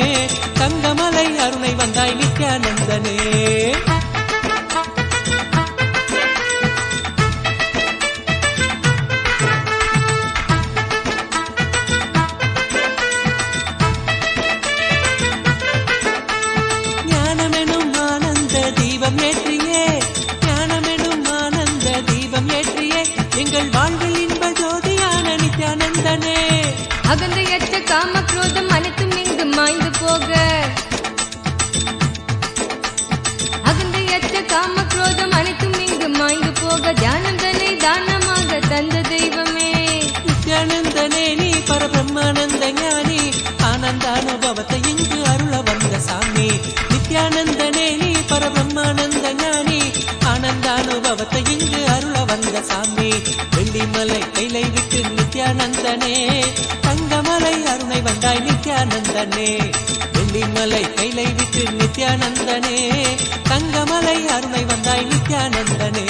தங்கமலை அருணை வந்தாய் நித்யானந்தனே ஞானமெனும் ஆனந்த தீபம் ஏற்றியே ஞானமெனும் ஆனந்த தீபம் ஏற்றியே எங்கள் வாழ்வில் இன்ப ஜோதியான நித்யானந்தனே அகந்தையற்ற காம குரோதம் அனைத்தும் இங்கு மாய்ந்து போக அகந்தையற்ற காம குரோதம் அனைத்தும் இங்கு மாய்ந்து போக தியானந்தனை தானமாக தந்த தெய்வமே நித்யானந்தனே நீ பரபிரம்மானந்த ஞானி ஆனந்தானுபவத்தை இங்கு அருள வந்த சாமி நித்யானந்தனே நீ பரபிரம்மானந்த ஞானி ஆனந்தானுபவத்தை இங்கு அருள வந்த சாமி வெள்ளிமலை கைலை விட்டு நித்யானந்தனே தங்கமலை அருணை வந்தாய் நித்யானந்தனே வெள்ளிமலை கைலை விட்டு நித்யானந்தனே தங்கமலை அருணை வந்தாய் நித்யானந்தனே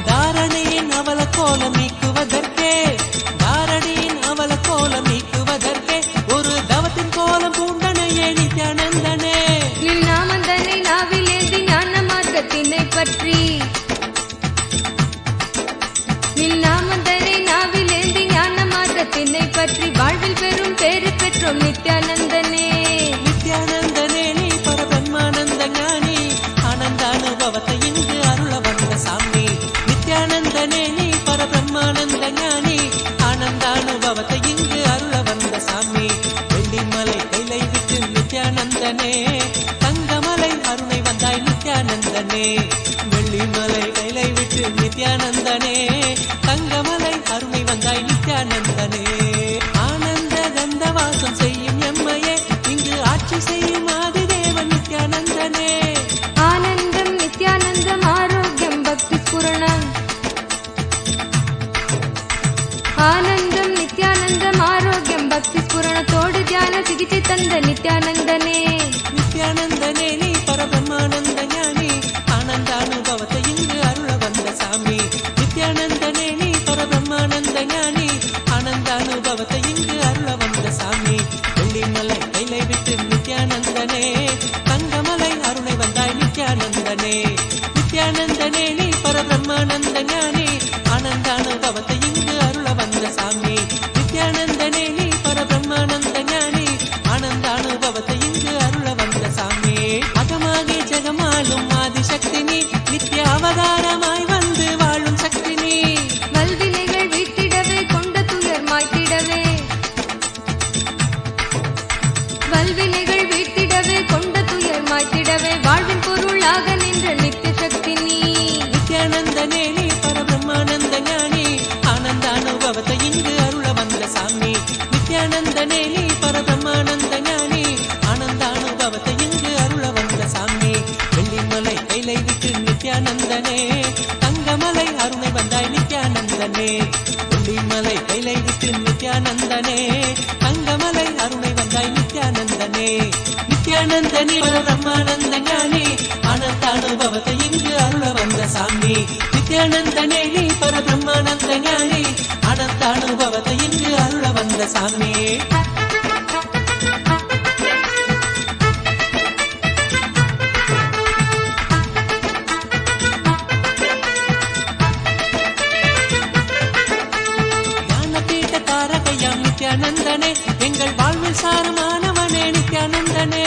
தாரணியின் அவல கோலம் நீக்குவதற்கே தாரணியின் அவல கோலம் நீக்குவதற்கே ஒரு தவத்தின் கோலம் பூண்டனையே நித்யானந்தனே நின் நாமந்தனை நாவில் ஏந்தி ஞான மார்க்கத்தினை பற்றி விட்டு நித்யானந்தனே தங்கமலை அருணை வந்தாய் நித்யானந்தனே வெள்ளிமலை கைலை விட்டு நித்யானந்தனே தங்கமலை அருணை வந்தாய் நித்யானந்தனே ஆனந்த கந்தவாசம் செய்யும் எம்மையே இங்கு ஆட்சி செய்யும் ஆதிதேவன் நித்யானந்தனே ஆனந்தம் நித்யானந்தம் ஆரோக்கியம் பக்தி ஸ்புரணம் ஆனந்தம் நித்யானந்தம் ஆரோக்கியம் பக்தி ஸ்புரணத்தோடு தியான சிகிச்சை தந்த நித்யானந்தனே நித்யானந்தனே நீ பரபிரம்மானந்த ஞானி ஆனந்தானுபவத்தை இங்கு அருள வந்த சாமி நித்யானந்தனே நீ பரபிரம்மானந்த ஞானி ஆனந்தானுபவத்தை இங்கு அருள வந்த சாமி வெள்ளிமலை கைலை விட்டு நித்யானந்தனே தங்கமலை அருணை வந்தாய் நித்யானந்தனே நித்யானந்தனே நீ பரபிரம்மானந்த ஞானி ஆனந்தானுபவத்தை இங்கு அருள வந்த சாமி நித்யானந்தனே நீ பரபிரம்மானந்த ஞானி ஆனந்தானுபவத்தை இங்கு அருள வந்த சாமி அகமாகி ஜெகமாலும் ஆதிசக்தி நீ நித்ய அவதாரமாய் வந்து வாழும் சக்தி நீ வல்வினைகள் வீட்டிடவே கொண்ட துயர் மாய்த்திடவே வல்வினைகள் வீட்டிடவே கொண்ட துயர் மாய்த்திடவே வாழ்வின் பொருளாக நின்ற நித்திய சக்தி நீ நித்யானந்தனே நீ பரபிரம்மானந்த ஞானி ஆனந்தானுபவத்தை இங்கு அருள வந்த சாமி நித்யானந்தனே நீ பரபிரம்மானந்த ஞானி ஆனந்தானுபவத்தை இங்கு அருள வந்த சாமி வெள்ளிமலை கைலை விட்டு நித்யானந்தனே தங்கமலை அருணை வந்தாய் நித்யானந்தனே வெள்ளிமலை கைலை விட்டு நித்யானந்தனே தங்கமலை அருணை வந்தாய் நித்யானந்தனே நித்யானந்தனே பரபிரம்மானந்த ஞானி ஆனந்தானுபவத்தை இங்கு அருள வந்த சாமி நித்யானந்தனே நீ பரபிரம்மானந்த ஞானி ஆனந்தானுபவத்தை இங்கு அருள வந்த சாமி ஞானபீட தாரகையாம் நித்யானந்தனே எங்கள் வாழ்வில் சாரமானவனே நித்யானந்தனே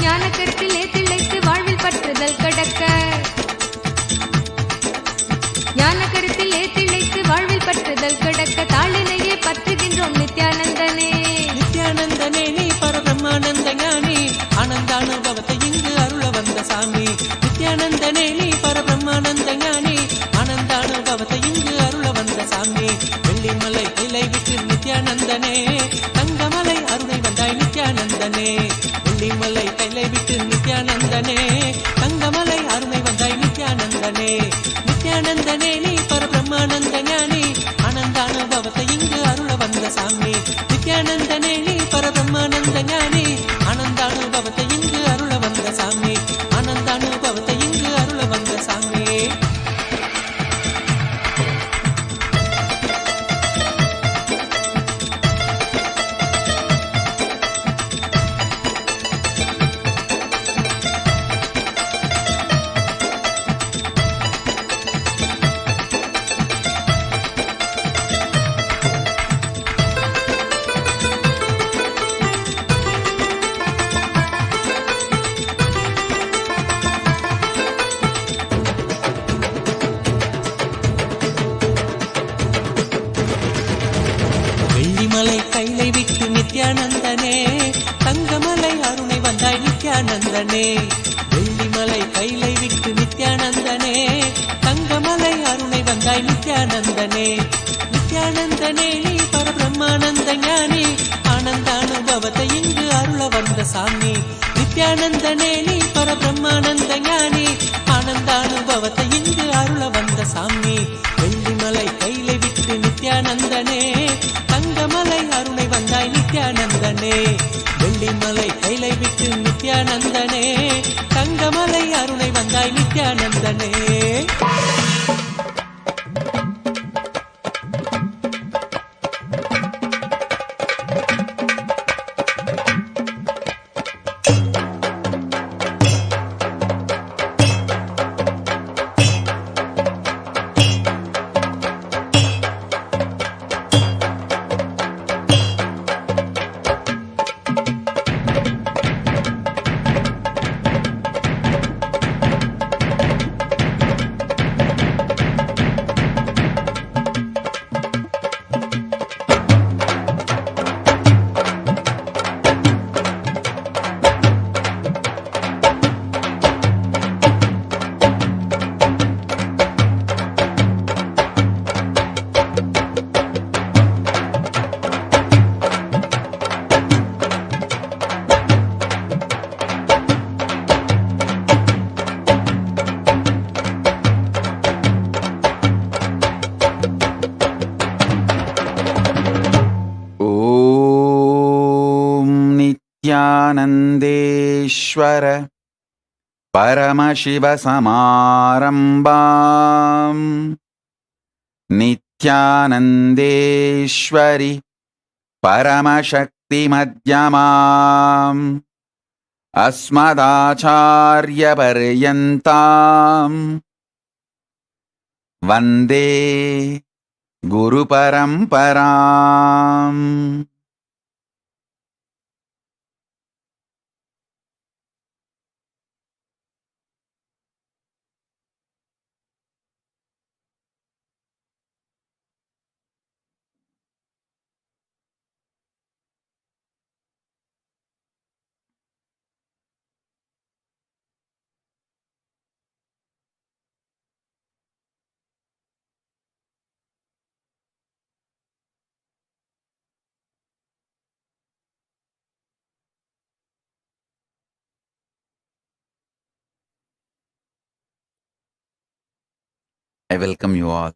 ஞான கருத்திலே திளைத்து வாழ்வில் பற்றுதல் கடக்க ஞான கருத்திலே திளைத்து வாழ்வில் பற்றுதல் கடக்க தாளினையே பற்றுகின்றோம் நித்யானந்தனே நித்யானந்தனே நீ பரபிரம்மானந்த ஞானி ஆனந்தானுபவத்தை இங்கு அருள வந்த சாமி நித்யானந்தனே நீ பரபிரம்மானந்த ஞானி ஆனந்தானுபவத்தை இங்கு அருள வந்த சாமி வெள்ளிமலை கைலை விட்டு நித்யானந்தனே தங்கமலை அருணை வந்தாய் நித்யானந்தனே வெள்ளிமலை கைலை விட்டு நித்யானந்தனே தங்கமலை அருணை வந்தாய் நித்யானந்தனே நித்யானந்தனே நீ பரபிரம்மானந்த ஞானி ஆனந்தானுபவத்தை இங்கு அருள வந்த சாமி நித்யானந்தனே நீ பரபிரம்மானந்த ஞானி ஆனந்தானுபவத்தை இங்கு அருள வந்த சாமி ஆனந்தானுபவத்தை இங்கு அருள வந்த சாமி வெள்ளிமலை கைலை விட்டு நித்யானந்தனே தங்கமலை அருணை வந்தாய் நித்யானந்தனே வெள்ளிமலை கைலை விட்டு நித்யானந்தனே தங்கமலை அருணை வந்தாய் நித்யானந்தனே நித்யானந்தனே நீ பரபிரம்மானந்த ஞானி ஆனந்தானுபவத்தை இங்கு அருள வந்த சாமி நித்யானந்தனே நீ பரபிரம்மானந்த ஞானி ஆனந்தானுபவத்தை இங்கு அருள வந்த சாமி வெள்ளிமலை கைலை விட்டு நித்யானந்தனே தங்கமலை அருணை வந்தாய் நித்யானந்தனே வெள்ளிமலை கைலை விட்டு நித்யானந்தனே தங்கமலை அருணை வந்தாய் நித்யானந்தனே नित्यानन्देश्वर परमशिवसमारम्भाम् नित्यानन्देश्वरि परमशक्तिमध्यमाम् अस्मदाचार्यपर्यन्ताम् वन्दे गुरुपरम्पराम्. I welcome you all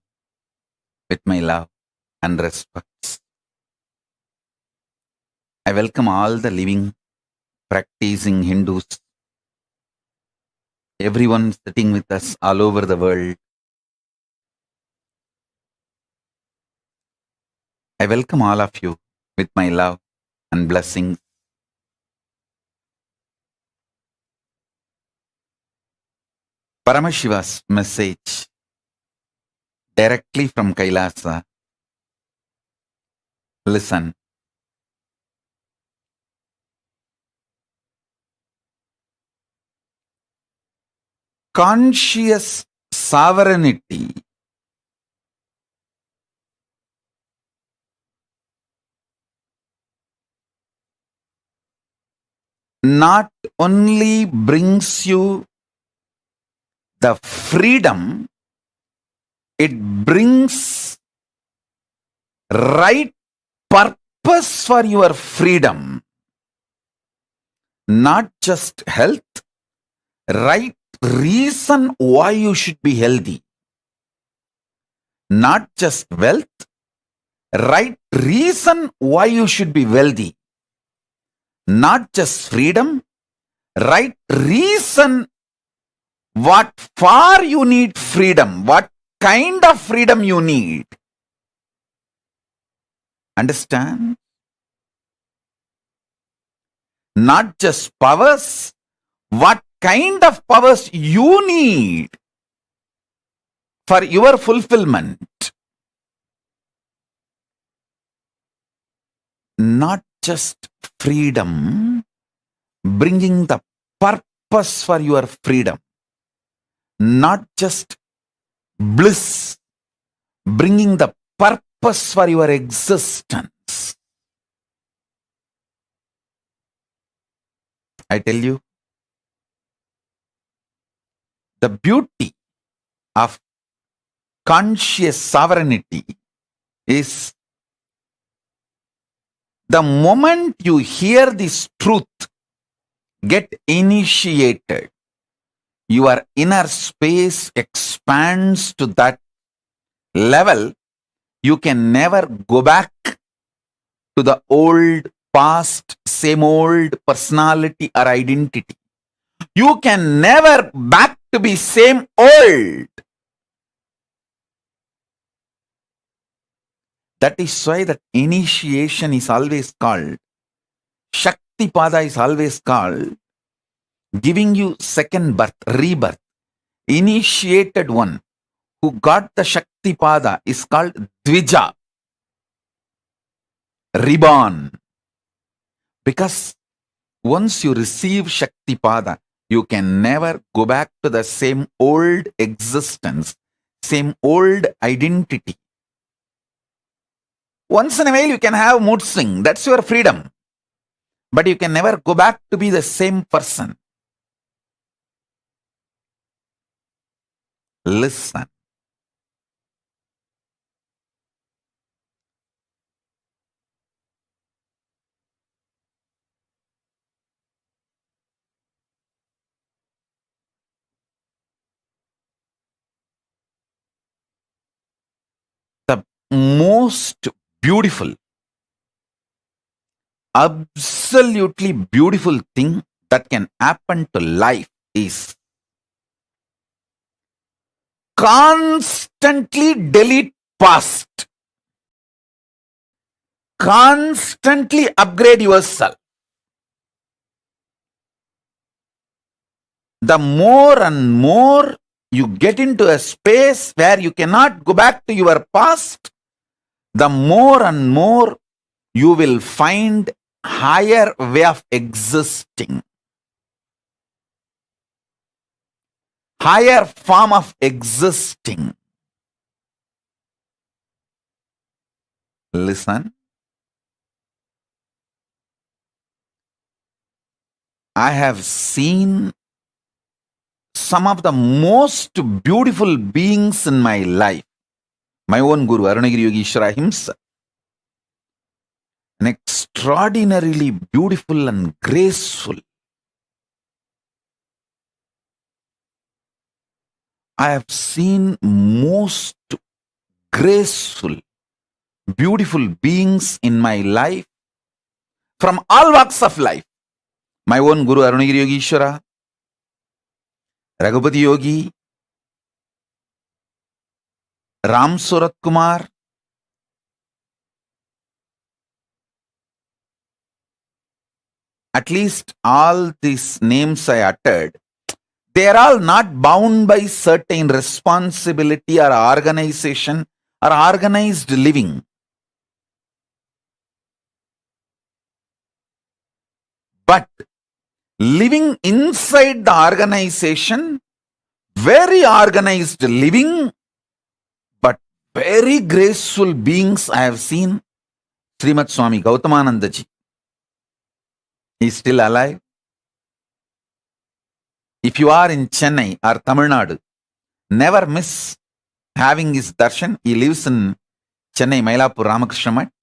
with my love and respect. I welcome all the living, practicing Hindus, everyone sitting with us all over the world. I welcome all of you with my love and blessings. Paramashiva's message directly from Kailasa. Listen. Conscious sovereignty not only brings you the freedom, it brings right purpose for your freedom. Not just health, right reason why you should be healthy. Not just wealth, right reason why you should be wealthy. Not just freedom, right reason what for you need freedom, what kind of freedom you need. Understand? Not just powers, what kind of powers you need for your fulfillment. Not just freedom, bringing the purpose for your freedom. Not just bliss, bringing the purpose for your existence. I tell you, the beauty of conscious sovereignty is the moment you hear this truth, get initiated, your inner space expands to that level. You can never go back to the old past, same old personality or identity. You can never back to be same old. That is why that initiation is always called, Shakti Pada is always called, giving you second birth, rebirth. Initiated one who got the Shakti Pada is called Dvija, reborn. Because once you receive Shakti Pada, you can never go back to the same old existence, same old identity. Once in a while you can have mood swing, that's your freedom. But you can never go back to be the same person. Listen. The most beautiful absolutely beautiful thing that can happen to life is constantly delete past. Constantly upgrade yourself. The more and more you get into a space where you cannot go back to your past, the more and more you will find higher way of existing. Higher form of existing. Listen. I have seen some of the most beautiful beings in my life. My own Guru, Arunagiri Yogeshwara himself. An extraordinarily beautiful and graceful. I have seen most graceful, beautiful beings in my life from all walks of life. My own Guru Arunagiri Yogeshwara, Raghupati Yogi, Ram Surat Kumar, at least all these names I uttered, they are all not bound by certain responsibility or organization or organized living. But living inside the organization, very organized living, but very graceful beings I have seen. Srimad Swami Gautamananda ji. He is still alive. If you are in Chennai or Tamil Nadu, never miss having his darshan. He lives in Chennai, Mailapur, Ramakrishna Mat.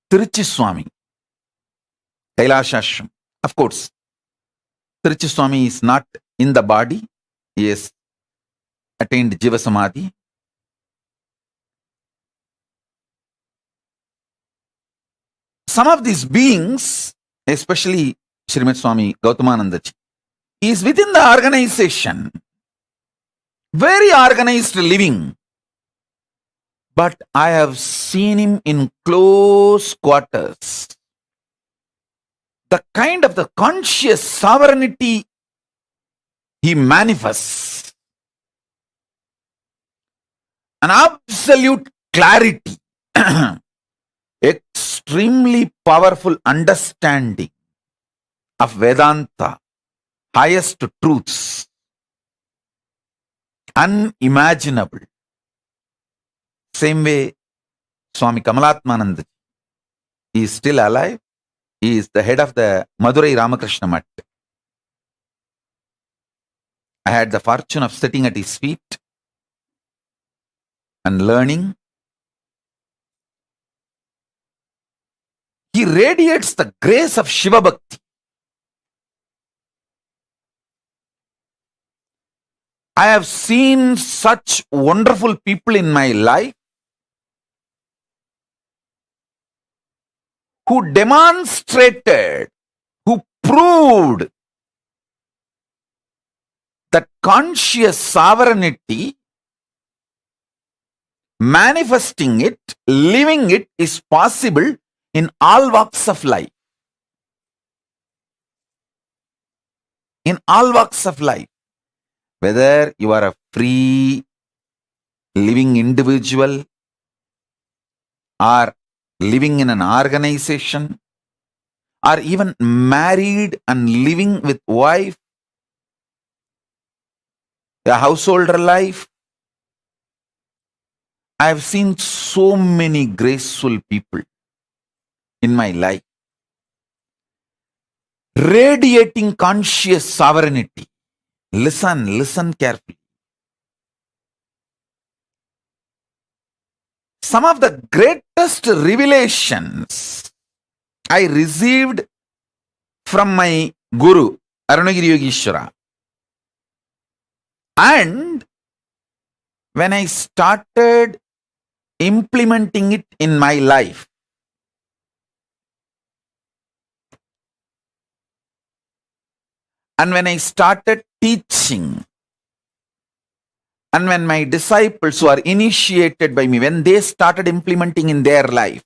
Tiruchi Swami, Kailashashram. Of course, Tiruchi Swami is not in the body. He has attained Jiva Samadhi. Some of these beings, especially Srimad Swami Gautamananda ji, he is within the organization. Very organized living. But I have seen him in close quarters. The kind of the conscious sovereignty he manifests. An absolute clarity. Extremely powerful understanding of Vedanta, highest truths, unimaginable. Same way, Swami Kamalatmananda, he is still alive. He is the head of the Madurai Ramakrishna Mat. I had the fortune of sitting at his feet and learning. He radiates the grace of Shiva Bhakti. I have seen such wonderful people in my life who demonstrated, who proved that conscious sovereignty, manifesting it, living it is possible in all walks of life. In all walks of life. Whether you are a free living individual or living in an organization or even married and living with wife, a householder life. I have seen so many graceful people in my life radiating conscious sovereignty. Listen carefully. Some of the greatest revelations I received from my Guru, Arunagiri Yogeshwara. And when I started implementing it in my life. And when I started teaching, and when my disciples who are initiated by me, when they started implementing in their life,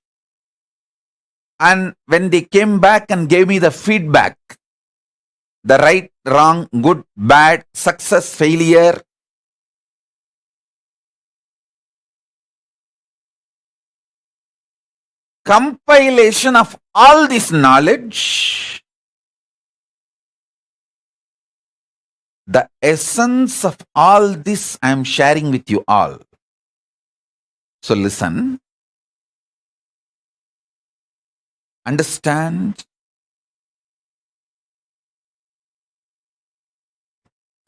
and when they came back and gave me the feedback, the right, wrong, good, bad, success, failure, compilation of all this knowledge, the essence of all this I am sharing with you all. So listen, understand.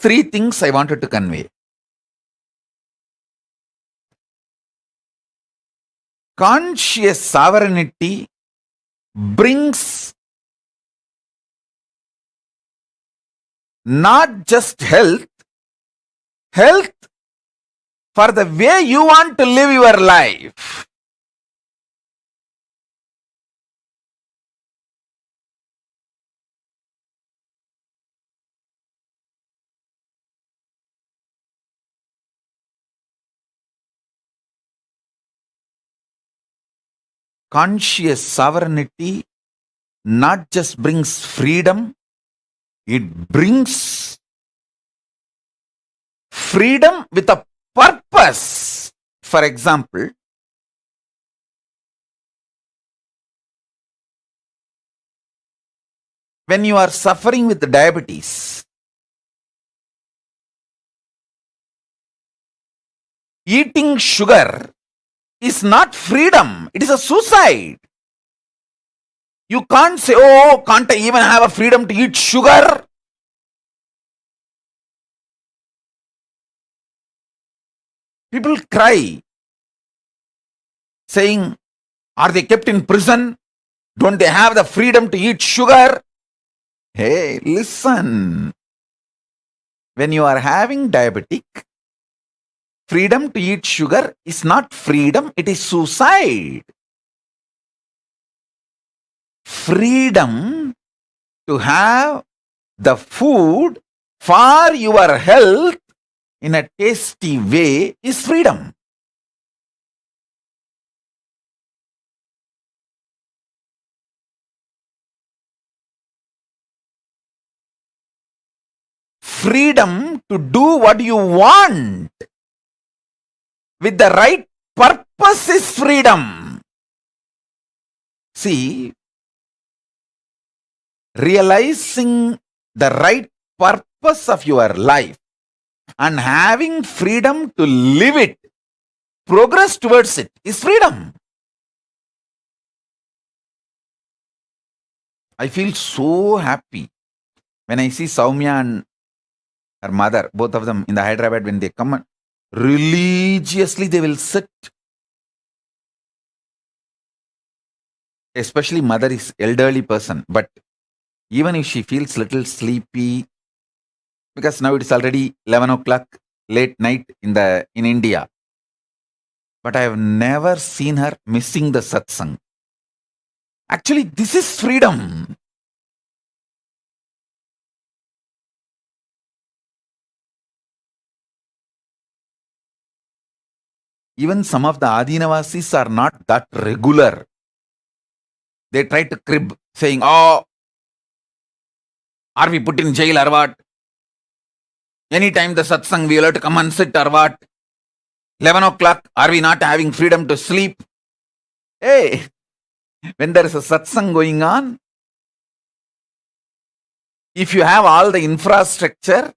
3 things I wanted to convey. Conscious sovereignty brings not just health for the way you want to live your life. Conscious sovereignty not just brings freedom, it brings freedom with a purpose. For example, when you are suffering with diabetes, eating sugar is not freedom, it is a suicide. You can't say, oh, can't I even have a freedom to eat sugar? People cry, saying, are they kept in prison? Don't they have the freedom to eat sugar? Hey, listen. When you are having diabetic, freedom to eat sugar is not freedom, it is suicide. Freedom to have the food for your health in a tasty way is freedom. Freedom to do what you want with the right purpose is freedom. See, realizing the right purpose of your life and having freedom to live it, progress towards it is freedom. I feel so happy when I see Soumya and her mother, both of them in the Hyderabad, when they come and religiously they will sit. Especially mother is elderly person, but even if she feels little sleepy, because now it is already 11 o'clock late night in India, but I have never seen her missing the satsang. Actually, this is freedom. Even some of the Adinavasis are not that regular. They try to crib, saying, oh, are we put in jail or what? Anytime the satsang, we will have to come and sit or what? 11 o'clock, are we not having freedom to sleep? Hey, when there is a satsang going on, if you have all the infrastructure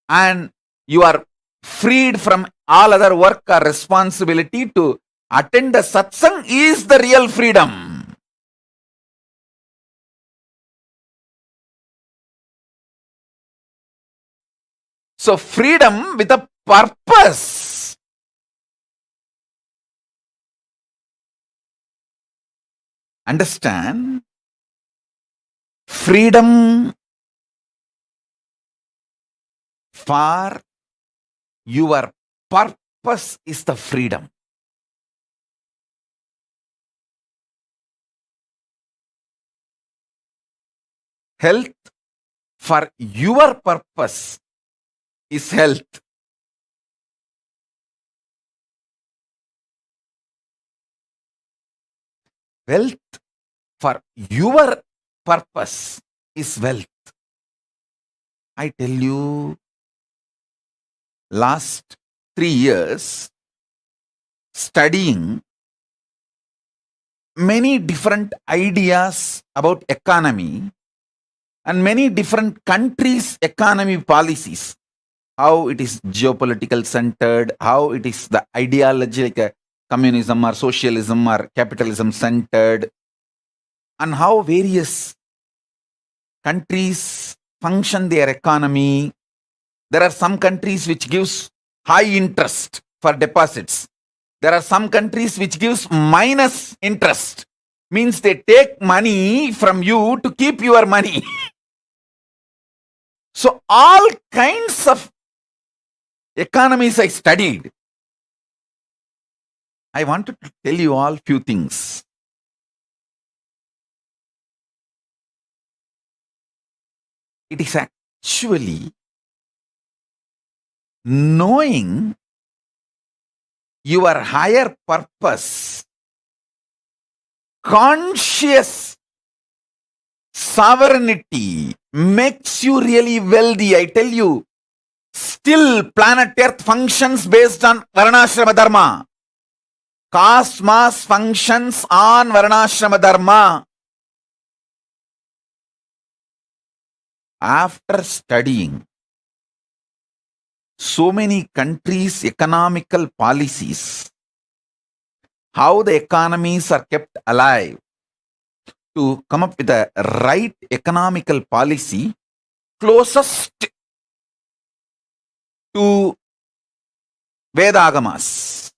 and you are freed from all other work or responsibility to attend the satsang is the real freedom. So freedom with a purpose. Understand? Freedom for your purpose is the freedom. Health for your purpose is health. Wealth for your purpose is wealth. I tell you, last 3 years studying many different ideas about economy and many different countries' economy policies, how it is geopolitical centered, how it is the ideology like a communism or socialism or capitalism centered, and how various countries function their economy. There are some countries which gives high interest for deposits. There are some countries which gives minus interest, means they take money from you to keep your money. So all kinds of economies I studied. I wanted to tell you all few things. It is actually knowing your higher purpose, conscious sovereignty makes you really wealthy. I tell you, still planet Earth functions based on Varnashrama Dharma. Cosmos functions on Varnashrama Dharma. After studying so many countries' economical policies, how the economies are kept alive, to come up with a right economical policy closest to Veda-agamas.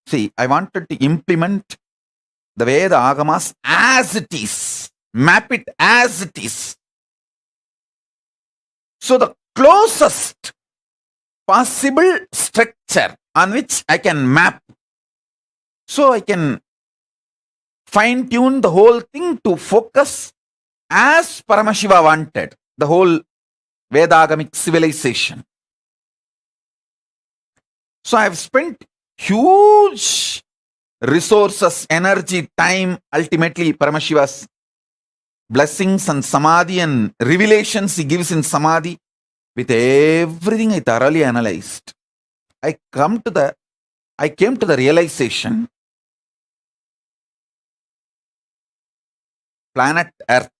See, I wanted to implement the Veda-agamas as it is, map it as it is. So the closest possible structure on which I can map, so I can fine-tune the whole thing to focus as Paramashiva wanted, the whole Vedagamic civilization. So I have spent huge resources, energy, time, ultimately Paramashiva's blessings and samadhi and revelations he gives in samadhi. With everything I thoroughly analyzed, I came to the realization, planet Earth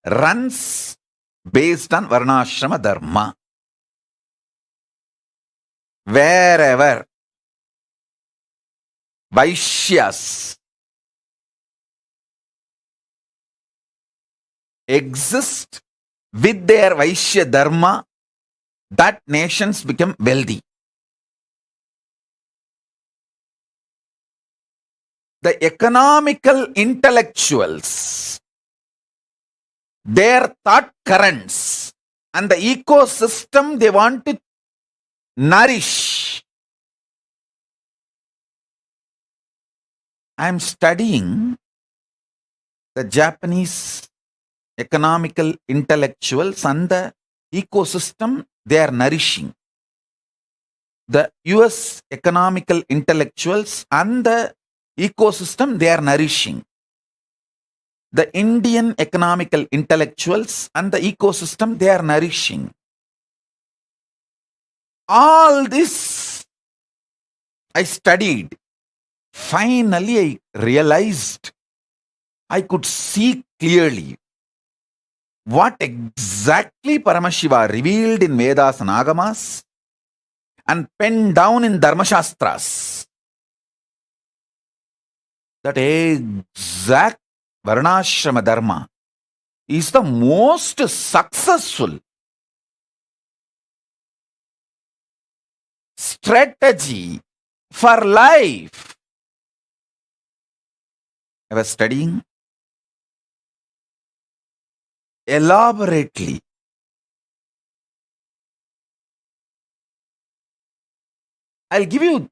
runs based on Varnashrama Dharma. Wherever Vaishyas exist with their Vaishya Dharma, that nations become wealthy. The economical intellectuals, their thought currents and the ecosystem they want to nourish. I am studying the Japanese economical intellectuals and the ecosystem they are nourishing. The US economical intellectuals and the ecosystem they are nourishing. The Indian economical intellectuals and the ecosystem they are nourishing. All this I studied. Finally, I realized, I could see clearly what exactly Paramashiva revealed in Vedas and Agamas and penned down in Dharmashastras. That exact Varnashrama Dharma is the most successful strategy for life. I was studying elaborately. I'll give you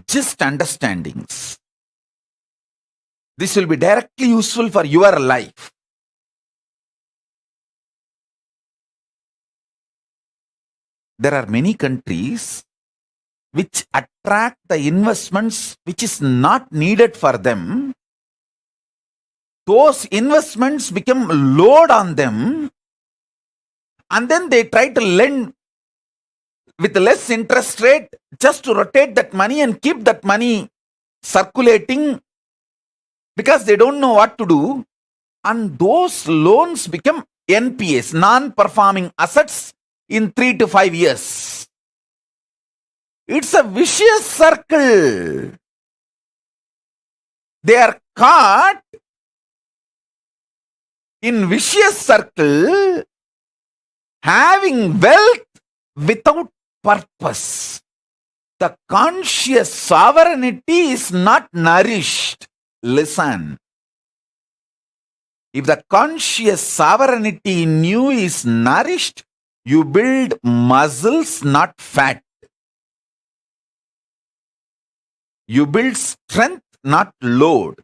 just understandings. This will be directly useful for your life. there are many countries which attract the investments which is not needed for them. Those investments become load on them, and then they try to lend with less interest rate just to rotate that money and keep that money circulating, because they don't know what to do, and those loans become NPAs, non-performing assets, in 3 to 5 years. It's a vicious circle. They are caught in vicious circle, having wealth without purpose. The conscious sovereignty is not nourished. Listen. If the conscious sovereignty in you is nourished, you build muscles, not fat. You build strength, not load.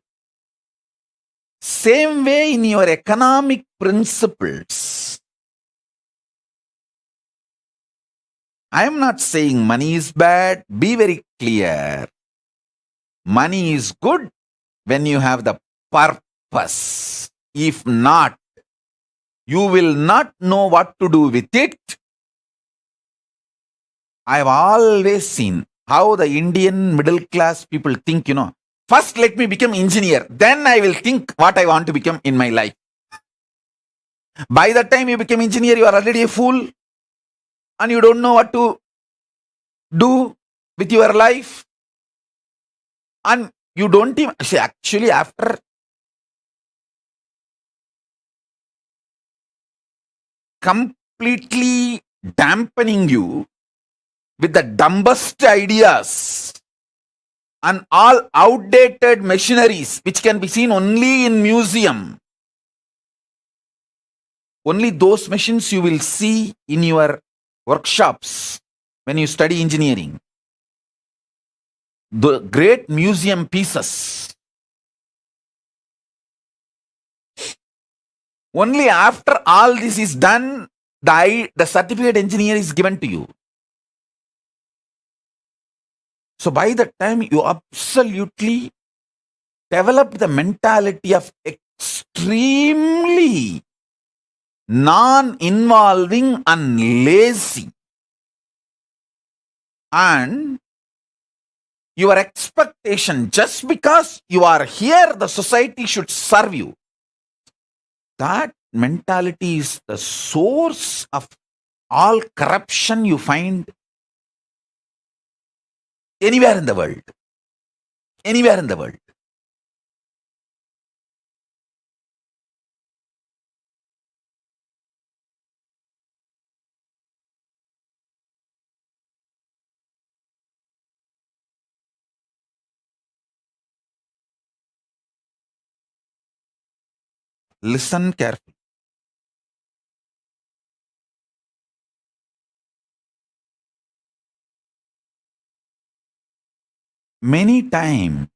Same way in your economic principles. I am not saying money is bad. Be very clear. Money is good when you have the purpose. If not, you will not know what to do with it. I have always seen how the Indian middle class people think, first let me become engineer, then I will think what I want to become in my life. By the time you become engineer, you are already a fool and you don't know what to do with your life. And you don't even, actually after completely dampening you with the dumbest ideas and all outdated machineries which can be seen only in museum. Only those machines you will see in your workshops when you study engineering. The great museum pieces. Only after all this is done, the certificate engineer is given to you. So by the time you absolutely develop the mentality of extremely non-involving and lazy, and your expectation, just because you are here, the society should serve you. That mentality is the source of all corruption you find anywhere in the world. Anywhere in the world. Listen carefully. Many times,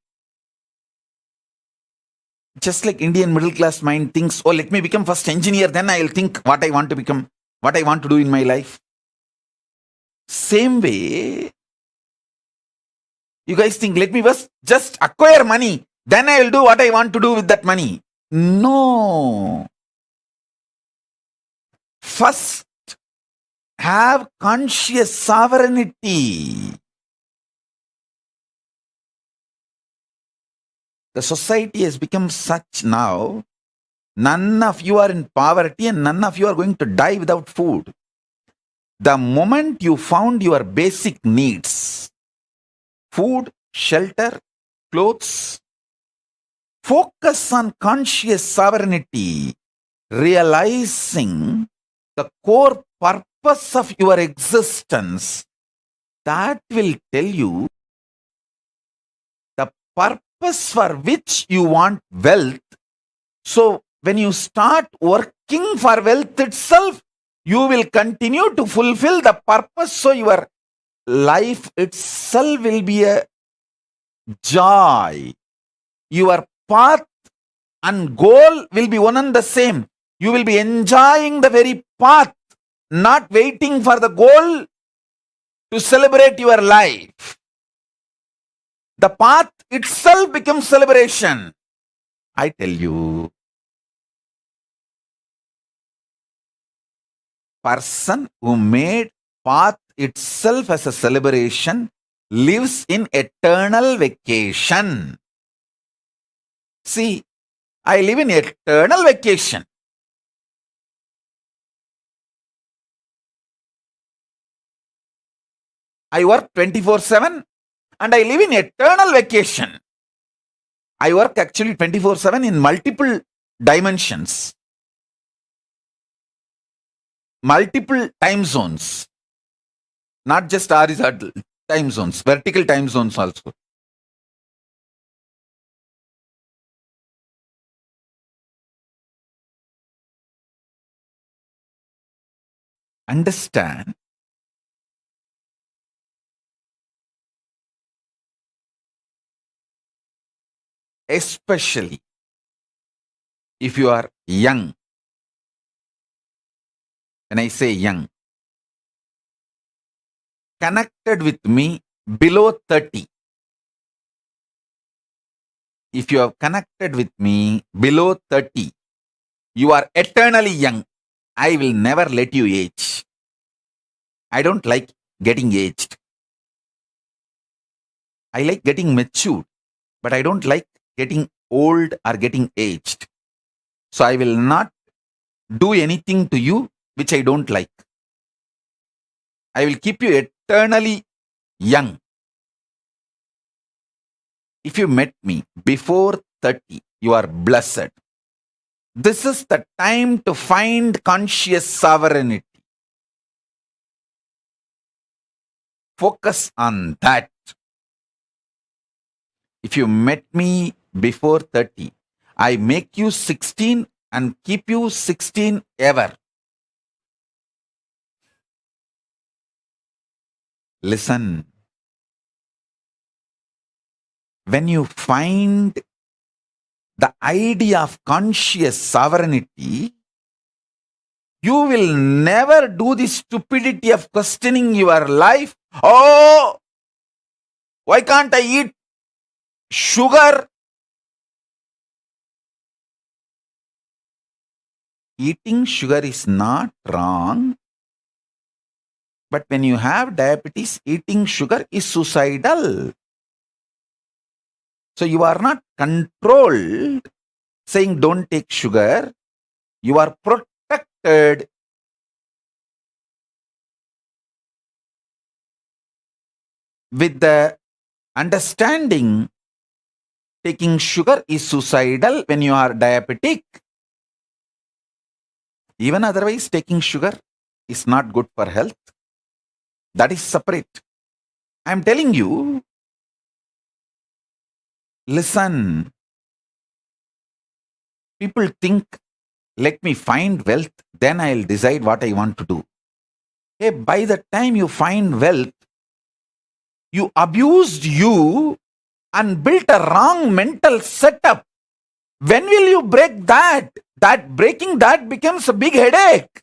just like Indian middle class mind thinks, oh, let me become first engineer, then I'll think what I want to become, what I want to do in my life. Same way, you guys think, let me first just acquire money, then I will do what I want to do with that money. No. First, have conscious sovereignty. The society has become such now, none of you are in poverty and none of you are going to die without food. The moment you found your basic needs, food, shelter, clothes, focus on conscious sovereignty, realizing the core purpose of your existence. That will tell you the purpose for which you want wealth. So when you start working for wealth itself, you will continue to fulfill the purpose. So your life itself will be a joy. Your path and goal will be one and the same. You will be enjoying the very path, not waiting for the goal to celebrate your life. The path itself becomes celebration. I tell you, person who made path itself as a celebration lives in eternal vacation. See, I live in eternal vacation. I work 24/7 and I live in eternal vacation. I work actually 24/7 in multiple dimensions, multiple time zones, not just horizontal time zones, vertical time zones also. Understand, especially if you are young. When I say young, connected with me below 30. If you have connected with me below 30, you are eternally young. I will never let you age. I don't like getting aged. I like getting matured, but I don't like getting old or getting aged. So I will not do anything to you which I don't like. I will keep you eternally young. If you met me before 30, you are blessed. This is the time to find conscious sovereignty. Focus on that. If you met me before 30, I make you 16 and keep you 16 ever. Listen. When you find the idea of conscious sovereignty, you will never do the stupidity of questioning your life. Oh, why can't I eat sugar? Eating sugar is not wrong. But when you have diabetes, eating sugar is suicidal. So you are not controlled saying don't take sugar. You are protected. With the understanding, taking sugar is suicidal when you are diabetic. Even otherwise, taking sugar is not good for health. That is separate. I am telling you, listen. People think, let me find wealth, then I'll decide what I want to do. Hey, by the time you find wealth, you abused you and built a wrong mental setup. When will you break that? Breaking that becomes a big headache.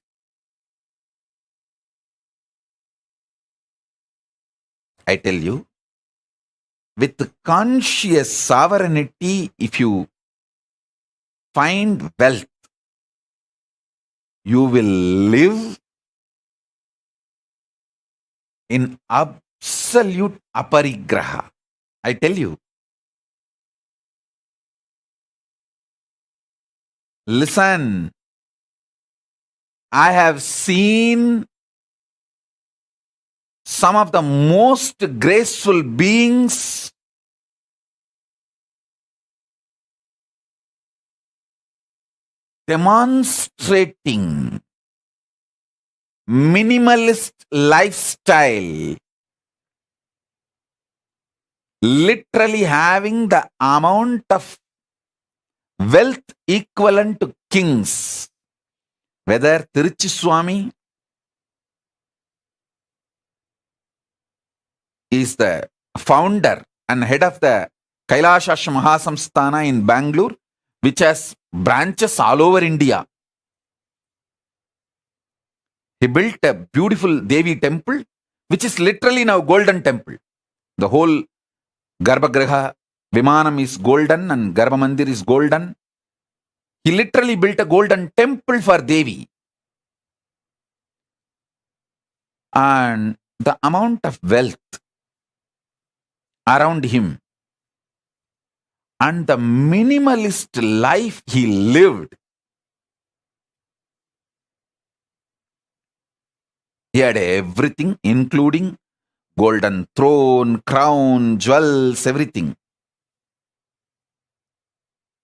I tell you, with conscious sovereignty, if you find wealth, you will live in absolute aparigraha. I tell you. Listen, I have seen some of the most graceful beings demonstrating minimalist lifestyle, literally having the amount of wealth equivalent to kings. Whether Tiruchi Swami is the founder and head of the Kailasha Mahasamsthana in Bangalore, which has branches all over India. He built a beautiful Devi temple which is literally now golden temple. The whole Garbhagriha, Vimanam is golden and Garbhamandir is golden. He literally built a golden temple for Devi. And the amount of wealth around him and the minimalist life he lived, he had everything, including golden throne, crown, jewels, everything.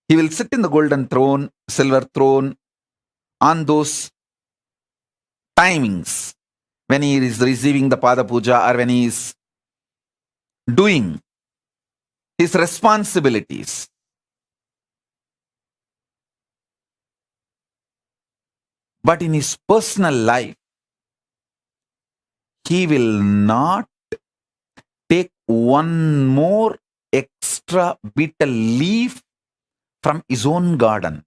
He will sit in the golden throne, silver throne, on those timings when he is receiving the Pada Puja or when he is doing his responsibilities. But in his personal life, he will not take one more extra bitter leaf from his own garden.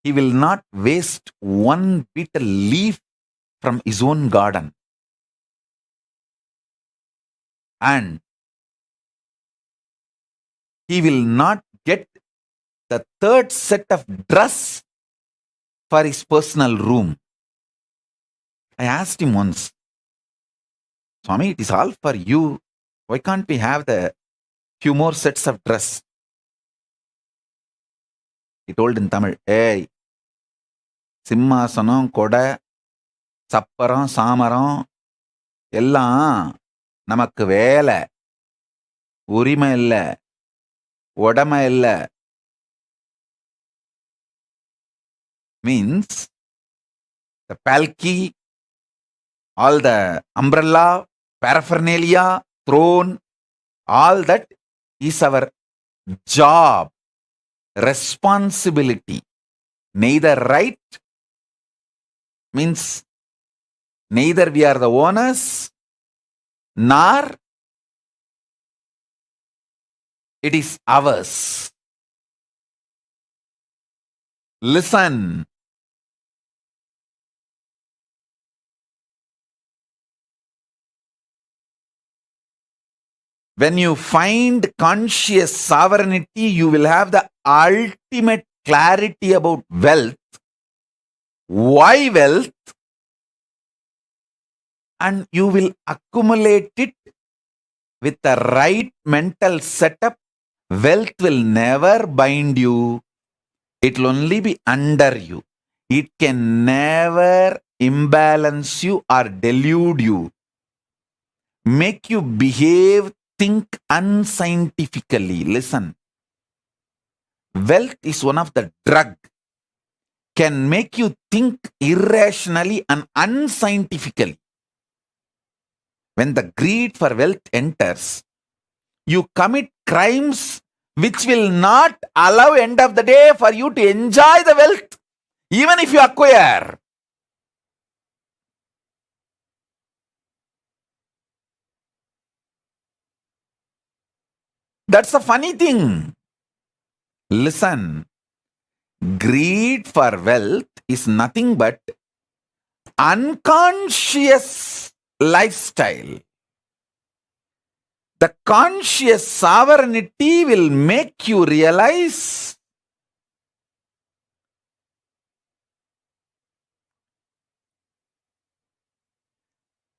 He will not waste one bitter leaf from his own garden. And he will not get the third set of dress for his personal room. I asked him once, Swami, it is all for you. Why can't we have the few more sets of dress? He told in Tamil, hey, சிம்மாசனம் கொடை சப்பரம் சாமரம் எல்லாம் நமக்கு வேலை, உரிமை இல்லை, உடமை இல்லை. Means the palki, all the umbrella, paraphernalia, throne, all that is our job, responsibility. Neither right means neither we are the owners nor it is ours. Listen. When you find conscious sovereignty, you will have the ultimate clarity about wealth. Why wealth? And you will accumulate it with the right mental setup. Wealth will never bind you. It will only be under you. It can never imbalance you or delude you, make you behave, think unscientifically. Listen. Wealth is one of the drug. Can make you think irrationally and unscientifically. When the greed for wealth enters, you commit crimes which will not allow end of the day for you to enjoy the wealth, even if you acquire. That's the funny thing. Listen, greed for wealth is nothing but unconscious lifestyle. The conscious sovereignty will make you realize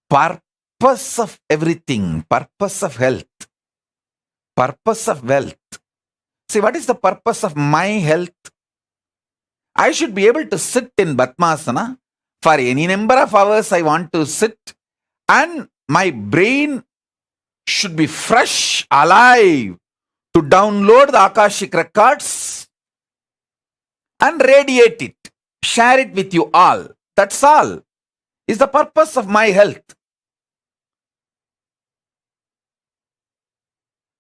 purpose of everything, purpose of health, purpose of wealth. See, what is the purpose of my health? I should be able to sit in Padmasana for any number of hours I want to sit, and my brain should be fresh, alive, to download the Akashic records and radiate it, share it with you all. That's all is the purpose of my health.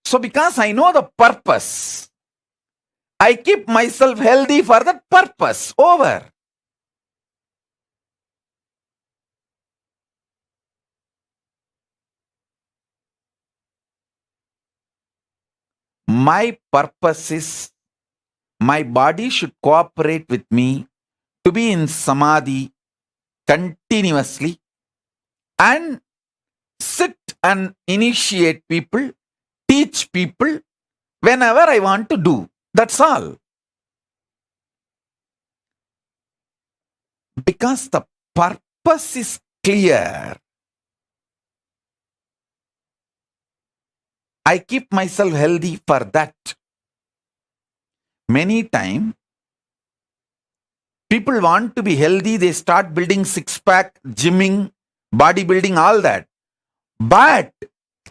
So because I know the purpose, I keep myself healthy for that purpose. Over. My purpose is my body should cooperate with me to be in samadhi continuously and sit and initiate people, teach people whenever I want to do. That's all. Because the purpose is clear. I keep myself healthy for that. Many times, people want to be healthy, they start building six-pack, gymming, bodybuilding, all that. But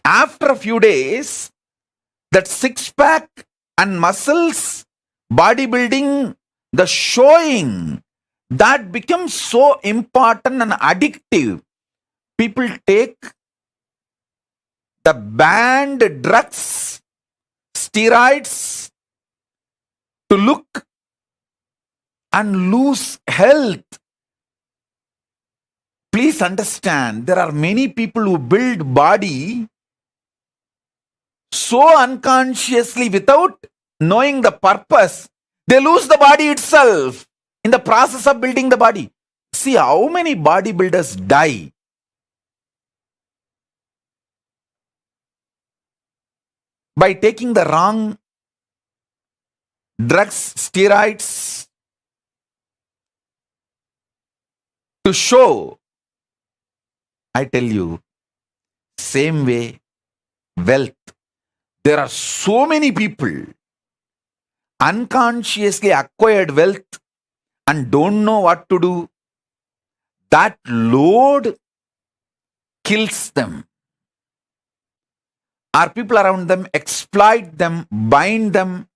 after a few days, that six-pack and muscles, bodybuilding, the showing, that becomes so important and addictive. People take the banned drugs, steroids to look and lose health. Please understand, there are many people who build body so unconsciously without knowing the purpose, they lose the body itself in the process of building the body. See how many bodybuilders die. By taking the wrong drugs, steroids to show. I tell you, same way, wealth. There are so many people unconsciously acquired wealth and don't know what to do. That load kills them. Our people around them exploit them, bind them,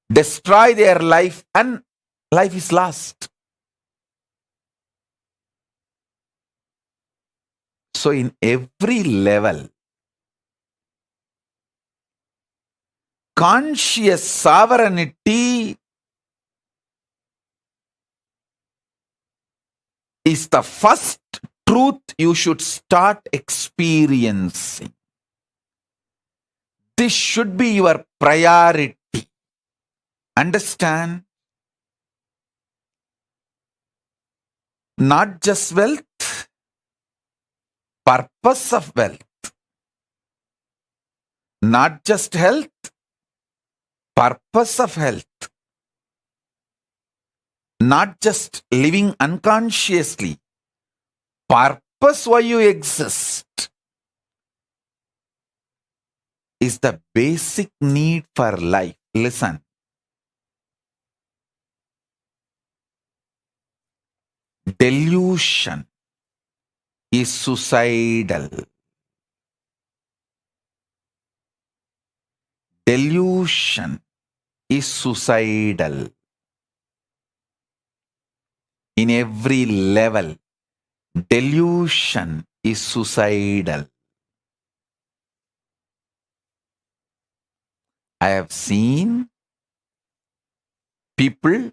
destroy their life, and life is lost. So in every level, conscious sovereignty is the first truth you should start experiencing. This should be your priority. Understand? Not just wealth, purpose of wealth. Not just health, purpose of health. Not just living unconsciously, purpose why you exist is the basic need for life. Listen. Delusion is suicidal. Delusion is suicidal. In every level, delusion is suicidal. I have seen people,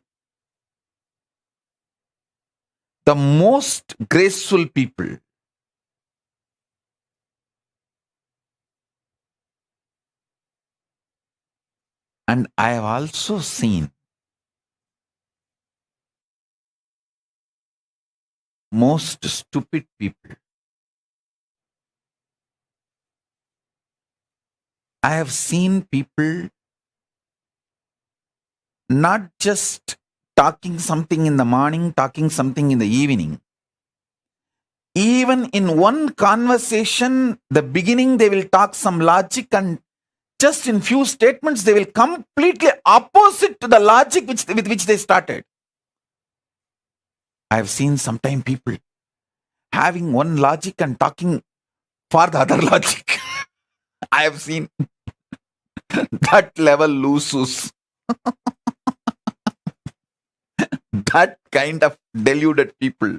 the most graceful people, and I have also seen most stupid people. I have seen people not just talking something in the morning, talking something in the evening. Even in one conversation, the beginning they will talk some logic, and just in few statements they will completely opposite to the logic with which they started. I have seen sometimes people having one logic and talking for the other logic. I have seen that level loses. That kind of deluded people.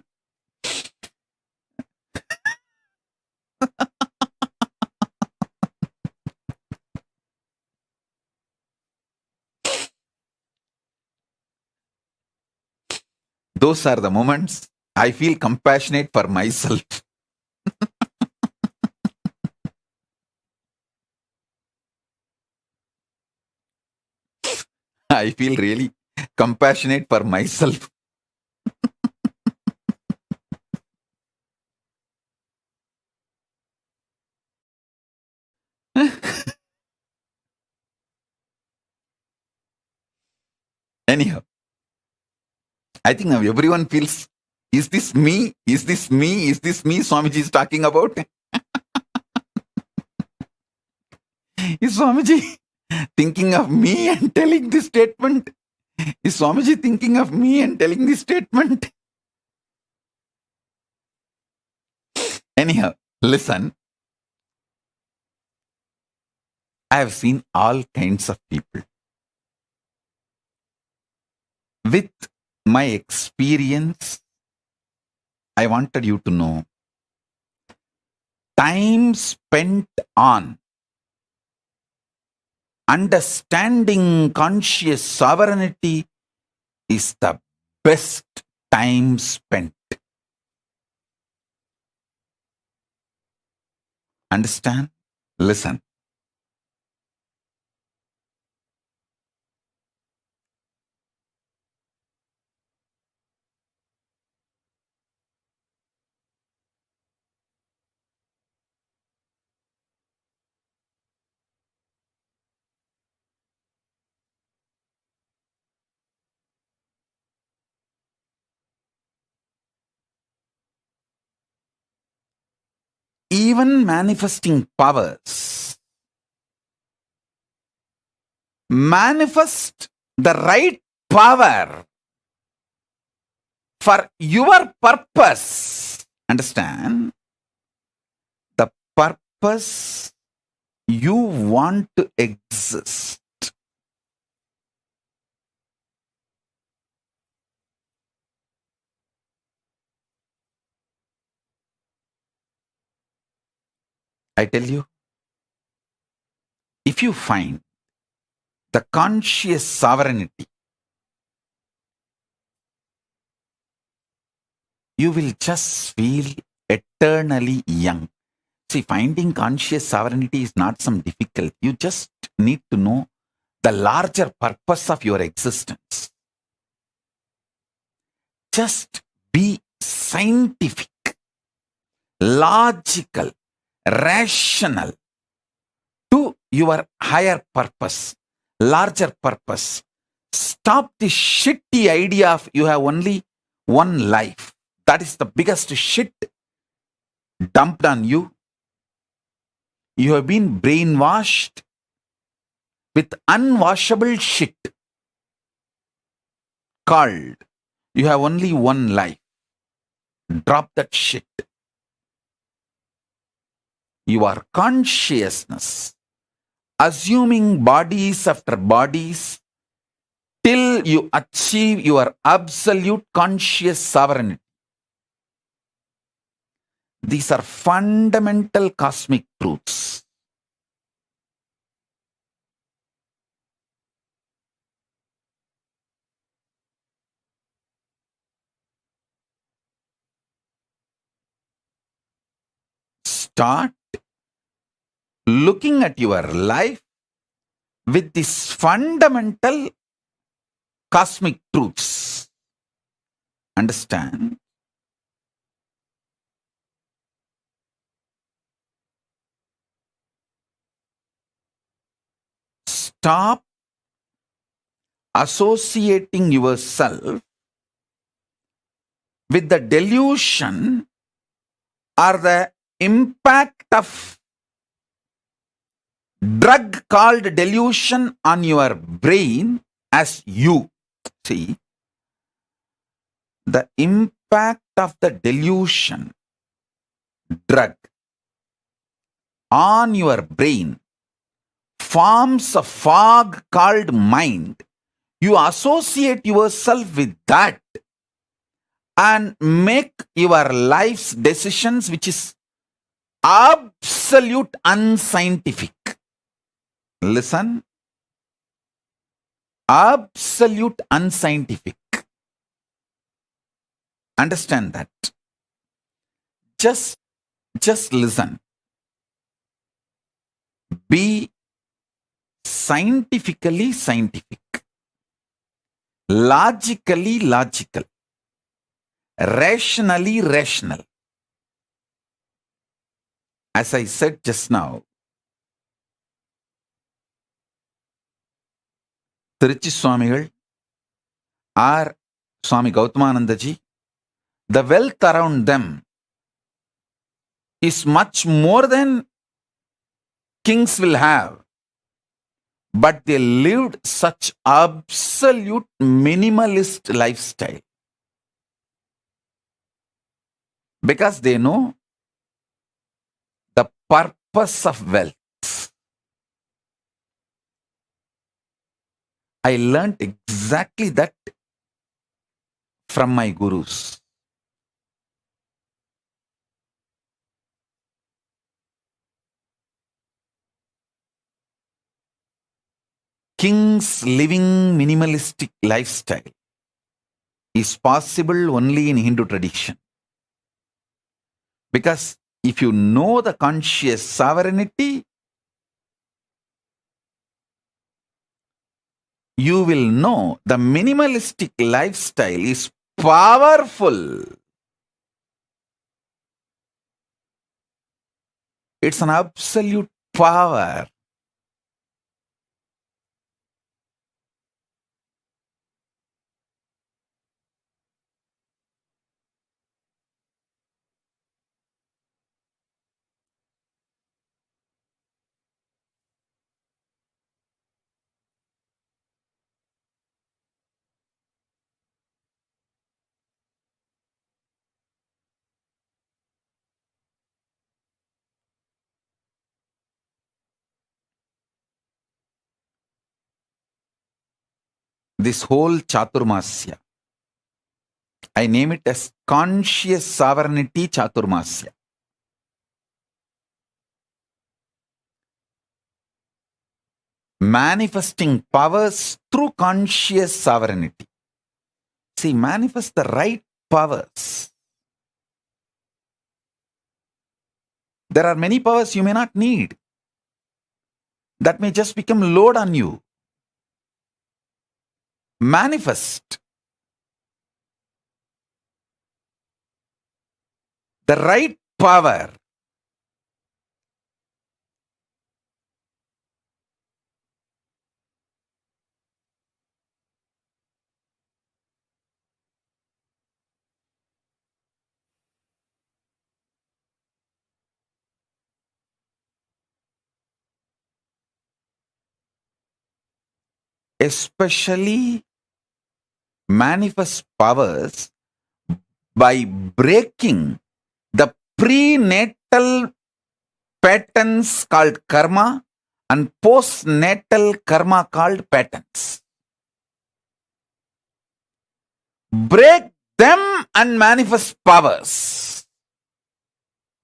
Those are the moments I feel compassionate for myself. I feel really compassionate for myself. Anyhow, I think now everyone feels, is this me? Is this me? Is this me Swamiji is talking about? Is Swamiji thinking of me and telling this statement? Is Swamiji thinking of me and telling this statement? Anyhow, listen. I have seen all kinds of people. With my experience, I wanted you to know time spent on understanding conscious sovereignty is the best time spent. Understand? Listen. Even manifesting powers manifest the right power for your purpose. Understand? The purpose you want to exist. I tell you, if you find the conscious sovereignty, you will just feel eternally young. See, finding conscious sovereignty is not some difficult. You just need to know the larger purpose of your existence. Just be scientific, logical, rational to your higher purpose, larger purpose. Stop the shitty idea of you have only one life. That is the biggest shit dumped on you. You have been brainwashed with unwashable shit called you have only one life. Drop that shit. Your consciousness, assuming bodies after bodies, till you achieve your absolute conscious sovereignty. These are fundamental cosmic truths. Start looking at your life with these fundamental cosmic truths. Understand? Stop associating yourself with the delusion or the impact of drug called delusion on your brain as you. See, the impact of the delusion drug on your brain forms a fog called mind. You associate yourself with that and make your life's decisions, which is absolute unscientific. Listen, absolute unscientific. Understand that. Just listen. Be scientifically scientific, logically logical, rationally rational. As I said just now, Tirichi Swamigal or Swami Gautamananda ji, the wealth around them is much more than kings will have. But they lived such absolute minimalist lifestyle. Because they know the purpose of wealth. I learned exactly that from my gurus. Kings living minimalistic lifestyle is possible only in Hindu tradition. Because if you know the conscious sovereignty, you will know the minimalistic lifestyle is powerful. It's an absolute power. This whole Chaturmasya, I name it as conscious sovereignty Chaturmasya. Manifesting powers through conscious sovereignty. See, manifest the right powers. There are many powers you may not need. That may just become load on you. Manifest the right power. Especially manifest powers by breaking the prenatal patterns called karma and postnatal karma called patterns. Break them and manifest powers.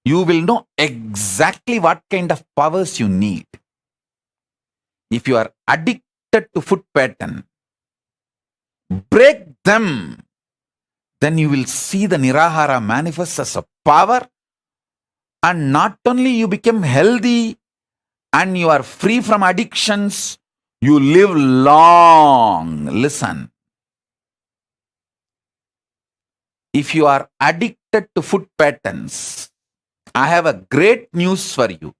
You will know exactly what kind of powers you need. If you are addicted to food pattern, break them. Then you will see the Nirahara manifest as a power, and not only you become healthy and you are free from addictions, you live long. Listen. If you are addicted to food patterns, I have a great news for you.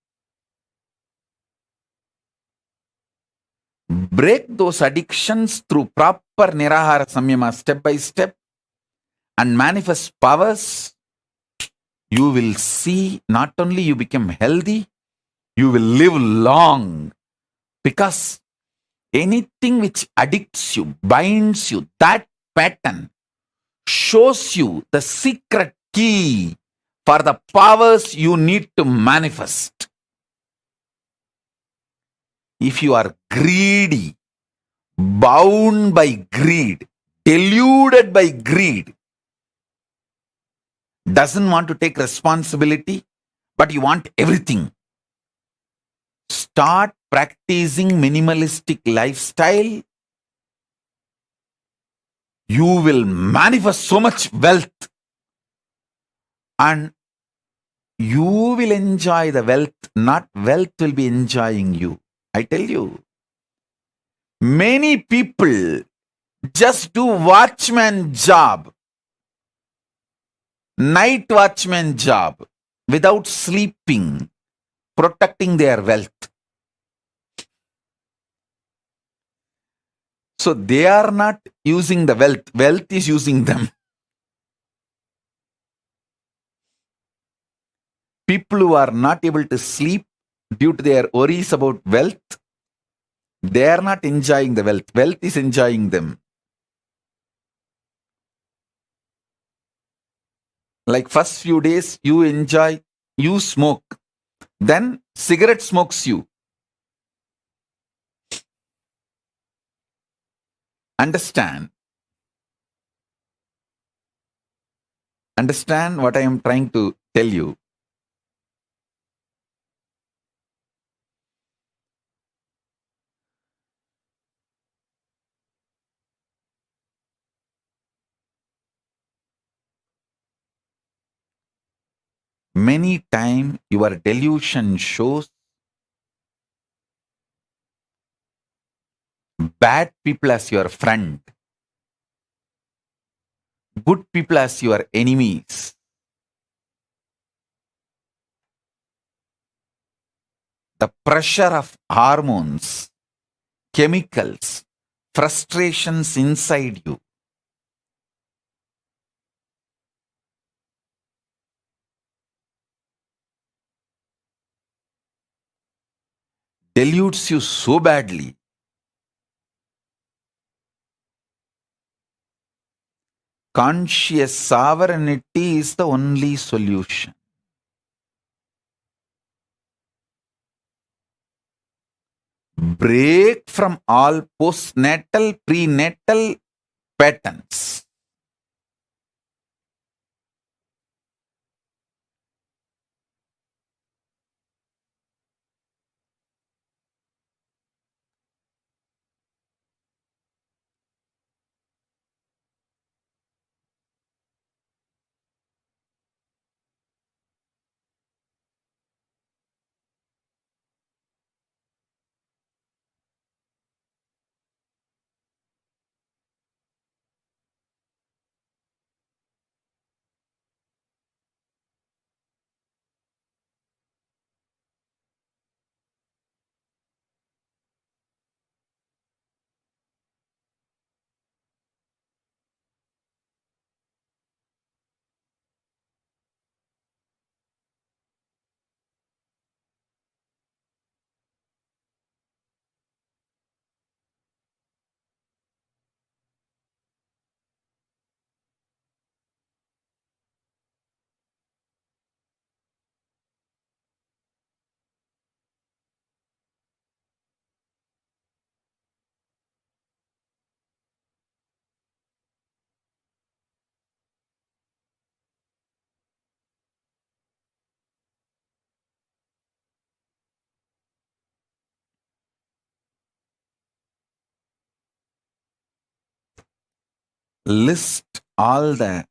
Break those addictions through proper Nirahara Samyama step by step and manifest powers. You will see not only you become healthy, you will live long. Because anything which addicts you, binds you, that pattern shows you the secret key for the powers you need to manifest. If you are greedy, bound by greed, deluded by greed, doesn't want to take responsibility, but you want everything, start practicing minimalistic lifestyle. You will manifest so much wealth, and you will enjoy the wealth, not wealth will be enjoying you. I tell you, many people just do watchman job, night watchman job, without sleeping, protecting their wealth. So they are not using the wealth. Wealth is using them. People who are not able to sleep due to their worries about wealth, they are not enjoying the wealth. Wealth is enjoying them. Like first few days, you smoke. Then cigarette smokes you. Understand what I am trying to tell you. Many times your delusion shows bad people as your friend, good people as your enemies. The pressure of hormones, chemicals, frustrations inside you. Deludes you so badly. Conscious sovereignty is the only solution. Break from all postnatal, prenatal patterns. List all the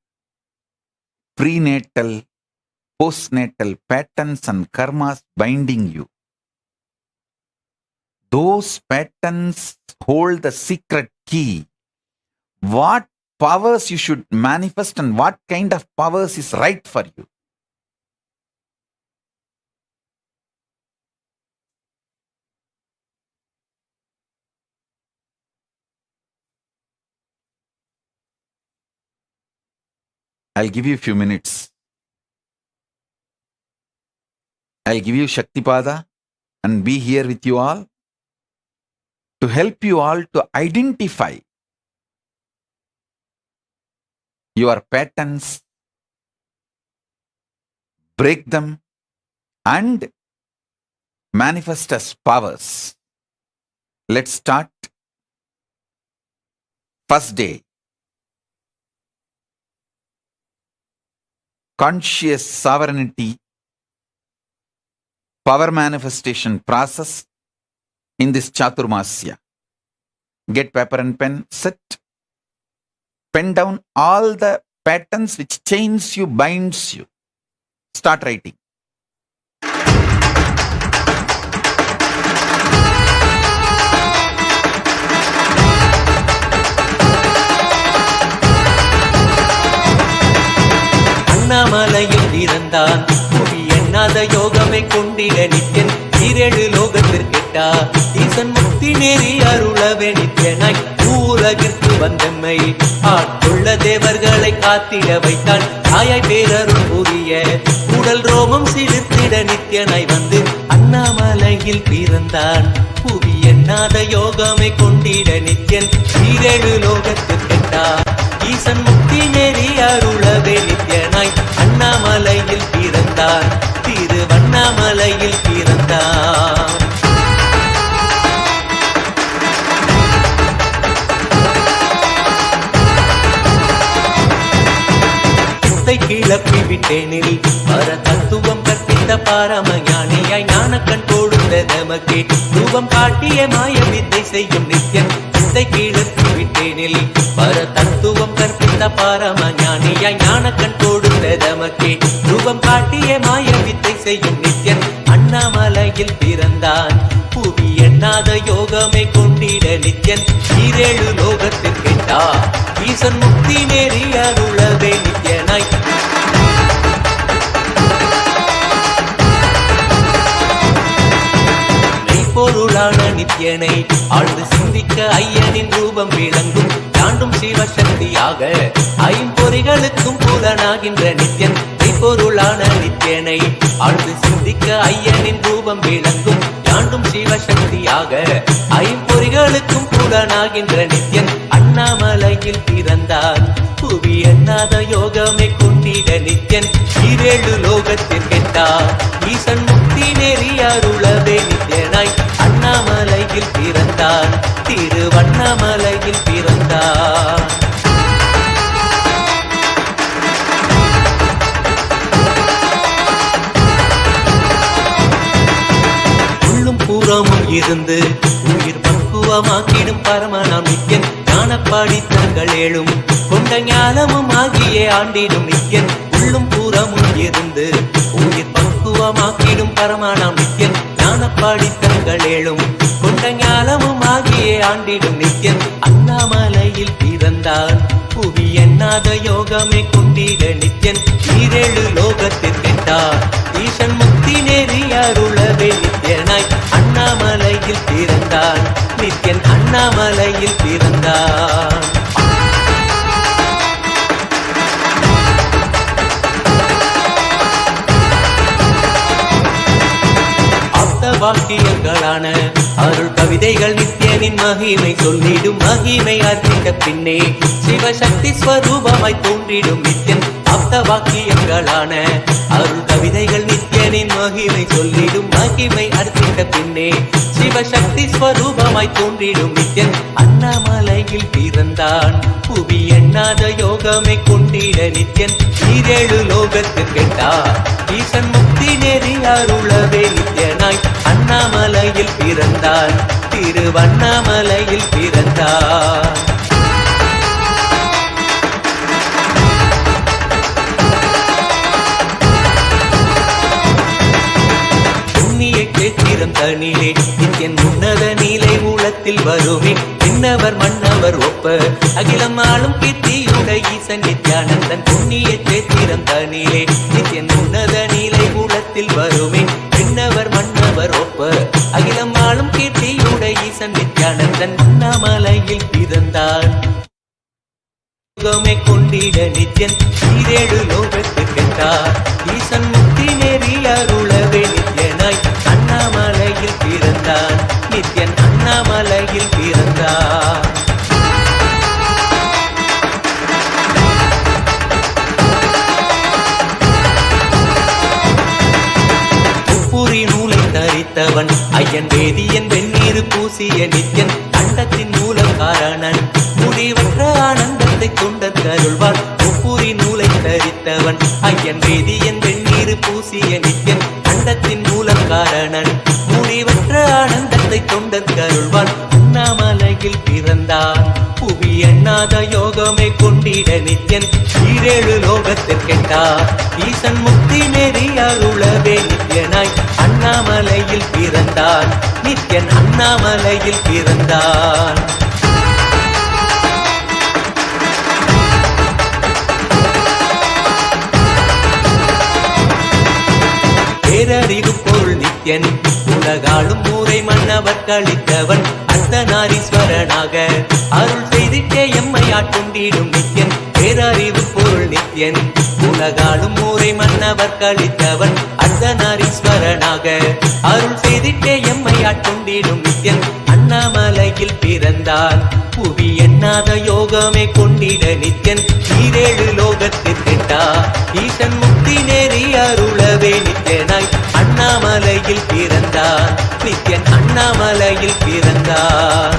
prenatal, postnatal patterns and karmas binding you. Those patterns hold the secret key. What powers you should manifest and what kind of powers is right for you. I'll give you a few minutes. I'll give you Shaktipada and be here with you all to help you all to identify your patterns, break them, and manifest as powers. Let's start. First day. Conscious sovereignty, power manifestation process in this Chaturmasya. Get paper and pen, sit. Pen down all the patterns which chains you, binds you. Start writing. அண்ணாமலையில் இறந்தான் புவி எண்ணாத யோகமை கொண்டிட நித்தியன் 7 லோகத்திற்கு கேட்டா ஈசன் முக்தி நேரி அருளவே நித்யனாய் உலகிற்கு வந்தம்மை ஆட்கொள்ள தேவர்களை காத்திட வைத்தான் தாயாய் பேரருள் புரிய உடல் ரோமம் சிலிர்த்திட நித்யனாய் வந்து அண்ணாமலையில் பிறந்தான் புவி எண்ணாத யோகமை கொண்டிட நித்யன் ஈரேழு லோகத்தில் கேட்டார் ஈசன் முக்தி நெறி அருளவே நித்யனாய் அண்ணாமலையில் பிறந்தான் திருவண்ணாமலையில் பிறந்தான் கிளப்பி விட்டேனில் பர தத்துவம் கற்பித்த பாரம ஞானியாய் ஞானக்கண் கொடுத்த நமக்கே ரூபம் காட்டிய மாய வித்தை செய்யும் நித்யன் வித்தை கிளப்பி விட்டேனில் பர தத்துவம் கற்பித்த பாரம ஞானியாய் ஞானக்கண் கொடுத்த நமக்கே ரூபம் காட்டிய மாய வித்தை செய்யும் நித்யன் அண்ணாமலையில் பிறந்தான் புவி எண்ணாத யோகமை கொண்டிட நித்யன் ஈரேழு லோகத்தில் கேட்டா ஈசன் முக்தி நேரி அருளவே நித்யனாய் பொருளான நித்யனை ஆழ்ந்து சிந்திக்க ஐயனின் ரூபம் விளங்கும் தாண்டும் சிவசக்தியாக ஐம்பொறிகளுக்கும் புலனாகின்ற நித்யன் பொருளான நித்யனை ஆழ்ந்து சிந்திக்க ஐயனின் ரூபம் விளங்கும் தாண்டும் சிவசக்தியாக ஐம்பொறிகளுக்கும் புலனாகின்ற நித்யன் அண்ணாமலையில் பிறந்தான் புவி எண்ணாத யோகமை கொண்டிட நித்யன் ஈரேழு லோகத்தில் கேட்டார் ஈசன் முக்தி நெறி அருளவே நித்யனாய் அண்ணாமலையில் பிறந்தான் திருவண்ணாமலையில் பிறந்தான் உள்ளும் பூரமும் இருந்து உயிர் பக்குவமாக்கிடும் பரமனாம் நித்யன் ஞானப்பாடித்தங்கள் ஏழும் கொண்ட ஞானமும் ஆகியே ஆண்டிடும் நித்யன் உள்ளும் பூரமும் இருந்து உயிர் பக்குவமாக்கிடும் பரமனாம் நித்யன் ஞானப்பாடித்தங்கள் ஏழும் கொண்ட ஞானமும் ஆகியே ஆண்டிடும் நித்யன் அண்ணாமலையில் பிறந்தான் புவி எண்ணாத யோகமை கொண்டிட நித்யன் ஈரேழு லோகத்தில் கேட்டார் ஈசன் முக்தி நேரி அருளவே நித்யனாய் அண்ணாமலையில் பிறந்தான் நித்யன் அண்ணாமலையில் பிறந்தான் வாக்கியங்களான அருள் கவிதைகள் நித்யனின் மகிமை சொல்லிடும் மகிமை அர்ப்பித்த பின்னே சிவசக்தி ஸ்வரூபமாய் தோன்றிடும் நித்யன் ஆப்த வாக்கியங்களான அருள் கவிதைகள் நித்யனின் மகிமை சொல்லிடும் மகிமை அர்ப்பித்த பின்னே சிவசக்தி ஸ்வரூபமாய் தோன்றிடும் நித்யன் அண்ணாமலையில் பிறந்தான் புவி எண்ணாத யோகமை கொண்டிட நித்யன் ஈரேழு லோகத்தில் கேட்டார் ஈசன் முக்தி நெறி அருளவே நித்யனாய் அண்ணாமலையில் பிறந்தான் திருவண்ணாமலையில் பிறந்தான் புண்ணிய கேத்திரம் தனிலே நித்யன் உன்னத நீலை மூலத்தில் வருமே விண்ணவர் மன்னவர் ஒப்ப அகிலம் ஆளும் கீர்த்தியுட ஈசன் நித்யானந்தன் புண்ணிய கேத்திரம் தனிலே நித்யன் உன்னத நீலை மூலத்தில் வருமே விண்ணவர் மன்னவர் ஒப்ப அகிலம் ஆளும் கீர்த்தியுட ஈசன் நித்யானந்தன் அண்ணாமலையில் பிறந்தான் யோகமே கொண்டிட நித்யன் ஈரேழு லோகத்தில் கேட்டார் ஈசன் முக்தி நெறி அருளவே நித்யனாய் அண்ணாமலையில் பிறந்தான் நித்யன் அண்ணாமலையில் பிறந்தான் உப்புரி நூலை தரித்தவன் ஐயன் வேதியன் வெந்நீர் பூசிய நித்யன் அண்டத்தின் மூல காரணன் முடிவற்ற ஆனந்தத்தை கொண்ட தருள்வான் உப்புரி நூலை தரித்தவன் ஐயன் வேதியன் வெந்நீர் பூசிய நித்யன் அண்டத்தின் மூல காரணன் முடிவற்ற ஆனந்தத்தை கொண்ட தருள்வான் அண்ணாமலையில் பிறந்தான் புவி எண்ணாத யோகமை கொண்டிட நித்யன் ஈரேழு லோகத்தில் கேட்டார் ஈசன் முக்தி நெறி அருளவே நித்யனாய் அண்ணாமலையில் பிறந்தான் நித்யன் அண்ணாமலையில் பிறந்தான் பேரறிவு பொருள் நித்யன் உலகாளும் ஊரை மன்னவர் மன்னவர்களித்தவன் அர்த்தநாரீஸ்வரனாக அருள் செய்திட்டே எம்மை ஆட்கொண்டிடும் நித்யன் பேரறிவு பொருள் நித்யன் உலகாலும் ஊரை மன்னவர்களித்தவன் அர்த்தநாரீஸ்வரனாக அருள் செய்திட்டே எம்மை ஆட்கொண்டிடும் நித்யன் அண்ணாமலையில் பிறந்தான் புவி எண்ணாத யோகமே கொண்டிட நித்யன் ஈரேழு லோகத்திற்கெட்டா ஈசன் முக்தி நேரி அருளவே நித்யனாய் அண்ணாமலையில் பிறந்தான் நித்யன் அண்ணாமலையில் பிறந்தான்.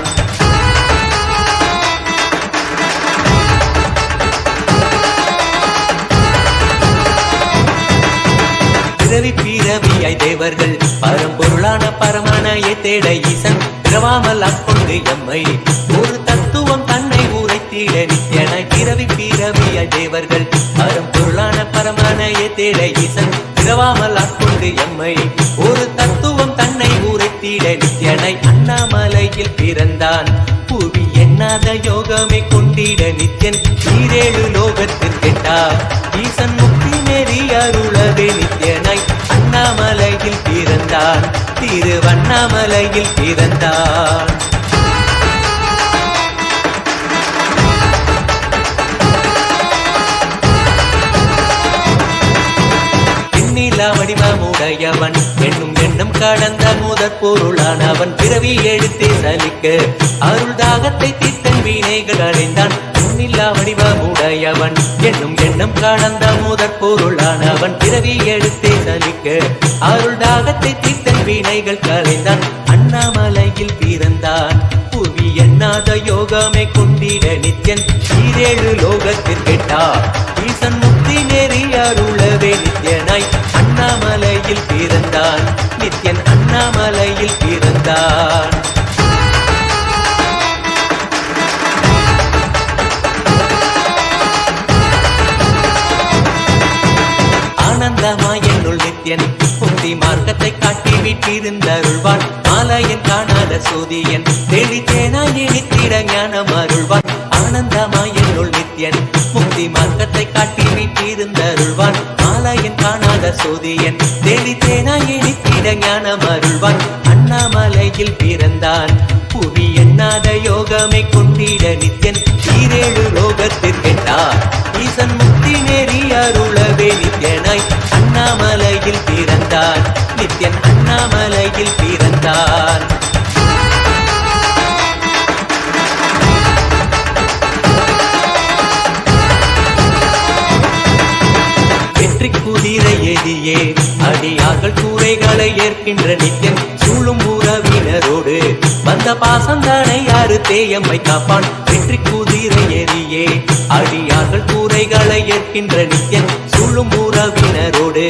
பிறவி பிறவியாய் தேவர்கள் பரம்பொருளான பரமனையை தேட ஈசன் பிறவாமல் ஆட்கொண்டு எம்மை ஒரு தத்துவம் தன்னை உரைத்திட நித்யனாய் பிறவி பிறவியாய் தேவர்கள் பரம்பொருளான பரமனையை தேட ஈசன் பிறவாமல் ஆட்கொண்டு எம்மை ஒரு தத்துவம் தன்னை உரைத்திட நித்யனாய் அண்ணாமலையில் பிறந்தான் புவி எண்ணாத யோகமே கொண்டிட நித்யன் ஈரேழு லோகத்திற்கெட்டா ஈசன் முக்தி நெறி அருளவே நித்யனாய் அண்ணாமலையில் பிறந்தான் திருவண்ணாமலையில் பிறந்தான். வடிவமுடையவன் எண்ணும் எண்ணம் கடந்த முதற் பொருளானவன் பிறவி எழுத்தே சலிக்க அருள் தாகத்தை தீர்த்தன் வினைகள் அடைந்தான். எண்ணில்லா வடிவமுடையவன் எண்ணும் எண்ணம் கடந்த முதற் பொருளானவன் பிறவி எழுத்தே சலிக்க அருள் தாகத்தை தீர்த்தன் வினைகள் களைந்தான். அண்ணாமலையில் பிறந்தான் புவி எண்ணாத யோகமே கொண்டிட நித்யன் ஈரேழு லோகத்திற்கெட்டா ஈசன் முக்தி நெறி அருளவே நித்யனாய் அண்ணாமலையில் பிறந்தான் நித்யன் அண்ணாமலையில் பிறந்தான். ஆனந்தமாய் என்னுள் நித்யன் முக்தி மார்க்கத்தை காட்டி வீட்டிருந்தருள்வான் மாலையன் காணாத சோதியன் தெளித்தேனாய் நினைத்திட ஞானம் அருள்வான். ஆனந்தமாய் என்னுள் நித்யன் முக்தி மார்க்கத்தை காட்டி வீட்டிருந்தருள்வான் மாலையன் காணாத சோதியன் தெளித்தேனாய் நினைத்திட ஞானம் அருள்வான். அண்ணாமலையில் பிறந்தான் புவி எண்ணாத யோகமே கொண்டிட நித்யன் ஈரேழு லோகத்திற்கெட்டார் ஈசன் முக்தி நெறி அருளவே நித்யனாய் அண்ணாமலையில் பிறந்தான் நித்யன் அண்ணாமலையில் பிறந்தான். வெற்றி குதிரை எதியே அடியார்கள் கூரைகளை ஏற்கின்ற நித்யன் சூழும் உறவினரோடு வந்த பாசந்தானை யாரு தேயம்மை காப்பான். வெற்றி குதிரை எதியே அடியார்கள் கூரைகளை ஏற்கின்ற நித்யன் சூழும் உறவினரோடு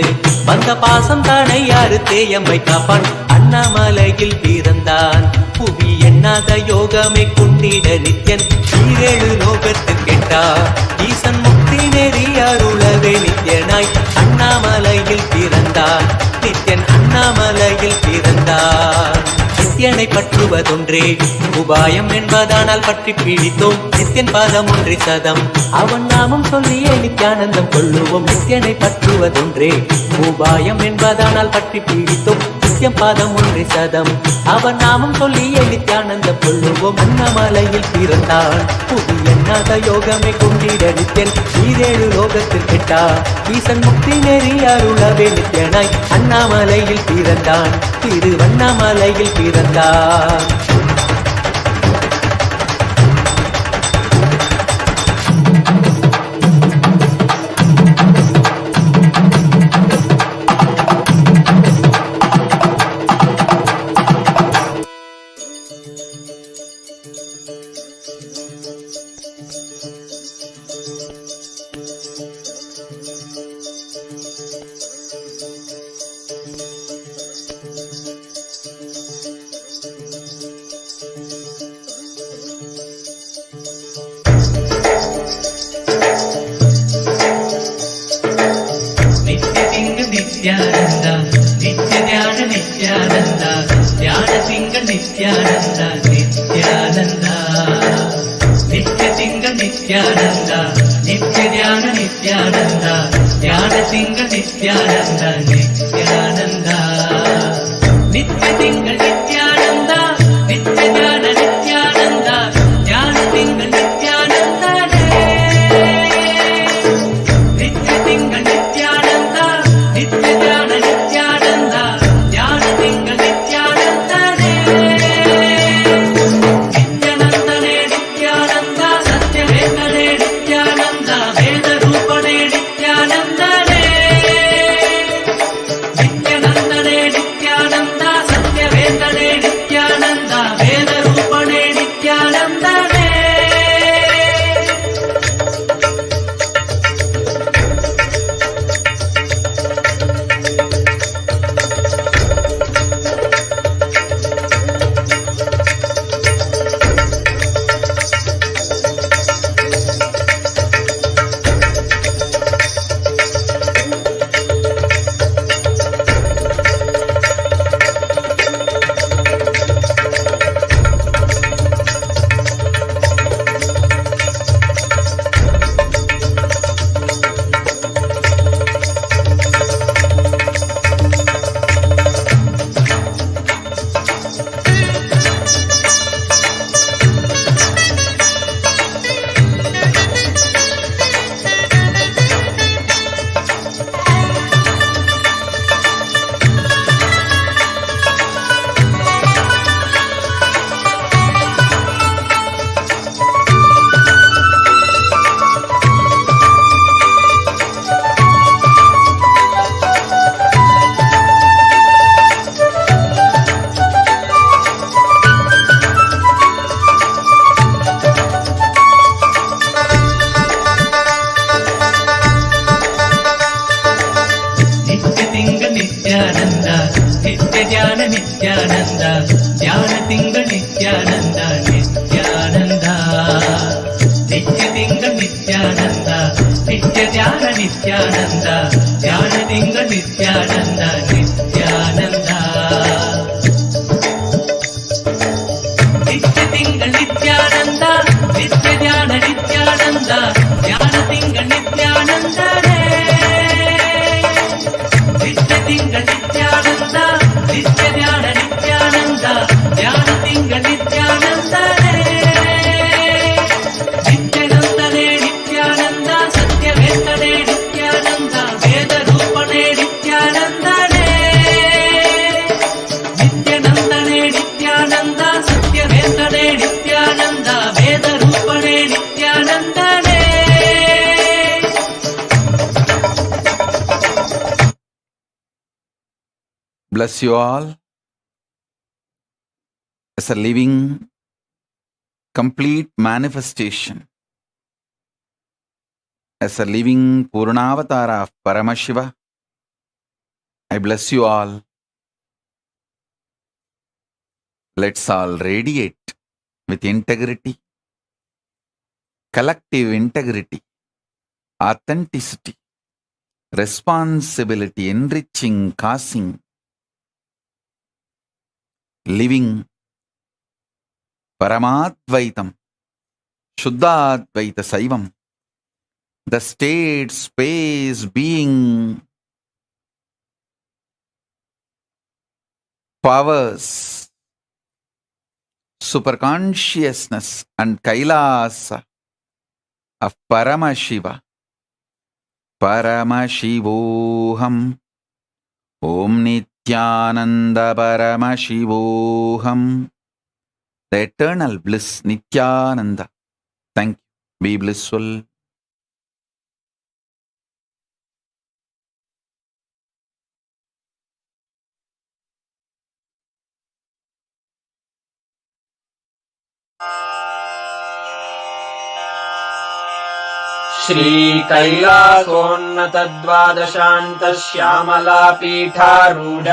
வந்த பாசந்தானை யாரு தேயம்மை காப்பான். அண்ணாமலையில் பிறந்தான் புவி எண்ணாத யோகமே கொண்டிட நித்யன் ஈரேழு லோகத்திற்கெட்டா ஈசன் முக்தி நெறி அருளவே நித்யனாய் அண்ணாமலையில் பிறந்தான் நித்யன் அண்ணாமலையில் பிறந்தான். நித்யனை பற்றுவதொன்றே உபாயம் என்பதானால் பற்றி பிடித்தோம் நித்யன் பாதம் ஒன்றே சதம் அவன் நாமம் சொல்லியே நித்யானந்தம் கொள்ளுவோம். நித்யனை பற்றுவதொன்றே உபாயம் என்பதானால் பற்றி பிடித்தோம் நித்யம் பாதம் ஒன்றே சதம் அவன் நாமம் சொல்லியே நித்யானந்தம் கொள்ளுவோம். அண்ணாமலையில் பிறந்தான் புவி எண்ணாத யோகமே கொண்டிட நித்யன் ஈரேழு லோகத்திற்கெட்டா ஈசன் முக்தி நெறி அருளவே நித்யனாய் அண்ணாமலையில் பிறந்தான் திருவண்ணாமலையில் பிறந்தான். நித்யானந்த நித்ய ஞான நித்யானந்த ஞான திங்கள் நித்யானந்த நித்யானந்த நித்ய திங்கள் நித்யானந்த நித்ய ஞான நித்யானந்த ஞான திங்கள் நித்யானந்த நித்யானந்த நித்ய திங்கள் நித்யானந்த ನಿತ್ಯಾನಂದ ಜ್ಞಾನಲಿಂಗ ನಿತ್ಯಾನಂದ ನಿತ್ಯಾನಂದ ನಿತ್ಯ ತಿಂಗಳ ನಿತ್ಯಾನಂದ ನಿತ್ಯ ಜ್ಞಾನ ನಿತ್ಯಾನಂದ ಜ್ಞಾನ ತಿಂಗಳ ನಿತ್ಯಾನಂದನೇ ನಿತ್ಯ ತಿಂಗಳ ನಿತ್ಯಾನಂದ ನಿತ್ಯ ಜ್ಞಾನ ನಿತ್ಯಾನಂದ ಜ್ಞಾನ ತಿಂಗಳ ನಿತ್ಯಾನಂದನೇ ನಿತ್ಯಾನಂದನೇ ನಿತ್ಯಾನಂದ ಸತ್ಯವೇತ್ತನೇ ನಿತ್ಯಾನಂದ ವೇದ ರೂಪನೇ ನಿತ್ಯಾನಂದನೇ ನಿತ್ಯಾನಂದನೇ ನಿತ್ಯಾನಂದ ಸತ್ಯವೇತ್ತನೇ ನಿತ್ಯಾನಂದ ವೇದ ರೂಪನೇ ನಿತ್ಯಾನಂದನೇ. Bless you all as a living, complete manifestation, as a living Purnavatara of Paramashiva. I bless you all. Let's all radiate with integrity, collective integrity, authenticity, responsibility, enriching, causing, living Paramadvaitam, Shuddhadvaita Saivam, the state, space, being, powers, superconsciousness and Kailasa of Paramashiva. Paramashivoham. Om Nithyananda Paramashivoham. The eternal bliss Nithyananda. Thank you. Be blissful. श्रीकैलासोन्नतद्वादशान्त Shyamala पीठारूढ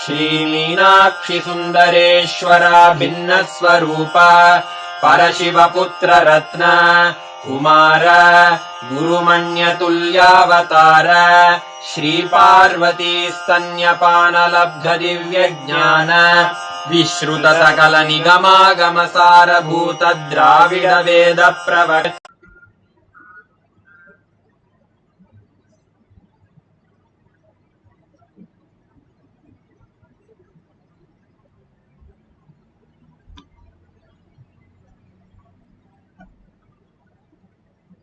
श्रीमीनाक्षि सुन्दरेश्वरा भिन्नस्वरूप परशिवपुत्र रत्न कुमार गुरुमण्यतुल्यावतार श्रीपार्वती स्तन्यपानलब्ध दिव्यज्ञान विश्रुत सकल निगमागम सारभूत द्राविड वेद प्रवर्त